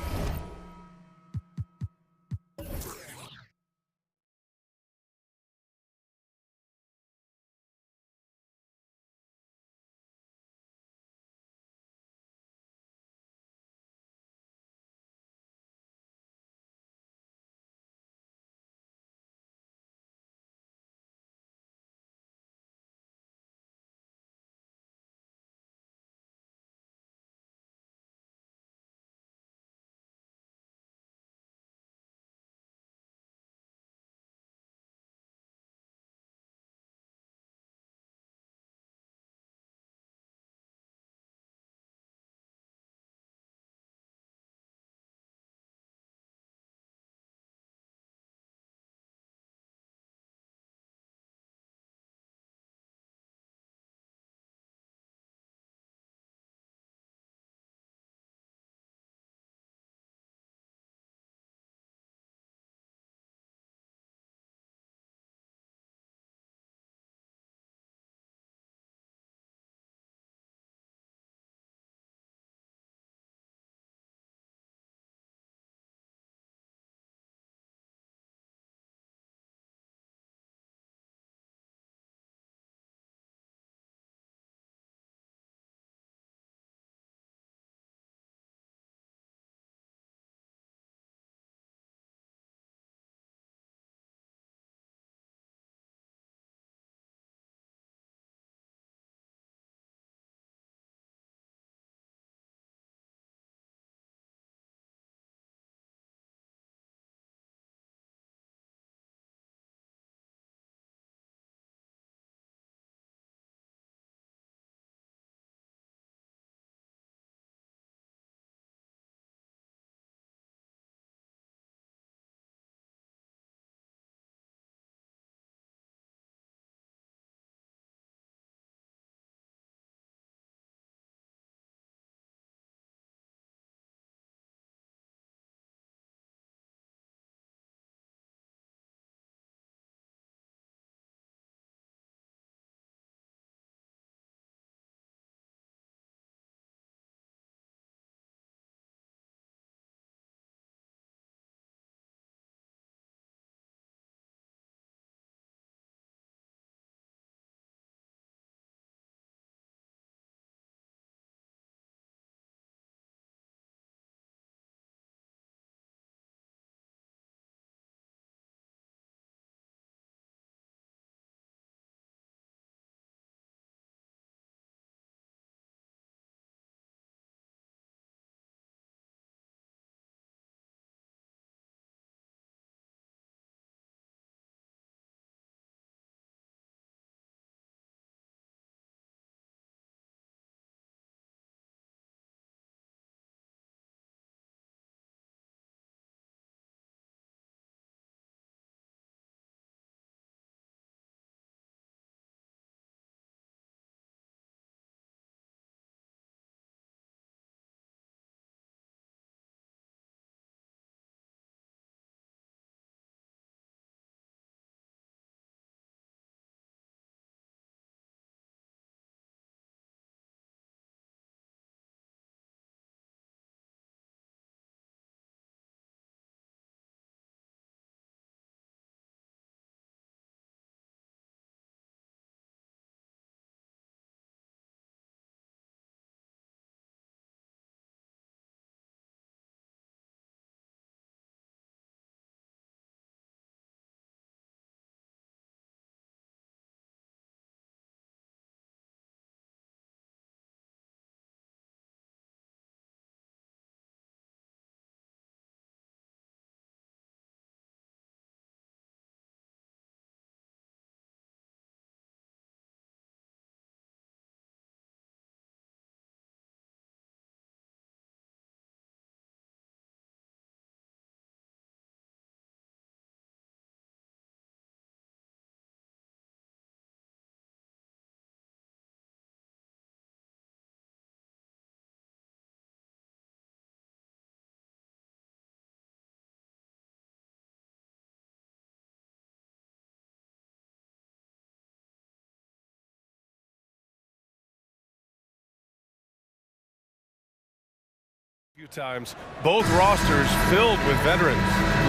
Few times, both rosters filled with veterans.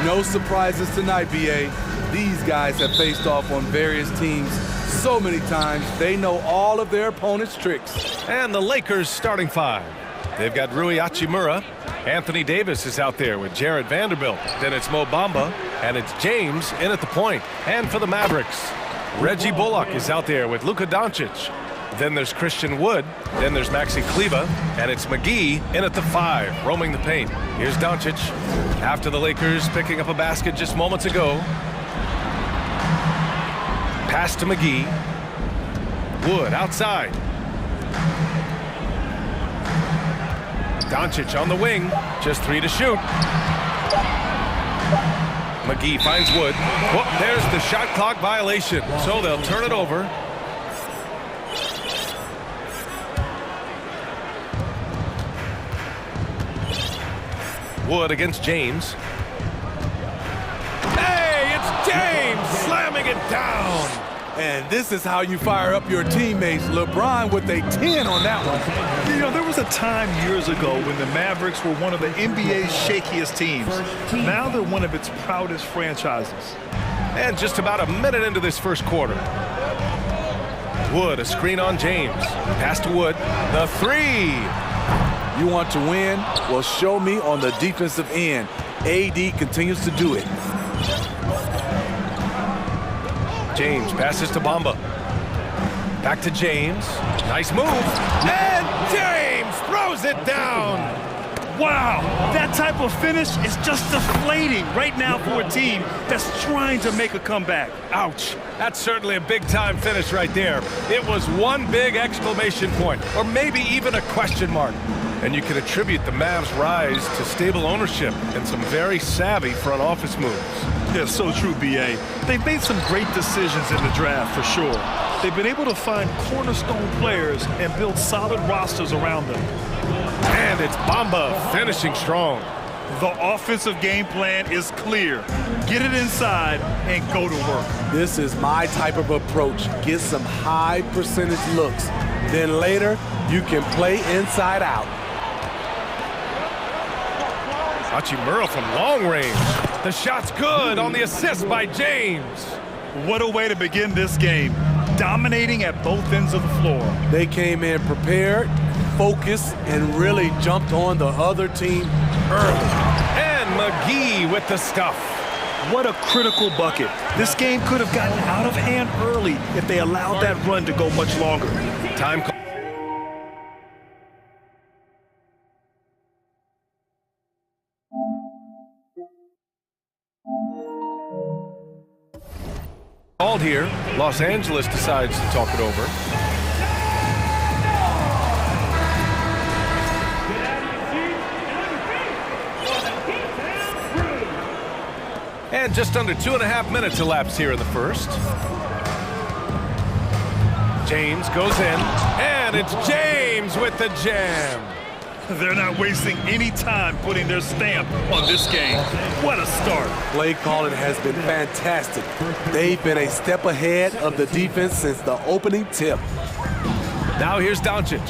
No surprises tonight, BA. These guys have faced off on various teams so many times, they know all of their opponent's tricks. And the Lakers starting five. They've got Rui Hachimura. Anthony Davis is out there with Jared Vanderbilt. Then it's Mo Bamba, and it's James in at the point. And for the Mavericks, Reggie Bullock is out there with Luka Doncic. Then there's Christian Wood. Then there's Maxi Kleber. And it's McGee in at the five, roaming the paint. Here's Doncic after the Lakers picking up a basket just moments ago. Pass to McGee. Wood outside. Doncic on the wing. Just 3 to shoot. McGee finds Wood. Whoop, there's the shot clock violation. So they'll turn it over. Wood against James. Hey, it's James slamming it down. And this is how you fire up your teammates. LeBron with a 10 on that one. You know, there was a time years ago when the Mavericks were one of the NBA's shakiest teams. Now they're one of its proudest franchises. And just about a minute into this first quarter. Wood, a screen on James. Pass to Wood. The three. You want to win? Well, show me on the defensive end. AD continues to do it. James passes to Bamba. Back to James. Nice move. And James throws it down. Wow, that type of finish is just deflating right now for a team that's trying to make a comeback. Ouch. That's certainly a big-time finish right there. It was one big exclamation point, or maybe even a question mark. And you can attribute the Mavs' rise to stable ownership and some very savvy front office moves. Yeah, so true, BA. They've made some great decisions in the draft, for sure. They've been able to find cornerstone players and build solid rosters around them. And it's Bamba finishing strong. The offensive game plan is clear. Get it inside and go to work. This is my type of approach. Get some high percentage looks. Then later, you can play inside out. Hachimura from long range. The shot's good on the assist by James. What a way to begin this game. Dominating at both ends of the floor. They came in prepared, focused, and really jumped on the other team early. And McGee with the stuff. What a critical bucket. This game could have gotten out of hand early if they allowed that run to go much longer. Time called here. Los Angeles decides to talk it over. And just under 2.5 minutes elapsed here in the first. James goes in, and it's James with the jam. They're not wasting any time putting their stamp on this game. What a start. Play calling has been fantastic. They've been a step ahead of the defense since the opening tip. Now here's Doncic.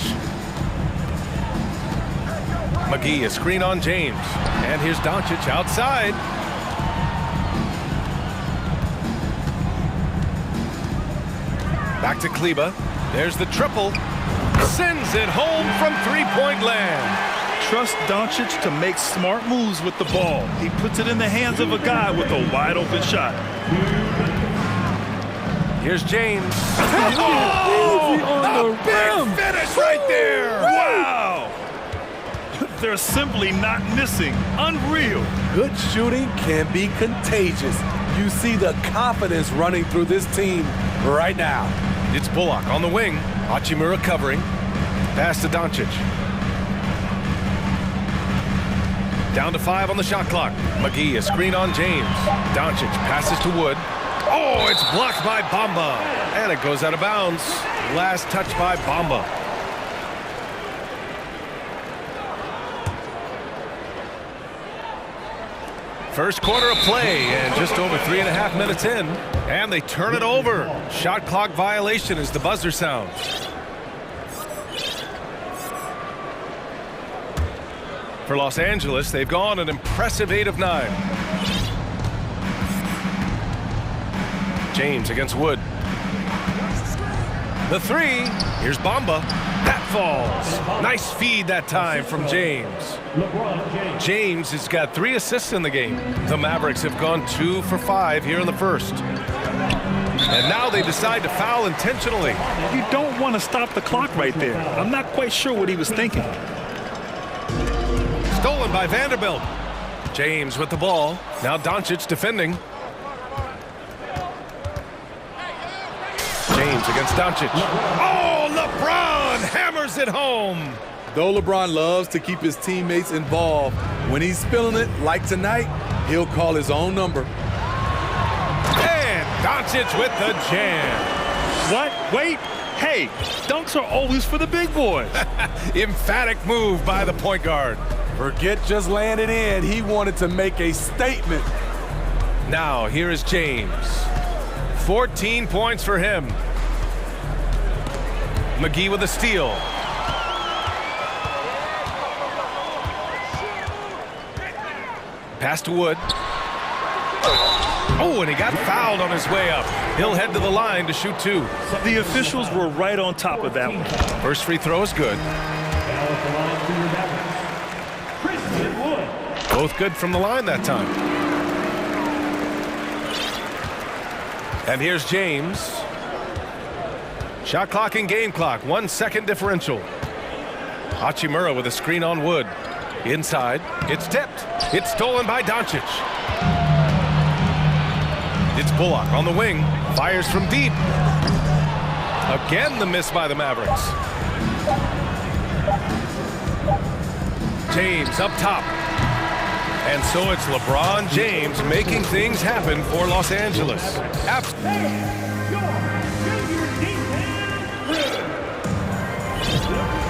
McGee, a screen on James. And here's Doncic outside. Back to Kleber. There's the triple. Sends it home from three-point land. Trust Doncic to make smart moves with the ball. He puts it in the hands of a guy with a wide-open shot. Here's James. Oh, a big finish right there. Wow. They're simply not missing. Unreal. Good shooting can be contagious. You see the confidence running through this team right now. It's Bullock on the wing. Hachimura covering. Pass to Doncic. Down to 5 on the shot clock. McGee, a screen on James. Doncic passes to Wood. Oh, it's blocked by Bamba. And it goes out of bounds. Last touch by Bamba. First quarter of play, and just over 3.5 minutes in, and they turn it over. Shot clock violation as the buzzer sounds. 1 For Los Angeles, they've gone an impressive 8 of 9. James against Wood. The 3. Here's Bamba. That falls. Nice feed that time from James. James has got 3 assists in the game. The Mavericks have gone 2 for 5 here in the first. And now they decide to foul intentionally. You don't want to stop the clock right there. I'm not quite sure what he was thinking. Stolen by Vanderbilt. James with the ball. Now Doncic defending. James against Doncic. Oh, LeBron hammers it home. Though LeBron loves to keep his teammates involved, when he's feeling it, like tonight, he'll call his own number. And Doncic with the jam. What? Wait. Hey, dunks are always for the big boys. Emphatic move by the point guard. Forget just laying it in. He wanted to make a statement. Now, here is James. 14 points for him. McGee with a steal. Pass to Wood. Oh, and he got fouled on his way up. He'll head to the line to shoot 2. The officials were right on top of that one. First free throw is good. Both good from the line that time. And here's James. Shot clock and game clock. 1 second differential. Hachimura with a screen on Wood. Inside. It's tipped. It's stolen by Doncic. It's Bullock on the wing. Fires from deep. Again the miss by the Mavericks. James up top. And so it's LeBron James making things happen for Los Angeles.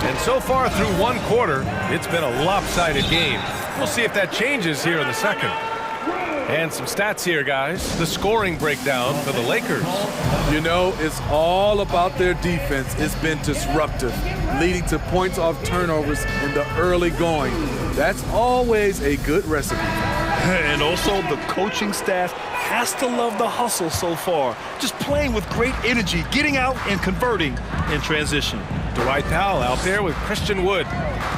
And so far through 1 quarter, it's been a lopsided game. We'll see if that changes here in the second. And some stats here, guys. The scoring breakdown for the Lakers. You know, it's all about their defense. It's been disruptive, leading to points off turnovers in the early going. That's always a good recipe. And also, the coaching staff has to love the hustle so far. Just playing with great energy, getting out and converting in transition. Dwight Powell out there with Christian Wood.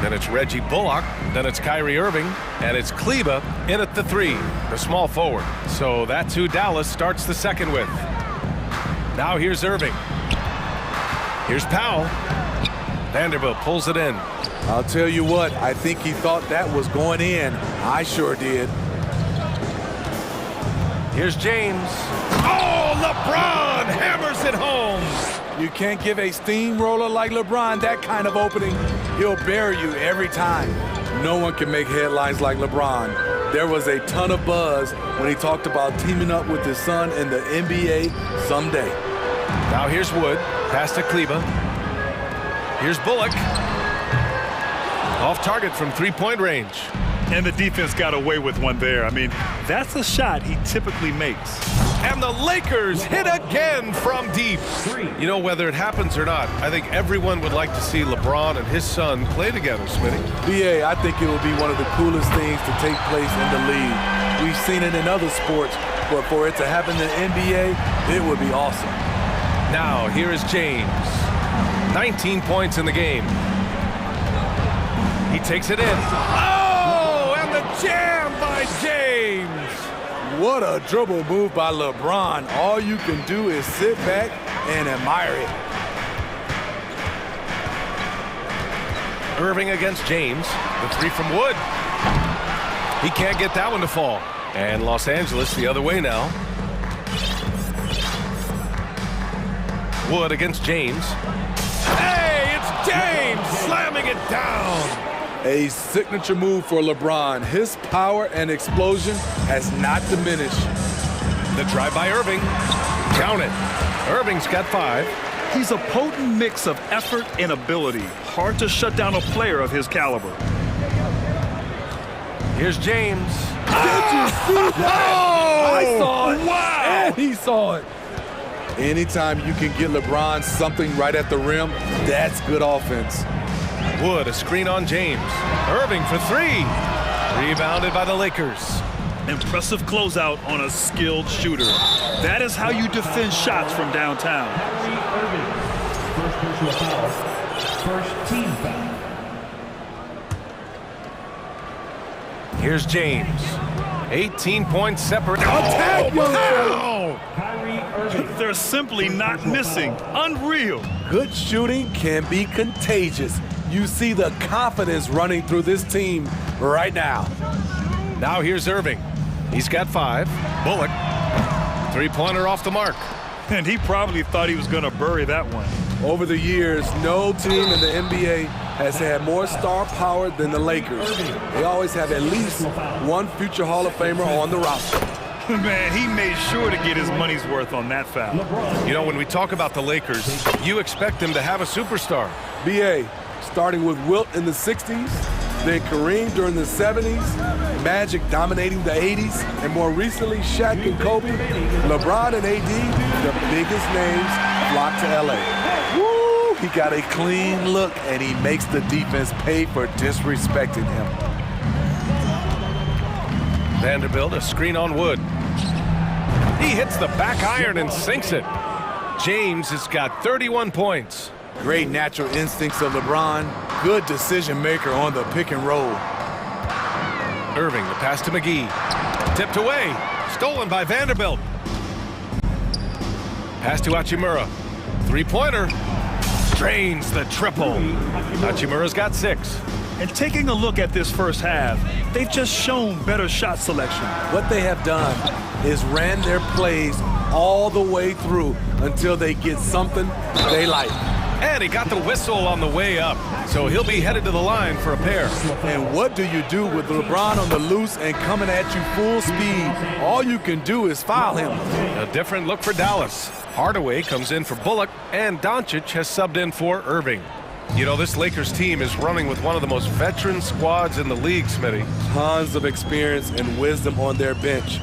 Then it's Reggie Bullock. Then it's Kyrie Irving. And it's Kleba in at the 3, the small forward. So that's who Dallas starts the second with. Now here's Irving. Here's Powell. Vanderbilt pulls it in. I'll tell you what, I think he thought that was going in. I sure did. Here's James. Oh, LeBron hammers it home. You can't give a steamroller like LeBron that kind of opening. He'll bury you every time. No one can make headlines like LeBron. There was a ton of buzz when he talked about teaming up with his son in the NBA someday. Now here's Wood. Pass to Kleba. Here's Bullock. Off target from 3-point range. And the defense got away with one there. I mean, that's a shot he typically makes. And the Lakers hit again from deep. You know, whether it happens or not, I think everyone would like to see LeBron and his son play together, Smitty. BA, I think it will be one of the coolest things to take place in the league. We've seen it in other sports, but for it to happen in the NBA, it would be awesome. Now, here is James. 19 points in the game. He takes it in. Oh, and the jam by James. What a dribble move by LeBron. All you can do is sit back and admire it. Irving against James. The 3 from Wood. He can't get that one to fall. And Los Angeles the other way now. Wood against James. Hey, it's James slamming it down. A signature move for LeBron. His power and explosion has not diminished. The drive by Irving. Count it. Irving's got 5. He's a potent mix of effort and ability. Hard to shut down a player of his caliber. Here's James. Did you see that? Oh! I saw it. Wow! And he saw it. Anytime you can get LeBron something right at the rim, that's good offense. Wood, a screen on James. Irving for three. Rebounded by the Lakers. Impressive closeout on a skilled shooter. That is how you defend shots from downtown. Irving, first personal foul, first team foul. Here's James. 18 points separate. Attack, Wow! Kyrie Irving. They're simply not missing. Unreal. Good shooting can be contagious. You see the confidence running through this team right now. Now here's Irving. He's got 5. Bullock. Three-pointer off the mark. And he probably thought he was going to bury that one. Over the years, no team in the NBA has had more star power than the Lakers. They always have at least one future Hall of Famer on the roster. Man, he made sure to get his money's worth on that foul. You know, when we talk about the Lakers, you expect them to have a superstar. B.A., starting with Wilt in the 60s, then Kareem during the 70s, Magic dominating the 80s, and more recently Shaq and Kobe, LeBron and AD, the biggest names flock to L.A. Woo! He got a clean look, and he makes the defense pay for disrespecting him. Vanderbilt, a screen on Wood. He hits the back iron and sinks it. James has got 31 points. Great natural instincts of LeBron. Good decision maker on the pick and roll. Irving, the pass to McGee. Tipped away. Stolen by Vanderbilt. Pass to Hachimura. Three-pointer. Drains the triple. Hachimura's got 6. And taking a look at this first half, they've just shown better shot selection. What they have done is ran their plays all the way through until they get something they like. And he got the whistle on the way up, so he'll be headed to the line for a pair. And what do you do with LeBron on the loose and coming at you full speed? All you can do is foul him. A different look for Dallas. Hardaway comes in for Bullock, and Doncic has subbed in for Irving. You know, this Lakers team is running with one of the most veteran squads in the league, Smitty. Tons of experience and wisdom on their bench.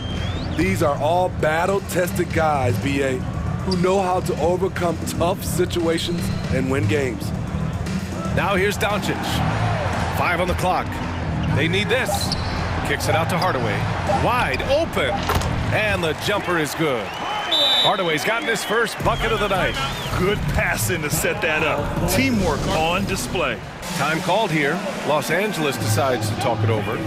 These are all battle-tested guys, B.A., who know how to overcome tough situations and win games. Now here's Doncic. 5 on the clock. They need this. Kicks it out to Hardaway. Wide open. And the jumper is good. Hardaway's gotten his first bucket of the night. Good passing to set that up. Teamwork on display. Time called here. Los Angeles decides to talk it over.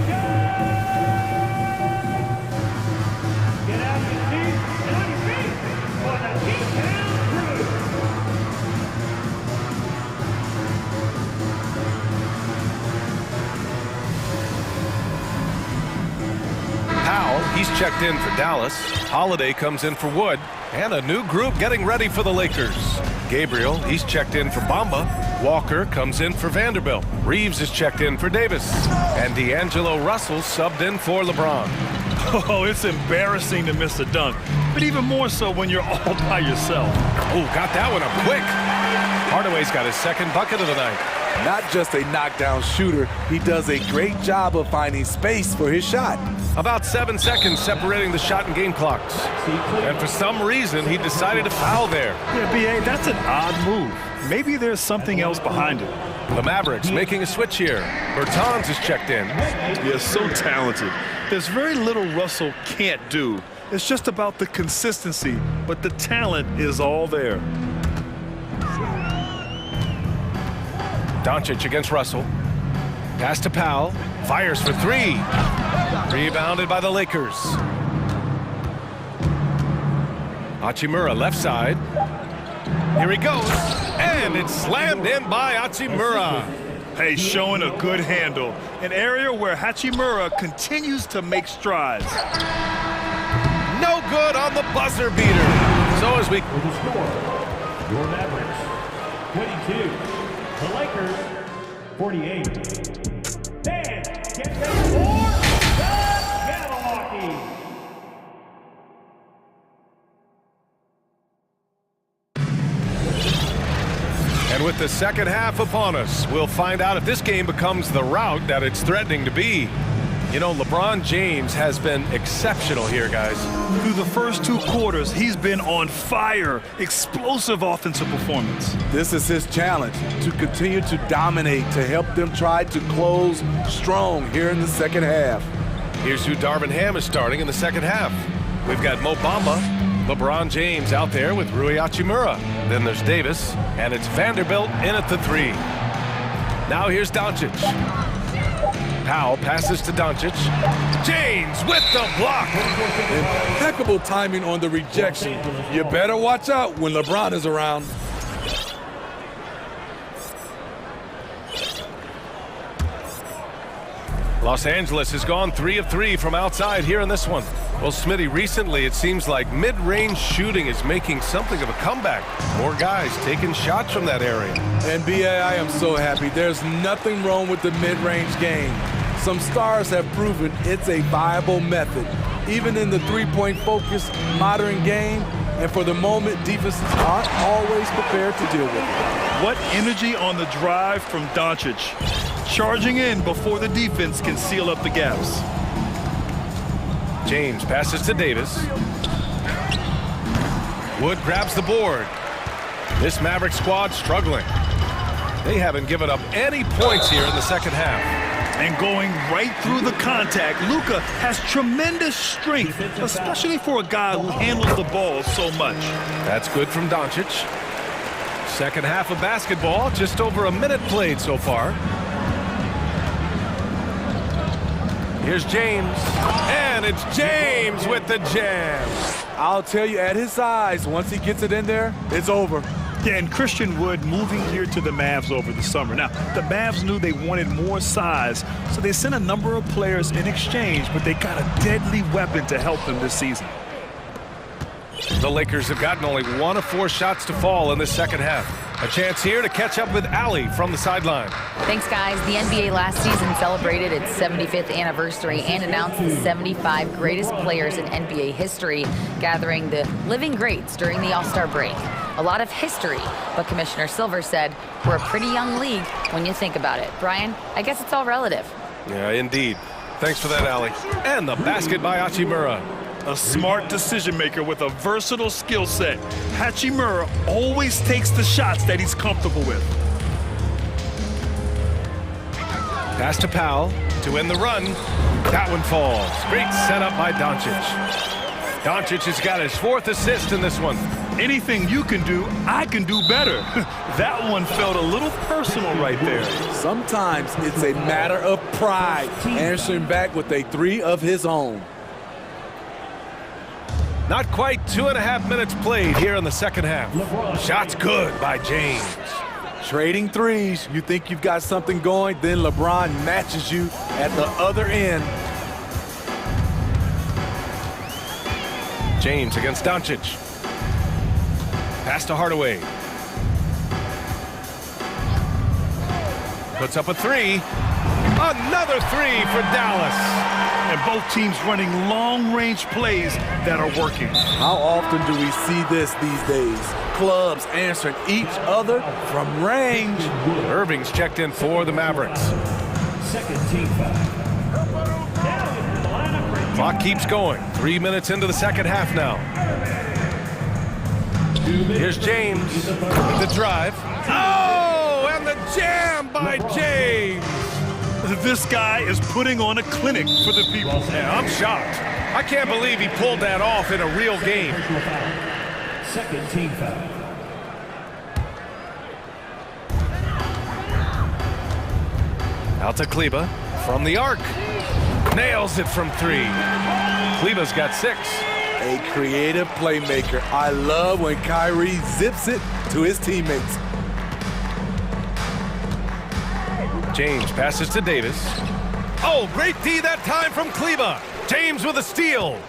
He's checked in for Dallas. Holiday comes in for Wood. And a new group getting ready for the Lakers. Gabriel, he's checked in for Bamba. Walker comes in for Vanderbilt. Reeves is checked in for Davis. And D'Angelo Russell subbed in for LeBron. Oh, it's embarrassing to miss a dunk, but even more so when you're all by yourself. Oh, got that one up quick. Hardaway's got his second bucket of the night. Not just a knockdown shooter, he does a great job of finding space for his shot. About 7 seconds separating the shot and game clocks. And for some reason, he decided to foul there. Yeah, B.A., that's an odd move. Maybe there's something else behind it. The Mavericks making a switch here. Bertans is checked in. Yeah, so talented. There's very little Russell can't do. It's just about the consistency, but the talent is all there. Doncic against Russell. Pass to Powell. Fires for 3. Rebounded by the Lakers. Hachimura left side. Here he goes. And it's slammed in by Hachimura. Hey, showing a good handle. An area where Hachimura continues to make strides. No good on the buzzer beater. So as we... With the score, your Mavericks, 22. The Lakers, 48. Dan, get ready for the Jabberwocky. And with the second half upon us, we'll find out if this game becomes the rout that it's threatening to be. You know, LeBron James has been exceptional here, guys. Through the first 2 quarters, he's been on fire. Explosive offensive performance. This is his challenge, to continue to dominate, to help them try to close strong here in the second half. Here's who Darvin Ham is starting in the second half. We've got Mo Bamba, LeBron James out there with Rui Hachimura. Then there's Davis, and it's Vanderbilt in at the 3. Now here's Doncic. Powell passes to Doncic. James with the block. Impeccable timing on the rejection. You better watch out when LeBron is around. Los Angeles has gone 3 of 3 from outside here in this one. Well, Smitty, recently it seems like mid-range shooting is making something of a comeback. More guys taking shots from that area. And B.A., I am so happy. There's nothing wrong with the mid-range game. Some stars have proven it's a viable method, even in the three-point focused modern game. And for the moment, defenses aren't always prepared to deal with it. What energy on the drive from Doncic. Charging in before the defense can seal up the gaps. James passes to Davis. Wood grabs the board. This Maverick squad struggling. They haven't given up any points here in the second half. And going right through the contact, Luka has tremendous strength, especially for a guy who handles the ball so much. That's good from Doncic. Second half of basketball, just over a minute played so far. Here's James, and it's James with the jam. I'll tell you, at his size, once he gets it in there, it's over. Yeah, and Christian Wood moving here to the Mavs over the summer. Now, the Mavs knew they wanted more size, so they sent a number of players in exchange, but they got a deadly weapon to help them this season. The Lakers have gotten only 1 of 4 shots to fall in this second half. A chance here to catch up with Ali from the sideline. Thanks, guys. The NBA last season celebrated its 75th anniversary and announced the 75 greatest players in NBA history, gathering the living greats during the All-Star break. A lot of history, but Commissioner Silver said, we're a pretty young league when you think about it. Brian, I guess it's all relative. Yeah, indeed. Thanks for that, Ali. And the basket by Hachimura. A smart decision maker with a versatile skill set. Hachimura always takes the shots that he's comfortable with. Pass to Powell to end the run. That one falls. Great setup by Doncic. Doncic has got his 4th assist in this one. Anything you can do, I can do better. That one felt a little personal right there. Sometimes it's a matter of pride, answering back with a 3 of his own. Not quite 2.5 minutes played here in the second half. Shots good by James. Trading threes. You think you've got something going, then LeBron matches you at the other end. James against Doncic. Pass to Hardaway. Puts up a 3. Another 3 for Dallas. And both teams running long-range plays that are working. How often do we see this these days? Clubs answering each other from range. Irving's checked in for the Mavericks. Second team foul. Clock keeps going. 3 minutes into the second half now. Here's James with the drive. Oh, and the jam by James. This guy is putting on a clinic for the people. Yeah, I'm shocked. I can't believe he pulled that off in a real game. Second team foul. Out to Kleba from the arc. Nails it from 3. Kleba's got 6. A creative playmaker. I love when Kyrie zips it to his teammates. James passes to Davis. Oh, great D that time from Kleba. James with a steal.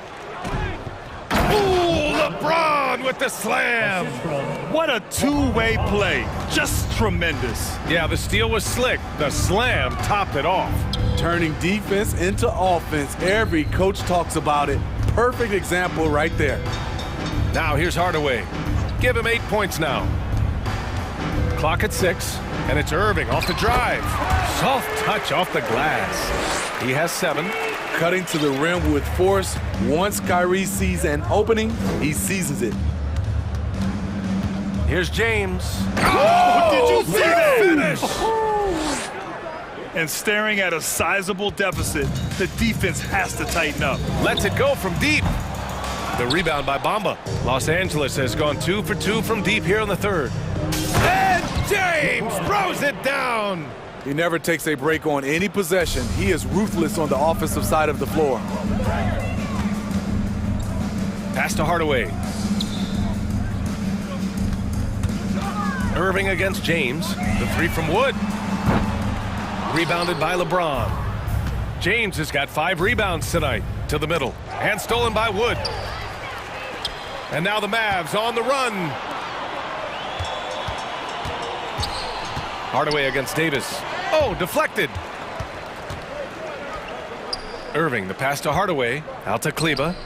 Ooh, LeBron with the slam. What a two-way play. Just tremendous. Yeah, the steal was slick. The slam topped it off. Turning defense into offense. Every coach talks about it. Perfect example right there. Now here's Hardaway. Give him 8 points now. Clock at 6, and it's Irving off the drive. Soft touch off the glass. He has 7. cutting to the rim with force. Once Kyrie sees an opening, he seizes it. Here's James. Oh, did you see that? Finish! And staring at a sizable deficit, the defense has to tighten up. Lets it go from deep. The rebound by Bamba. Los Angeles has gone 2 for 2 from deep here in the third. And James throws it down. He never takes a break on any possession. He is ruthless on the offensive side of the floor. Pass to Hardaway. Irving against James. The three from Wood. Rebounded by LeBron. James has got 5 rebounds tonight. To the middle. And stolen by Wood. And now the Mavs on the run. Hardaway against Davis. Oh, deflected. Irving, the pass to Hardaway. Out to Kleba.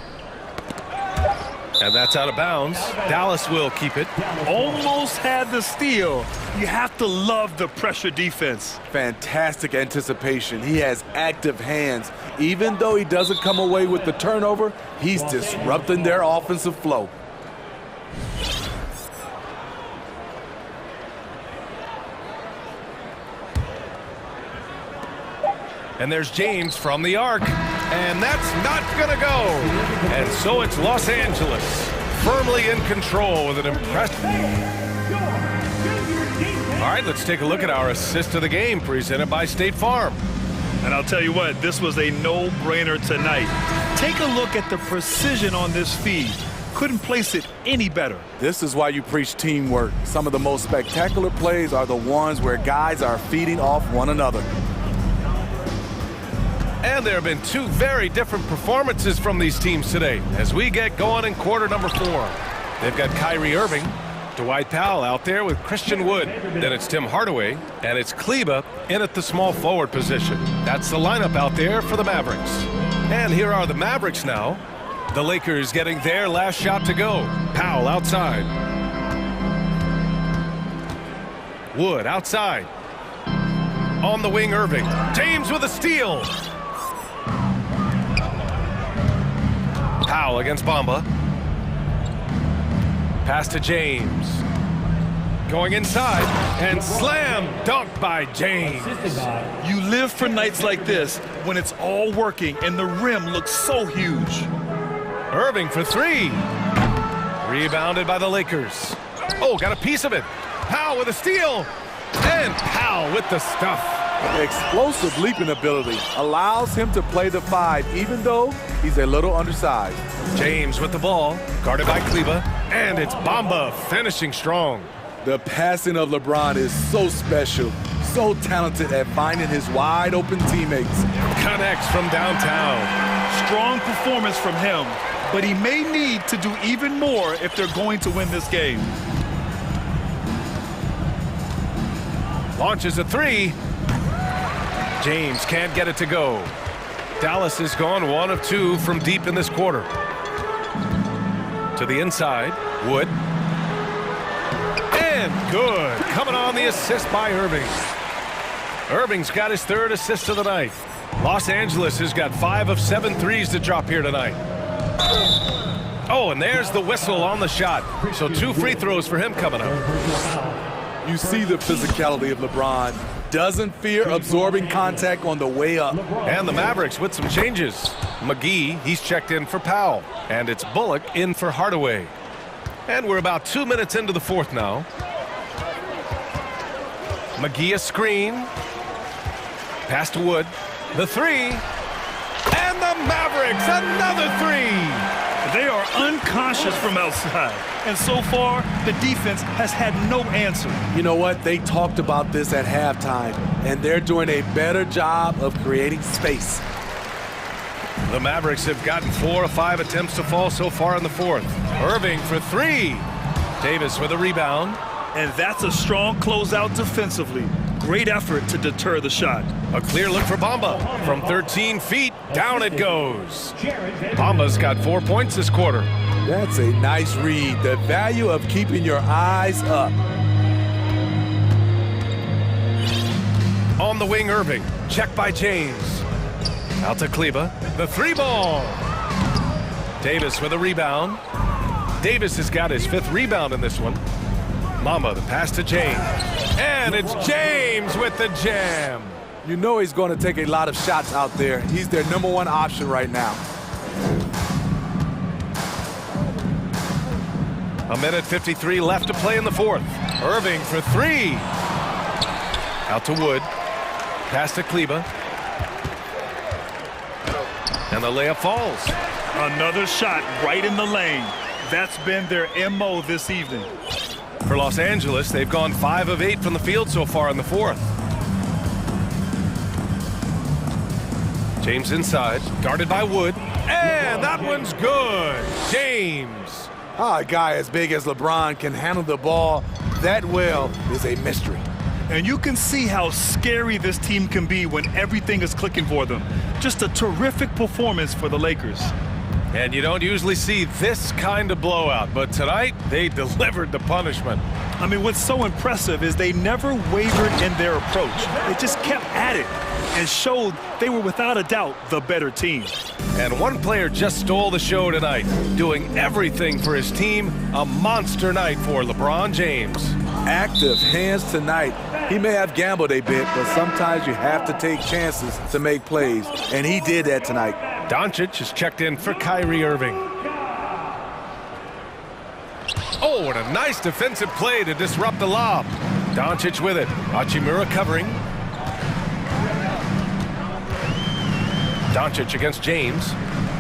And that's out of bounds. Dallas will keep it. Almost had the steal. You have to love the pressure defense. Fantastic anticipation. He has active hands. Even though he doesn't come away with the turnover, he's disrupting their offensive flow. And there's James from the arc. And that's not going to go. And so it's Los Angeles firmly in control with an impressive. All right, let's take a look at our assist of the game presented by State Farm. And I'll tell you what, this was a no-brainer tonight. Take a look at the precision on this feed. Couldn't place it any better. This is why you preach teamwork. Some of the most spectacular plays are the ones where guys are feeding off one another. And there have been 2 very different performances from these teams today as we get going in quarter number 4. They've got Kyrie Irving, Dwight Powell out there with Christian Wood. Then it's Tim Hardaway, and it's Kleba in at the small forward position. That's the lineup out there for the Mavericks. And here are the Mavericks now. The Lakers getting their last shot to go. Powell outside. Wood outside. On the wing, Irving. James with a steal. Powell against Bamba. Pass to James. Going inside and slam dunk by James. You live for nights like this when it's all working and the rim looks so huge. Irving for 3. Rebounded by the Lakers. Oh, got a piece of it. Powell with a steal. And Powell with the stuff. Explosive leaping ability allows him to play the 5 even though he's a little undersized. James with the ball, guarded by Kleba, and it's Bamba finishing strong. The passing of LeBron is so special, so talented at finding his wide open teammates. Connects from downtown. Strong performance from him, but he may need to do even more if they're going to win this game. Launches a 3. James can't get it to go. Dallas has gone 1 of 2 from deep in this quarter. To the inside, Wood. And good. Coming on the assist by Irving. Irving's got his 3rd assist of the night. Los Angeles has got 5 of 7 threes to drop here tonight. Oh, and there's the whistle on the shot. So 2 free throws for him coming up. You see the physicality of LeBron. Doesn't fear absorbing contact on the way up. And the Mavericks with some changes. McGee, he's checked in for Powell. And it's Bullock in for Hardaway. And we're about 2 minutes into the 4th now. McGee a screen. Pass to Wood. The 3. And the Mavericks, another 3. They are unconscious from outside. And so far, the defense has had no answer. You know what? They talked about this at halftime, and they're doing a better job of creating space. The Mavericks have gotten 4 of 5 attempts to fall so far in the 4th. Irving for 3. Davis with a rebound. And that's a strong closeout defensively. Great effort to deter the shot. A clear look for Bamba. From 13 feet, down it goes. Bamba's got 4 points this quarter. That's a nice read. The value of keeping your eyes up. On the wing, Irving. Check by James. Out to Kleba. The three ball. Davis with a rebound. Davis has got his 5th rebound in this one. Mamba, the pass to James. And it's James with the jam. You know he's going to take a lot of shots out there. He's their #1 option right now. 1:53 left to play in the 4th. Irving for 3. Out to Wood. Pass to Kleba. And the layup falls. Another shot right in the lane. That's been their MO this evening. For Los Angeles, they've gone 5 of 8 from the field so far in the 4th. James inside, guarded by Wood. And that one's good. James. A guy as big as LeBron can handle the ball that well is a mystery. And you can see how scary this team can be when everything is clicking for them. Just a terrific performance for the Lakers. And you don't usually see this kind of blowout, but tonight they delivered the punishment. I mean, what's so impressive is they never wavered in their approach. They just kept at it and showed they were without a doubt the better team. And one player just stole the show tonight, doing everything for his team. A monster night for LeBron James. Active hands tonight. He may have gambled a bit, but sometimes you have to take chances to make plays, and he did that tonight. Doncic is checked in for Kyrie Irving. Oh, and a nice defensive play to disrupt the lob. Doncic with it. Hachimura covering. Doncic against James.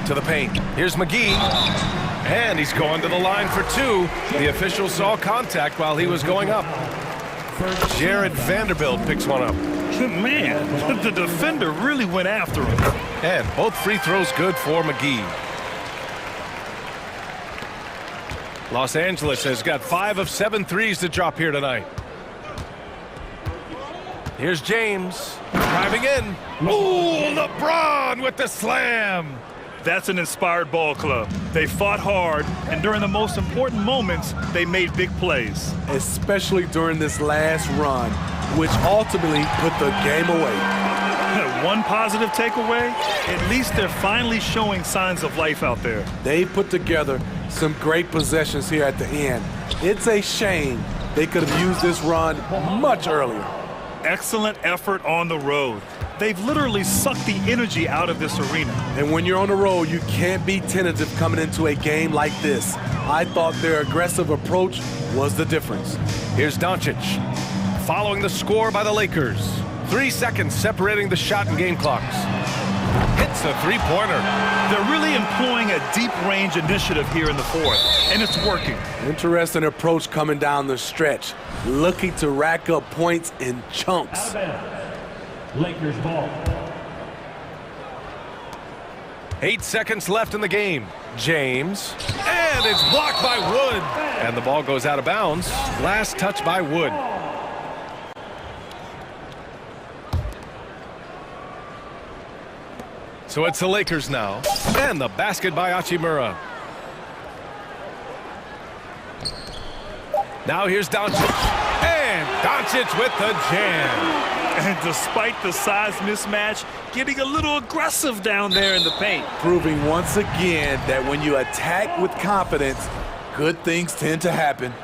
To the paint. Here's McGee. And he's going to the line for 2. The official saw contact while he was going up. Jared Vanderbilt picks one up. Man, the defender really went after him. And both free throws good for McGee. Los Angeles has got 5 of 7 threes to drop here tonight. Here's James driving in. Ooh, LeBron with the slam. That's an inspired ball club. They fought hard, and during the most important moments, they made big plays. Especially during this last run, which ultimately put the game away. One positive takeaway, at least they're finally showing signs of life out there. They put together some great possessions here at the end. It's a shame they could have used this run much earlier. Excellent effort on the road. They've literally sucked the energy out of this arena. And when you're on the road, you can't be tentative coming into a game like this. I thought their aggressive approach was the difference. Here's Doncic, following the score by the Lakers. 3 seconds separating the shot and game clocks. Hits a three-pointer. They're really employing a deep-range initiative here in the 4th, and it's working. Interesting approach coming down the stretch, looking to rack up points in chunks. Lakers ball. 8 seconds left in the game. James. And it's blocked by Wood. And the ball goes out of bounds. Last touch by Wood. So it's the Lakers now. And the basket by Hachimura. Now here's Doncic. And Doncic with the jam. And despite the size mismatch, getting a little aggressive down there in the paint. Proving once again that when you attack with confidence, good things tend to happen.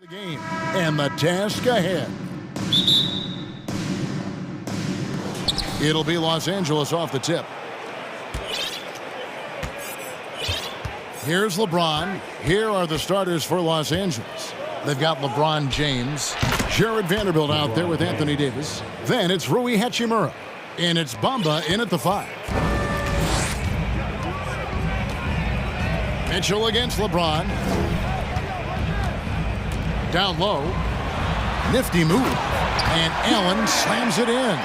Game and the task ahead. It'll be Los Angeles off the tip. Here's LeBron. Here are the starters for Los Angeles. They've got LeBron James, Jared Vanderbilt out there with Anthony Davis. Then it's Rui Hachimura. And it's Bamba in at the 5. Mitchell against LeBron. Down low. Nifty move. And Allen slams it in.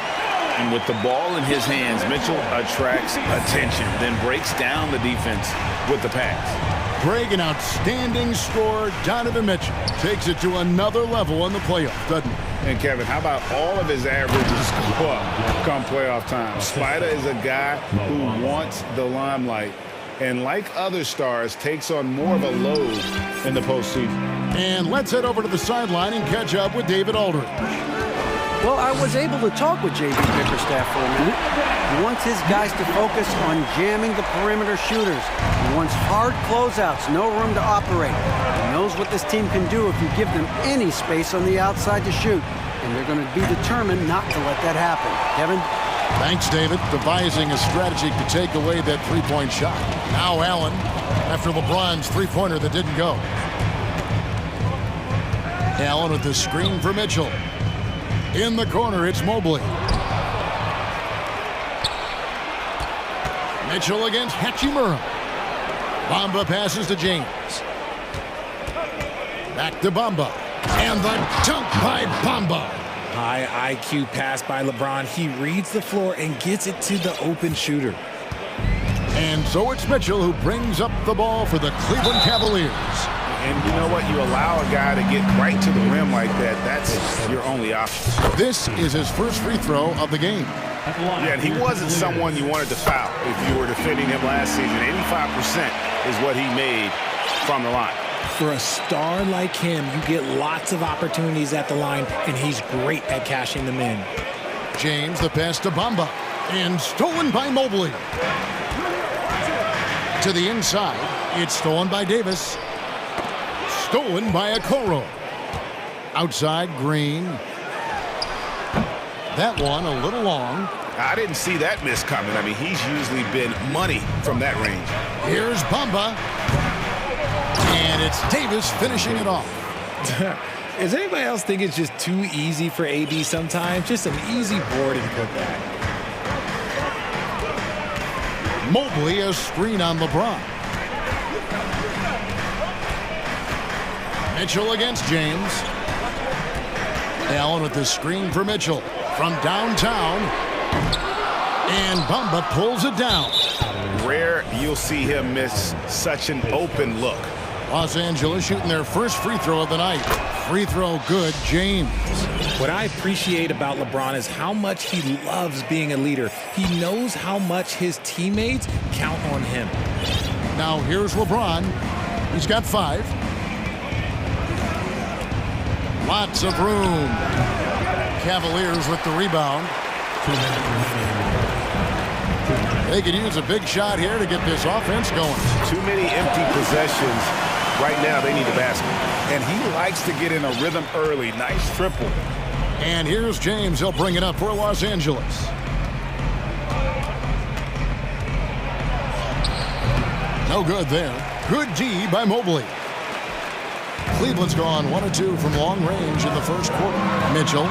And with the ball in his hands, Mitchell attracts attention, then breaks down the defense with the pass. Greg, an outstanding scorer. Donovan Mitchell takes it to another level in the playoffs, doesn't he? And Kevin, how about all of his averages go up come playoff time? Spider is a guy who wants the limelight, and like other stars, takes on more of a load in the postseason. And let's head over to the sideline and catch up with David Aldridge. Well, I was able to talk with J.B. Bickerstaff for a minute. He wants his guys to focus on jamming the perimeter shooters. He wants hard closeouts, no room to operate. He knows what this team can do if you give them any space on the outside to shoot. And they're going to be determined not to let that happen. Kevin? Thanks, David. Devising a strategy to take away that three-point shot. Now Allen, after LeBron's three-pointer that didn't go. Allen with the screen for Mitchell. In the corner, it's Mobley. Mitchell against Hachimura. Bamba passes to James. Back to Bamba. And the dunk by Bamba. High IQ pass by LeBron. He reads the floor and gets it to the open shooter. And so it's Mitchell who brings up the ball for the Cleveland Cavaliers. And you know what? You allow a guy to get right to the rim like that. That's your only option. This is his first free throw of the game. Yeah, and he wasn't someone you wanted to foul if you were defending him last season. 85% is what he made from the line. For a star like him, you get lots of opportunities at the line, and he's great at cashing them in. James, the pass to Bamba. And stolen by Mobley. To the inside. It's stolen by Davis. Stolen by Okoro. Outside, Green. That one a little long. I didn't see that miss coming. I mean, he's usually been money from that range. Here's Bamba. And it's Davis finishing it off. Does anybody else think it's just too easy for AD sometimes? Just an easy board and put back. Mobley, a screen on LeBron. Mitchell against James. Allen with the screen for Mitchell from downtown. And Bamba pulls it down. Rare you'll see him miss such an open look. Los Angeles shooting their first free throw of the night. Free throw good, James. What I appreciate about LeBron is how much he loves being a leader. He knows how much his teammates count on him. Now here's LeBron. He's got 5. Lots of room. Cavaliers with the rebound. They could use a big shot here to get this offense going. Too many empty possessions. Right now, they need a basket. And he likes to get in a rhythm early. Nice triple. And here's James. He'll bring it up for Los Angeles. No good there. Good D by Mobley. Cleveland's gone 1 of 2 from long range in the first quarter. Mitchell.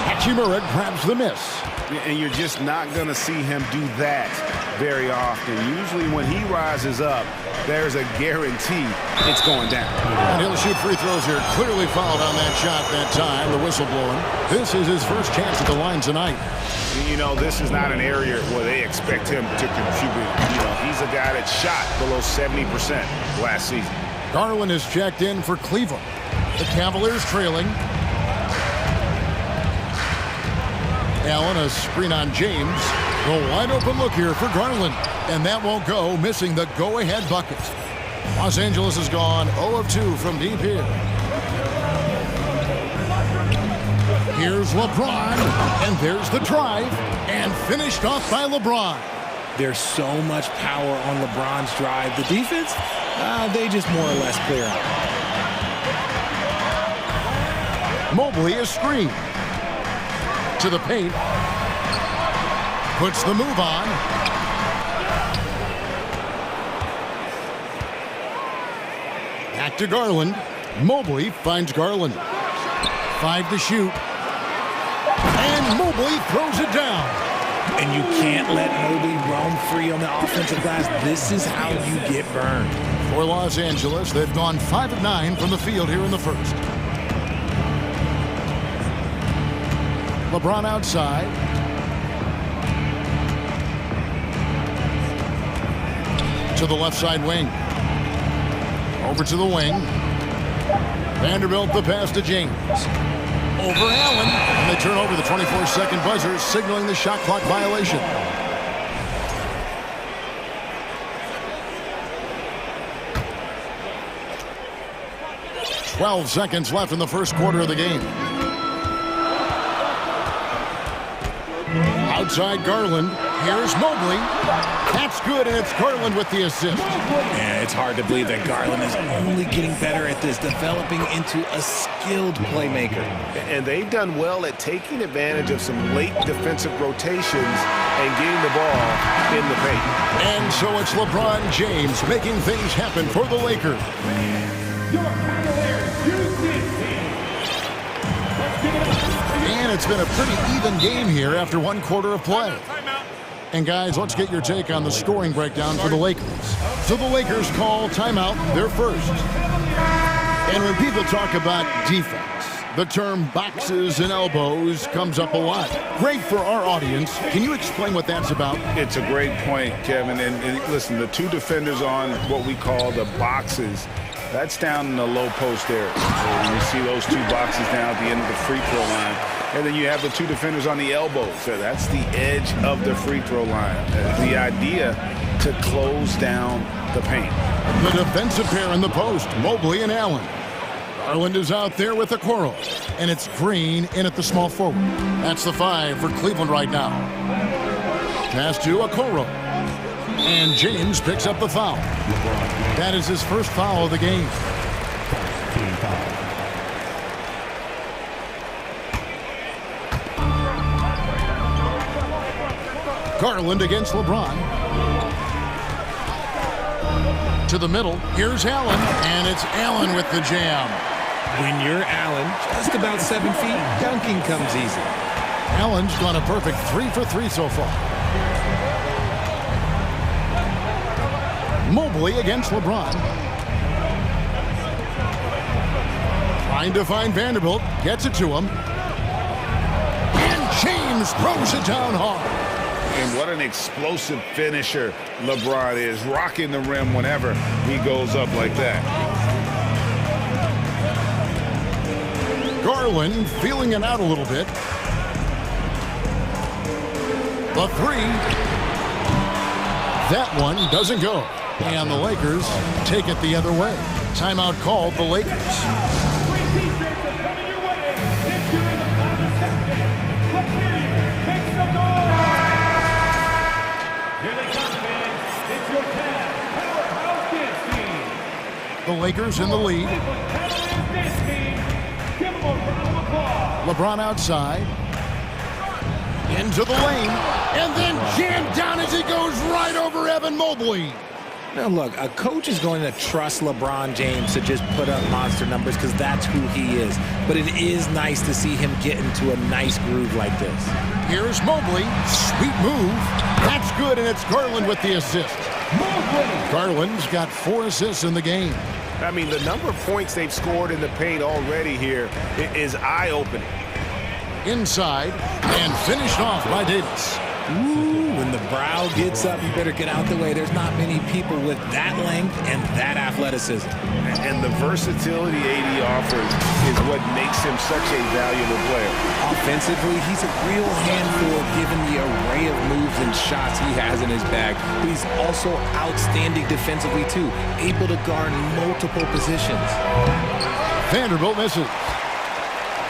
Hachimura grabs the miss. And you're just not going to see him do that very often. Usually when he rises up, there's a guarantee it's going down. And he'll shoot free throws here. Clearly fouled on that shot that time. The whistle blowing. This is his first chance at the line tonight. You know, this is not an area where they expect him to contribute. You know, he's a guy that shot below 70% last season. Garland is checked in for Cleveland. The Cavaliers trailing. Allen, a screen on James. A wide open look here for Garland. And that won't go, missing the go-ahead bucket. Los Angeles has gone 0 of 2 from deep here. Here's LeBron, and there's the drive, and finished off by LeBron. There's so much power on LeBron's drive. The defense, they just more or less clear out. Mobley is screened. To the paint. Puts the move on. Back to Garland. Mobley finds Garland. 5 to shoot. And Mobley throws it down. And you can't let Mobley roam free on the offensive glass. This is how you get burned. For Los Angeles, they've gone 5 of 9 from the field here in the first. LeBron outside. To the left side wing. Over to the wing. Vanderbilt the pass to James. Over Allen. And they turn over the 24-second buzzer, signaling the shot clock violation. "12 seconds left in the first quarter of the game. Outside Garland. Here's Mobley. That's good, and it's Garland with the assist. Yeah, it's hard to believe that Garland is only getting better at this, developing into a skilled playmaker. And they've done well at taking advantage of some late defensive rotations and getting the ball in the paint. And so it's LeBron James making things happen for the Lakers. And it's been a pretty even game here after one quarter of play. And guys, let's get your take on the scoring breakdown for the Lakers. So the Lakers call timeout, their first. And when people talk about defense, the term boxes and elbows comes up a lot. Great for our audience. Can you explain what that's about? It's a great point, Kevin. And listen, the two defenders on what we call the boxes, that's down in the low post area. So you see those two boxes down at the end of the free throw line. And then you have the two defenders on the elbows. So that's the edge of the free throw line. The idea to close down the paint. The defensive pair in the post, Mobley and Allen. Garland is out there with Okoro. And it's Green in at the small forward. That's the 5 for Cleveland right now. Pass to Okoro. And James picks up the foul. That is his first foul of the game. Garland against LeBron. To the middle. Here's Allen. And it's Allen with the jam. When you're Allen, just about 7 feet, dunking comes easy. Allen's gone a perfect 3 for 3 so far. Mobley against LeBron. Trying to find Vanderbilt. Gets it to him. And James throws it down hard. And what an explosive finisher LeBron is, rocking the rim whenever he goes up like that. Garland feeling it out a little bit. The 3. That one doesn't go. And the Lakers take it the other way. Timeout called the Lakers. The Lakers in the lead. LeBron outside. Into the lane. And then jammed down as he goes right over Evan Mobley. Now, look, a coach is going to trust LeBron James to just put up monster numbers because that's who he is. But it is nice to see him get into a nice groove like this. Here's Mobley. Sweet move. That's good, and it's Garland with the assist. Garland's got 4 assists in the game. I mean, the number of points they've scored in the paint already here is eye-opening. Inside, and finished off by Davis. Ooh, when the brow gets up, you better get out the way. There's not many people with that length and that athleticism. And the versatility AD offers is what makes him such a valuable player. Offensively, he's a real handful given the array of moves and shots he has in his bag. But he's also outstanding defensively, too, able to guard multiple positions. Vanderbilt misses.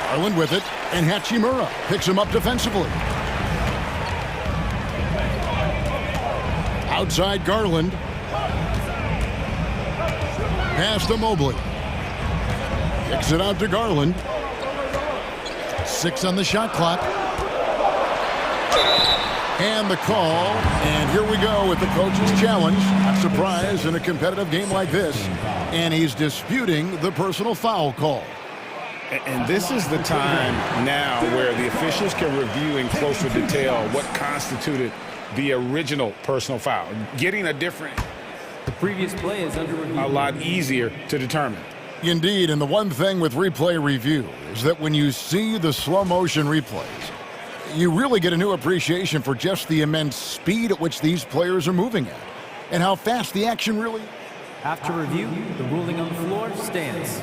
Garland with it, and Hachimura picks him up defensively. Outside Garland. Pass to Mobley. Kicks it out to Garland. 6 on the shot clock. And the call, and here we go with the coach's challenge. Not surprised in a competitive game like this. And he's disputing the personal foul call. And this is the time now where the officials can review in closer detail what constituted the original personal foul. Getting a different... The previous play is under review. A lot easier to determine. Indeed, and the one thing with replay review is that when you see the slow motion replays, you really get a new appreciation for just the immense speed at which these players are moving at and how fast the action really... After review, the ruling on the floor stands.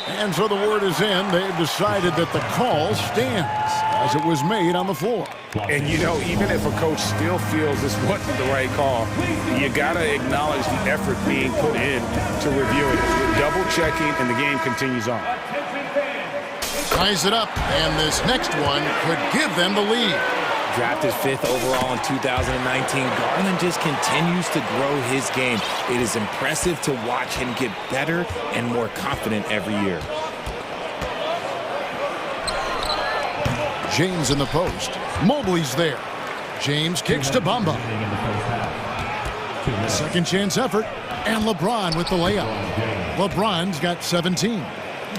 And so the word is in. They've decided that the call stands as it was made on the floor. And, you know, even if a coach still feels this wasn't the right call, you got to acknowledge the effort being put in to review it. You're double-checking, and the game continues on. Ties it up, and this next one could give them the lead. Drafted 5th overall in 2019, Garland just continues to grow his game. It is impressive to watch him get better and more confident every year. James in the post. Mobley's there. James kicks to Bamba. Second chance effort. And LeBron with the layup. LeBron's got 17.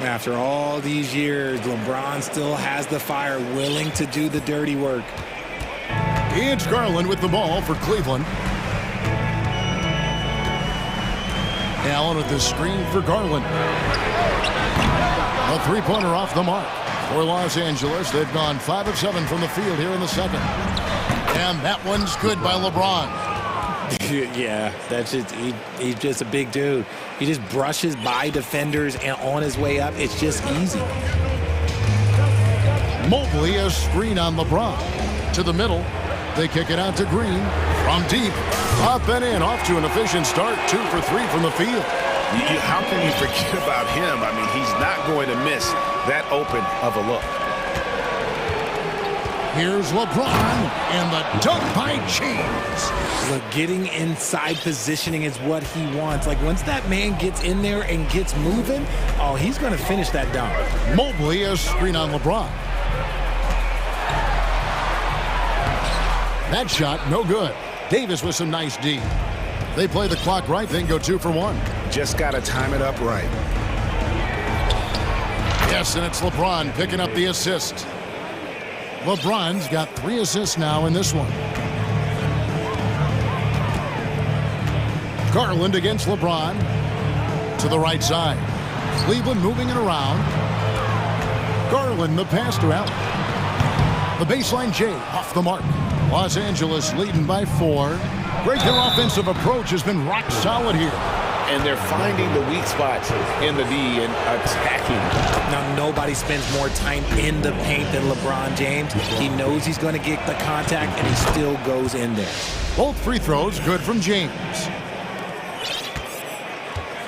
After all these years, LeBron still has the fire, willing to do the dirty work. It's Garland with the ball for Cleveland. Allen with the screen for Garland. A three-pointer off the mark. For Los Angeles, they've gone 5 of 7 from the field here in the second. And that one's good by LeBron. Yeah, that's just, he's just a big dude. He just brushes by defenders and on his way up, it's just easy. Mobley, a screen on LeBron. To the middle, they kick it out to Green. From deep, up and in, off to an efficient start. 2 for 3 from the field. How can you forget about him? I mean, he's not going to miss that open of a look. Here's LeBron, and the dunk by James. Look, getting inside positioning is what he wants. Like, once that man gets in there and gets moving, oh, he's going to finish that dunk. Mobley, a screen on LeBron. That shot, no good. Davis with some nice D. They play the clock right, then go 2 for 1. Just got to time it up right. Yes, and it's LeBron picking up the assist. LeBron's got 3 assists now in this one. Garland against LeBron. To the right side. Cleveland moving it around. Garland, the pass to Allen. The baseline J off the mark. Los Angeles leading by 4. Great, their offensive approach has been rock solid here. And they're finding the weak spots in the D and attacking. Now, nobody spends more time in the paint than LeBron James. He knows he's going to get the contact, and he still goes in there. Both free throws good from James.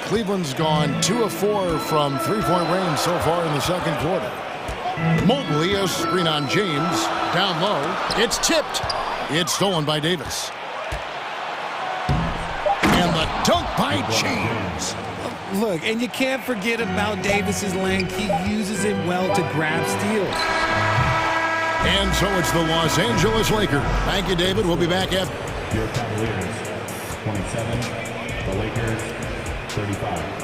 Cleveland's gone 2 of 4 from three-point range so far in the second quarter. Mobley, a screen on James. Down low. It's tipped. It's stolen by Davis. And the dunk by James. Look, and you can't forget about Davis's length. He uses it well to grab steals. And so it's the Los Angeles Lakers. Thank you, David. We'll be back after. Your Cavaliers, 27. The Lakers, 35.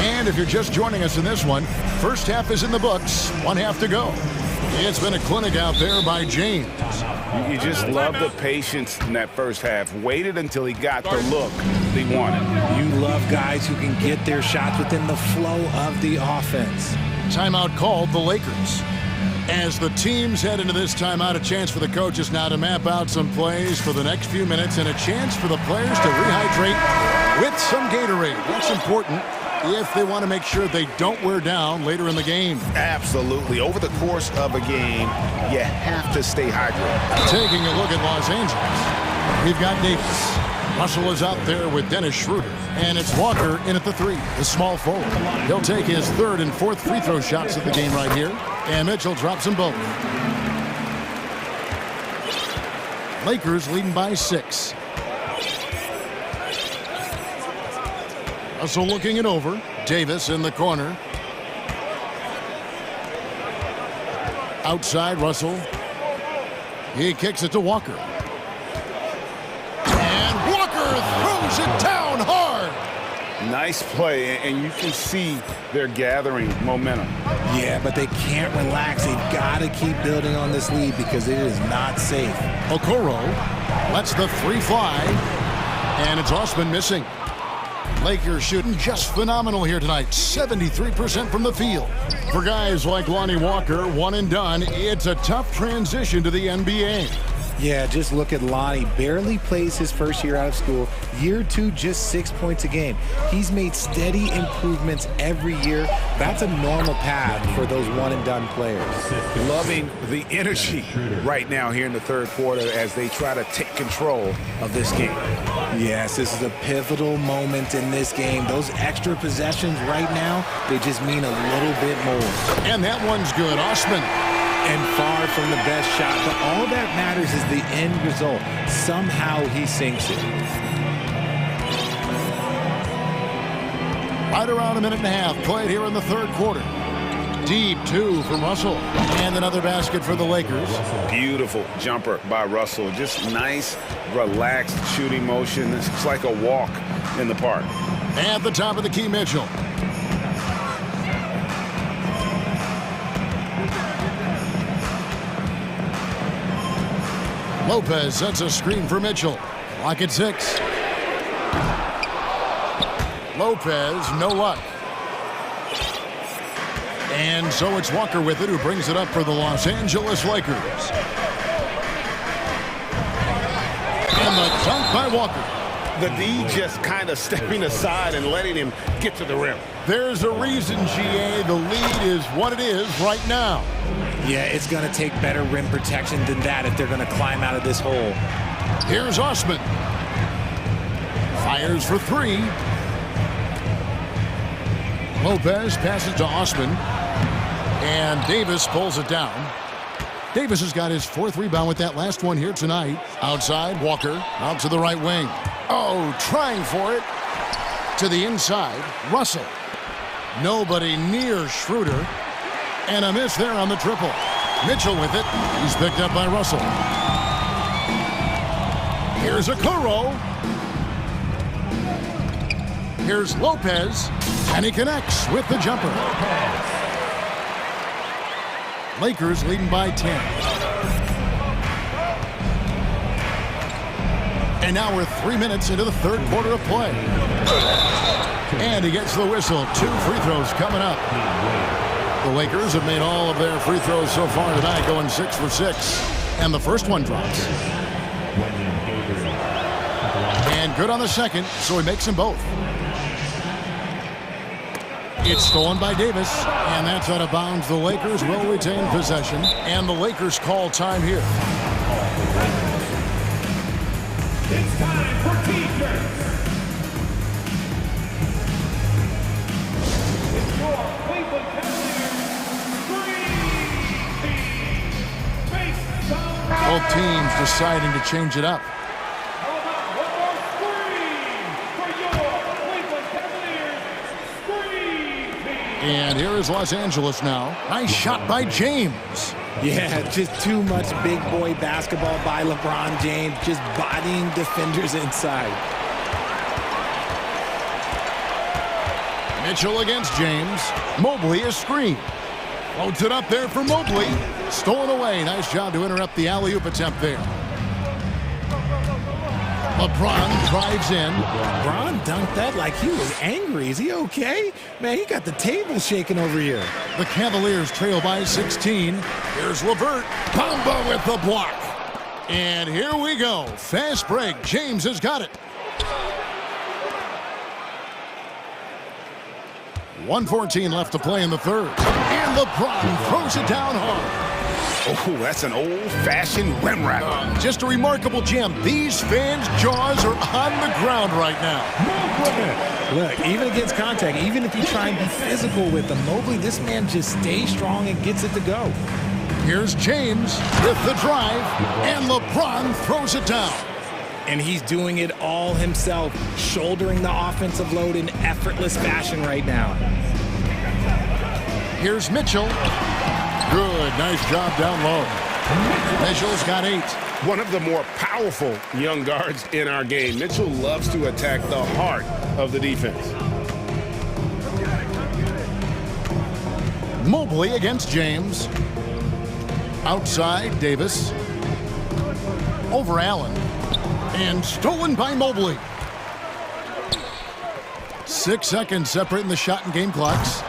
And if you're just joining us in this one, first half is in the books, 1 half to go. It's been a clinic out there by James. You just love the patience in that first half. Waited until he got the look he wanted. You love guys who can get their shots within the flow of the offense. Timeout called the Lakers. As the teams head into this timeout, a chance for the coaches now to map out some plays for the next few minutes and a chance for the players to rehydrate with some Gatorade. That's important if they want to make sure they don't wear down later in the game. Absolutely. Over the course of a game, you have to stay hydrated. Taking a look at Los Angeles, we've got Davis. Russell is out there with Dennis Schroeder. And it's Walker in at the 3, the small forward. He'll take his 3rd and 4th free throw shots of the game right here. And Mitchell drops them both. Lakers leading by 6. Russell looking it over. Davis in the corner. Outside Russell. He kicks it to Walker. And Walker throws it down hard. Nice play, and you can see they're gathering momentum. Yeah, but they can't relax. They've got to keep building on this lead because it is not safe. Okoro lets the 3 fly, and it's Osman missing. Lakers shooting just phenomenal here tonight, 73% from the field. For guys like Lonnie Walker, one and done, it's a tough transition to the NBA. Yeah, just look at Lonnie. Barely plays his first year out of school. Year 2, just 6 points a game. He's made steady improvements every year. That's a normal path for those one-and-done players. Loving the energy right now here in the third quarter as they try to take control of this game. Yes, this is a pivotal moment in this game. Those extra possessions right now, they just mean a little bit more. And that one's good. Osman. And far from the best shot, but all that matters is the end result. Somehow he sinks it. Right around a minute and a half played here in the third quarter. Deep 2 from Russell. And another basket for the Lakers. Beautiful jumper by Russell. Just nice, relaxed shooting motion. It's like a walk in the park. At the top of the key, Mitchell. Lopez sets a screen for Mitchell. Lock at 6. Lopez, no luck. And so it's Walker with it, who brings it up for the Los Angeles Lakers. And the dunk by Walker. The D just kind of stepping aside and letting him get to the rim. There's a reason, GA, the lead is what it is right now. Yeah, it's going to take better rim protection than that if they're going to climb out of this hole. Here's Osman. Fires for 3. Lopez passes to Osman. And Davis pulls it down. Davis has got his 4th rebound with that last one here tonight. Outside, Walker out to the right wing. Oh, trying for it. To the inside, Russell. Nobody near Schroeder. And a miss there on the triple. Mitchell with it. He's picked up by Russell. Here's Okoro. Here's Lopez. And he connects with the jumper. Lakers leading by 10. And now we're 3 minutes into the third quarter of play. And he gets the whistle. 2 free throws coming up. The Lakers have made all of their free throws so far tonight, going 6 for 6. And the first one drops. And good on the second, so he makes them both. It's stolen by Davis, and that's out of bounds. The Lakers will retain possession, and the Lakers call time here. It's time for T-shirts. It's your Cleveland Cavaliers. Both teams deciding to change it up. And here is Los Angeles now. Nice shot by James. Yeah, just too much big boy basketball by LeBron James, just bodying defenders inside. Mitchell against James. Mobley is screened. Floats it up there for Mobley. Stolen away. Nice job to interrupt the alley-oop attempt there. LeBron drives in. LeBron dunked that like he was angry. Is he okay? Man, he got the table shaking over here. The Cavaliers trail by 16. Here's LeVert. Bamba with the block. And here we go. Fast break. James has got it. 1:14 left to play in the third. And LeBron throws it down hard. Oh, that's an old-fashioned rim wrap. Just a remarkable jam. These fans' jaws are on the ground right now. Look, even against contact, even if you try and be physical with them, Mobley, this man just stays strong and gets it to go. Here's James with the drive, and LeBron throws it down. And he's doing it all himself, shouldering the offensive load in effortless fashion right now. Here's Mitchell. Good, nice job down low. Mitchell's got 8. One of the more powerful young guards in our game. Mitchell loves to attack the heart of the defense. Mobley against James. Outside, Davis. Over Allen. And stolen by Mobley. 6 seconds separating the shot and game clocks.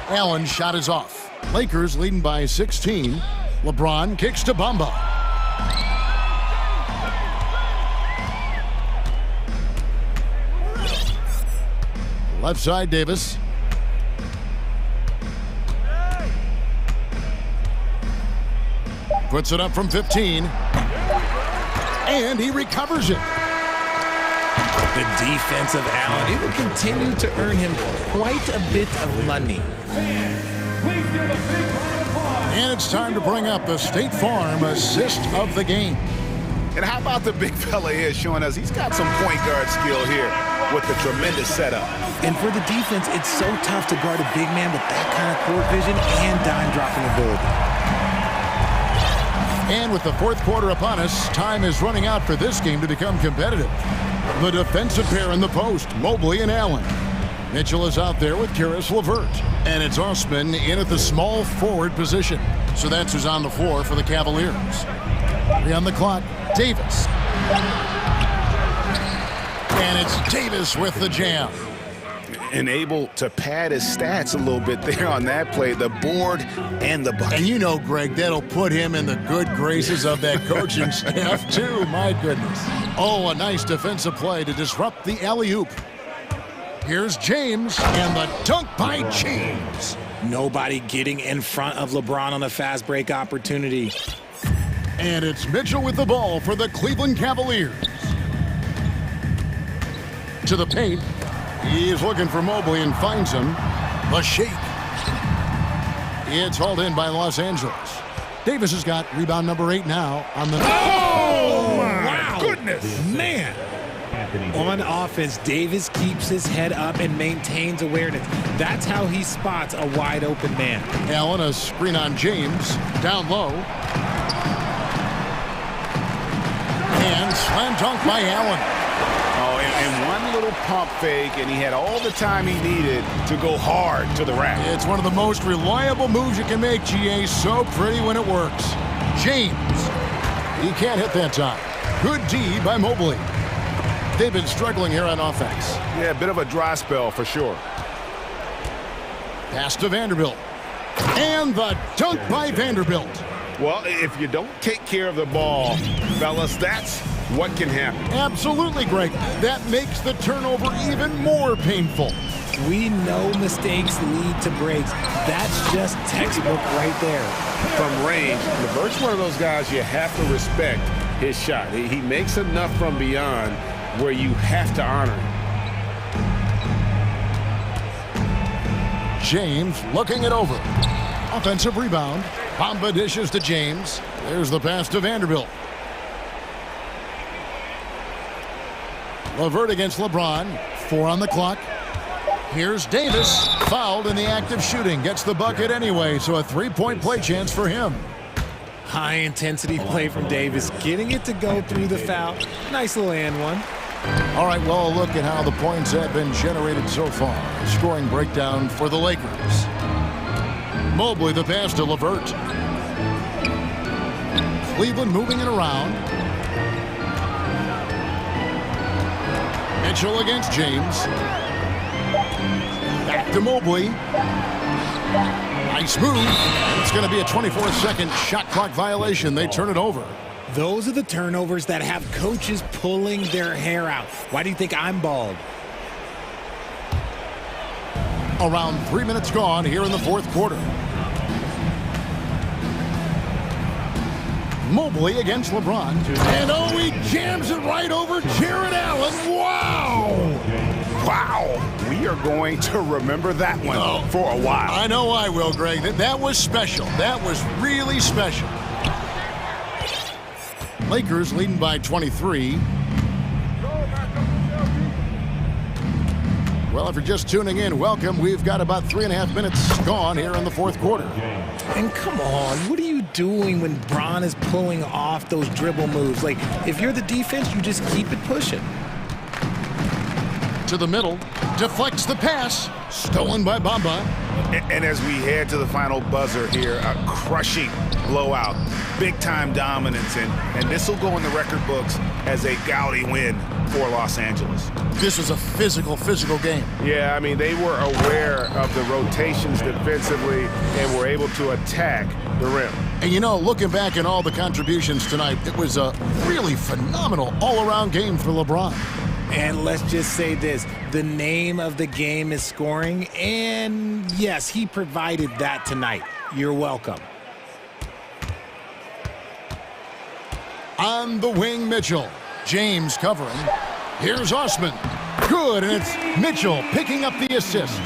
Allen's shot is off. Lakers leading by 16. LeBron kicks to Bamba. Left side, Davis. Puts it up from 15. And he recovers it. The defense of Allen, it will continue to earn him quite a bit of money. And it's time to bring up the State Farm assist of the game. And how about the big fella here showing us he's got some point guard skill here with the tremendous setup. And for the defense, it's so tough to guard a big man with that kind of court vision and dime dropping ability. And with the fourth quarter upon us, time is running out for this game to become competitive. The defensive pair in the post, Mobley and Allen. Mitchell is out there with Karis LeVert. And it's Osman in at the small forward position. So that's who's on the floor for the Cavaliers. 3 on the clock, Davis. And it's Davis with the jam. And able to pad his stats a little bit there on that play, the board and the bucket. And you know, Greg, that'll put him in the good graces of that coaching staff, too. My goodness. Oh, a nice defensive play to disrupt the alley-oop. Here's James, and the dunk by James. Nobody getting in front of LeBron on a fast break opportunity. And it's Mitchell with the ball for the Cleveland Cavaliers. To the paint. He's looking for Mobley and finds him. The shake. It's hauled in by Los Angeles. Davis has got rebound number 8 now on the... Oh, my goodness. Man. On offense, Davis keeps his head up and maintains awareness. That's how he spots a wide open man. Allen, a screen on James. Down low. And slam dunk by Allen. Oh, and one little pump fake, and he had all the time he needed to go hard to the rack. It's one of the most reliable moves you can make, GA. So pretty when it works. James. He can't hit that time. Good D by Mobley. They've been struggling here on offense. Yeah, a bit of a dry spell for sure. Pass to Vanderbilt. And the dunk by Vanderbilt. Well, if you don't take care of the ball, fellas, that's what can happen. Absolutely, Greg. That makes the turnover even more painful. We know mistakes lead to breaks. That's just textbook right there. From range, LeVert's one of those guys you have to respect his shot. He makes enough from beyond where you have to honor him. James looking it over. Offensive rebound. Bamba dishes to James. There's the pass to Vanderbilt. LeVert against LeBron. 4 on the clock. Here's Davis. Fouled in the act of shooting. Gets the bucket anyway, so a 3-point play chance for him. High-intensity play from Davis. Getting it to go through the foul. Nice little and one. All right, well, look at how the points have been generated so far. Scoring breakdown for the Lakers. Mobley the pass to LeVert. Cleveland moving it around. Mitchell against James. Back to Mobley. Nice move. It's going to be a 24-second shot clock violation. They turn it over. Those are the turnovers that have coaches pulling their hair out. Why do you think I'm bald? Around 3 minutes gone here in the fourth quarter. Mobley against LeBron. And he jams it right over Jared Allen. Wow! Wow! We we are going to remember that one for a while. I know I will, Greg. That was special. That was really special. Lakers leading by 23. Well, if you're just tuning in, welcome. We've got about 3.5 minutes gone here in the fourth quarter. And come on, what are you doing when Bron is pulling off those dribble moves? Like, if you're the defense, you just keep it pushing. To the middle, deflects the pass, stolen by Bamba. And as we head to the final buzzer here, a crushing blowout, big-time dominance, and this will go in the record books as a gaudy win for Los Angeles. This was a physical game. Yeah, I mean, they were aware of the rotations defensively and were able to attack the rim. And you know, looking back at all the contributions tonight, it was a really phenomenal all-around game for LeBron. And let's just say this, the name of the game is scoring, and yes, he provided that tonight. You're welcome. On the wing, Mitchell. James covering. Here's Osman. Good, and it's Mitchell picking up the assist.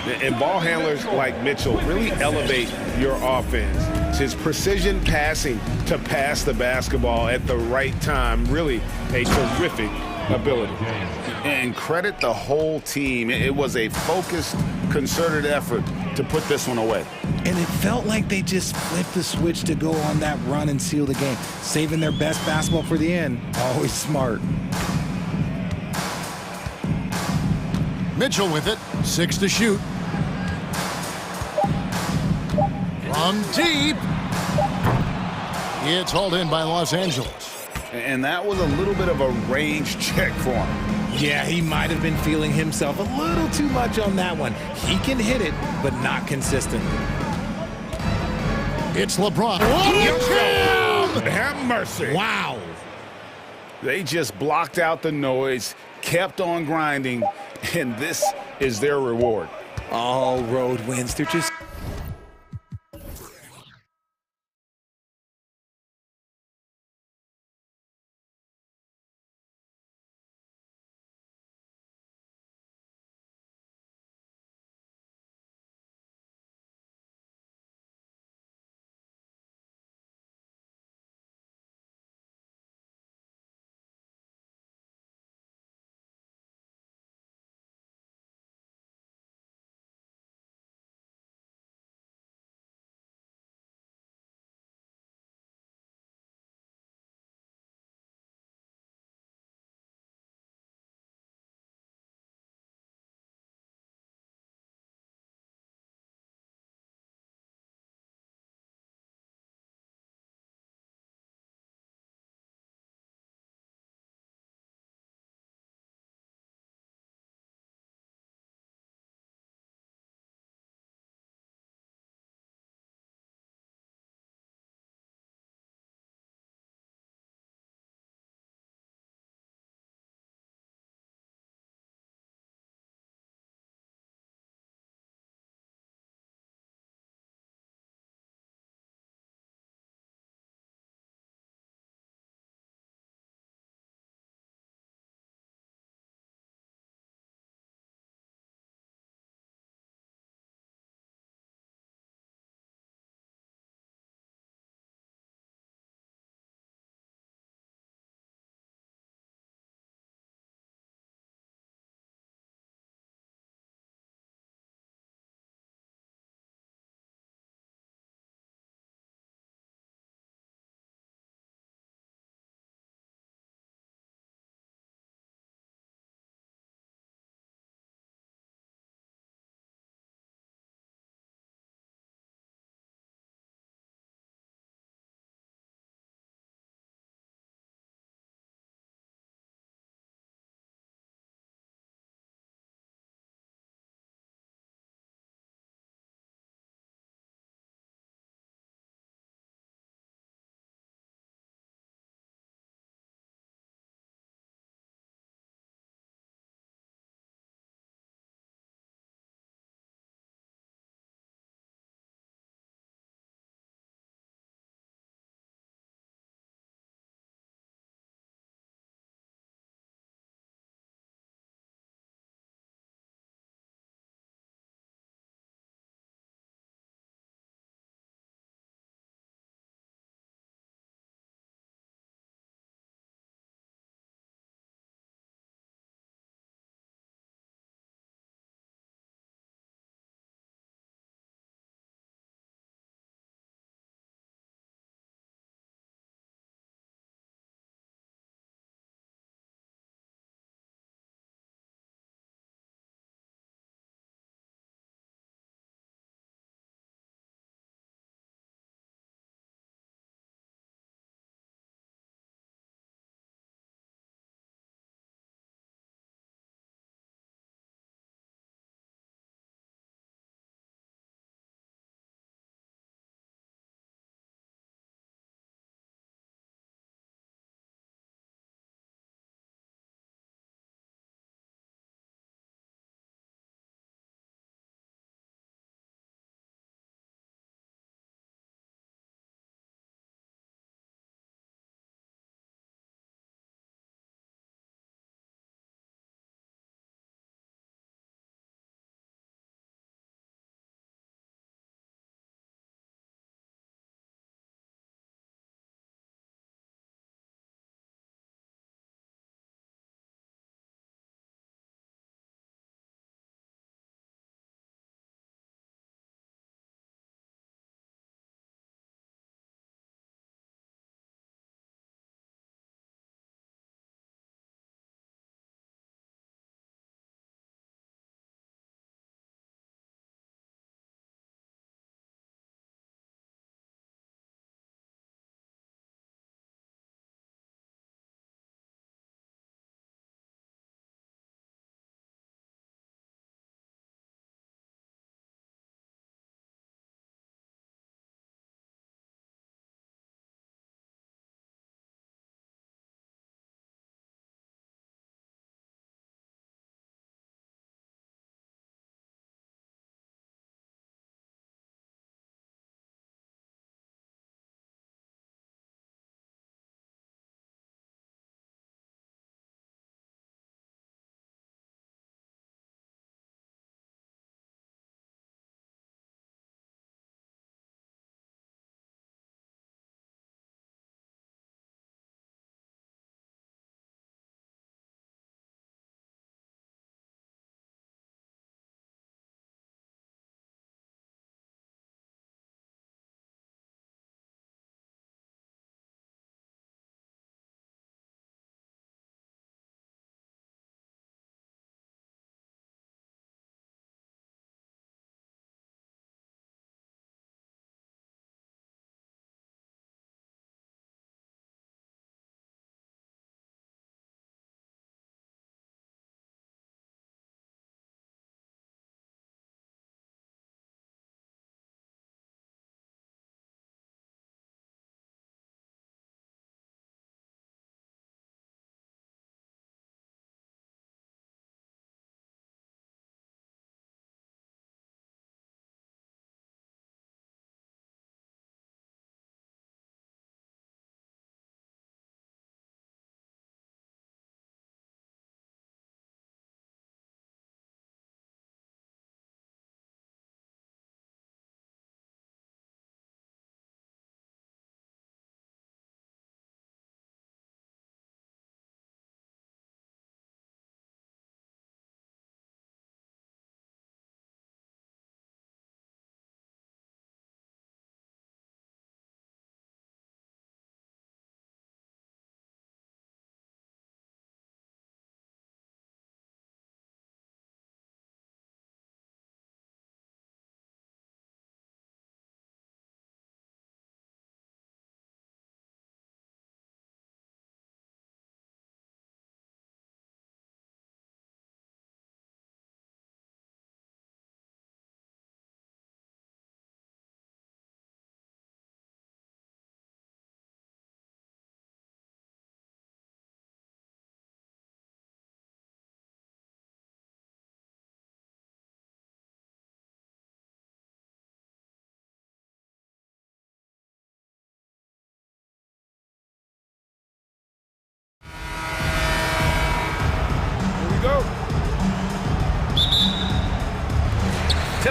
And ball handlers like Mitchell really elevate your offense. His precision passing to pass the basketball at the right time, really a terrific ability. And credit the whole team. It was a focused, concerted effort to put this one away. And it felt like they just flipped the switch to go on that run and seal the game. Saving their best basketball for the end. Always smart. Mitchell with it. 6 to shoot. From deep. It's hauled in by Los Angeles. And that was a little bit of a range check for him. Yeah, he might have been feeling himself a little too much on that one. He can hit it, but not consistently. It's LeBron. Have mercy. Wow. They just blocked out the noise, kept on grinding, and this is their reward. All road wins. They're just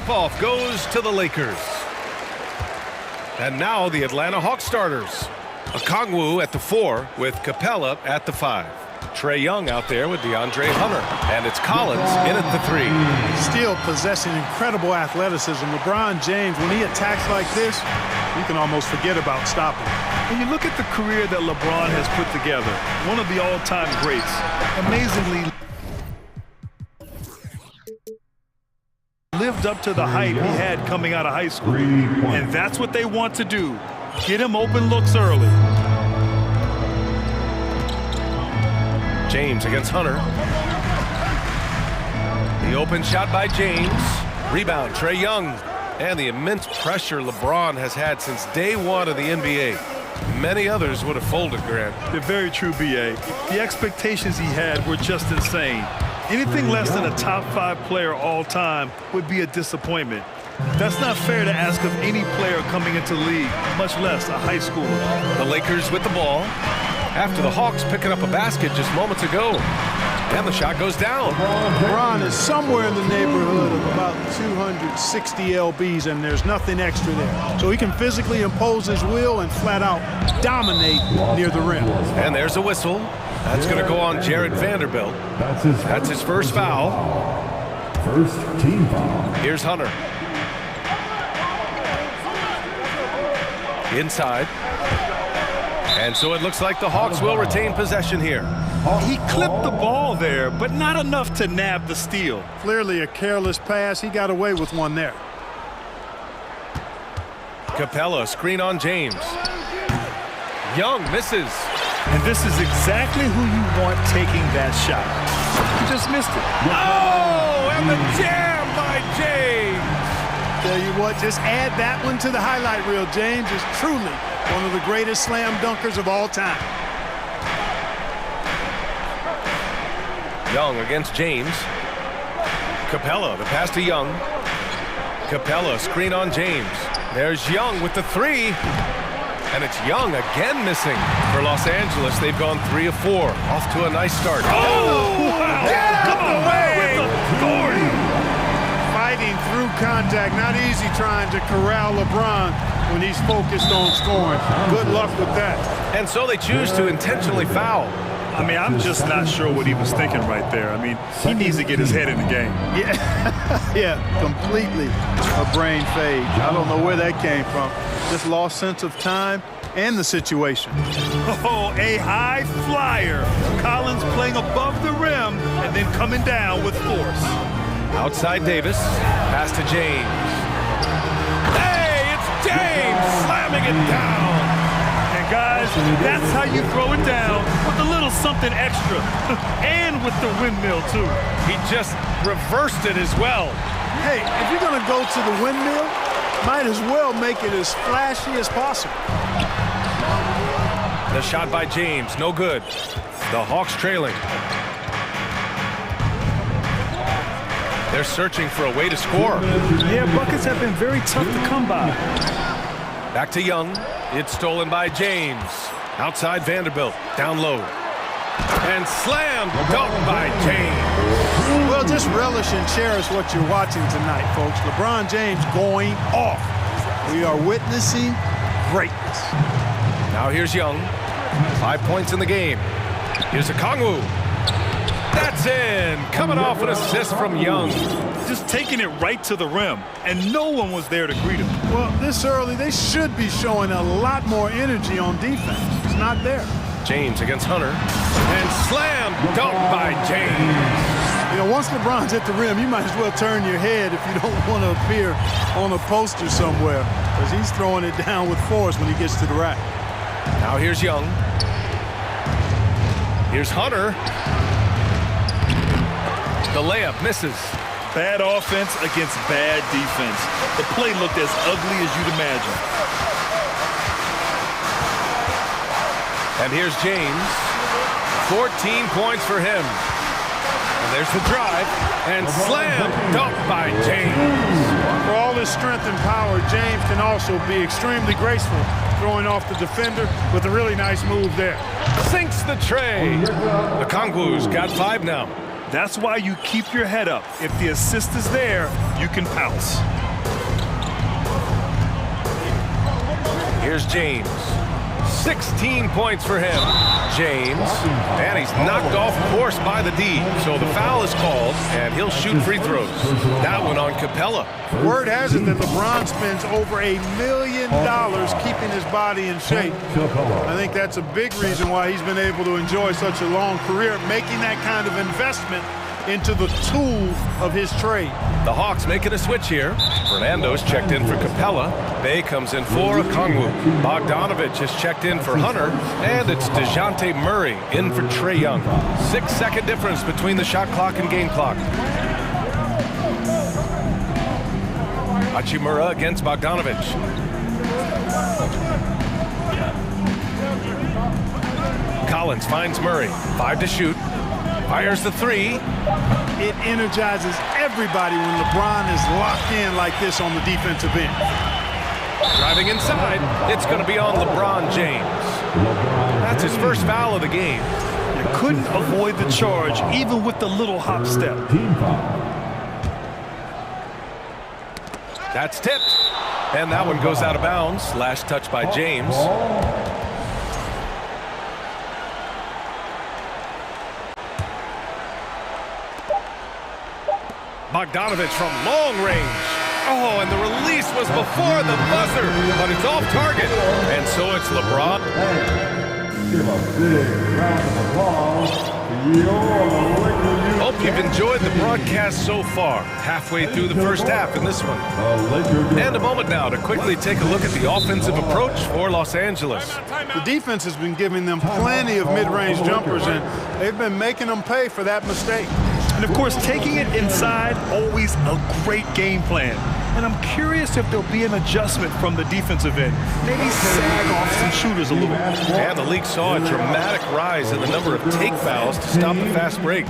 tip-off goes to the Lakers. And now the Atlanta Hawks starters. Okongwu at the 4 with Capella at the 5. Trae Young out there with DeAndre Hunter. And it's Collins in at the 3. Still possessing incredible athleticism. LeBron James, when he attacks like this, you can almost forget about stopping. When you look at the career that LeBron has put together, one of the all-time greats, amazingly lived up to the hype he had coming out of high school. And that's what they want to do. Get him open looks early. James against Hunter. The open shot by James. Rebound, Trae Young. And the immense pressure LeBron has had since day one of the NBA. Many others would have folded, Grant. They're very true, B.A. The expectations he had were just insane. Anything less than a top 5 player all time would be a disappointment. That's not fair to ask of any player coming into the league, much less a high schooler. The Lakers with the ball after the Hawks picking up a basket just moments ago. And the shot goes down. LeBron is somewhere in the neighborhood of about 260 lbs, and there's nothing extra there. So he can physically impose his will and flat out dominate near the rim. And there's a whistle. That's going to go on Jared Vanderbilt. That's his first foul. First team foul. Here's Hunter. Inside. And so it looks like the Hawks will retain possession here. He clipped the ball there, but not enough to nab the steal. Clearly a careless pass. He got away with one there. Capella, screen on James. Young misses. And this is exactly who you want taking that shot. He just missed it. Oh, and the jam by James. Tell you what, just add that one to the highlight reel. James is truly one of the greatest slam dunkers of all time. Young against James. Capella, the pass to Young. Capella, screen on James. There's Young with the 3. And it's Young again missing. For Los Angeles, they've gone 3 of 4. Off to a nice start. Oh, wow. Get away with the authority. Fighting through contact. Not easy trying to corral LeBron when he's focused on scoring. Good luck with that. And so they choose to intentionally foul. I mean, I'm just not sure what he was thinking right there. I mean, he needs to get his head in the game. Yeah, completely a brain fade. I don't know where that came from. Just lost sense of time and the situation. Oh, a high flyer. Collins playing above the rim and then coming down with force. Outside Davis, pass to James. Hey, it's James slamming it down. And guys, that's how you throw it down, with a little something extra. And with the windmill, too. He just reversed it as well. Hey, if you're going to go to the windmill, might as well make it as flashy as possible. The shot by James, no good. The Hawks trailing. They're searching for a way to score. Yeah, buckets have been very tough to come by. Back to Young. It's stolen by James. Outside Vanderbilt, down low. And slammed, dunked by James. Well, just relish and cherish what you're watching tonight, folks. LeBron James going off. We are witnessing greatness. Now here's Young. 5 points in the game. Here's Okongwu. That's in. Coming off an assist from Young. Just taking it right to the rim, and no one was there to greet him. Well, this early, they should be showing a lot more energy on defense. It's not there. James against Hunter. And slam dunk by James. You know, once LeBron's at the rim, you might as well turn your head if you don't want to appear on a poster somewhere, because he's throwing it down with force when he gets to the rack. Now here's Young. Here's Hunter. The layup misses. Bad offense against bad defense. The play looked as ugly as you'd imagine. And here's James. 14 points for him. And there's the drive. And slam dunk by James. For all his strength and power, James can also be extremely graceful, throwing off the defender with a really nice move there. Sinks the tray. The Okongwu's got 5 now. That's why you keep your head up. If the assist is there, you can pounce. Here's James. 16 points for him. James, and he's knocked off course by the D. So the foul is called, and he'll shoot free throws. That one on Capella. Word has it that LeBron spends over $1 million keeping his body in shape. I think that's a big reason why he's been able to enjoy such a long career, making that kind of investment into the tool of his trade. The Hawks making a switch here. Fernando's checked in for Capella. Bay comes in for Okongwu. Bogdanovich has checked in for Hunter. And it's DeJounte Murray in for Trae Young. 6-second difference between the shot clock and game clock. Hachimura against Bogdanovich. Collins finds Murray. 5 to shoot. Fires the 3. It energizes everybody when LeBron is locked in like this on the defensive end. Driving inside, it's going to be on LeBron James. That's his first foul of the game. You couldn't avoid the charge, even with the little hop step. That's tipped. And that one goes out of bounds. Last touch by James. Bogdanovich from long range. Oh, and the release was before the buzzer, but it's off target. And so it's LeBron. Give a big round of applause to your Lakers. Hope you've enjoyed the broadcast so far. Halfway through the first half in this one. And a moment now to quickly take a look at the offensive approach for Los Angeles. The defense has been giving them plenty of mid-range jumpers, and they've been making them pay for that mistake. And of course, taking it inside, always a great game plan. And I'm curious if there'll be an adjustment from the defensive end. Maybe sag off some shooters a little. And the league saw a dramatic rise in the number of take fouls to stop the fast break.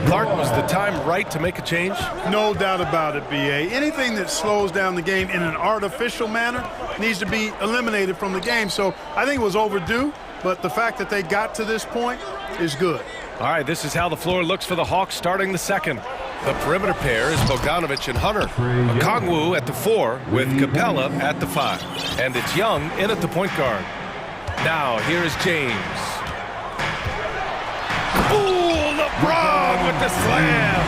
Clark, was the time right to make a change? No doubt about it, B.A. Anything that slows down the game in an artificial manner needs to be eliminated from the game. So I think it was overdue, but the fact that they got to this point is good. All right, this is how the floor looks for the Hawks starting the second. The perimeter pair is Bogdanovich and Hunter. Okongwu at the 4 with Capella at the 5. And it's Young in at the point guard. Now, here is James. Ooh, LeBron with the slam.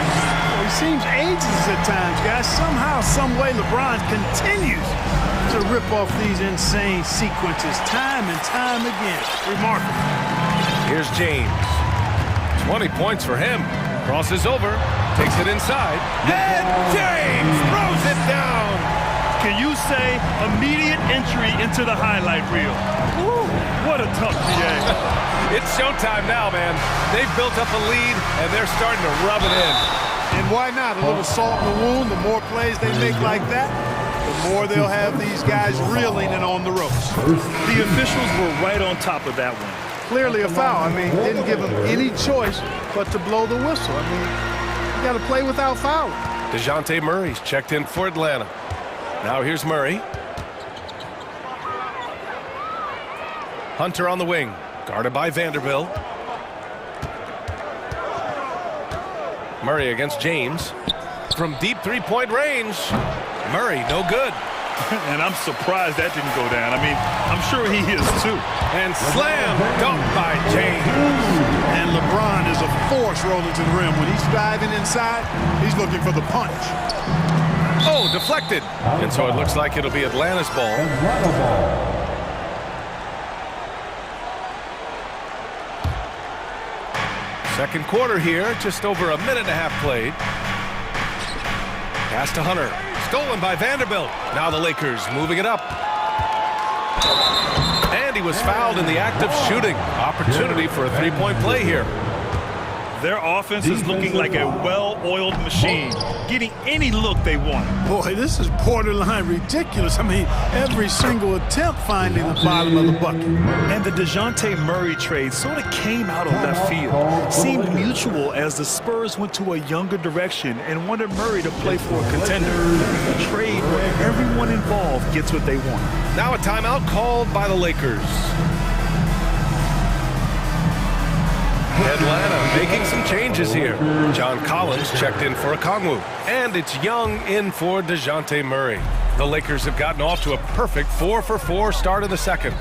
Well, he seems ageless at times, guys. Somehow, some way, LeBron continues to rip off these insane sequences time and time again. Remarkable. Here's James. 20 points for him. Crosses over, takes it inside, and James throws it down. Can you say immediate entry into the highlight reel? Woo, what a tough PA. It's showtime now, man. They've built up a lead, and they're starting to rub it in. And why not? A little salt in the wound. The more plays they make like that, the more they'll have these guys reeling and on the ropes. The officials were right on top of that one. Clearly a foul. I mean, didn't give him any choice but to blow the whistle. I mean, you got to play without fouling. DeJounte Murray's checked in for Atlanta. Now here's Murray. Hunter on the wing, guarded by Vanderbilt. Murray against James. From deep three-point range, Murray no good. And I'm surprised that didn't go down. I mean, I'm sure he is too. And slam dunk by James. And LeBron is a force rolling to the rim. When he's diving inside, he's looking for the punch. Oh, deflected. And so it looks like it'll be Atlanta's ball. Second quarter here, just over a minute and a half played. Pass to Hunter. Stolen by Vanderbilt. Now the Lakers moving it up. And he was fouled in the act of shooting. Opportunity for a three-point play here. Their offense is looking like a well-oiled machine, getting any look they want. Boy, this is borderline ridiculous. I mean, every single attempt finding the bottom of the bucket. And the DeJounte Murray trade sort of came out of left field. Seemed mutual as the Spurs went to a younger direction and wanted Murray to play for a contender. A trade where everyone involved gets what they want. Now a timeout called by the Lakers. Atlanta making some changes here. John Collins checked in for Okongwu. And it's Young in for DeJounte Murray. The Lakers have gotten off to a perfect 4-for-4 start in the second.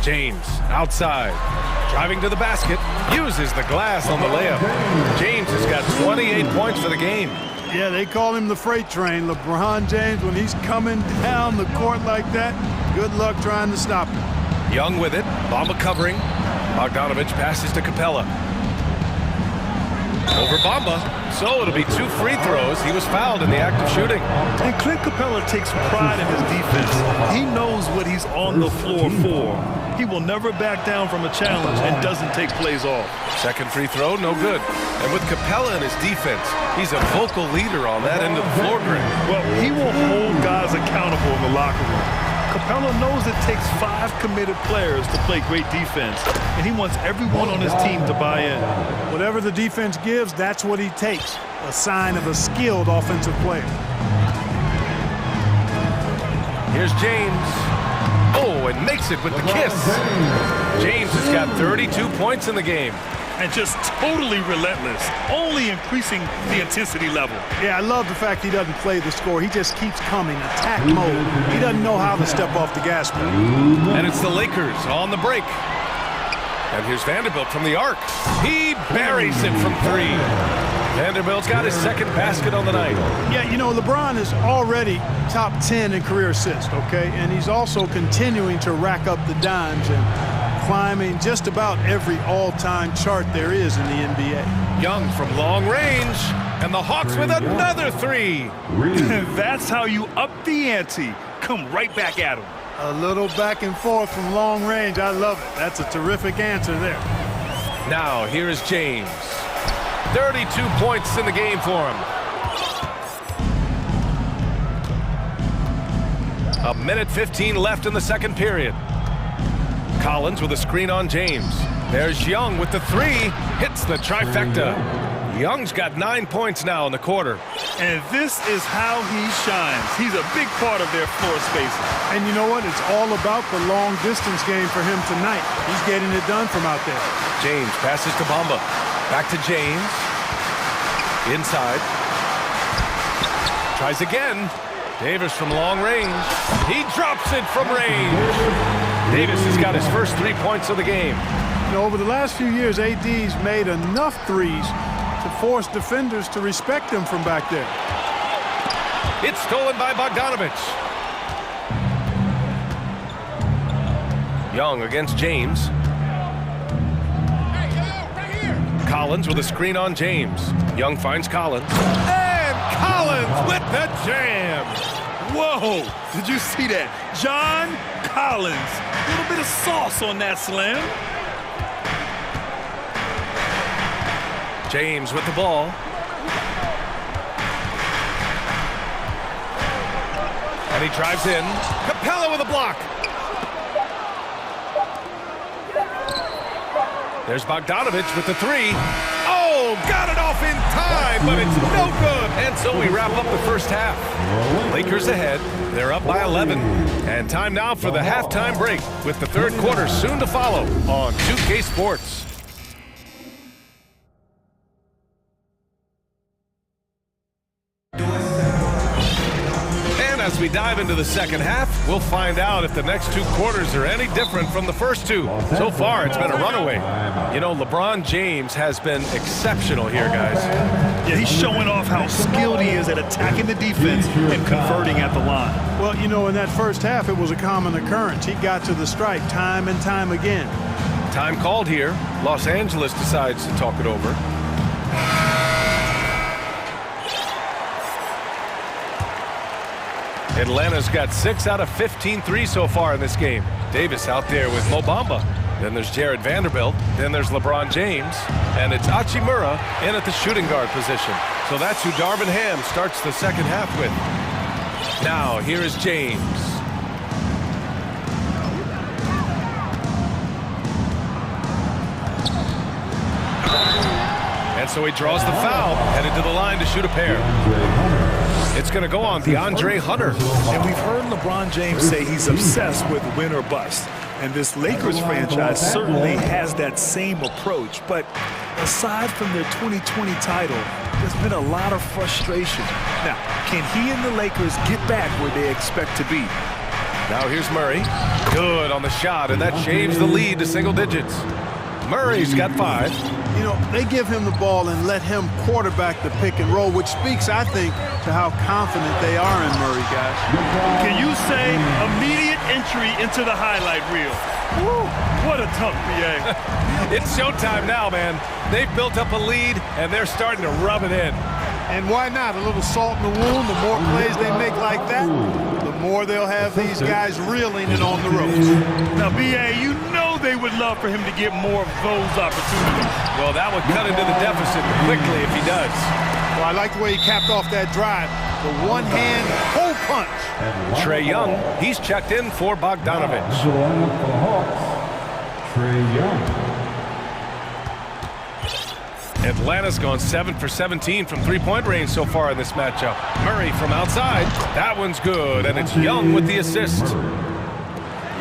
James outside, driving to the basket, uses the glass on the layup. James has got 28 points for the game. Yeah, they call him the freight train. LeBron James, when he's coming down the court like that, good luck trying to stop him. Young with it, Bamba covering. Bogdanovich passes to Capella. Over Bamba, so it'll be 2 free throws. He was fouled in the act of shooting. And Clint Capella takes pride in his defense. He knows what he's on the floor for. He will never back down from a challenge and doesn't take plays off. Second free throw, no good. And with Capella in his defense, he's a vocal leader on that end of the floor, Greg. Well, he will hold guys accountable in the locker room. Capella knows it takes 5 committed players to play great defense, and he wants everyone on his team to buy in. Whatever the defense gives, that's what he takes. A sign of a skilled offensive player. Here's James. Oh, and makes it with the kiss. James has got 32 points in the game. And just totally relentless, only increasing the intensity level. Yeah, I love the fact he doesn't play the score. He just keeps coming, attack mode. He doesn't know how to step off the gas pedal. And it's the Lakers on the break. And here's Vanderbilt from the arc. He buries it from 3. Vanderbilt's got his second basket on the night. Yeah, you know, LeBron is already top 10 in career assists, okay? And he's also continuing to rack up the dimes and climbing just about every all-time chart there is in the NBA. Young from long range, and the Hawks with another 3. That's how you up the ante. Come right back at him. A little back and forth from long range. I love it. That's a terrific answer there. Now, here is James. 32 points in the game for him. A minute 15 left in the second period. Collins with a screen on James. There's Young with the 3. Hits the trifecta. Young's got 9 points now in the quarter. And this is how he shines. He's a big part of their floor spacing. And you know what? It's all about the long distance game for him tonight. He's getting it done from out there. James passes to Bamba. Back to James. Inside. Tries again. Davis from long range. He drops it from range. Davis has got his first 3 points of the game. You know, over the last few years, AD's made enough threes to force defenders to respect him from back there. It's stolen by Bogdanovich. Young against James. Collins with a screen on James. Young finds Collins. And Collins with the jam. Whoa, did you see that? John Collins. A little bit of sauce on that slam. James with the ball. And he drives in. Capella with a block. There's Bogdanovich with the 3. Oh, got it off in time, but it's no good. And so we wrap up the first half. Lakers ahead. They're up by 11. And time now for the halftime break with the third quarter soon to follow on 2K Sports. As we dive into the second half, we'll find out if the next 2 quarters are any different from the first 2. So far, it's been a runaway. You know, LeBron James has been exceptional here, guys. Yeah, he's showing off how skilled he is at attacking the defense and converting at the line. Well, you know, in that first half, it was a common occurrence. He got to the stripe time and time again. Time called here. Los Angeles decides to talk it over. Atlanta's got 6 out of 15 threes so far in this game. Davis out there with Mo Bamba. Then there's Jared Vanderbilt. Then there's LeBron James. And it's Hachimura in at the shooting guard position. So that's who Darvin Ham starts the second half with. Now, here is James. And so he draws the foul, headed to the line to shoot a pair. It's going to go on DeAndre Hunter. And we've heard LeBron James say he's obsessed with win or bust. And this Lakers franchise certainly has that same approach. But aside from their 2020 title, there's been a lot of frustration. Now, can he and the Lakers get back where they expect to be? Now here's Murray. Good on the shot, and that shaves the lead to single digits. Murray's got 5. You know, they give him the ball and let him quarterback the pick and roll, which speaks, I think, to how confident they are in Murray, guys. Can you say immediate entry into the highlight reel? Woo, what a tough BA. It's showtime now, man. They've built up a lead, and they're starting to rub it in. And why not? A little salt in the wound. The more plays they make like that, the more they'll have these guys reeling it on the ropes. Now, BA, you know they would love for him to get more of those opportunities. Well, that would cut into the deficit quickly if he does. Well, I like the way he capped off that drive. The one-hand hole punch. Trae Young, he's checked in for Bogdanovich. Trae Young. Atlanta's gone 7 for 17 from three-point range so far in this matchup. Murray from outside. That one's good, and it's Young with the assist.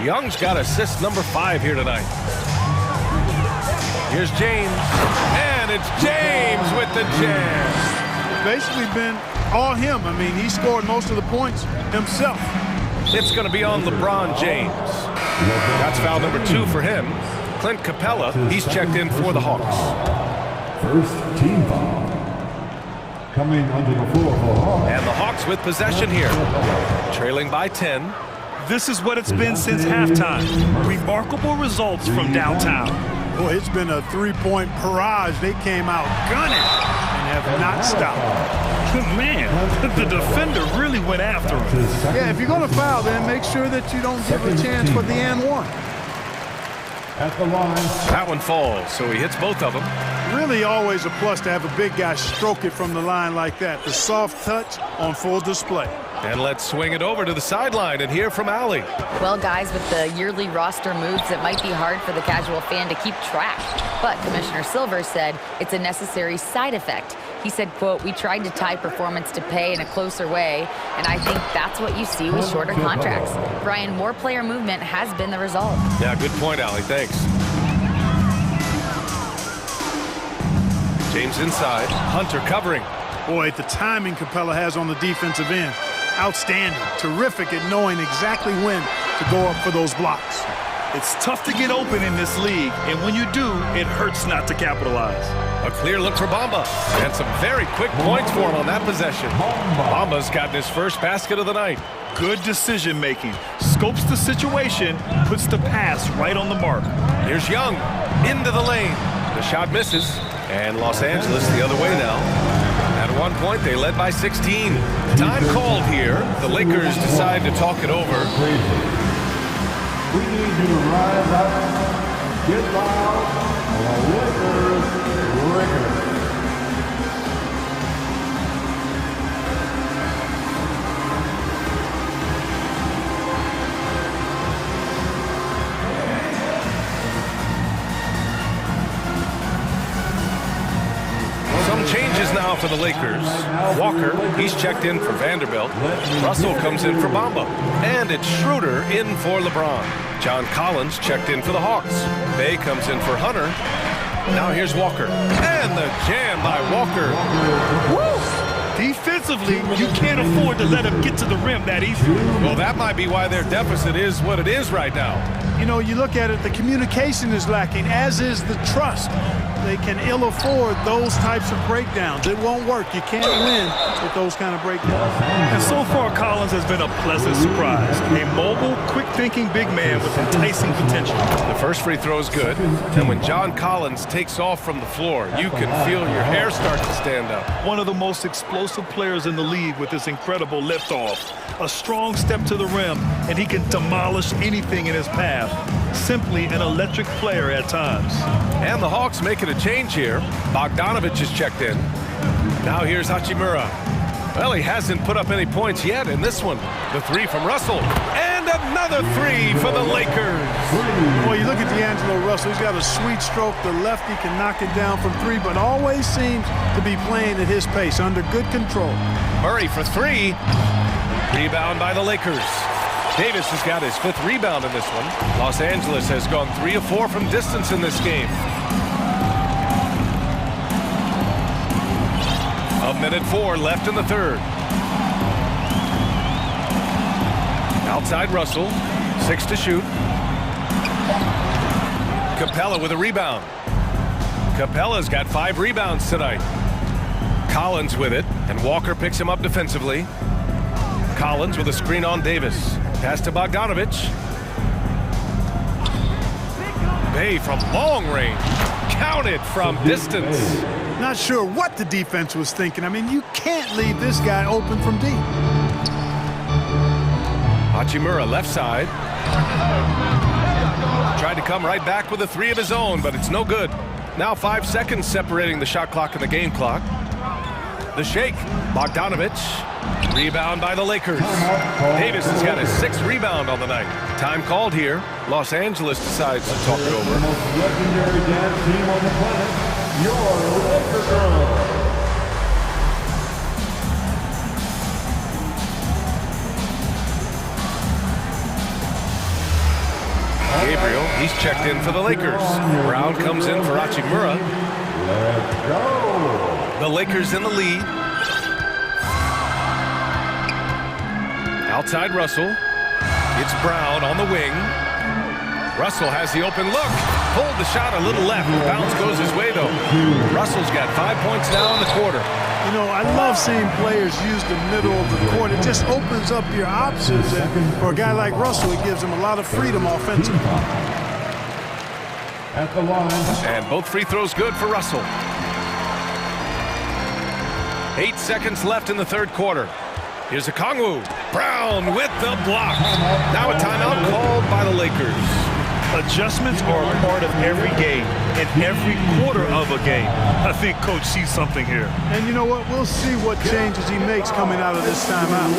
Young's got assist number 5 here tonight. Here's James, and it's James with the jam. It's basically been all him. I mean, he scored most of the points himself. It's going to be on LeBron James. That's foul number 2 for him. Clint Capella, he's checked in for the Hawks. First team foul. Coming under the floor for Hawks. And the Hawks with possession here. Trailing by 10. This is what it's been since halftime. Remarkable results from downtown. Boy, it's been a three-point barrage. They came out gunning and have not stopped. Man, the defender really went after him. Yeah, if you're going to foul, then make sure that you don't give a chance for the and one. At the line. That one falls, so he hits both of them. Really always a plus to have a big guy stroke it from the line like that. The soft touch on full display. And let's swing it over to the sideline and hear from Allie. Well, guys, with the yearly roster moves, it might be hard for the casual fan to keep track. But Commissioner Silver said it's a necessary side effect. He said, quote, "We tried to tie performance to pay in a closer way, and I think that's what you see with shorter contracts." Brian, more player movement has been the result. Yeah, good point, Allie. Thanks. James inside. Hunter covering. Boy, the timing Capella has on the defensive end. Outstanding. Terrific at knowing exactly when to go up for those blocks. It's tough to get open in this league, and when you do, it hurts not to capitalize. A clear look for Bamba, and some very quick points for him on that possession. Bamba's gotten his first basket of the night. Good decision-making. Scopes the situation, puts the pass right on the mark. Here's Young, into the lane. The shot misses, and Los Angeles the other way now. At one point, they led by 16. Time called here. The Lakers decide to talk it over. We need you to rise up, get loud, or the Lakers record. Some changes now for the Lakers. Walker, he's checked in for Vanderbilt. Russell comes in for Bamba. And it's Schroeder in for LeBron. John Collins checked in for the Hawks. Bay comes in for Hunter. Now here's Walker. And the jam by Walker. Woo! Defensively, you can't afford to let him get to the rim that easily. Well, that might be why their deficit is what it is right now. You know, you look at it, the communication is lacking, as is the trust. They can ill afford those types of breakdowns. It won't work. You can't win with those kind of breakdowns. And so far, Collins has been a pleasant surprise. A mobile, quick-thinking big man with enticing potential. The first free throw is good. And when John Collins takes off from the floor, you can feel your hair start to stand up. One of the most explosive players in the league with this incredible liftoff. A strong step to the rim, and he can demolish anything in his path. Simply an electric player at times. And the Hawks making a change here. Bogdanovich is checked in. Now here's Hachimura. Well, he hasn't put up any points yet in this one. The three from Russell. And another three for the Lakers. Well, you look at D'Angelo Russell. He's got a sweet stroke. The lefty can knock it down from 3, but always seems to be playing at his pace, under good control. Murray for 3. Rebound by the Lakers. Davis has got his 5th rebound in this one. Los Angeles has gone 3 of 4 from distance in this game. 1:04 left in the 3rd. Outside Russell, 6 to shoot. Capella with a rebound. Capella's got 5 rebounds tonight. Collins with it, and Walker picks him up defensively. Collins with a screen on Davis. Pass to Bogdanovich. Bay from long range. Counted from distance. Not sure what the defense was thinking. I mean, you can't leave this guy open from deep. Hachimura left side. Tried to come right back with a 3 of his own, but it's no good. Now 5 seconds separating the shot clock and the game clock. The shake. Bogdanovich. Rebound by the Lakers. Davis has got his 6th rebound on the night. Time called here. Los Angeles decides to talk it over. The most legendary dance team on the planet, your Laker girls. Gabriel, he's checked in for the Lakers. Brown comes in for Hachimura. Let's go. The Lakers in the lead. Outside Russell. It's Brown on the wing. Russell has the open look. Pulled the shot a little left. Bounce goes his way, though. Russell's got 5 points now in the quarter. You know, I love seeing players use the middle of the court. It just opens up your options. And for a guy like Russell, it gives him a lot of freedom offensively. At the line. And both free throws good for Russell. 8 seconds left in the 3rd quarter. Here's Okongwu. Brown with the block. Now a timeout called by the Lakers. Adjustments are a part of every game and every quarter of a game. I think Coach sees something here. And you know what? We'll see what changes he makes coming out of this timeout.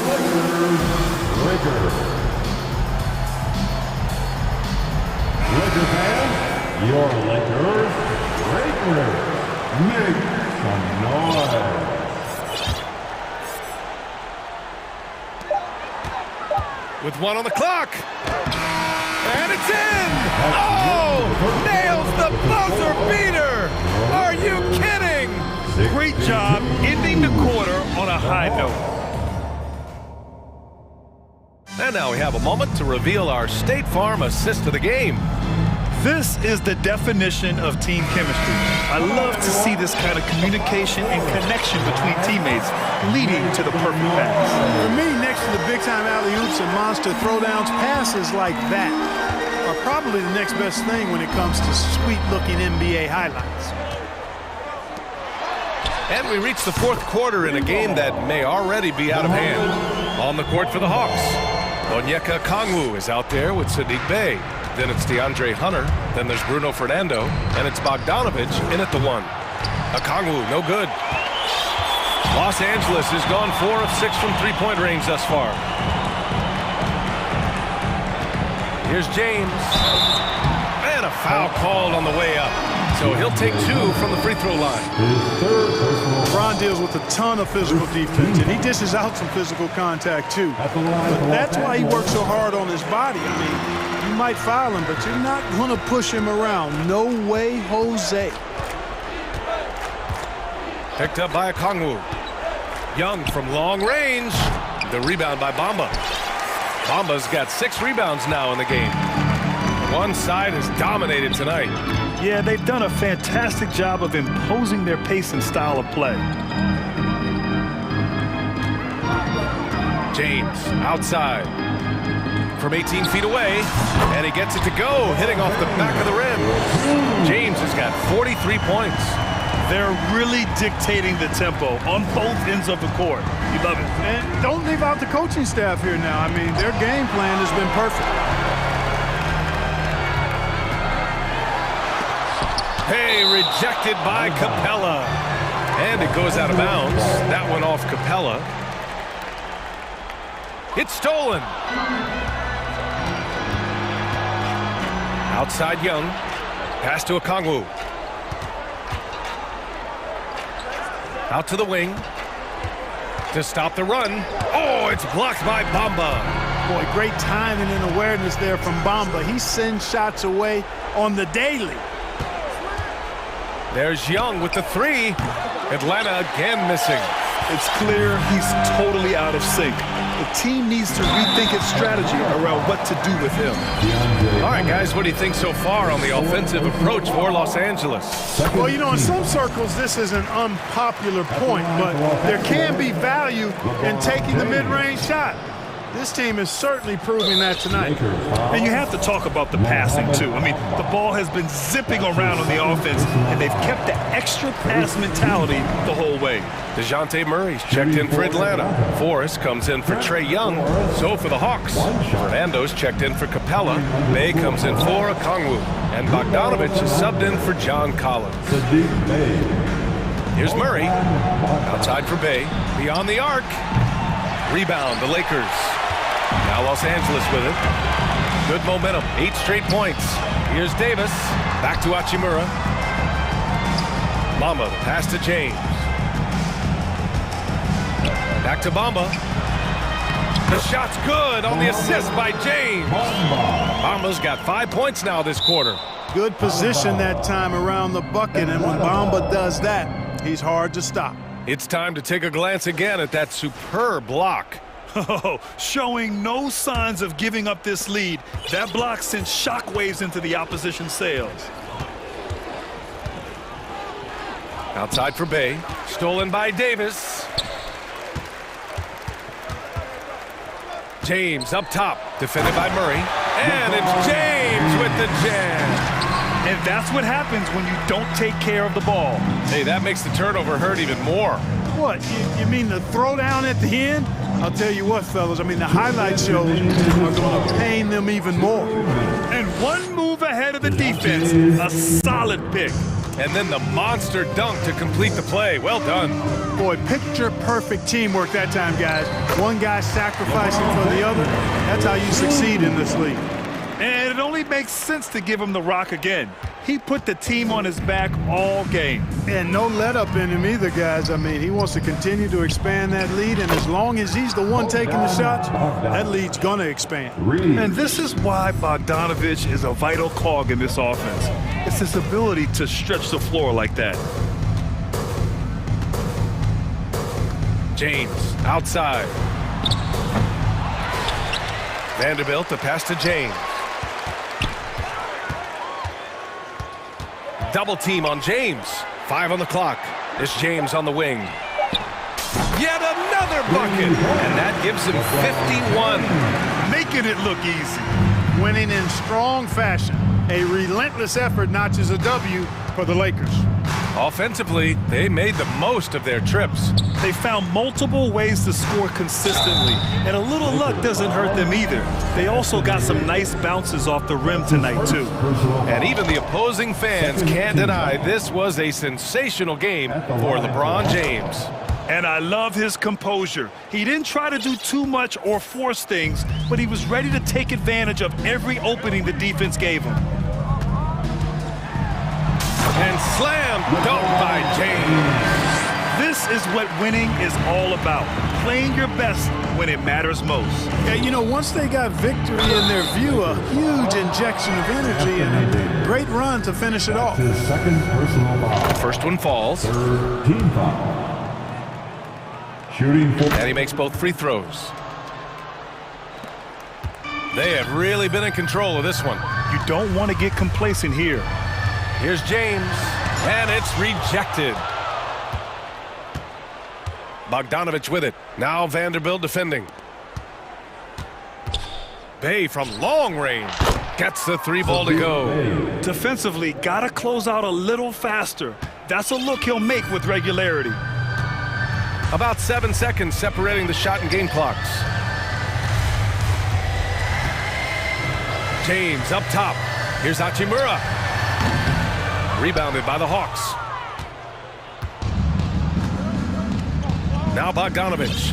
Lakers fans, your Lakers breakers. Make some noise. With 1 on the clock. And it's in! Oh! Nails the buzzer beater! Are you kidding? Great job ending the quarter on a high note. And now we have a moment to reveal our State Farm assist of the game. This is the definition of team chemistry. I love to see this kind of communication and connection between teammates leading to the perfect pass. For me, next to the big-time alley-oops and monster throwdowns, passes like that are probably the next best thing when it comes to sweet-looking NBA highlights. And we reach the 4th quarter in a game that may already be out of hand. On the court for the Hawks, Onyeka Okongwu is out there with Sadiq Bey. Then it's DeAndre Hunter. Then there's Bruno Fernando. And it's Bogdanovich in at the 1. Okongwu, no good. Los Angeles has gone 4 of 6 from 3-point range thus far. Here's James. And a foul called on the way up. So he'll take 2 from the free throw line. LeBron deals with a ton of physical defense, and he dishes out some physical contact too. But that's why he works so hard on his body. I mean, you might foul him, but you're not going to push him around. No way, Jose. Picked up by Okongwu. Young from long range. The rebound by Bamba. Bamba's got 6 rebounds now in the game. One side has dominated tonight. Yeah, they've done a fantastic job of imposing their pace and style of play. James outside from 18 feet away, and he gets it to go, hitting off the back of the rim. James has got 43 points. They're really dictating the tempo on both ends of the court. You love it. And don't leave out the coaching staff here now. I mean, their game plan has been perfect. Hey, rejected by Capella. And it goes out of bounds. That one off Capella. It's stolen. Outside Young. Pass to Okongwu. Out to the wing. To stop the run. Oh, it's blocked by Bamba. Boy, great timing and awareness there from Bamba. He sends shots away on the daily. There's Young with the three. Atlanta again missing. It's clear he's totally out of sync. The team needs to rethink its strategy around what to do with him. All right, guys, what do you think so far on the offensive approach for Los Angeles? Well, you know, in some circles, this is an unpopular point, but there can be value in taking the mid-range shot. This team is certainly proving that tonight. And you have to talk about the passing, too. I mean, the ball has been zipping around on the offense, and they've kept the extra pass mentality the whole way. DeJounte Murray's checked in for Atlanta. Forrest comes in for Trae Young. So for the Hawks. Fernando's checked in for Capella. Bay comes in for Okongwu. And Bogdanovich is subbed in for John Collins. Here's Murray. Outside for Bay. Beyond the arc. Rebound, the Lakers. Now Los Angeles with it. Good momentum, 8 straight points. Here's Davis, back to Hachimura. Bamba, the pass to James. Back to Bamba. The shot's good on the assist by James. Bamba's got 5 points now this quarter. Good position that time around the bucket, and when Bamba does that, he's hard to stop. It's time to take a glance again at that superb block. Oh, showing no signs of giving up this lead. That block sent shockwaves into the opposition sails. Outside for Bay. Stolen by Davis. James up top. Defended by Murray. And it's James with the jam. And that's what happens when you don't take care of the ball. Hey, that makes the turnover hurt even more. What, you mean the throwdown at the end? I'll tell you what, fellas, I mean, the highlight shows are going to pain them even more. And one move ahead of the defense, a solid pick. And then the monster dunk to complete the play. Well done. Boy, picture-perfect teamwork that time, guys. One guy sacrificing for the other. That's how you succeed in this league. And it only makes sense to give him the rock again. He put the team on his back all game. And no let-up in him either, guys. I mean, he wants to continue to expand that lead, and as long as he's the one taking the shots, that lead's going to expand. And this is why Bogdanovich is a vital cog in this offense. It's his ability to stretch the floor like that. James outside. Vanderbilt, the pass to James. Double team on James. 5 on the clock. It's James on the wing. Yet another bucket. And that gives him 51. Making it look easy. Winning in strong fashion. A relentless effort notches a W for the Lakers. Offensively, they made the most of their trips. They found multiple ways to score consistently, and a little luck doesn't hurt them either. They also got some nice bounces off the rim tonight, too. And even the opposing fans can't deny this was a sensational game for LeBron James. And I love his composure. He didn't try to do too much or force things, but he was ready to take advantage of every opening the defense gave him. And slam dunk by James. This is what winning is all about. Playing your best when it matters most. Yeah, you know, once they got victory in their view, a huge injection of energy and a great run to finish it off. His second personal foul. First one falls. Third team foul. Shooting for... And he makes both free throws. They have really been in control of this one. You don't want to get complacent here. Here's James, and it's rejected. Bogdanovich with it. Now Vanderbilt defending. Bay from long range gets the 3-ball to go. Defensively, gotta close out a little faster. That's a look he'll make with regularity. About 7 seconds separating the shot and game clocks. James up top. Here's Hachimura. Rebounded by the Hawks. Now Bogdanovich.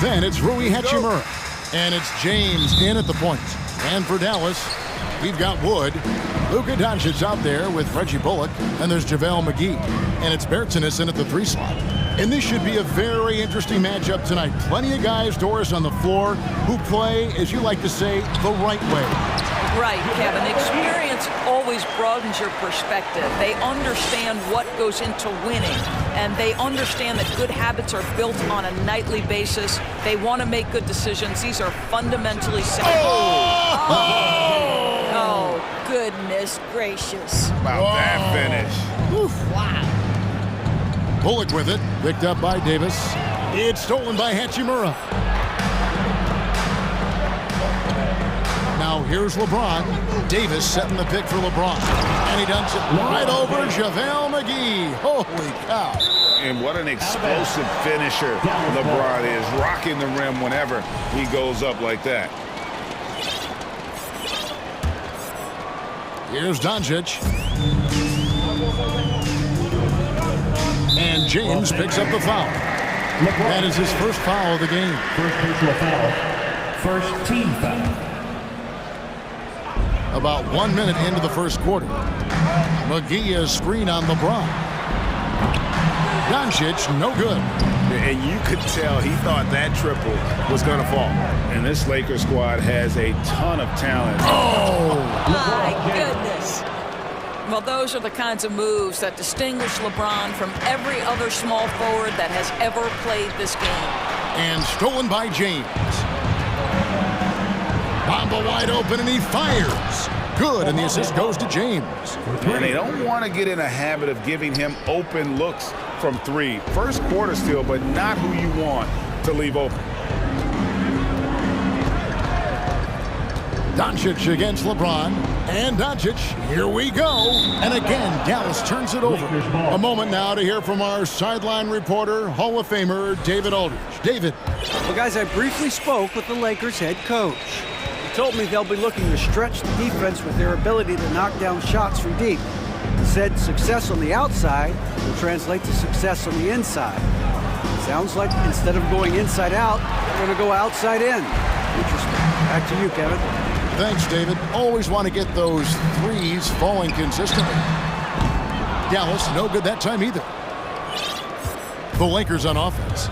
Then it's Rui Hachimura. And it's James in at the point. And for Dallas, we've got Wood. Luka Doncic's out there with Reggie Bullock. And there's JaVale McGee. And it's Bertsinus in at the 3 slot. And this should be a very interesting matchup tonight. Plenty of guys, Doris, on the floor who play, as you like to say, the right way. Right, Kevin. Experience always broadens your perspective. They understand what goes into winning, and they understand that good habits are built on a nightly basis. They want to make good decisions. These are fundamentally sound. Oh, goodness gracious. Wow, that finish. Oof. Wow. Bullock with it, picked up by Davis. It's stolen by Hachimura. Now here's LeBron. Davis setting the pick for LeBron. And he dumps it right over JaVale McGee. Holy cow. And what an explosive finisher LeBron is, rocking the rim whenever he goes up like that. Here's Doncic. And James picks up the foul. That is his first foul of the game. First personal foul. First team foul. About 1 minute into the first quarter. McGee is screen on LeBron. Doncic, no good. And you could tell he thought that triple was going to fall. And this Lakers squad has a ton of talent. Oh! My goodness. Well, those are the kinds of moves that distinguish LeBron from every other small forward that has ever played this game. And stolen by James. Bamba wide open, and he fires. Good, and the assist goes to James. And they don't want to get in a habit of giving him open looks from 3. First quarter still, but not who you want to leave open. Doncic against LeBron. And Doncic, here we go. And again, Dallas turns it over. A moment now to hear from our sideline reporter, Hall of Famer, David Aldridge. David. Well, guys, I briefly spoke with the Lakers head coach. He told me they'll be looking to stretch the defense with their ability to knock down shots from deep. He said success on the outside will translate to success on the inside. Sounds like instead of going inside out, they're going to go outside in. Interesting. Back to you, Kevin. Thanks, David. Always want to get those threes falling consistently. Dallas, no good that time either. The Lakers on offense.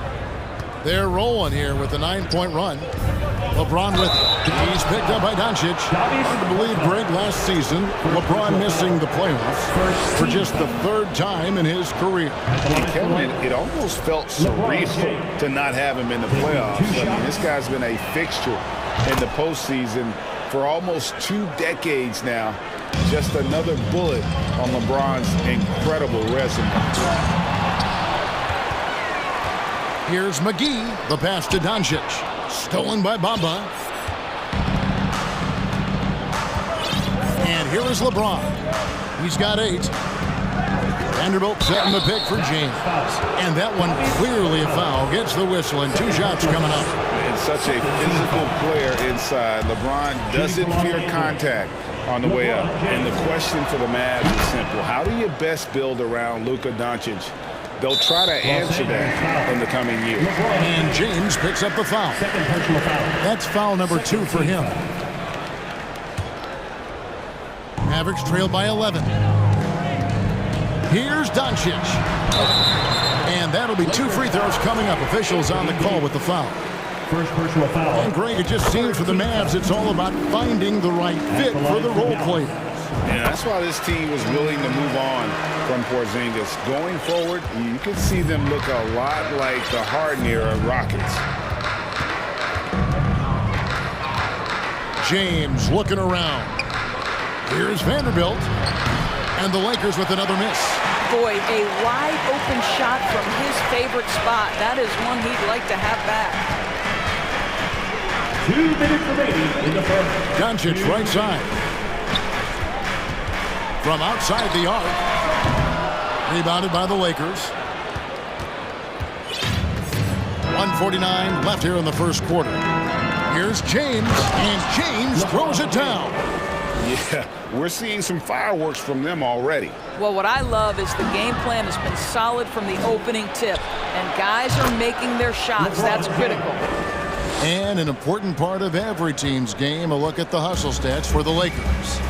They're rolling here with a 9-point run. LeBron with it. He's picked up by Doncic. I believe Greg last season, LeBron missing the playoffs for just the 3rd time in his career. Kevin, it almost felt surreal to not have him in the playoffs. I mean, this guy's been a fixture in the postseason for almost 2 decades now. Just another bullet on LeBron's incredible resume. Here's McGee, the pass to Doncic. Stolen by Bamba. And here is LeBron. He's got 8. Vanderbilt setting the pick for James. And that one clearly a foul. Gets the whistle, and 2 shots coming up. And such a physical player inside. LeBron doesn't fear contact on the way up. And the question for the Mavs is simple. How do you best build around Luka Doncic? They'll try to answer that in the coming years. And James picks up the foul. Second personal foul. That's foul number 2 for him. Mavericks trail by 11. Here's Doncic. And that'll be 2 free throws coming up. Officials on the call with the foul. First personal foul. And Greg, it just seems for the Mavs it's all about finding the right fit for the role players. Yeah, that's why this team was willing to move on from Porzingis. Going forward, you can see them look a lot like the Harden-era Rockets. James looking around. Here's Vanderbilt. And the Lakers with another miss. Boy, a wide open shot from his favorite spot. That is one he'd like to have back. 2 minutes remaining in the first. Doncic right side. From outside the arc. Rebounded by the Lakers. 1:49 left here in the first quarter. Here's James, and James throws it down. Yeah, we're seeing some fireworks from them already. Well, what I love is the game plan has been solid from the opening tip, and guys are making their shots. That's critical. And an important part of every team's game, a look at the hustle stats for the Lakers.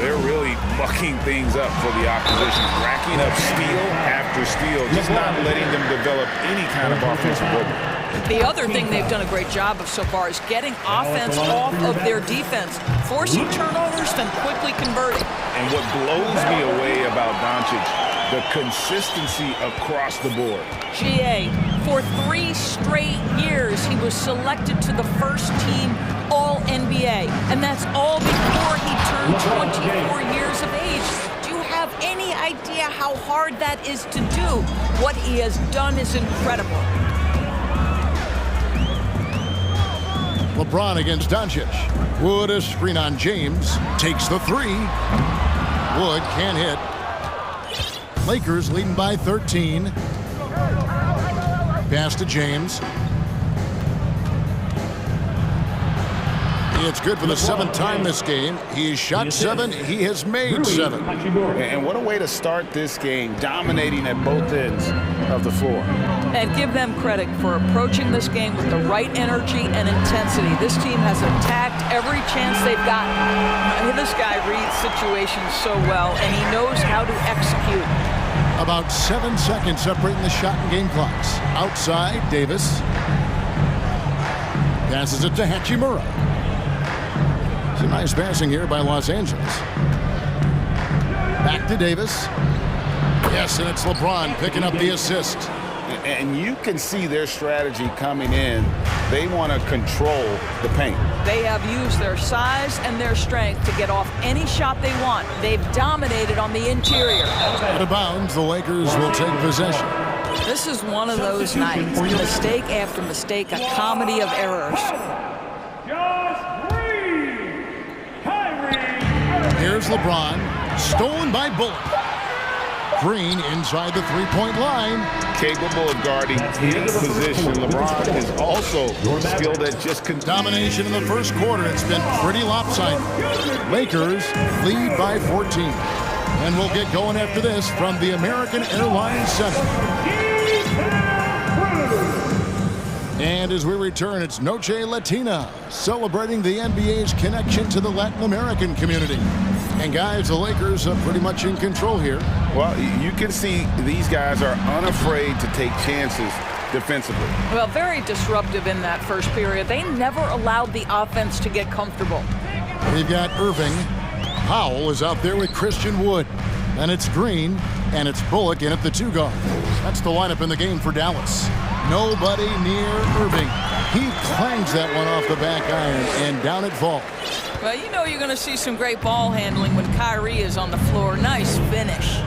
They're really mucking things up for the opposition, racking up steal after steal, just not letting them develop any kind of offensive rhythm. The other thing they've done a great job of so far is getting offense off of their defense, forcing turnovers, then quickly converting. And what blows me away about Doncic, the consistency across the board. GA, for 3 straight years, he was selected to the first team All-NBA, and that's all before he turned 24 years of age. Do you have any idea how hard that is to do? What he has done is incredible. LeBron against Doncic. Wood, a screen on James, takes the 3. Wood can't hit. Lakers leading by 13. Pass to James. It's good for the 7th time this game. He has shot 7. He has made 7. And what a way to start this game, dominating at both ends of the floor. And give them credit for approaching this game with the right energy and intensity. This team has attacked every chance they've gotten. This guy reads situations so well, and he knows how to execute. About 7 seconds separating the shot and game clocks. Outside, Davis. Passes it to Hachimura. Some nice passing here by Los Angeles. Back to Davis. Yes, and it's LeBron picking up the assist. And you can see their strategy coming in. They want to control the paint. They have used their size and their strength to get off any shot they want. They've dominated on the interior. Out of bounds, the Lakers will take possession. This is one of those nights. Mistake after mistake, a comedy of errors. Here's LeBron, stolen by Bullock. Green inside the three-point line. Capable of guarding any position. LeBron is also skilled at just domination in the first quarter. It's been pretty lopsided. Lakers lead by 14. And we'll get going after this from the American Airlines Center. And as we return, it's Noche Latina, celebrating the NBA's connection to the Latin American community. And guys, the Lakers are pretty much in control here. Well, you can see these guys are unafraid to take chances defensively. Well, very disruptive in that first period. They never allowed the offense to get comfortable. We've got Irving. Powell is out there with Christian Wood. And it's Green, and it's Bullock in at the 2 guard. That's the lineup in the game for Dallas. Nobody near Irving. He clangs that one off the back iron, and down it falls. Well, you know you're going to see some great ball handling when Kyrie is on the floor. Nice finish.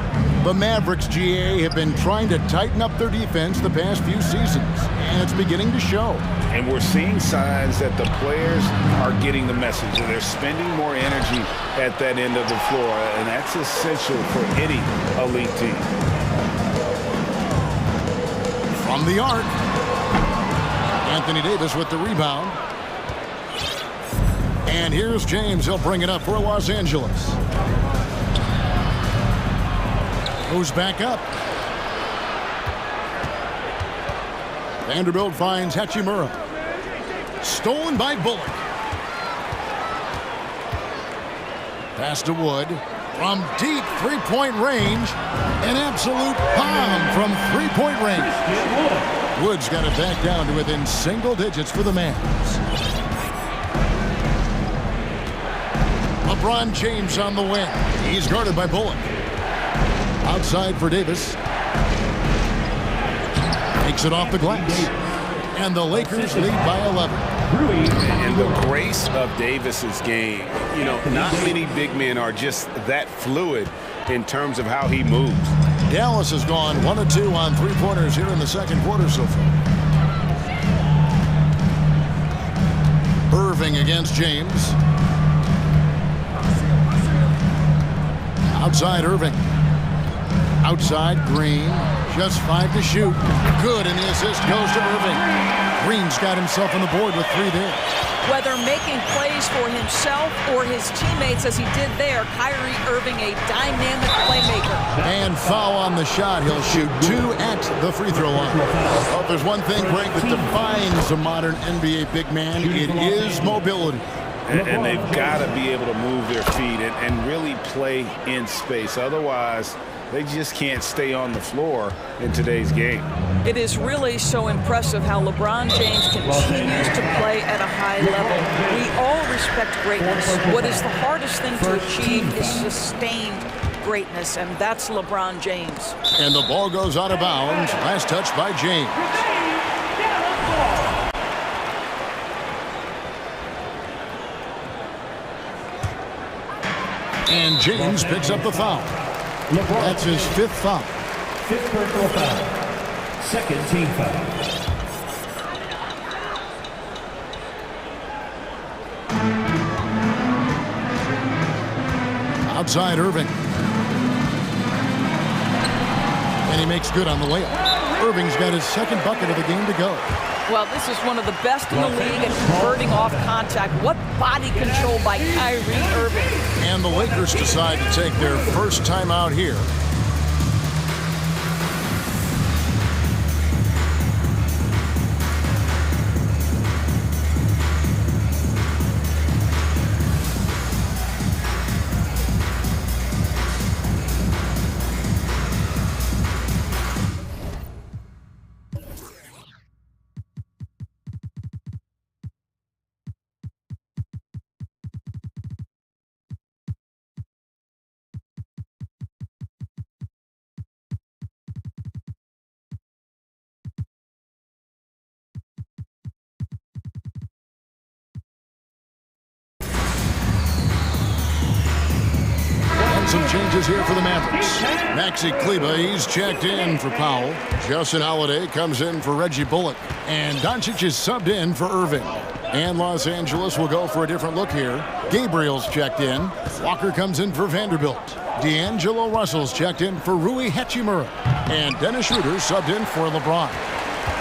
The Mavericks, GA, have been trying to tighten up their defense the past few seasons, and it's beginning to show. And we're seeing signs that the players are getting the message, and they're spending more energy at that end of the floor, and that's essential for any elite team. From the arc, Anthony Davis with the rebound. And here's James. He'll bring it up for Los Angeles. Moves back up. Vanderbilt finds Hachimura. Stolen by Bullock. Pass to Wood. From deep three-point range. An absolute bomb from three-point range. Wood's got it back down to within single digits for the Mavs. LeBron James on the wing. He's guarded by Bullock. Outside for Davis. Takes it off the glass. And the Lakers lead by 11. And the grace of Davis's game. You know, not many big men are just that fluid in terms of how he moves. Dallas has gone 1 of 2 on three-pointers here in the second quarter so far. Irving against James. Outside Irving. Outside Green. Just 5 to shoot. Good, and the assist goes to Irving. Green's got himself on the board with 3 there. Whether making plays for himself or his teammates as he did there, Kyrie Irving, a dynamic playmaker. And foul on the shot. He'll shoot 2 at the free throw line. Well, if there's one thing, Greg, that defines a modern NBA big man, it is mobility. And they've got to be able to move their feet and really play in space. Otherwise, they just can't stay on the floor in today's game. It is really so impressive how LeBron James continues to play at a high level. We all respect greatness. What is the hardest thing to achieve is sustained greatness, and that's LeBron James. And the ball goes out of bounds. Last touch by James. And James picks up the foul. That's his 5th foul. 5th personal foul. 2nd team foul. Outside Irving. And he makes good on the layup. Irving's got his 2nd bucket of the game to go. Well, this is one of the best in the league at converting off contact. What body control by Kyrie Irving. And the Lakers decide to take their first time out here. Some changes here for the Mavericks. Maxi Kleber, he's checked in for Powell. Justin Holiday comes in for Reggie Bullock. And Doncic is subbed in for Irving. And Los Angeles will go for a different look here. Gabriel's checked in. Walker comes in for Vanderbilt. D'Angelo Russell's checked in for Rui Hachimura. And Dennis Schroeder subbed in for LeBron.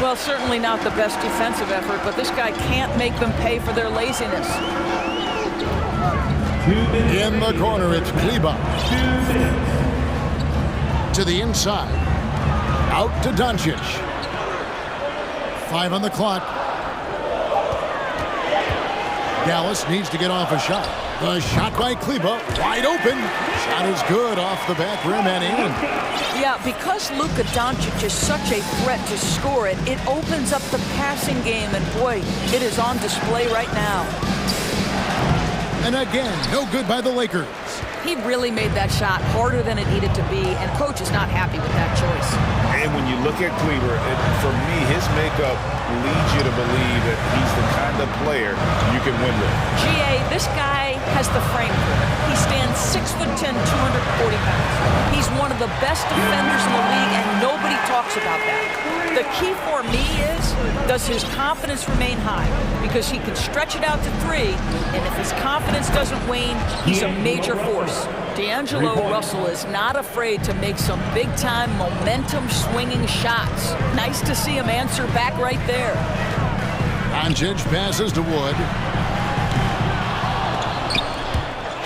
Well, certainly not the best defensive effort, but this guy can't make them pay for their laziness. In the corner, it's Kleber. To the inside. Out to Doncic. 5 on the clock. Dallas needs to get off a shot. The shot by Kleber, wide open. Shot is good off the back rim and in. Yeah, because Luka Doncic is such a threat to score it, it opens up the passing game, and boy, it is on display right now. And again, no good by the Lakers. He really made that shot harder than it needed to be, and coach is not happy with that choice. And when you look at Kleber, for me, his makeup leads you to believe that he's the kind of player you can win with. GA, this guy has the frame for it. He stands 6'10", 240 pounds. He's one of the best defenders in the league, and nobody talks about that. The key for me is, does his confidence remain high? Because he can stretch it out to 3, and if his confidence doesn't wane, he's a major force. D'Angelo Russell is not afraid to make some big-time momentum-swinging shots. Nice to see him answer back right there. Doncic passes to Wood.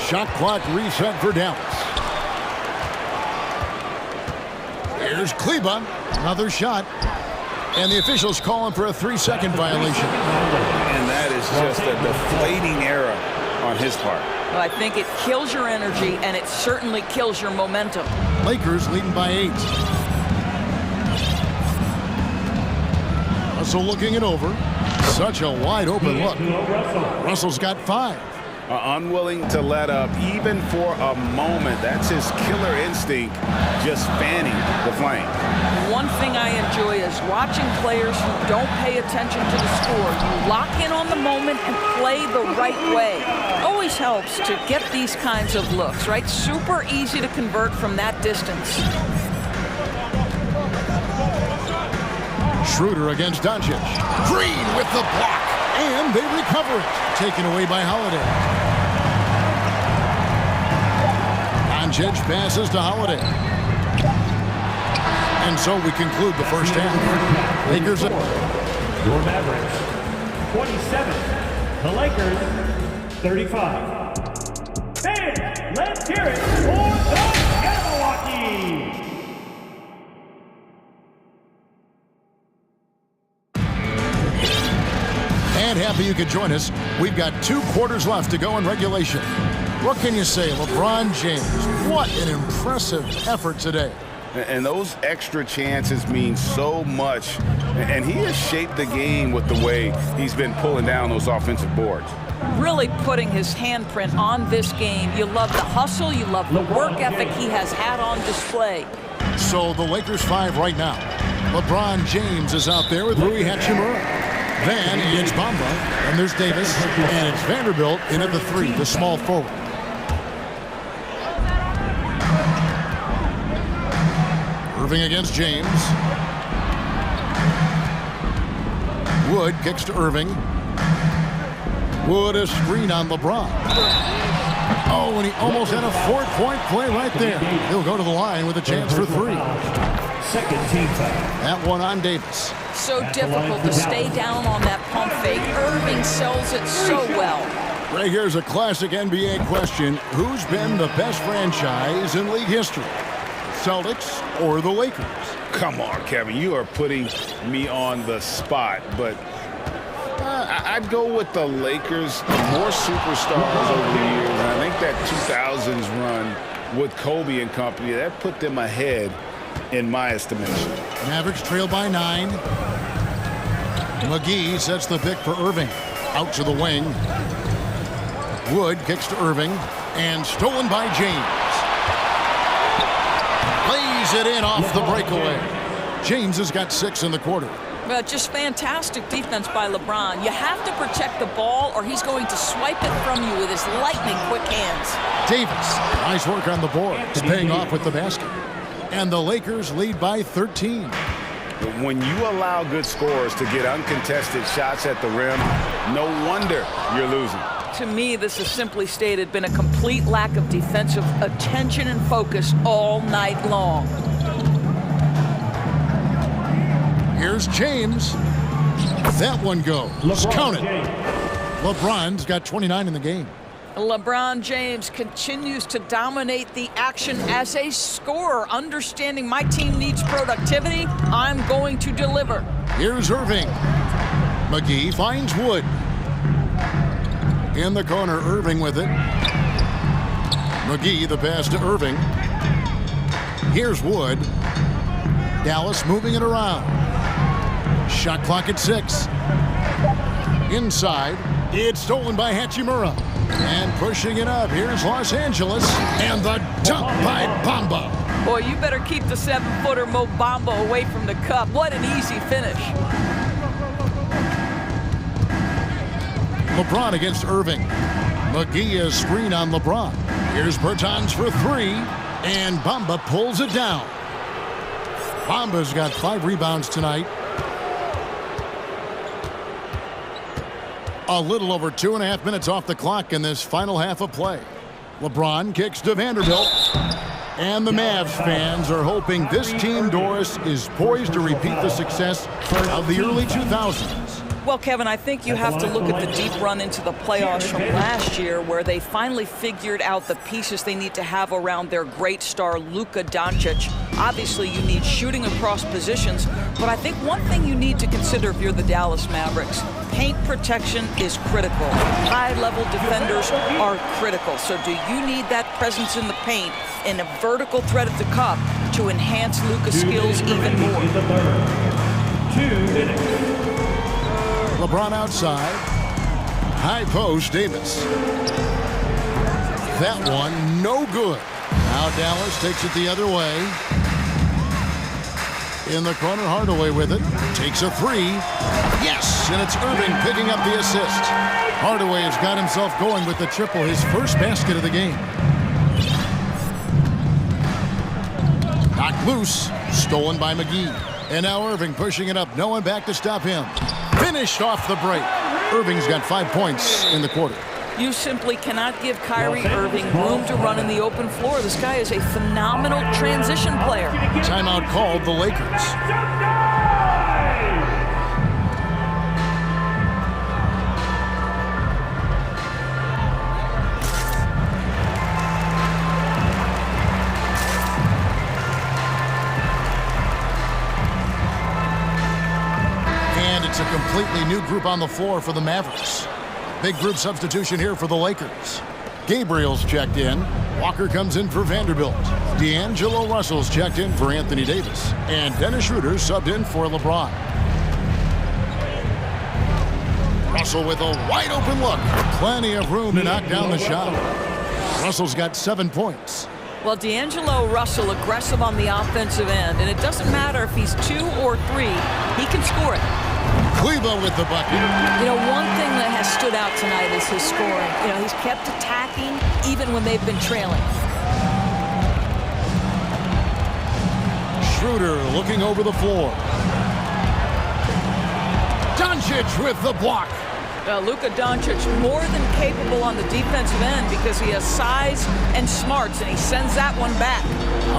Shot clock reset for Dallas. Here's Kleber. Another shot. And the officials call him for a 3-second violation. And that is just a deflating error on his part. Well, I think it kills your energy, and it certainly kills your momentum. Lakers leading by 8. Russell looking it over. Such a wide open look. Russell's got 5. Unwilling to let up even for a moment. That's his killer instinct, just fanning the flame. One thing I enjoy is watching players who don't pay attention to the score. You lock in on the moment and play the right way. Always helps to get these kinds of looks, right? Super easy to convert from that distance. Schroeder against Doncic. Green with the block. And they recover it. Taken away by Holiday. Doncic passes to Holiday. And so we conclude the first half. Lakers. Your Mavericks, 27. The Lakers, 35. Fans, let's hear it for the Milwaukee! And happy you could join us. We've got 2 quarters left to go in regulation. What can you say, LeBron James? What an impressive effort today. And those extra chances mean so much. And he has shaped the game with the way he's been pulling down those offensive boards. Really putting his handprint on this game. You love the hustle, you love the work ethic he has had on display. So the Lakers 5 right now. LeBron James is out there with Rui Hachimura. Then it's Bamba, and there's Davis, and it's Vanderbilt in at the 3, the small forward. Irving against James. Wood kicks to Irving. Wood a screen on LeBron. Oh, and he almost had a 4-point play right there. He'll go to the line with a chance for 3. Second team foul. That one on Davis. So difficult to stay down on that pump fake. Irving sells it so well. Right here's a classic NBA question. Who's been the best franchise in league history? Celtics or the Lakers? Come on, Kevin, you are putting me on the spot, but I'd go with the Lakers. More superstars over the years, and I think that 2000s run with Kobe and company, that put them ahead in my estimation. Mavericks trail by 9. McGee sets the pick for Irving. Out to the wing. Wood kicks to Irving, and stolen by James. Lays it in off the breakaway. James has got 6 in the quarter. Well, just fantastic defense by LeBron. You have to protect the ball or he's going to swipe it from you with his lightning quick hands. Davis, nice work on the board. It's paying off with the basket. And the Lakers lead by 13. When you allow good scorers to get uncontested shots at the rim, no wonder you're losing. To me, this is simply stated been a complete lack of defensive attention and focus all night long. Here's James. That one goes. Count it. LeBron's got 29 in the game. LeBron James continues to dominate the action as a scorer, understanding my team needs productivity. I'm going to deliver. Here's Irving. McGee finds Wood. In the corner, Irving with it. McGee, the pass to Irving. Here's Wood. Dallas moving it around. Shot clock at 6. Inside, it's stolen by Hachimura. And pushing it up, here's Los Angeles. And the dunk by Bamba. Boy, you better keep the 7-footer Mo Bamba away from the cup. What an easy finish. LeBron against Irving. McGee is screen on LeBron. Here's Bertans for 3. And Bamba pulls it down. Bamba's got 5 rebounds tonight. A little over 2.5 minutes off the clock in this final half of play. LeBron kicks to Vanderbilt. And the Mavs fans are hoping this team, Doris, is poised to repeat the success of the early 2000s. Well, Kevin, I think you have to look at the deep run into the playoffs from last year where they finally figured out the pieces they need to have around their great star, Luka Doncic. Obviously, you need shooting across positions, but I think one thing you need to consider if you're the Dallas Mavericks, paint protection is critical. High-level defenders are critical. So do you need that presence in the paint and a vertical threat at the cup to enhance Luka's skills even more? 2 minutes. LeBron outside. High post, Davis. That one, no good. Now Dallas takes it the other way. In the corner, Hardaway with it. Takes a 3. Yes, and it's Irving picking up the assist. Hardaway has got himself going with the triple, his first basket of the game. Knocked loose, stolen by McGee. And now Irving pushing it up, no one back to stop him. Finished off the break. Irving's got 5 points in the quarter. You simply cannot give Kyrie Irving room to run in the open floor. This guy is a phenomenal transition player. Timeout called the Lakers. It's a completely new group on the floor for the Mavericks. Big group substitution here for the Lakers. Gabriel's checked in. Walker comes in for Vanderbilt. D'Angelo Russell's checked in for Anthony Davis. And Dennis Schroeder subbed in for LeBron. Russell with a wide open look. Plenty of room to knock down the shot. Russell's got 7 points. Well, D'Angelo Russell aggressive on the offensive end, and it doesn't matter if he's 2 or 3, he can score it. Kleber with the bucket. You know, one thing that has stood out tonight is his scoring. You know, he's kept attacking even when they've been trailing. Schroeder looking over the floor. Doncic with the block. Luka Doncic more than capable on the defensive end because he has size and smarts, and he sends that one back.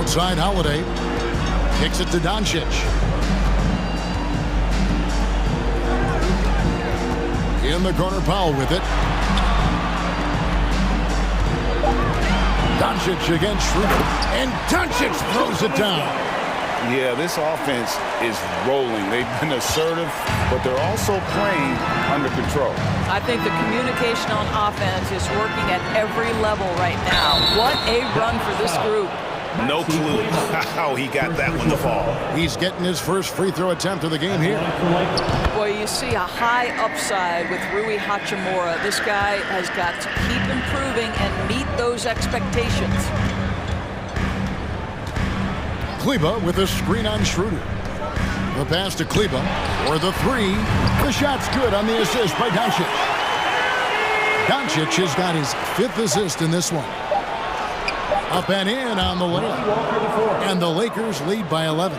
Outside Holiday. Kicks it to Doncic. In the corner, Powell with it. Doncic against Schroeder. And Doncic throws it down. Yeah, this offense is rolling. They've been assertive, but they're also playing under control. I think the communication on offense is working at every level right now. What a run for this group. No clue how he got that one to fall. He's getting his first free throw attempt of the game here. Boy, you see a high upside with Rui Hachimura. This guy has got to keep improving and meet those expectations. Kleber with a screen on Schroeder. The pass to Kleber for the 3. The shot's good on the assist by Doncic. Doncic has got his 5th assist in this one. Up and in on the layup. And the Lakers lead by 11.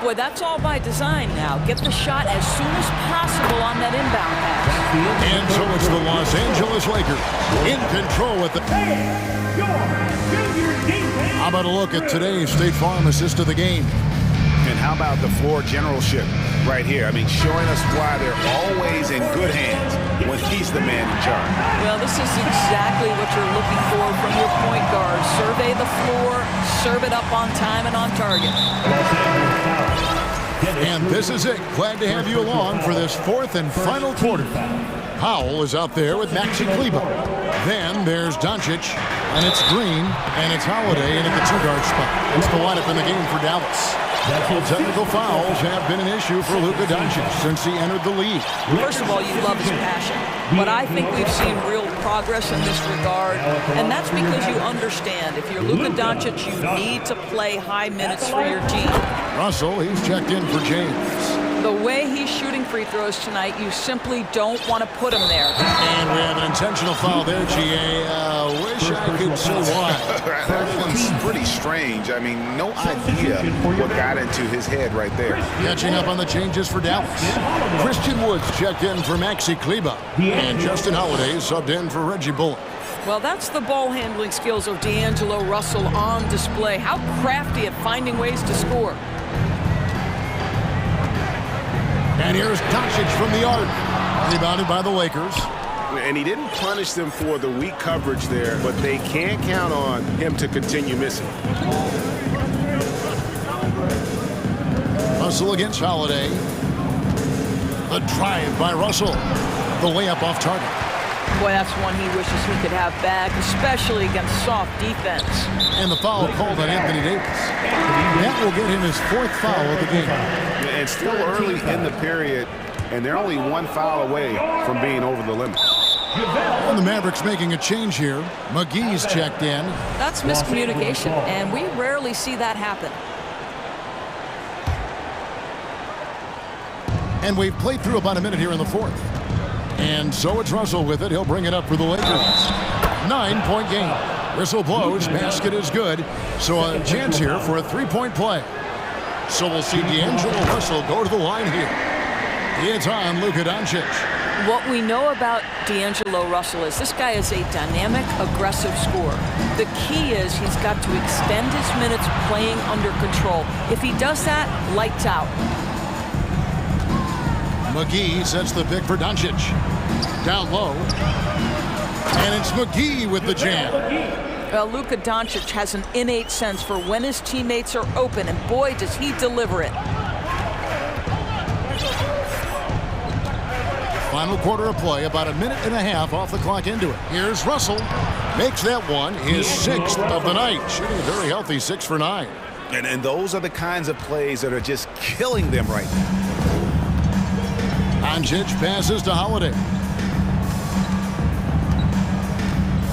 Boy, that's all by design now. Get the shot as soon as possible on that inbound pass. And so it's the Los Angeles Lakers in control with the... How about a look at today's State Farm assist of the game? And how about the floor generalship right here? I mean, showing us why they're always in good hands when he's the man in charge. Well, this is exactly what you're looking for from your point guard. Survey the floor, serve it up on time and on target. And this is it. Glad to have you along for this 4th and final quarter. Powell is out there with Maxi Kleber. Then there's Doncic, and it's Green, and it's Holiday in at the 2-guard spot. It's the lineup in the game for Dallas. Technical fouls have been an issue for Luka Doncic since he entered the league. First of all, you love his passion, but I think we've seen real progress in this regard, and that's because you understand if you're Luka Doncic, you need to play high minutes for your team. Russell, he's checked in for James. The way he's shooting free throws tonight, you simply don't want to put him there. And we have an intentional foul there, G.A. Wish I could say why. That one's pretty strange. I mean, no idea what got into his head right there. Catching up on the changes for Dallas. Christian Woods checked in for Maxi Kleber. And Justin Holiday subbed in for Reggie Bullock. Well, that's the ball handling skills of D'Angelo Russell on display. How crafty at finding ways to score. And here's Doncic from the arc. Rebounded by the Lakers. And he didn't punish them for the weak coverage there, but they can't count on him to continue missing. Russell against Holiday. The drive by Russell. The layup off target. Boy, that's one he wishes he could have back, especially against soft defense. And the foul called on Anthony Davis. That will get him his 4th foul of the game. And still early in the period, and they're only 1 foul away from being over the limit. And the Mavericks making a change here. McGee's checked in. That's miscommunication, and we rarely see that happen. And we've played through about a minute here in the 4th. And so it's Russell with it. He'll bring it up for the Lakers. 9-point game. Whistle blows. Basket is good. So a chance here for a 3-point play. So we'll see D'Angelo Russell go to the line here. It's on Luka Doncic. What we know about D'Angelo Russell is this guy is a dynamic, aggressive scorer. The key is he's got to extend his minutes playing under control. If he does that, lights out. McGee sets the pick for Doncic. Down low. And it's McGee with the jam. Well, Luka Doncic has an innate sense for when his teammates are open, and boy, does he deliver it. Final quarter of play, about a minute and a half off the clock into it. Here's Russell. Makes that one his 6th of the night. Shooting a very healthy 6 for 9. And those are the kinds of plays that are just killing them right now. Doncic passes to Holiday.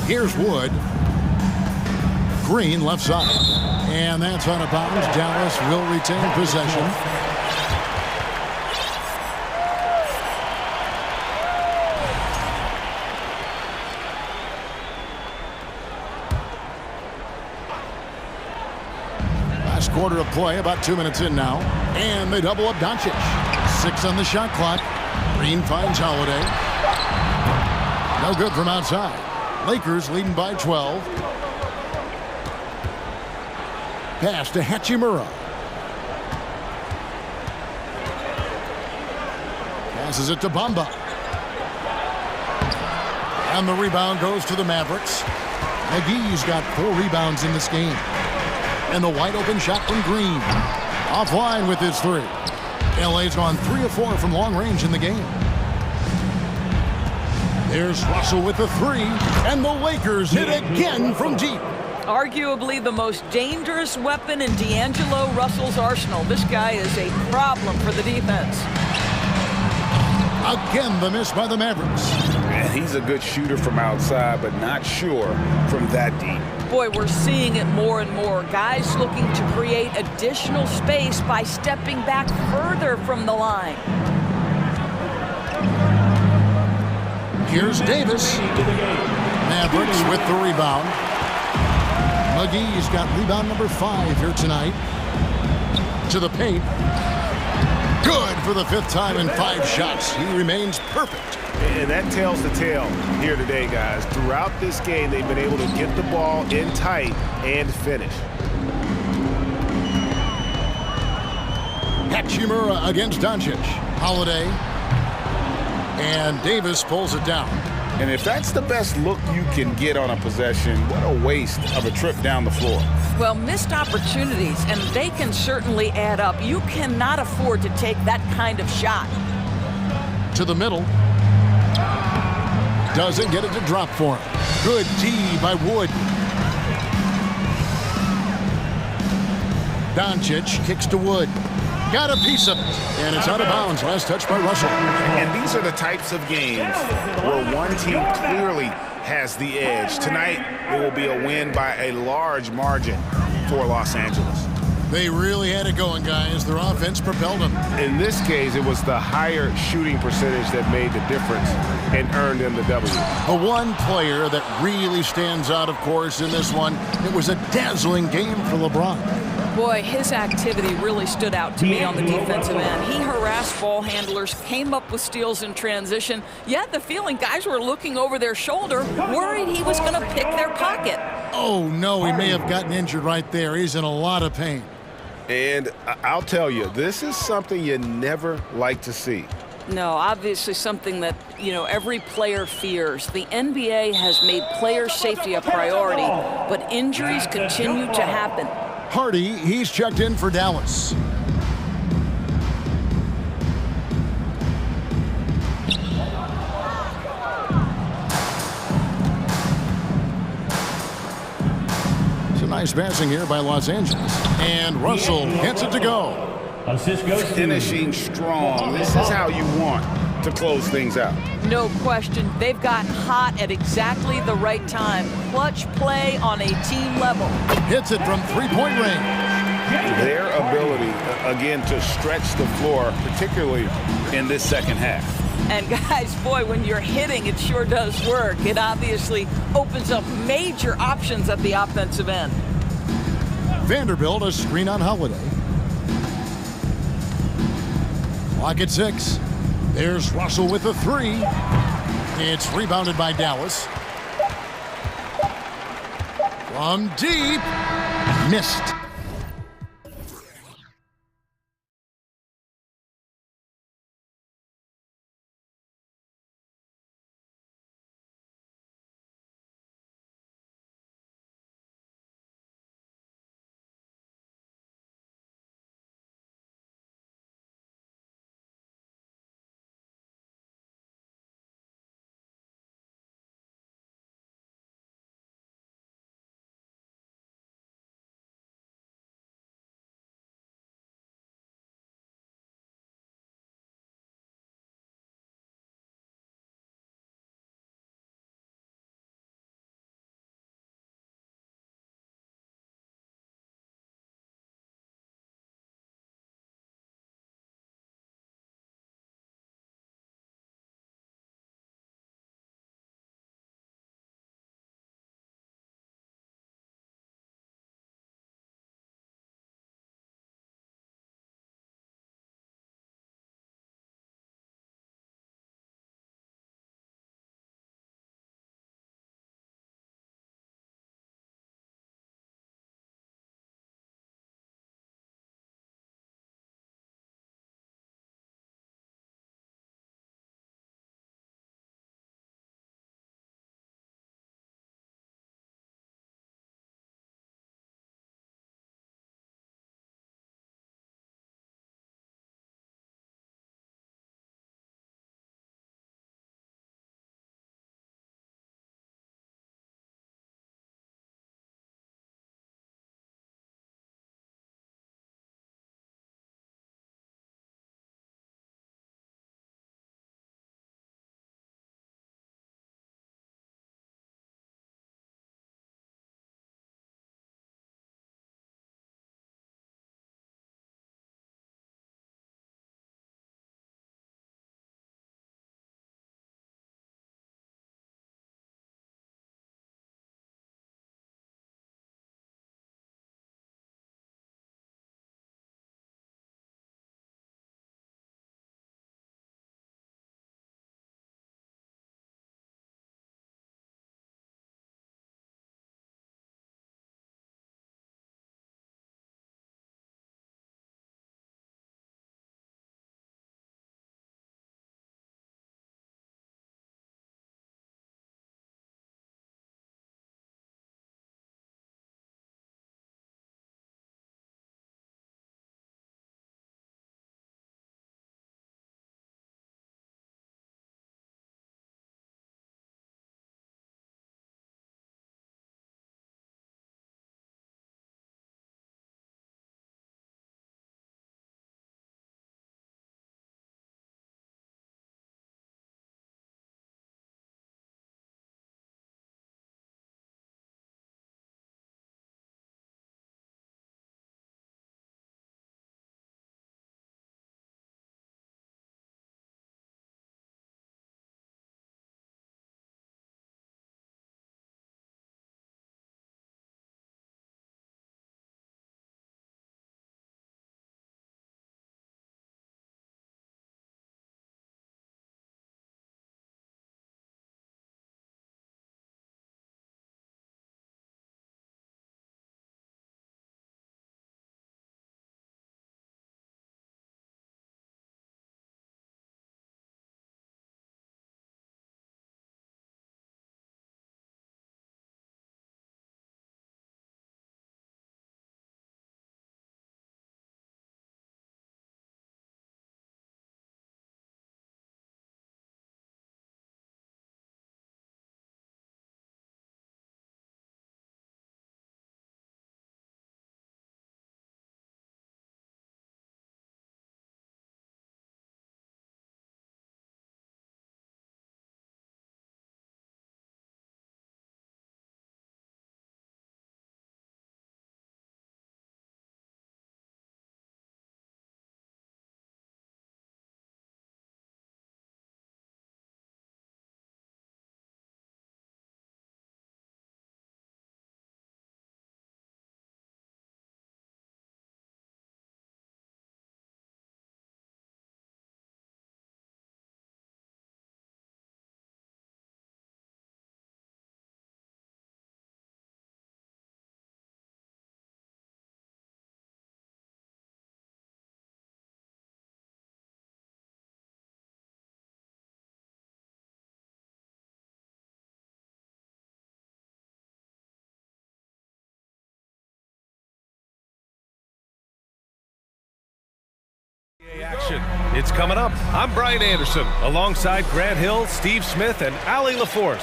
Here's Wood. Green left side. And that's out of bounds. Dallas will retain possession. Last quarter of play, about 2 minutes in now. And they double up Doncic. 6 on the shot clock. Green finds Holiday. No good from outside. Lakers leading by 12. Pass to Hachimura. Passes it to Bamba. And the rebound goes to the Mavericks. McGee's got 4 rebounds in this game. And the wide open shot from Green. Offline with his 3. LA's gone 3 of 4 from long range in the game. There's Russell with the 3. And the Lakers hit again from deep. Arguably the most dangerous weapon in D'Angelo Russell's arsenal. This guy is a problem for the defense. Again, the miss by the Mavericks. And he's a good shooter from outside, but not sure from that deep. Boy, we're seeing it more and more. Guys looking to create additional space by stepping back further from the line. Here's Davis. Mavericks with the rebound. McGee's got rebound number 5 here tonight. To the paint. Good for the 5th time in 5 shots. He remains perfect. And that tells the tale here today, guys. Throughout this game, they've been able to get the ball in tight and finish. Hachimura against Doncic. Holiday. And Davis pulls it down. And if that's the best look you can get on a possession, what a waste of a trip down the floor. Well, missed opportunities, and they can certainly add up. You cannot afford to take that kind of shot. To the middle. Doesn't get it to drop for him. Good D by Wood. Doncic kicks to Wood. Got a piece of it. And it's out of bounds. Last touch by Russell. And these are the types of games where one team clearly has the edge. Tonight, it will be a win by a large margin for Los Angeles. They really had it going, guys. Their offense propelled them. In this case, it was the higher shooting percentage that made the difference and earned them the W. The one player that really stands out, of course, in this one, it was a dazzling game for LeBron. Boy, his activity really stood out to me on the defensive end. He harassed ball handlers, came up with steals in transition. Yet the feeling guys were looking over their shoulder, worried he was going to pick their pocket. Oh, no, he may have gotten injured right there. He's in a lot of pain. And I'll tell you, this is something you never like to see. No, obviously something that, every player fears. The NBA has made player safety a priority, but injuries continue to happen. Hardy, he's checked in for Dallas. It's a nice passing here by Los Angeles. And Russell gets it to go. Finishing strong. This is how you want to close things out. No question. They've gotten hot at exactly the right time. Clutch play on a team level. Hits it from three-point range. Their ability, again, to stretch the floor, particularly in this second half. And guys, boy, when you're hitting, it sure does work. It obviously opens up major options at the offensive end. Vanderbilt, a screen on Holiday. Clock at 6. There's Russell with a 3. It's rebounded by Dallas. From deep. Missed. It's coming up. I'm Brian Anderson, alongside Grant Hill, Steve Smith, and Allie LaForce.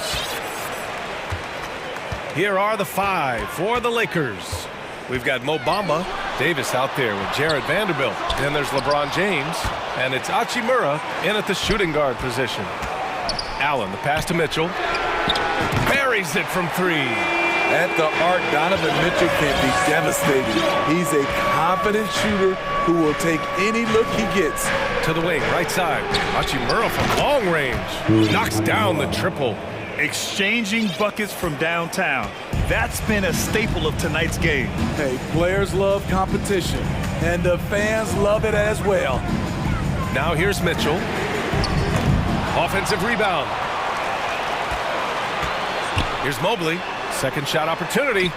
Here are the 5 for the Lakers. We've got Mo Bamba, Davis out there with Jared Vanderbilt. Then there's LeBron James, and it's Hachimura in at the shooting guard position. Allen, the pass to Mitchell. Buries it from 3. At the arc, Donovan Mitchell can be devastating. He's a confident shooter who will take any look he gets. To the wing, right side. Hachimura from long range. Knocks down the triple. Exchanging buckets from downtown. That's been a staple of tonight's game. Hey, players love competition, and the fans love it as well. Now here's Mitchell. Offensive rebound. Here's Mobley. Second shot opportunity.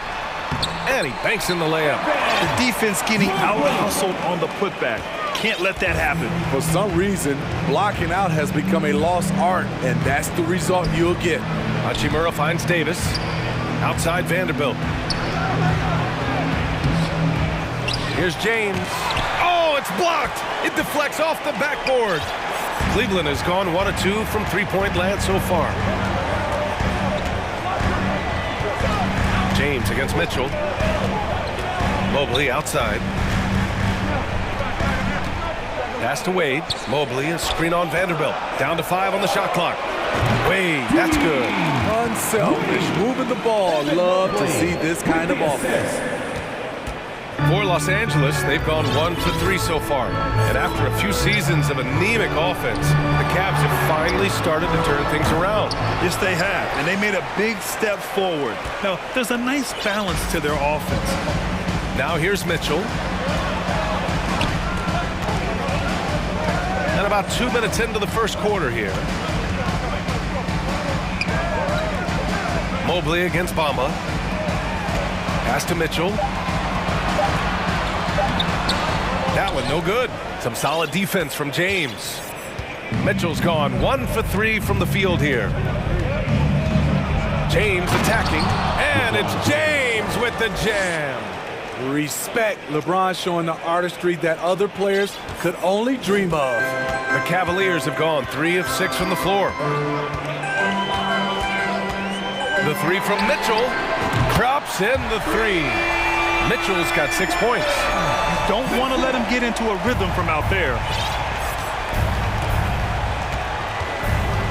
And he banks in the layup. The defense getting out-hustled on the putback. Can't let that happen. For some reason, blocking out has become a lost art, and that's the result you'll get. Hachimura finds Davis. Outside Vanderbilt. Here's James. Oh, it's blocked. It deflects off the backboard. Cleveland has gone 1 of 2 from three-point land so far. James against Mitchell. Mobley outside. Pass to Wade. Mobley, a screen on Vanderbilt. Down to 5 on the shot clock. Wade, that's good. Unselfish, moving the ball. Love to see this kind of offense. For Los Angeles, they've gone 1 for 3 so far. And after a few seasons of anemic offense, the Cavs have finally started to turn things around. Yes, they have. And they made a big step forward. Now, there's a nice balance to their offense. Now here's Mitchell. And about 2 minutes into the first quarter here. Mobley against Bamba. Pass to Mitchell. That one no good. Some solid defense from James. Mitchell's gone 1 for 3 from the field here. James attacking, and it's James with the jam. Respect. LeBron showing the artistry that other players could only dream of. The Cavaliers have gone 3 of 6 from the floor. The 3 from Mitchell. Drops in the 3. Mitchell's got 6 points. Don't want to let him get into a rhythm from out there.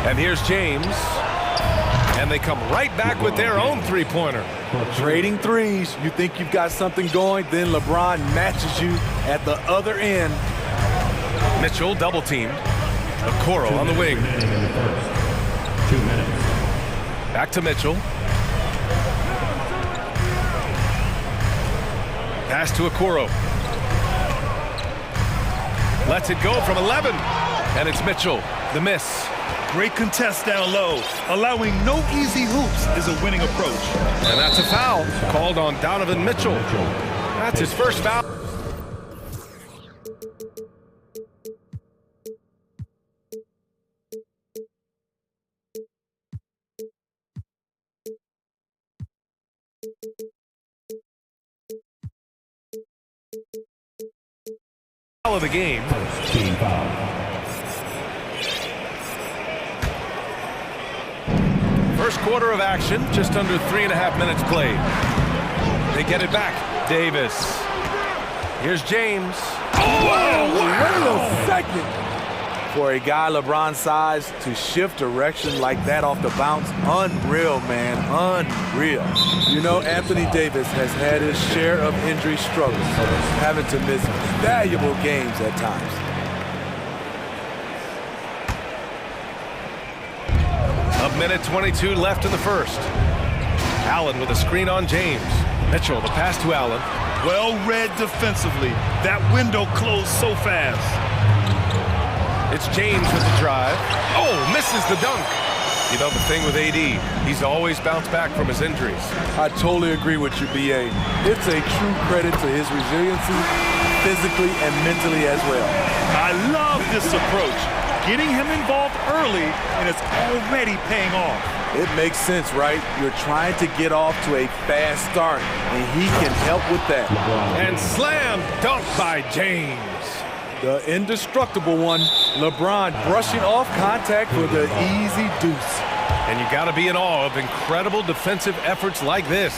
And here's James. And they come right back with their own three-pointer. Trading threes. You think you've got something going, then LeBron matches you at the other end. Mitchell double-teamed. Okoro on the wing. 2 minutes. Back to Mitchell. Pass to Okoro. Lets it go from 11. And it's Mitchell. The miss. Great contest down low. Allowing no easy hoops is a winning approach. And that's a foul called on Donovan Mitchell. That's his first foul. Foul of the game. Team foul. First quarter of action, just under 3.5 minutes played. They get it back. Davis. Here's James. Oh, wait a second. For a guy LeBron's size to shift direction like that off the bounce, unreal, man, unreal. You know, Anthony Davis has had his share of injury struggles, having to miss valuable games at times. A minute 22 left in the first. Allen with a screen on James. Mitchell, the pass to Allen. Well read defensively. That window closed so fast. It's James with the drive. Oh, misses the dunk. You know the thing with AD, he's always bounced back from his injuries. I totally agree with you, BA. It's a true credit to his resiliency, physically and mentally as well. I love this approach. Getting him involved early, and it's already paying off. It makes sense, right? You're trying to get off to a fast start, and he can help with that. And slam dunk by James. The indestructible one, LeBron brushing off contact for the easy deuce. And you got to be in awe of incredible defensive efforts like this.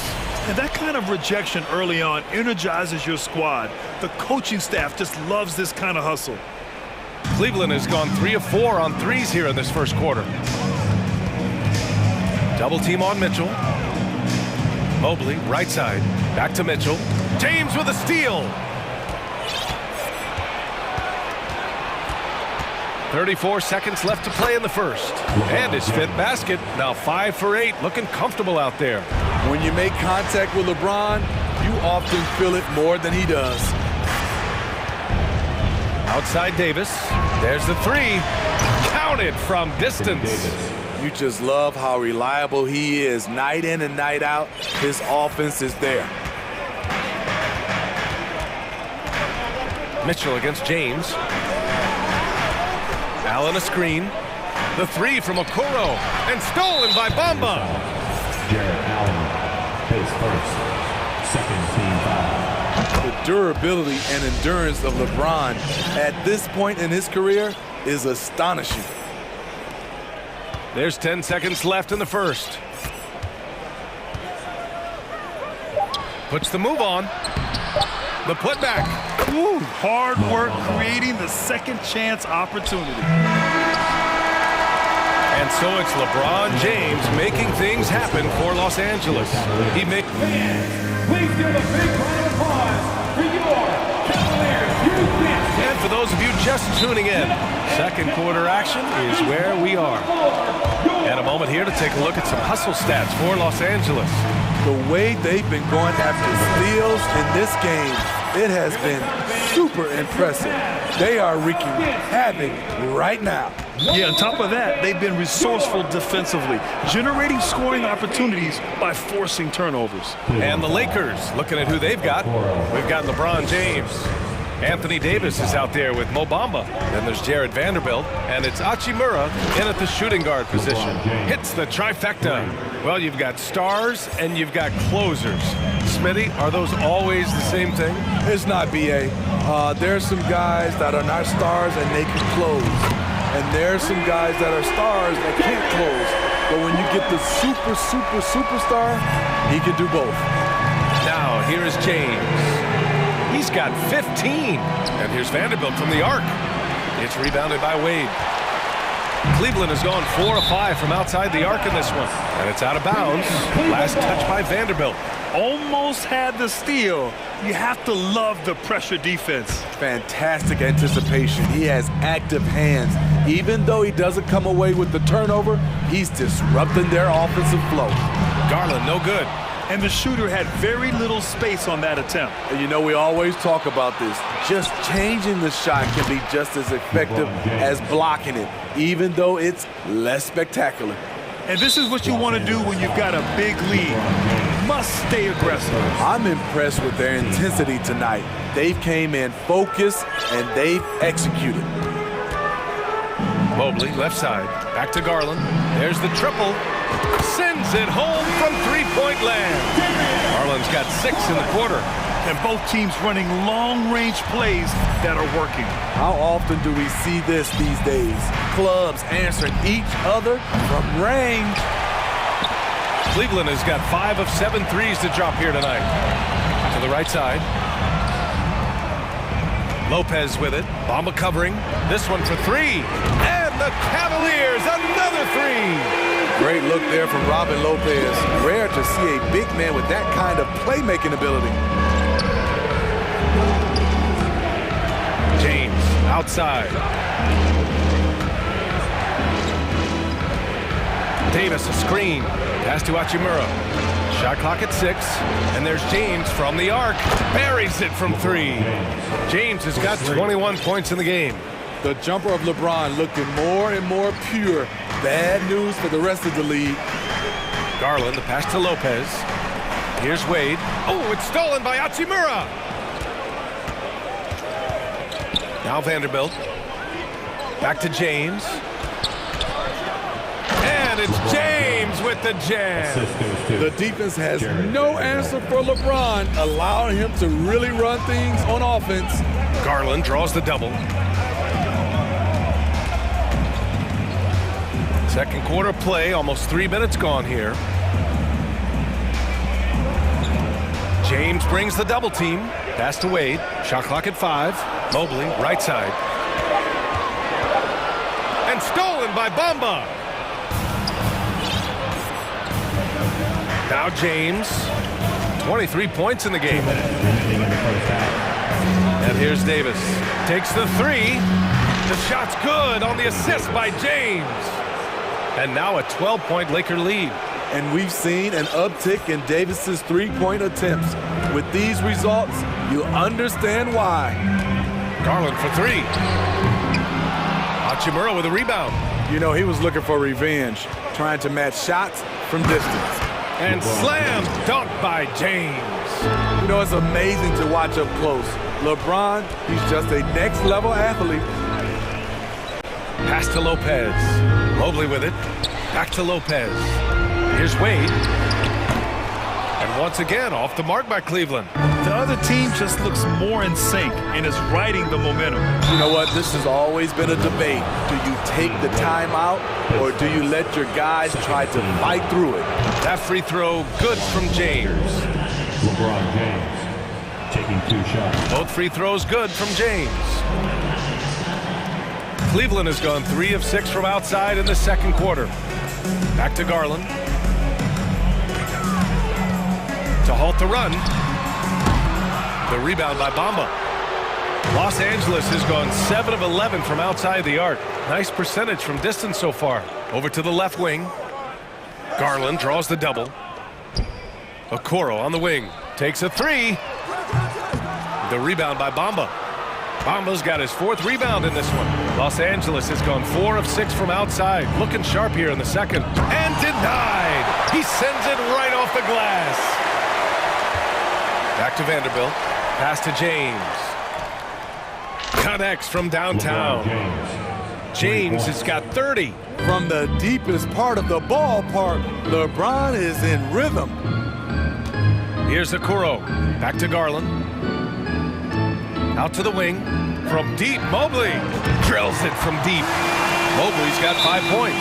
And that kind of rejection early on energizes your squad. The coaching staff just loves this kind of hustle. Cleveland has gone 3 of 4 on threes here in this first quarter. Double team on Mitchell. Mobley, right side, back to Mitchell. James with a steal. 34 seconds left to play in the first. And his 5th basket, now 5 for 8, looking comfortable out there. When you make contact with LeBron, you often feel it more than he does. Outside Davis, there's the 3. Counted from distance. You just love how reliable he is night in and night out. His offense is there. Mitchell against James. Allen a screen. The 3 from Okoro. And stolen by Bamba. Jarrett Allen, his first, second team foul. The durability and endurance of LeBron at this point in his career is astonishing. There's 10 seconds left in the first. Puts the move on. The putback. Woo, hard work creating the second chance opportunity. And so it's LeBron James making things happen for Los Angeles. He makes. Please give a big round of applause for your Cavaliers. And for those of you just tuning in, second quarter action is where we are. And a moment here to take a look at some hustle stats for Los Angeles. The way they've been going after steals in this game, it has been super impressive. They are wreaking havoc right now. Yeah, on top of that, they've been resourceful defensively, generating scoring opportunities by forcing turnovers. And the Lakers, looking at who they've got. We've got LeBron James. Anthony Davis is out there with Mo Bamba. Then there's Jared Vanderbilt. And it's Hachimura in at the shooting guard position. Hits the trifecta. Well, you've got stars and you've got closers. Smitty, are those always the same thing? It's not, B.A. There's some guys that are not stars and they can close. And there's some guys that are stars that can't close. But when you get the superstar, he can do both. Now, here is James. He's got 15. And here's Vanderbilt from the arc. It's rebounded by Wade. Cleveland has gone 4 of 5 from outside the arc in this one. And it's out of bounds. Last touch by Vanderbilt. Almost had the steal. You have to love the pressure defense. Fantastic anticipation. He has active hands. Even though he doesn't come away with the turnover, he's disrupting their offensive flow. Garland, no good. And the shooter had very little space on that attempt. And you know, we always talk about this. Just changing the shot can be just as effective as blocking it, even though it's less spectacular. And this is what you want to do when you've got a big lead. Must stay aggressive. I'm impressed with their intensity tonight. They've came in focused and they've executed. Mobley, left side, back to Garland. There's the triple. Sends it home from three-point land. Garland's got 6 in the quarter. And both teams running long-range plays that are working. How often do we see this these days? Clubs answering each other from range. Cleveland has got 5 of 7 threes to drop here tonight. To the right side. Lopez with it. Bamba covering. This one for 3. And the Cavaliers, another 3. Great look there from Robin Lopez. Rare to see a big man with that kind of playmaking ability. James outside. Davis a screen. Pass to Hachimura. Shot clock at 6. And there's James from the arc. Buries it from 3. James has got 21 points in the game. The jumper of LeBron looking more and more pure. Bad news for the rest of the league. Garland, the pass to Lopez. Here's Wade. Oh, it's stolen by Hachimura. Now Vanderbilt. Back to James. And it's James with the jam. The defense has no answer for LeBron, allowing him to really run things on offense. Garland draws the double. Second quarter play, almost 3 minutes gone here. James brings the double team. Pass to Wade. Shot clock at 5. Mobley, right side. And stolen by Bamba. Now James. 23 points in the game. And here's Davis. Takes the 3. The shot's good on the assist by James. And now a 12-point Laker lead. And we've seen an uptick in Davis's three-point attempts. With these results, you understand why. Garland for 3. Hachimura with a rebound. You know, he was looking for revenge, trying to match shots from distance. And slam dunk by James. You know, it's amazing to watch up close. LeBron, he's just a next-level athlete. Pass to Lopez. Mobley with it. Back to Lopez. Here's Wade. And once again, off the mark by Cleveland. The other team just looks more in sync and is riding the momentum. You know what? This has always been a debate. Do you take the timeout or do you let your guys try to fight through it? That free throw good from James. LeBron James taking 2 shots. Both free throws good from James. Cleveland has gone 3 of 6 from outside in the second quarter. Back to Garland. To halt the run. The rebound by Bamba. Los Angeles has gone 7 of 11 from outside the arc. Nice percentage from distance so far. Over to the left wing. Garland draws the double. Okoro on the wing. Takes a 3. The rebound by Bamba. Bamba's got his 4th rebound in this one. Los Angeles has gone 4 of 6 from outside. Looking sharp here in the second. And denied. He sends it right off the glass. Back to Vanderbilt. Pass to James. Connects from downtown. James has got 30. From the deepest part of the ballpark, LeBron is in rhythm. Here's Okoro. Back to Garland. Out to the wing. From deep, Mobley drills it from deep. Mobley's got 5 points.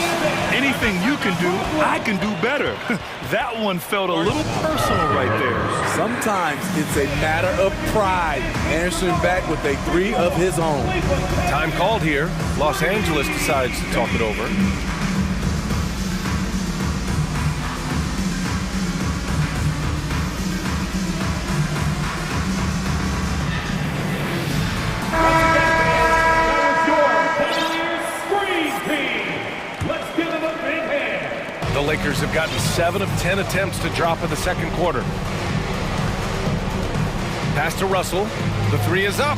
Anything you can do, I can do better. That one felt a little personal right there. Sometimes it's a matter of pride, answering back with a 3 of his own. Time called here. Los Angeles decides to talk it over. The Lakers have gotten 7 of 10 attempts to drop in the second quarter. Pass to Russell. The 3 is up.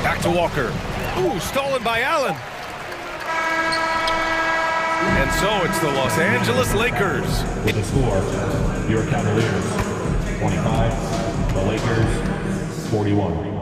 Back to Walker. Ooh, stolen by Allen. And so it's the Los Angeles Lakers. With the score, your Cavaliers 25, the Lakers 41.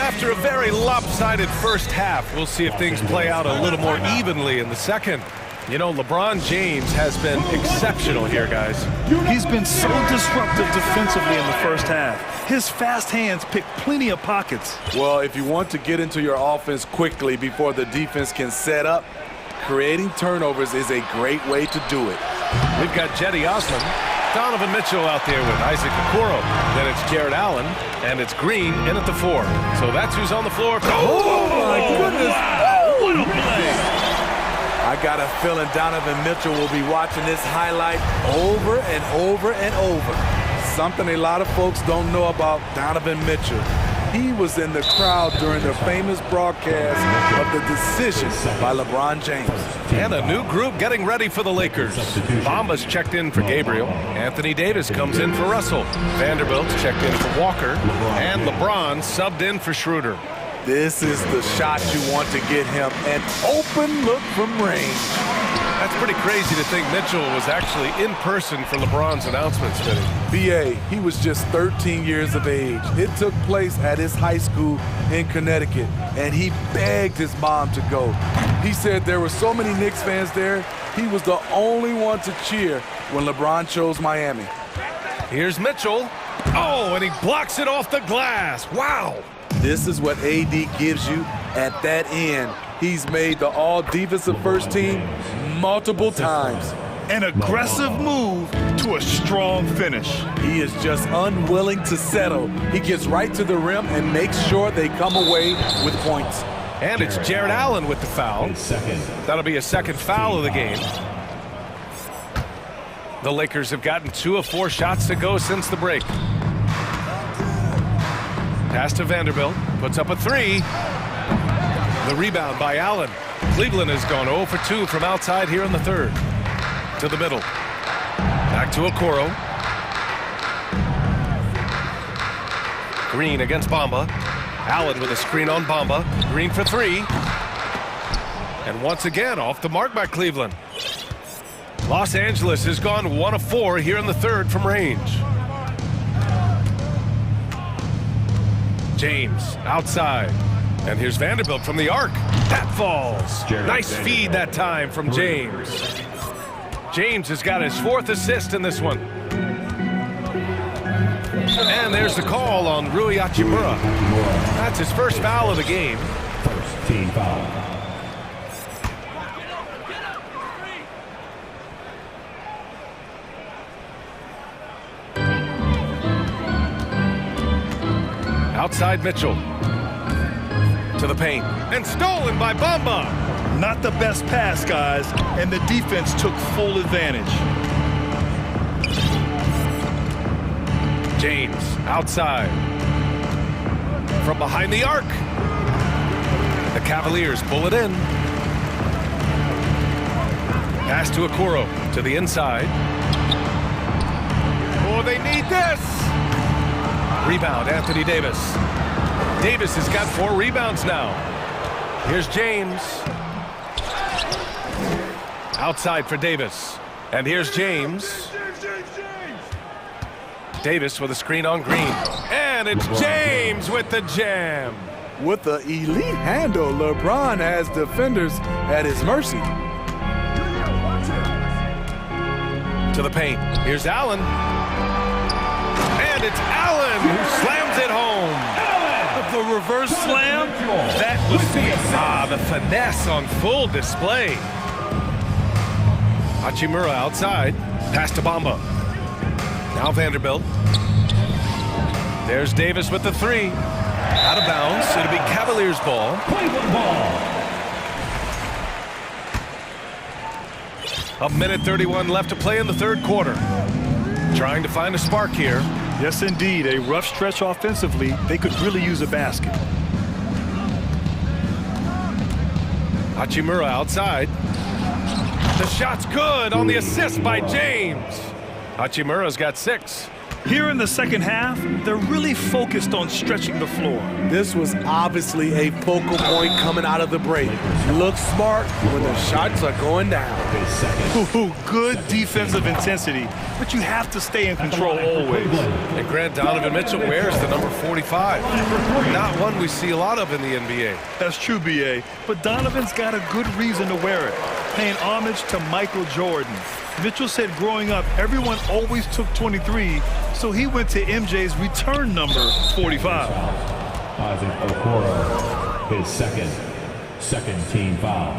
After a very lopsided first half, we'll see if things play out a little more evenly in the second. You know, LeBron James has been exceptional here, guys. He's been so disruptive defensively in the first half. His fast hands pick plenty of pockets. Well, if you want to get into your offense quickly before the defense can set up, creating turnovers is a great way to do it. We've got Jetty Osman, Donovan Mitchell out there with Isaac Okoro. Then it's Jared Allen, and it's Green in at the 4. So that's who's on the floor. Oh my goodness! Oh, what a play! I got a feeling Donovan Mitchell will be watching this highlight over and over and over. Something a lot of folks don't know about Donovan Mitchell. He was in the crowd during the famous broadcast of the decision by LeBron James. And a new group getting ready for the Lakers. Bamba's checked in for Gabriel. Anthony Davis comes in for Russell. Vanderbilt's checked in for Walker. And LeBron subbed in for Schroeder. This is the shot you want to get him, an open look from range. That's pretty crazy to think Mitchell was actually in person for LeBron's announcements, Vinny. B.A., he was just 13 years of age. It took place at his high school in Connecticut, and he begged his mom to go. He said there were so many Knicks fans there, he was the only one to cheer when LeBron chose Miami. Here's Mitchell. Oh, and he blocks it off the glass. Wow. This is what AD gives you at that end. He's made the all-defensive first team multiple times. An aggressive move to a strong finish. He is just unwilling to settle. He gets right to the rim and makes sure they come away with points. And it's Jared Allen with the foul. That'll be a second foul of the game. The Lakers have gotten 2 of 4 shots to go since the break. Pass to Vanderbilt, puts up a 3. The rebound by Allen. Cleveland has gone 0 for 2 from outside here in the third. To the middle. Back to Okoro. Green against Bamba. Allen with a screen on Bamba. Green for 3. And once again off the mark by Cleveland. Los Angeles has gone 1 of 4 here in the third from range. James outside. And here's Vanderbilt from the arc. That falls. Nice feed that time from James. James has got his 4th assist in this one. And there's the call on Rui Hachimura. That's his first foul of the game. First team foul. Outside Mitchell. To the paint. And stolen by Bamba. Not the best pass, guys, and the defense took full advantage. James outside. From behind the arc. The Cavaliers pull it in. Pass to Okoro to the inside. Oh, they need this. Rebound, Anthony Davis. Davis has got 4 rebounds now. Here's James. Outside for Davis. And here's James. Davis with a screen on Green. And it's James with the jam. With the elite handle, LeBron has defenders at his mercy. To the paint. Here's Allen. And it's Allen who slams it home. The reverse slam, that was the finesse on full display. Hachimura outside. Pass to Bamba. Now Vanderbilt. There's Davis with the 3. Out of bounds. It'll be Cavaliers ball. A minute 31 left to play in the third quarter. Trying to find a spark here. Yes, indeed. A rough stretch offensively. They could really use a basket. Hachimura outside. The shot's good on the assist by James. Hachimura's got 6. Here in the second half, they're really focused on stretching the floor. This was obviously a focal point coming out of the break. Look smart when the shots are going down. Ooh, good defensive intensity, but you have to stay in control always. And Grant Donovan Mitchell wears the number 45. Not one we see a lot of in the NBA. That's true, B.A., but Donovan's got a good reason to wear it, paying homage to Michael Jordan. Mitchell said growing up, everyone always took 23, so he went to MJ's return number 45. Isaac Okoro, his second team foul.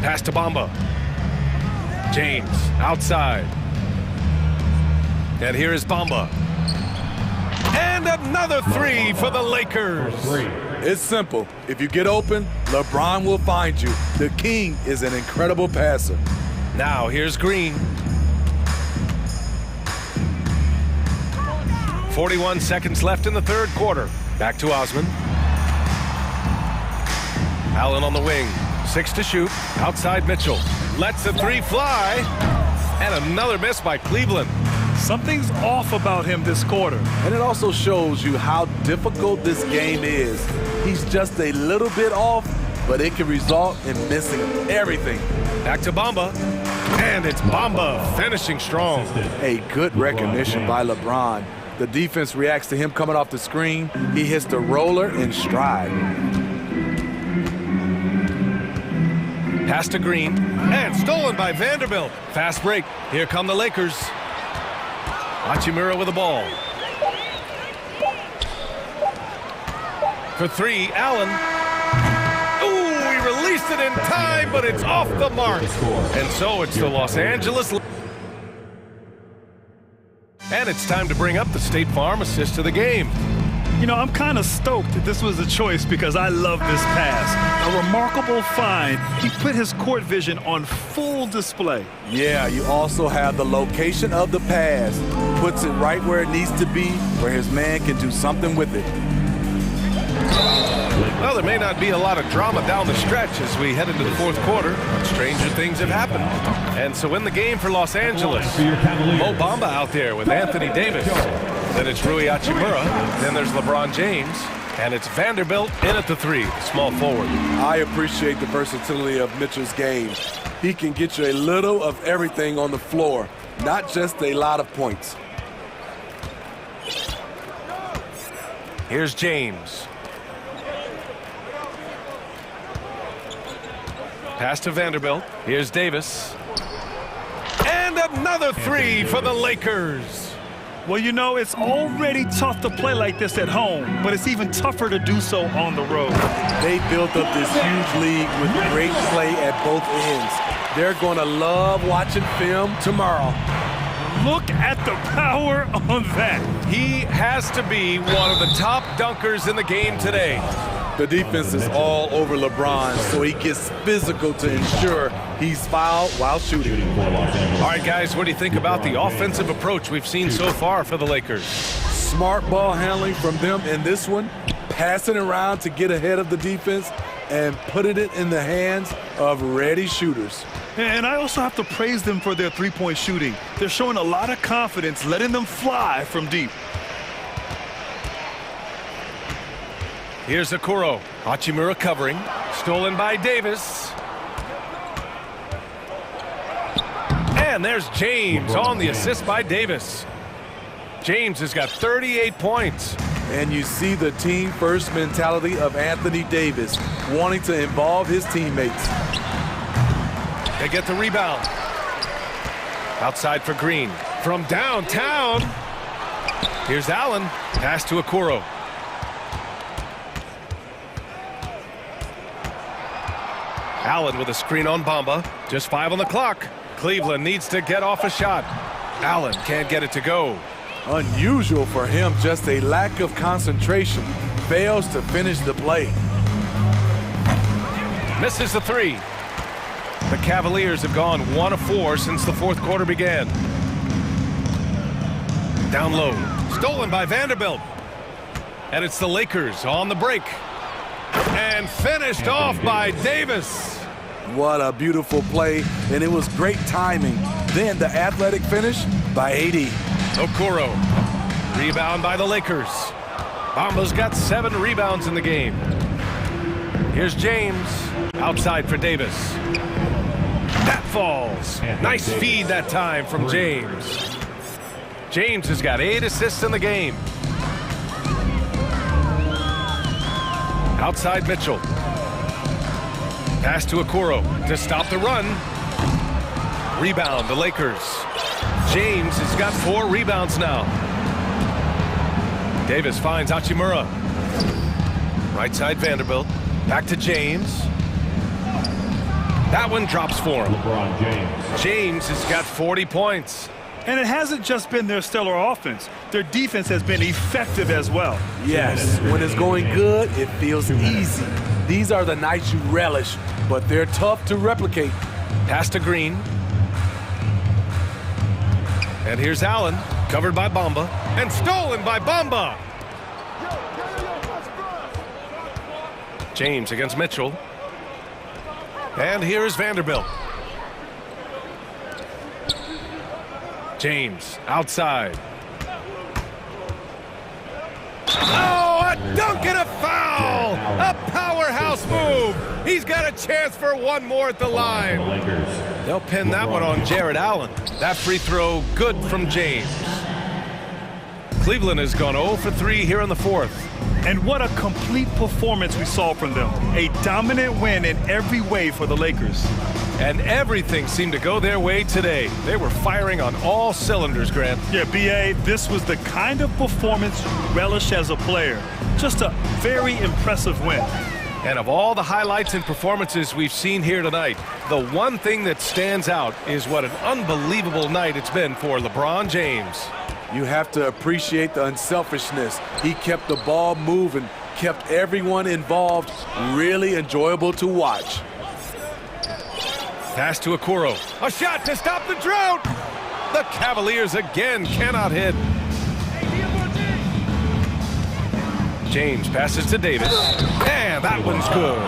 Pass to Bamba. James outside. And here is Bamba. And another 3 for the Lakers. It's simple. If you get open, LeBron will find you. The king is an incredible passer. Now here's Green. 41 seconds left in the third quarter. Back to Osman. Allen on the wing. 6 to shoot. Outside Mitchell. Lets the 3 fly. And another miss by Cleveland. Something's off about him this quarter. And it also shows you how difficult this game is. He's just a little bit off, but it can result in missing everything. Back to Bamba, and it's Bamba finishing strong. A good recognition by LeBron. The defense reacts to him coming off the screen. He hits the roller in stride. Pass to Green, and stolen by Vanderbilt. Fast break. Here come the Lakers. Hachimura with the ball. For three, Allen. Ooh, he released it in time, but it's off the mark. And so it's the Los Angeles. And it's time to bring up the State Farm assist of the game. You know, I'm kind of stoked that this was a choice because I love this pass. A remarkable find. He put his court vision on full display. Yeah, you also have the location of the pass. Puts it right where it needs to be, where his man can do something with it. Well, there may not be a lot of drama down the stretch as we head into the fourth quarter, but stranger things have happened. And so in the game for Los Angeles, Mo Bamba out there with Anthony Davis. Then it's Rui Hachimura. Then there's LeBron James. And it's Vanderbilt in at the three, small forward. I appreciate the versatility of Mitchell's game. He can get you a little of everything on the floor, not just a lot of points. Here's James. Pass to Vanderbilt. Here's Davis. And another three for the Lakers. Well, you know, it's already tough to play like this at home, but it's even tougher to do so on the road. They built up this huge league with great play at both ends. They're going to love watching film tomorrow. Look at the power on that. He has to be one of the top dunkers in the game today. The defense is all over LeBron, so he gets physical to ensure he's fouled while shooting. All right, guys, what do you think about the offensive approach we've seen so far for the Lakers? Smart ball handling from them in this one, passing around to get ahead of the defense and putting it in the hands of ready shooters. And I also have to praise them for their three-point shooting. They're showing a lot of confidence, letting them fly from deep. Here's Okoro. Hachimura covering. Stolen by Davis. And there's James on the assist by Davis. James has got 38 points. And you see the team-first mentality of Anthony Davis, wanting to involve his teammates. They get the rebound. Outside for Green. From downtown. Here's Allen. Pass to Okoro. Allen with a screen on Bamba. Just 5 on the clock. Cleveland needs to get off a shot. Allen can't get it to go. Unusual for him, just a lack of concentration. Fails to finish the play. Misses the three. The Cavaliers have gone 1 of 4 since the fourth quarter began. Down low. Stolen by Vanderbilt. And it's the Lakers on the break. And finished off by Davis. What a beautiful play, and it was great timing. Then the athletic finish by AD. Okoro. Rebound by the Lakers. Bamba's got 7 rebounds in the game. Here's James. Outside for Davis. That falls. Nice feed that time from James. James has got 8 assists in the game. Outside Mitchell. Pass to Okoro to stop the run. Rebound, the Lakers. James has got 4 rebounds now. Davis finds Hachimura. Right side Vanderbilt. Back to James. That one drops for him. LeBron James. James has got 40 points. And it hasn't just been their stellar offense. Their defense has been effective as well. Yes, when it's going good, it feels easy. These are the nights you relish, but they're tough to replicate. Pass to Green. And here's Allen, covered by Bamba, and stolen by Bamba. James against Mitchell. And here's Vanderbilt. James outside. Oh, a dunk and a foul! A powerhouse move He's got a chance for one more at the line. They'll pin that one on Jared Allen. That free throw good from James. Cleveland has gone 0 for 3 here in the fourth. And what a complete performance we saw from them. A dominant win in every way for the Lakers. And everything seemed to go their way today. They were firing on all cylinders, Grant. Yeah, B.A., this was the kind of performance you relish as a player. Just a very impressive win. And of all the highlights and performances we've seen here tonight, the one thing that stands out is what an unbelievable night it's been for LeBron James. You have to appreciate the unselfishness. He kept the ball moving, kept everyone involved, really enjoyable to watch. Pass to Okoro. A shot to stop the drought. The Cavaliers again cannot hit. James passes to Davis. And that one's good.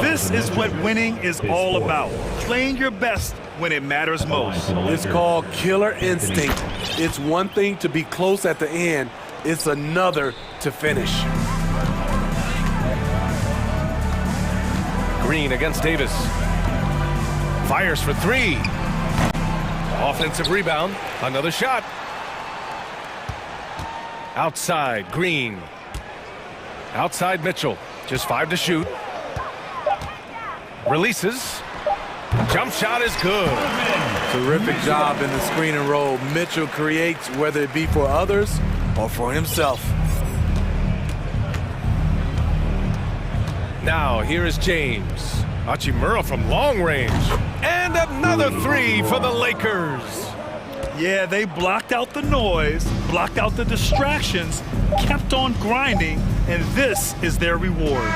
This is what winning is all about. Playing your best when it matters most. It's called killer instinct. It's one thing to be close at the end. It's another to finish. Green against Davis. Fires for three. Offensive rebound. Another shot. Outside, Green. Outside, Mitchell. Just 5 to shoot. Releases. Jump shot is good. Terrific job in the screen and roll. Mitchell creates, whether it be for others or for himself. Now, here is James. Hachimura from long range. And another three for the Lakers. Yeah, they blocked out the noise, blocked out the distractions, kept on grinding, and this is their reward.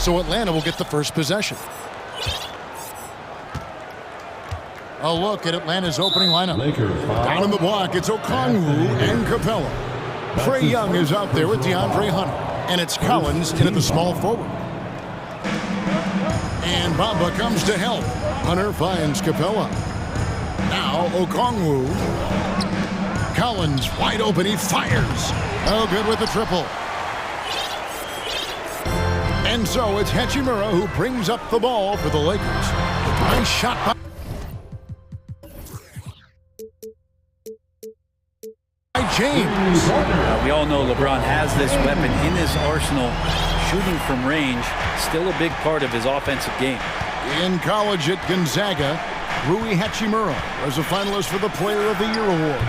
So Atlanta will get the first possession. A look at Atlanta's opening lineup. Down in the block, it's Okongwu and Capella. Trae Young is out there with DeAndre Hunter. And it's Collins in at the small forward. And Bamba comes to help. Hunter finds Capella. Now Okongwu. Collins wide open, he fires. Oh, good with the triple. And so it's Hachimura who brings up the ball for the Lakers. Nice shot by James. We all know LeBron has this weapon in his arsenal. Shooting from range, still a big part of his offensive game. In college at Gonzaga, Rui Hachimura was a finalist for the Player of the Year award.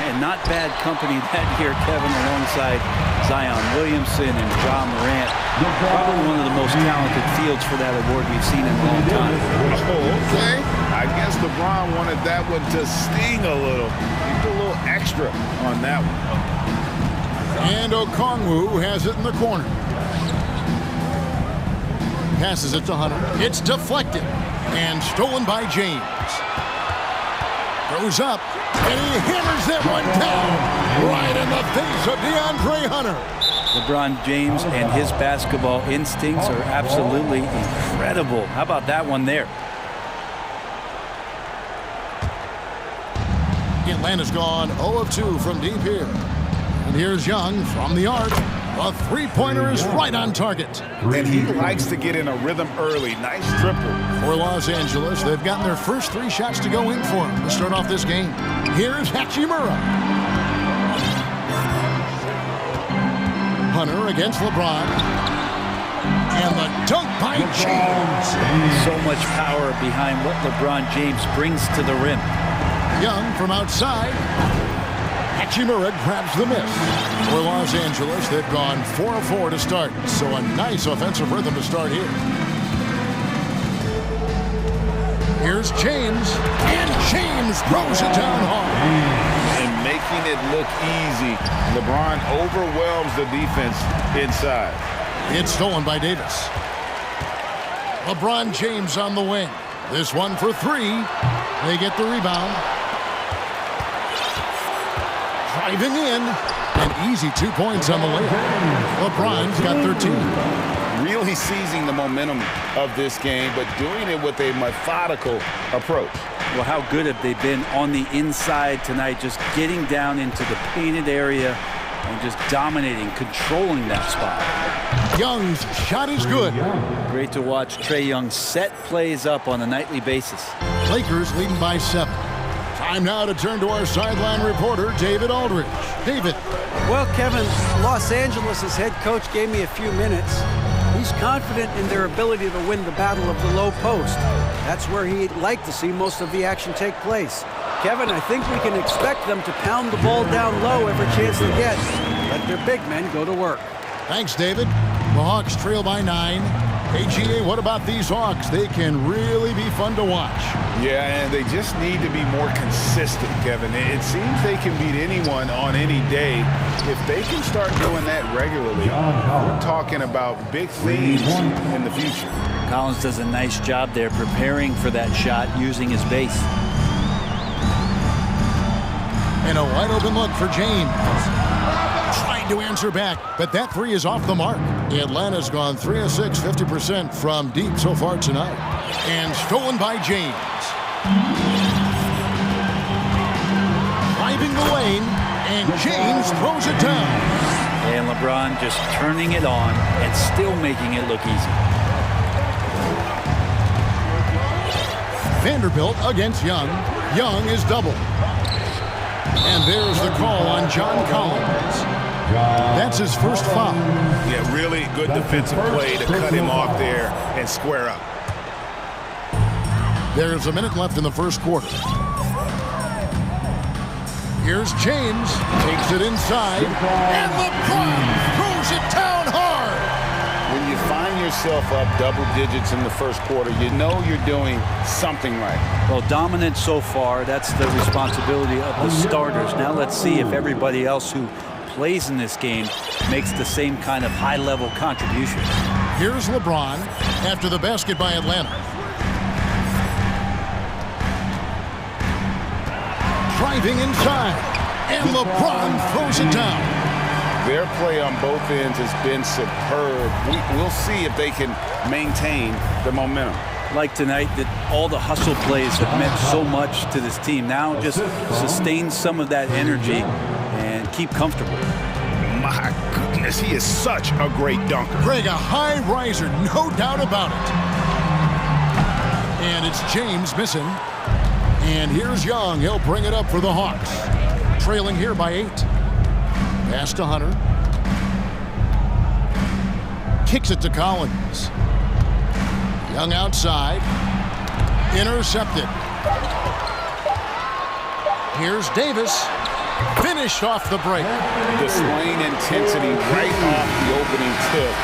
And not bad company that year, Kevin, alongside Zion Williamson and John Morant. Probably one of the most talented fields for that award we've seen in a long time. Okay. I guess LeBron wanted that one to sting a little. He put a little extra on that one. And Okongwu has it in the corner. Passes it to Hunter. It's deflected and stolen by James. Goes up, and he hammers that one down right in the face of DeAndre Hunter. LeBron James and his basketball instincts are absolutely incredible. How about that one there? Atlanta's gone 0 of 2 from deep here. And here's Young from the arc. A three-pointer is right on target. And he likes to get in a rhythm early. Nice triple. For Los Angeles, they've gotten their first 3 shots to go in for him to start off this game. Here's Hachimura. Hunter against LeBron. And the dunk by James. So much power behind what LeBron James brings to the rim. Young from outside. Hachimura grabs the miss. For Los Angeles, they've gone 4 of 4 to start. So a nice offensive rhythm to start here. Here's James. And James throws it down hard. And making it look easy. LeBron overwhelms the defense inside. It's stolen by Davis. LeBron James on the wing. This one for 3. They get the rebound. Driving in. An easy 2 points on the layup. LeBron's got 13. Really seizing the momentum of this game, but doing it with a methodical approach. Well, how good have they been on the inside tonight, just getting down into the painted area and just dominating, controlling that spot. Young's shot is good. Great to watch Trae Young set plays up on a nightly basis. Lakers leading by 7. Time now to turn to our sideline reporter, David Aldridge. David. Well, Kevin, Los Angeles' head coach gave me a few minutes. He's confident in their ability to win the battle of the low post. That's where he'd like to see most of the action take place. Kevin, I think we can expect them to pound the ball down low every chance they get. Let their big men go to work. Thanks, David. The Hawks trail by 9. AGA, what about these Hawks? They can really be fun to watch. Yeah, and they just need to be more consistent, Kevin. It seems they can beat anyone on any day. If they can start doing that regularly, we're talking about big things in the future. Collins does a nice job there preparing for that shot using his base. And a wide open look for James. Trying to answer back, but that 3 is off the mark. Atlanta's gone 3 of 6, 50% from deep so far tonight. And stolen by James. Driving the lane, and James throws it down. And LeBron just turning it on and still making it look easy. Vanderbilt against Young. Young is doubled. And there's the call on John Collins. That's his first foul. Yeah, really good defensive play to cut him off there and square up. There's a minute left in the first quarter. Here's James. Takes it inside. And LeBron throws it down hard. When you find yourself up double digits in the first quarter, you know you're doing something right. Well, dominant so far. That's the responsibility of the starters. Now let's see if everybody else who plays in this game makes the same kind of high-level contribution. Here's LeBron after the basket by Atlanta. Driving inside, and LeBron throws it down. Their play on both ends has been superb. We'll see if they can maintain the momentum. Like tonight, that all the hustle plays have meant so much to this team. Now just sustain some of that energy and keep comfortable. My goodness, he is such a great dunker. Greg, a high riser, no doubt about it. And it's James missing. And here's Young. He'll bring it up for the Hawks. Trailing here by 8. Pass to Hunter. Kicks it to Collins. Young outside. Intercepted. Here's Davis. Finished off the break. Displaying intensity right off the opening tip,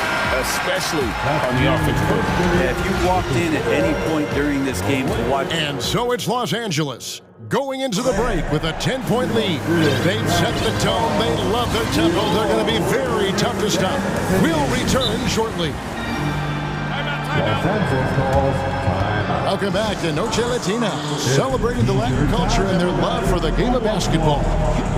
especially on the offensive end. Yeah, if you walked in at any point during this game to watch. And so it's Los Angeles going into the break with a 10-point lead. They've set the tone. They love their tempo. They're going to be very tough to stop. We'll return shortly. Welcome back to Noche Latina, celebrating the Latin culture and their love for the game of basketball.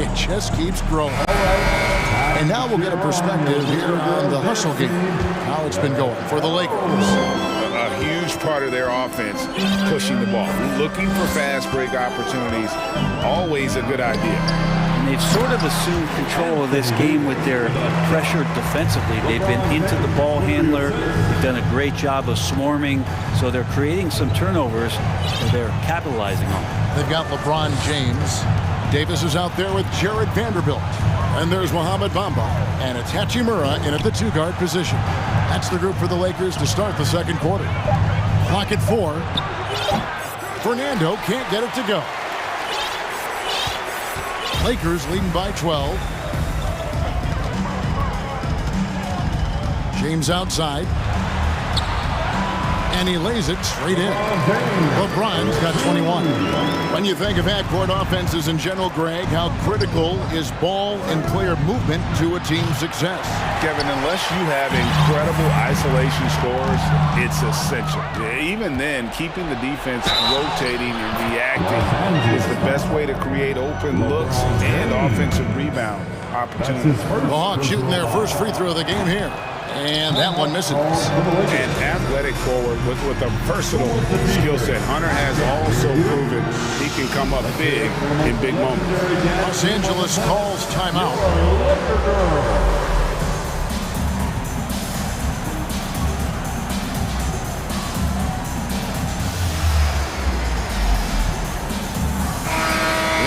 It just keeps growing. And now we'll get a perspective here on the hustle game, how it's been going for the Lakers. A huge part of their offense, pushing the ball, looking for fast break opportunities, always a good idea. And they've sort of assumed control of this game with their pressure defensively. They've been into the ball handler. They've done a great job of swarming. So they're creating some turnovers that they're capitalizing on. They've got LeBron James. Davis is out there with Jared Vanderbilt. And there's Mohamed Bamba. And it's Hachimura in at the 2-guard position. That's the group for the Lakers to start the second quarter. Clock at 4. Fernando can't get it to go. Lakers leading by 12. James outside. And he lays it straight in. LeBron's got 21. When you think of half-court offenses in general, Greg, how critical is ball and player movement to a team's success? Kevin, unless you have incredible isolation scores, it's essential. Even then, keeping the defense rotating and reacting is the best way to create open looks and offensive rebound opportunities. The Hawks shooting their first free throw of the game here. And that one misses. An athletic forward with a versatile skill set. Hunter has also proven he can come up big in big moments. Los Angeles calls timeout.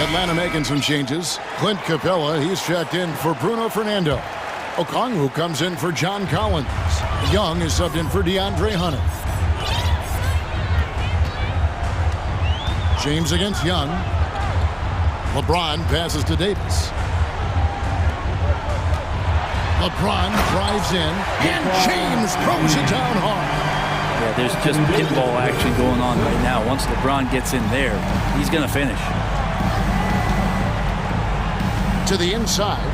Atlanta making some changes. Clint Capella, he's checked in for Bruno Fernando. Okongwu comes in for John Collins. Young is subbed in for DeAndre Hunter. James against Young. LeBron passes to Davis. LeBron drives in, and James throws it down hard. Yeah, there's just pinball action going on right now. Once LeBron gets in there, he's going to finish. To the inside.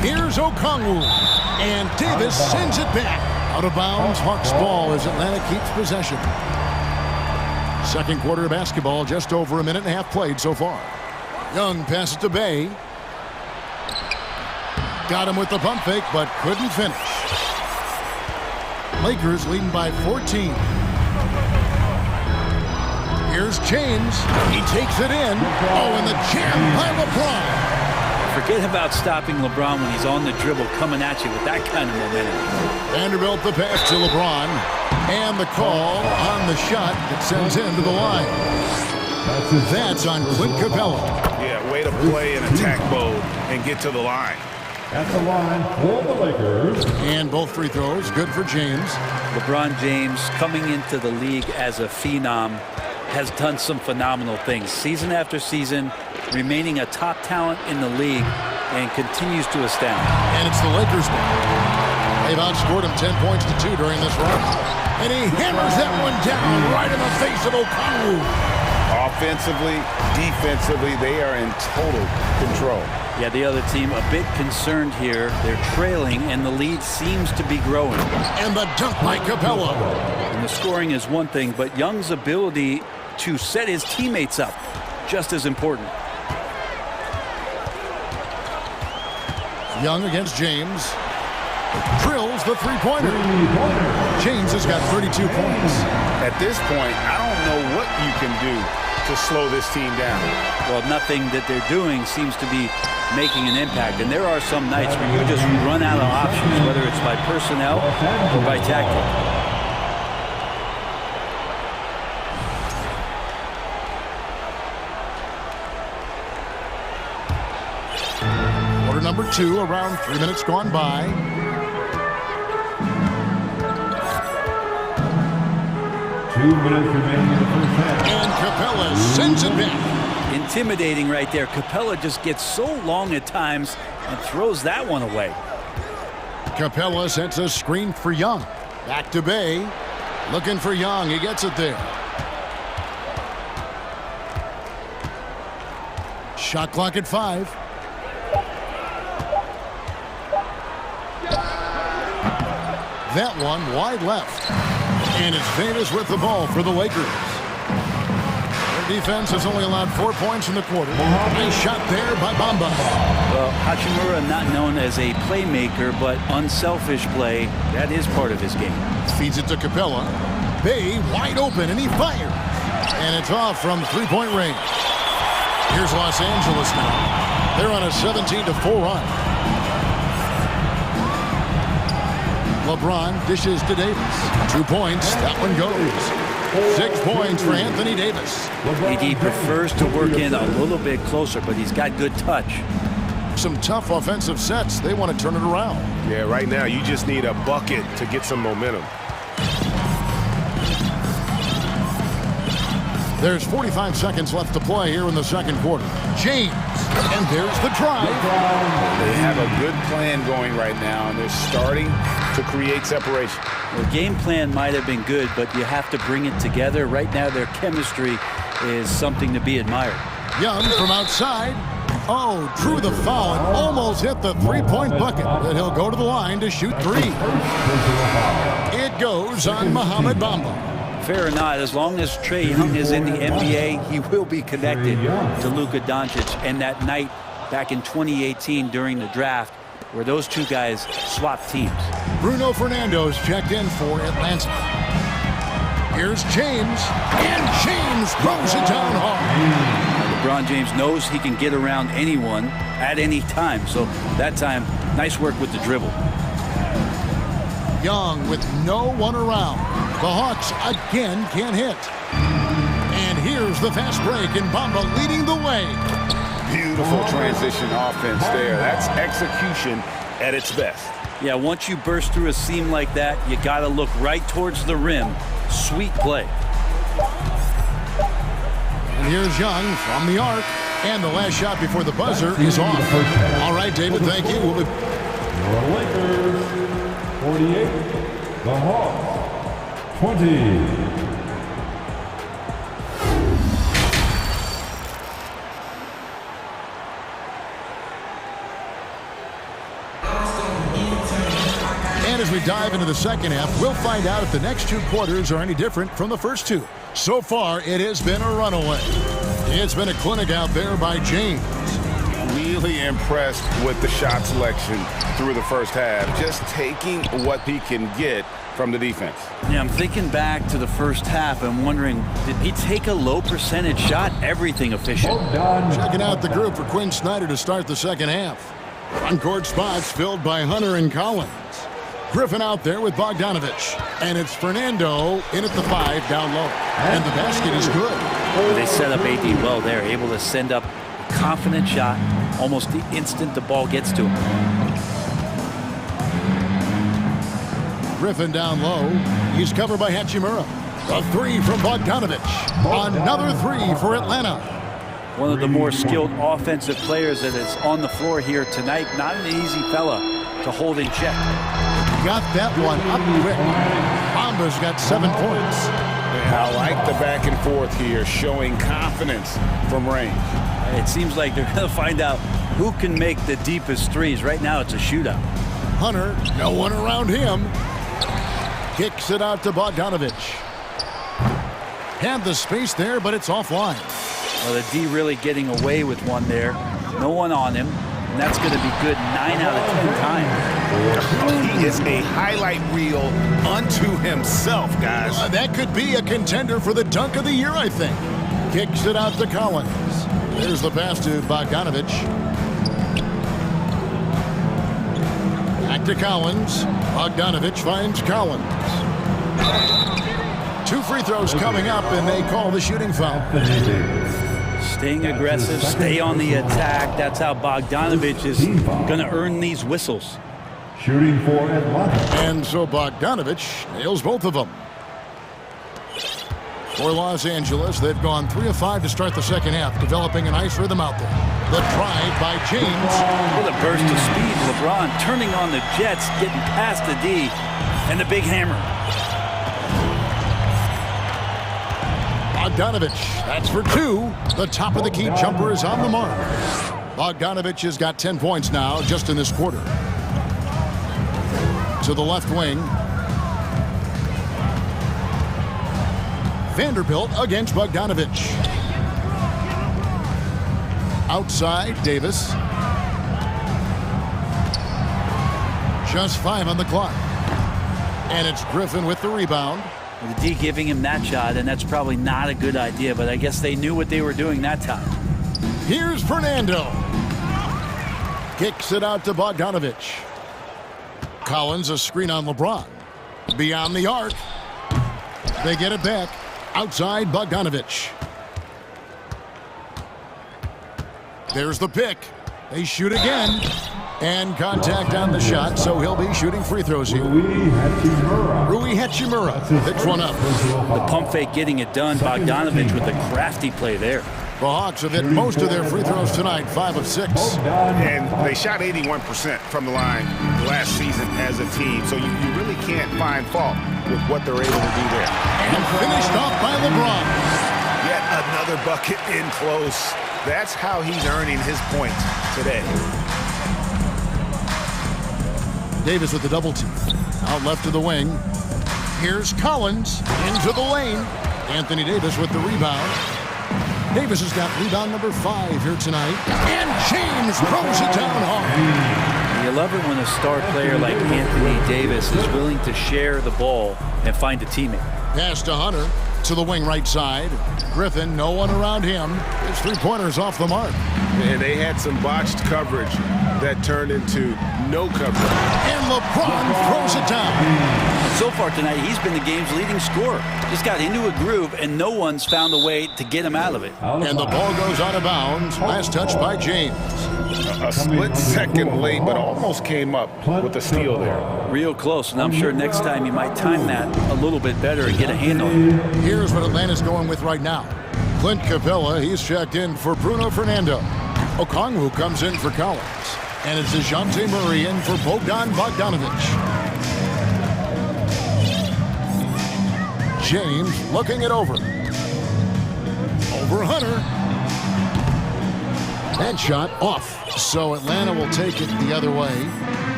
Here's Okongwu, and Davis sends it back. Out of bounds, Hawks ball as Atlanta keeps possession. Second quarter of basketball, just over a minute and a half played so far. Young passes to Bay. Got him with the pump fake, but couldn't finish. Lakers leading by 14. Here's James. He takes it in. Oh, and the jam by LeBron. Forget about stopping LeBron when he's on the dribble coming at you with that kind of momentum. Vanderbilt the pass to LeBron. And the call on the shot that sends him to the line. That's on Clint Capella. Yeah, way to play in attack mode and get to the line. At the line for the Lakers. And both free throws, good for James. LeBron James, coming into the league as a phenom, has done some phenomenal things. Season after season, remaining a top talent in the league, and continues to astound. And it's the Lakers ball. They've outscored him 10 points to 2 during this run. And he hammers that one down right in the face of Okongwu. Offensively, defensively, they are in total control. Yeah, the other team a bit concerned here. They're trailing, and the lead seems to be growing. And the dunk by Capella. And the scoring is one thing, but Young's ability to set his teammates up, just as important. Young against James. Drills the three-pointer. James has got 32 points. At this point, I don't know what you can do to slow this team down. Well, nothing that they're doing seems to be making an impact. And there are some nights where you just run out of options, whether it's by personnel or by tactic. Quarter number 2, around 3 minutes gone by. And Capella sends it back. Intimidating right there. Capella just gets so long at times and throws that one away. Capella sets a screen for Young. Back to Bay. Looking for Young. He gets it there. Shot clock at 5. That one wide left. And it's Davis with the ball for the Lakers. Their defense has only allowed 4 points in the quarter. Nice shot there by Bamba. Well, Hachimura not known as a playmaker, but unselfish play. That is part of his game. Feeds it to Capella. Bay wide open, and he fires. And it's off from three-point range. Here's Los Angeles now. They're on a 17-4 run. LeBron dishes to Davis. 2 points. That one goes. 6 points for Anthony Davis. AD prefers to work in a little bit closer, but he's got good touch. Some tough offensive sets. They want to turn it around. Yeah, right now you just need a bucket to get some momentum. There's 45 seconds left to play here in the second quarter. James, and there's the drive. They have a good plan going right now, and they're starting to create separation. The game plan might have been good, but you have to bring it together. Right now, their chemistry is something to be admired. Young from outside. Oh, drew the foul and almost hit the three-point bucket. But he'll go to the line to shoot 3. It goes on Mohamed Bamba. Fair or not, as long as Trae Young is in the NBA, he will be connected to Luka Doncic. And that night back in 2018 during the draft, where those two guys swapped teams. Bruno Fernando's checked in for Atlanta. Here's James, and James throws it down hard. LeBron James knows he can get around anyone at any time. So that time, nice work with the dribble. Young with no one around. The Hawks again can't hit. And here's the fast break, and Bamba leading the way. Beautiful transition offense there. That's execution at its best. Yeah, once you burst through a seam like that, you got to look right towards the rim. Sweet play. And here's Young from the arc. And the last shot before the buzzer is off. All right, David, thank you. The Lakers, 48. The Hawks, 20. And as we dive into the second half, we'll find out if the next 2 quarters are any different from the first 2. So far, it has been a runaway. It's been a clinic out there by James. Really impressed with the shot selection through the first half. Just taking what he can get from the defense. Yeah, I'm thinking back to the first half and wondering, did he take a low percentage shot? Everything efficient. Checking out the group for Quinn Snyder to start the second half. Front-court spots filled by Hunter and Collins. Griffin out there with Bogdanovich. And it's Fernando in at the 5 down low. And the basket is good. They set up AD well there, able to send up a confident shot almost the instant the ball gets to him. Griffin down low. He's covered by Hachimura. A 3 from Bogdanovich. Another 3 for Atlanta. One of the more skilled offensive players that is on the floor here tonight. Not an easy fella to hold in check. Got that one up quick. Bamba's got 7 points. I like the back and forth here, showing confidence from range. It seems like they're going to find out who can make the deepest threes. Right now it's a shootout. Hunter, no one around him. Kicks it out to Bogdanovich. Had the space there, but it's offline. Well, the D really getting away with one there. No one on him. And that's going to be good 9 out of 10 times. He is a highlight reel unto himself, guys. That could be a contender for the dunk of the year, I think. Kicks it out to Collins. There's the pass to Bogdanovich. Back to Collins. Bogdanovich finds Collins. 2 free throws coming up, and they call the shooting foul. Staying aggressive, stay on the attack. That's how Bogdanovich is going to earn these whistles. Shooting for Atlanta. And so Bogdanovich nails both of them. For Los Angeles, they've gone 3 of 5 to start the second half, developing a nice rhythm out there. The drive by James. With a burst of speed, LeBron turning on the Jets, getting past the D, and the big hammer. Bogdanovich, that's for 2. The top of the key jumper is on the mark. Bogdanovich has got 10 points now just in this quarter. To the left wing. Vanderbilt against Bogdanovich. Outside, Davis. Just 5 on the clock. And it's Griffin with the rebound. The D giving him that shot, and that's probably not a good idea, but I guess they knew what they were doing that time. Here's Fernando. Kicks it out to Bogdanovich. Collins, a screen on LeBron. Beyond the arc. They get it back. Outside, Bogdanovich. There's the pick. They shoot again. And contact on the shot, so he'll be shooting free throws here. Rui Hachimura picks one up. The pump fake getting it done. Bogdanovich with a crafty play there. The Hawks have hit most of their free throws tonight, 5 of 6. And they shot 81% from the line last season as a team, so you really can't find fault with what they're able to do there. And finished off by LeBron. Yet another bucket in close. That's how he's earning his points today. Davis with the double team. Out left to the wing. Here's Collins into the lane. Anthony Davis with the rebound. Davis has got rebound number 5 here tonight. And James throws it down hard. You love it when a star player like Anthony Davis is willing to share the ball and find a teammate. Pass to Hunter to the wing right side. Griffin, no one around him. His 3-pointers off the mark. And they had some botched coverage that turned into no coverage. And LeBron throws it down. So far tonight, he's been the game's leading scorer. Just got into a groove, and no one's found a way to get him out of it. And the ball goes out of bounds. Last touch by James. A split second late, but almost came up with a steal there. Real close, and I'm sure next time you might time that a little bit better and get a handle. Here's what Atlanta's going with right now. Clint Capella, he's checked in for Bruno Fernando. Okongwu comes in for Collins. And it's DeJounte Murray in for Bogdan Bogdanovich. James looking it over. Over Hunter. That shot off. So Atlanta will take it the other way.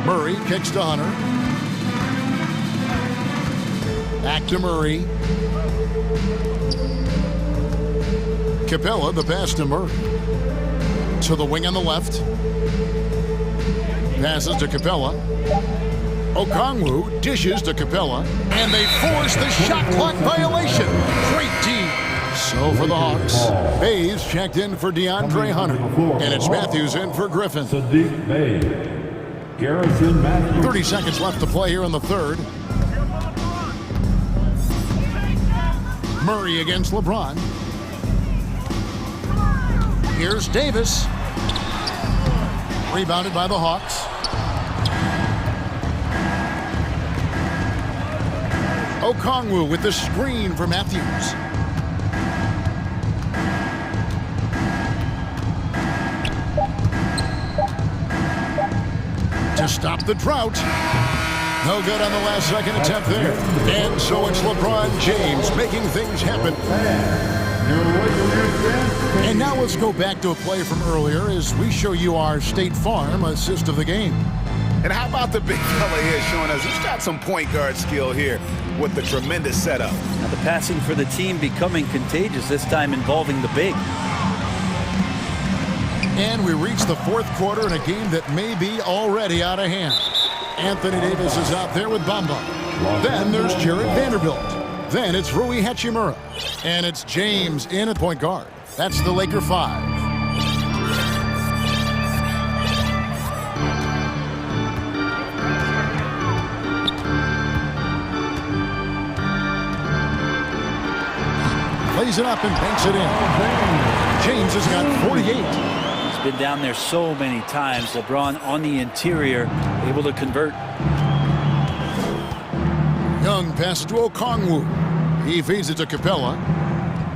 Murray kicks to Hunter. Back to Murray. Capella, the pass to Murray. To the wing on the left. Passes to Capella. Okongwu dishes to Capella. And they force the shot clock violation. Great D. So for the Hawks, Hayes checked in for DeAndre Hunter. And it's Matthews in for Griffin. 30 seconds left to play here in the third. Murray against LeBron. Here's Davis. Rebounded by the Hawks. Okongwu with the screen for Matthews. To stop the drought. No good on the last second attempt there. And so it's LeBron James making things happen. And now let's go back to a play from earlier as we show you our State Farm assist of the game. And how about the big fella here showing us he's got some point guard skill here with the tremendous setup. Now the passing for the team becoming contagious, this time involving the big. And we reach the fourth quarter in a game that may be already out of hand. Anthony Davis is out there with Bamba. Then there's Jared Vanderbilt. Then it's Rui Hachimura. And it's James in at point guard. That's the Laker 5. Plays it up and banks it in. James has got 48. He's been down there so many times. LeBron on the interior, able to convert. Young pass to Okongwu. He feeds it to Capella.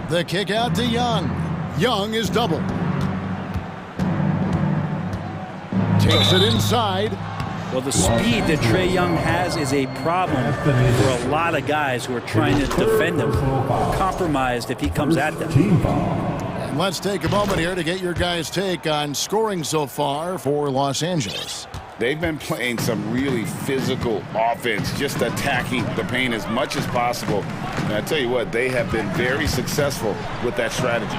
The kick out to Young. Young is double. Takes it inside. Well, the speed that Trae Young has is a problem for a lot of guys who are trying to defend him. Compromised if he comes at them. And let's take a moment here to get your guys' take on scoring so far for Los Angeles. They've been playing some really physical offense, just attacking the paint as much as possible. And I tell you what, they have been very successful with that strategy.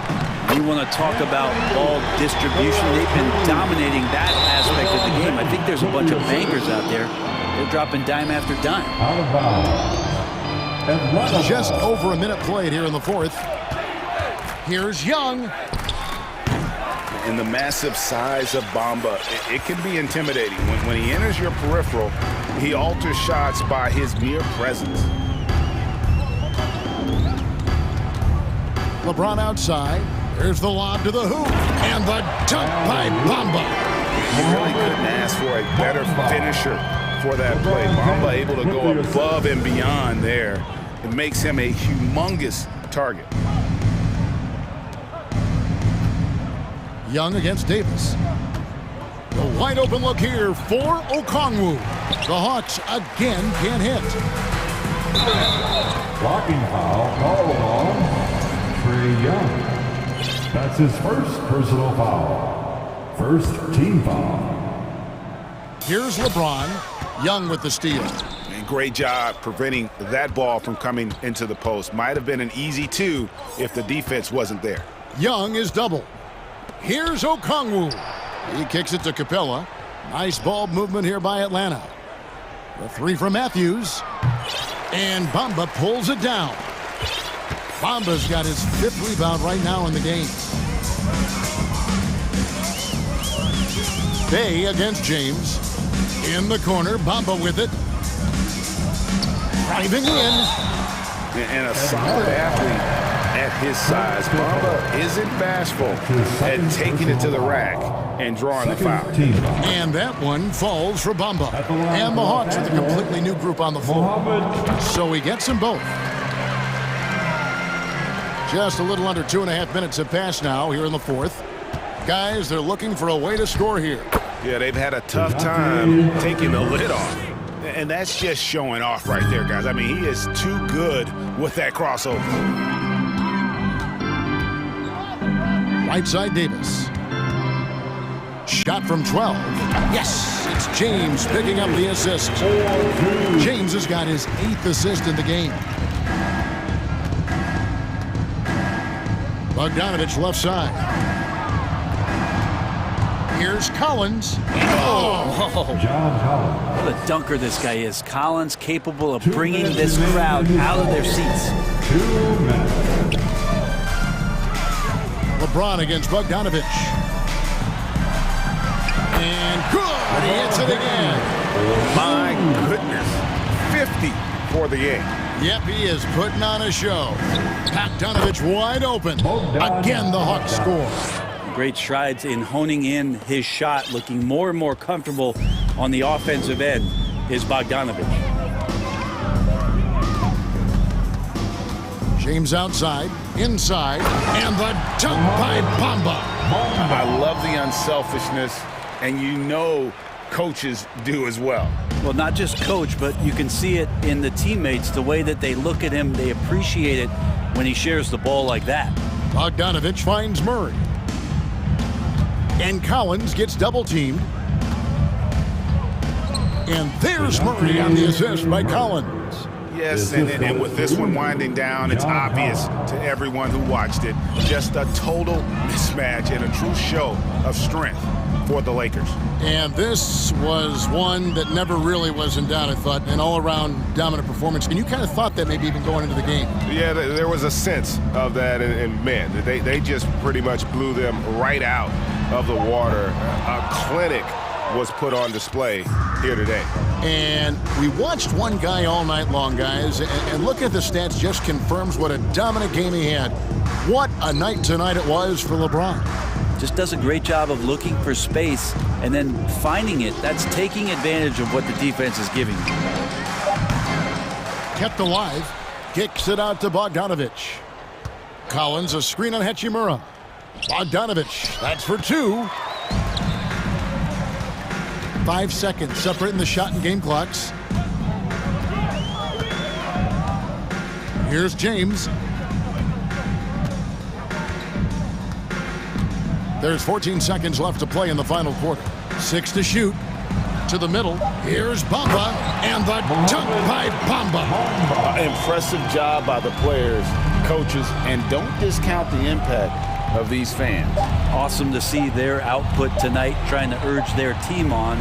You want to talk about ball distribution. They've been dominating that aspect of the game. I think there's a bunch of bangers out there. They're dropping dime after dime. Just over a minute played here in the fourth. Here's Young. And the massive size of Bamba, it can be intimidating. When he enters your peripheral, he alters shots by his mere presence. LeBron outside. There's the lob to the hoop. And the dunk by Bamba. You really couldn't ask for a better finisher for that play. Bamba able to go above and beyond there. It makes him a humongous target. Young against Davis. The wide open look here for Okongwu. The Hawks again can't hit. Blocking foul called on Trae Young. That's his first personal foul. First team foul. Here's LeBron. Young with the steal. And great job preventing that ball from coming into the post. Might have been an easy two if the defense wasn't there. Young is double. Here's Okongwu. He kicks it to Capella. Nice ball movement here by Atlanta. The three from Matthews. And Bamba pulls it down. Bamba's got his fifth rebound right now in the game. Bay against James. In the corner, Bamba with it. Driving in. And a solid athlete at his size. Bamba isn't bashful at taking it to the rack and drawing the foul. And that one falls for Bamba. And the Hawks with a completely new group on the floor. So he gets them both. Just a little under 2.5 minutes have passed now here in the fourth. Guys, they're looking for a way to score here. Yeah, they've had a tough time taking the lid off. And that's just showing off right there, guys. I mean, he is too good with that crossover. Right side Davis. Shot from 12. Yes, it's James picking up the assist. James has got his 8th assist in the game. Bogdanovich left side. Here's Collins. Oh, John Collins. what a dunker this guy is. Collins capable of bringing this crowd out of their seats. 2 minutes. LeBron against Bogdanovich. And good! He hits it again. My goodness. 50 for the game. Yep, he is putting on a show. Bogdanovich wide open. Again, the Hawks score. Great strides in honing in his shot, looking more and more comfortable on the offensive end is Bogdanovich. James outside, inside, and the dunk by Bamba. I love the unselfishness, and you know coaches do as well. Well, not just coach, but you can see it in the teammates, the way that they look at him. They appreciate it when he shares the ball like that. Bogdanovich finds Murray. And Collins gets double-teamed. And there's Murray on the assist by Collins. Yes, and with this one winding down, it's obvious to everyone who watched it. Just a total mismatch and a true show of strength for the Lakers. And this was one that never really was in doubt, I thought, an all-around dominant performance. And you kind of thought that maybe even going into the game. Yeah, there was a sense of that, and man, they just pretty much blew them right out of the water. A clinic was put on display here today. And we watched one guy all night long, guys, and look at the stats, just confirms what a dominant game he had. What a night tonight it was for LeBron. Just does a great job of looking for space and then finding it. That's taking advantage of what the defense is giving you. Kept alive, kicks it out to Bogdanovich. Collins, a screen on Hachimura. Bogdanovich, that's for two. 5 seconds separating the shot and game clocks. Here's James. There's 14 seconds left to play in the final quarter. 6 to shoot. To the middle. Here's Bamba, and the dunk by Bamba. Impressive job by the players, coaches, and don't discount the impact of these fans. Awesome to see their output tonight, trying to urge their team on.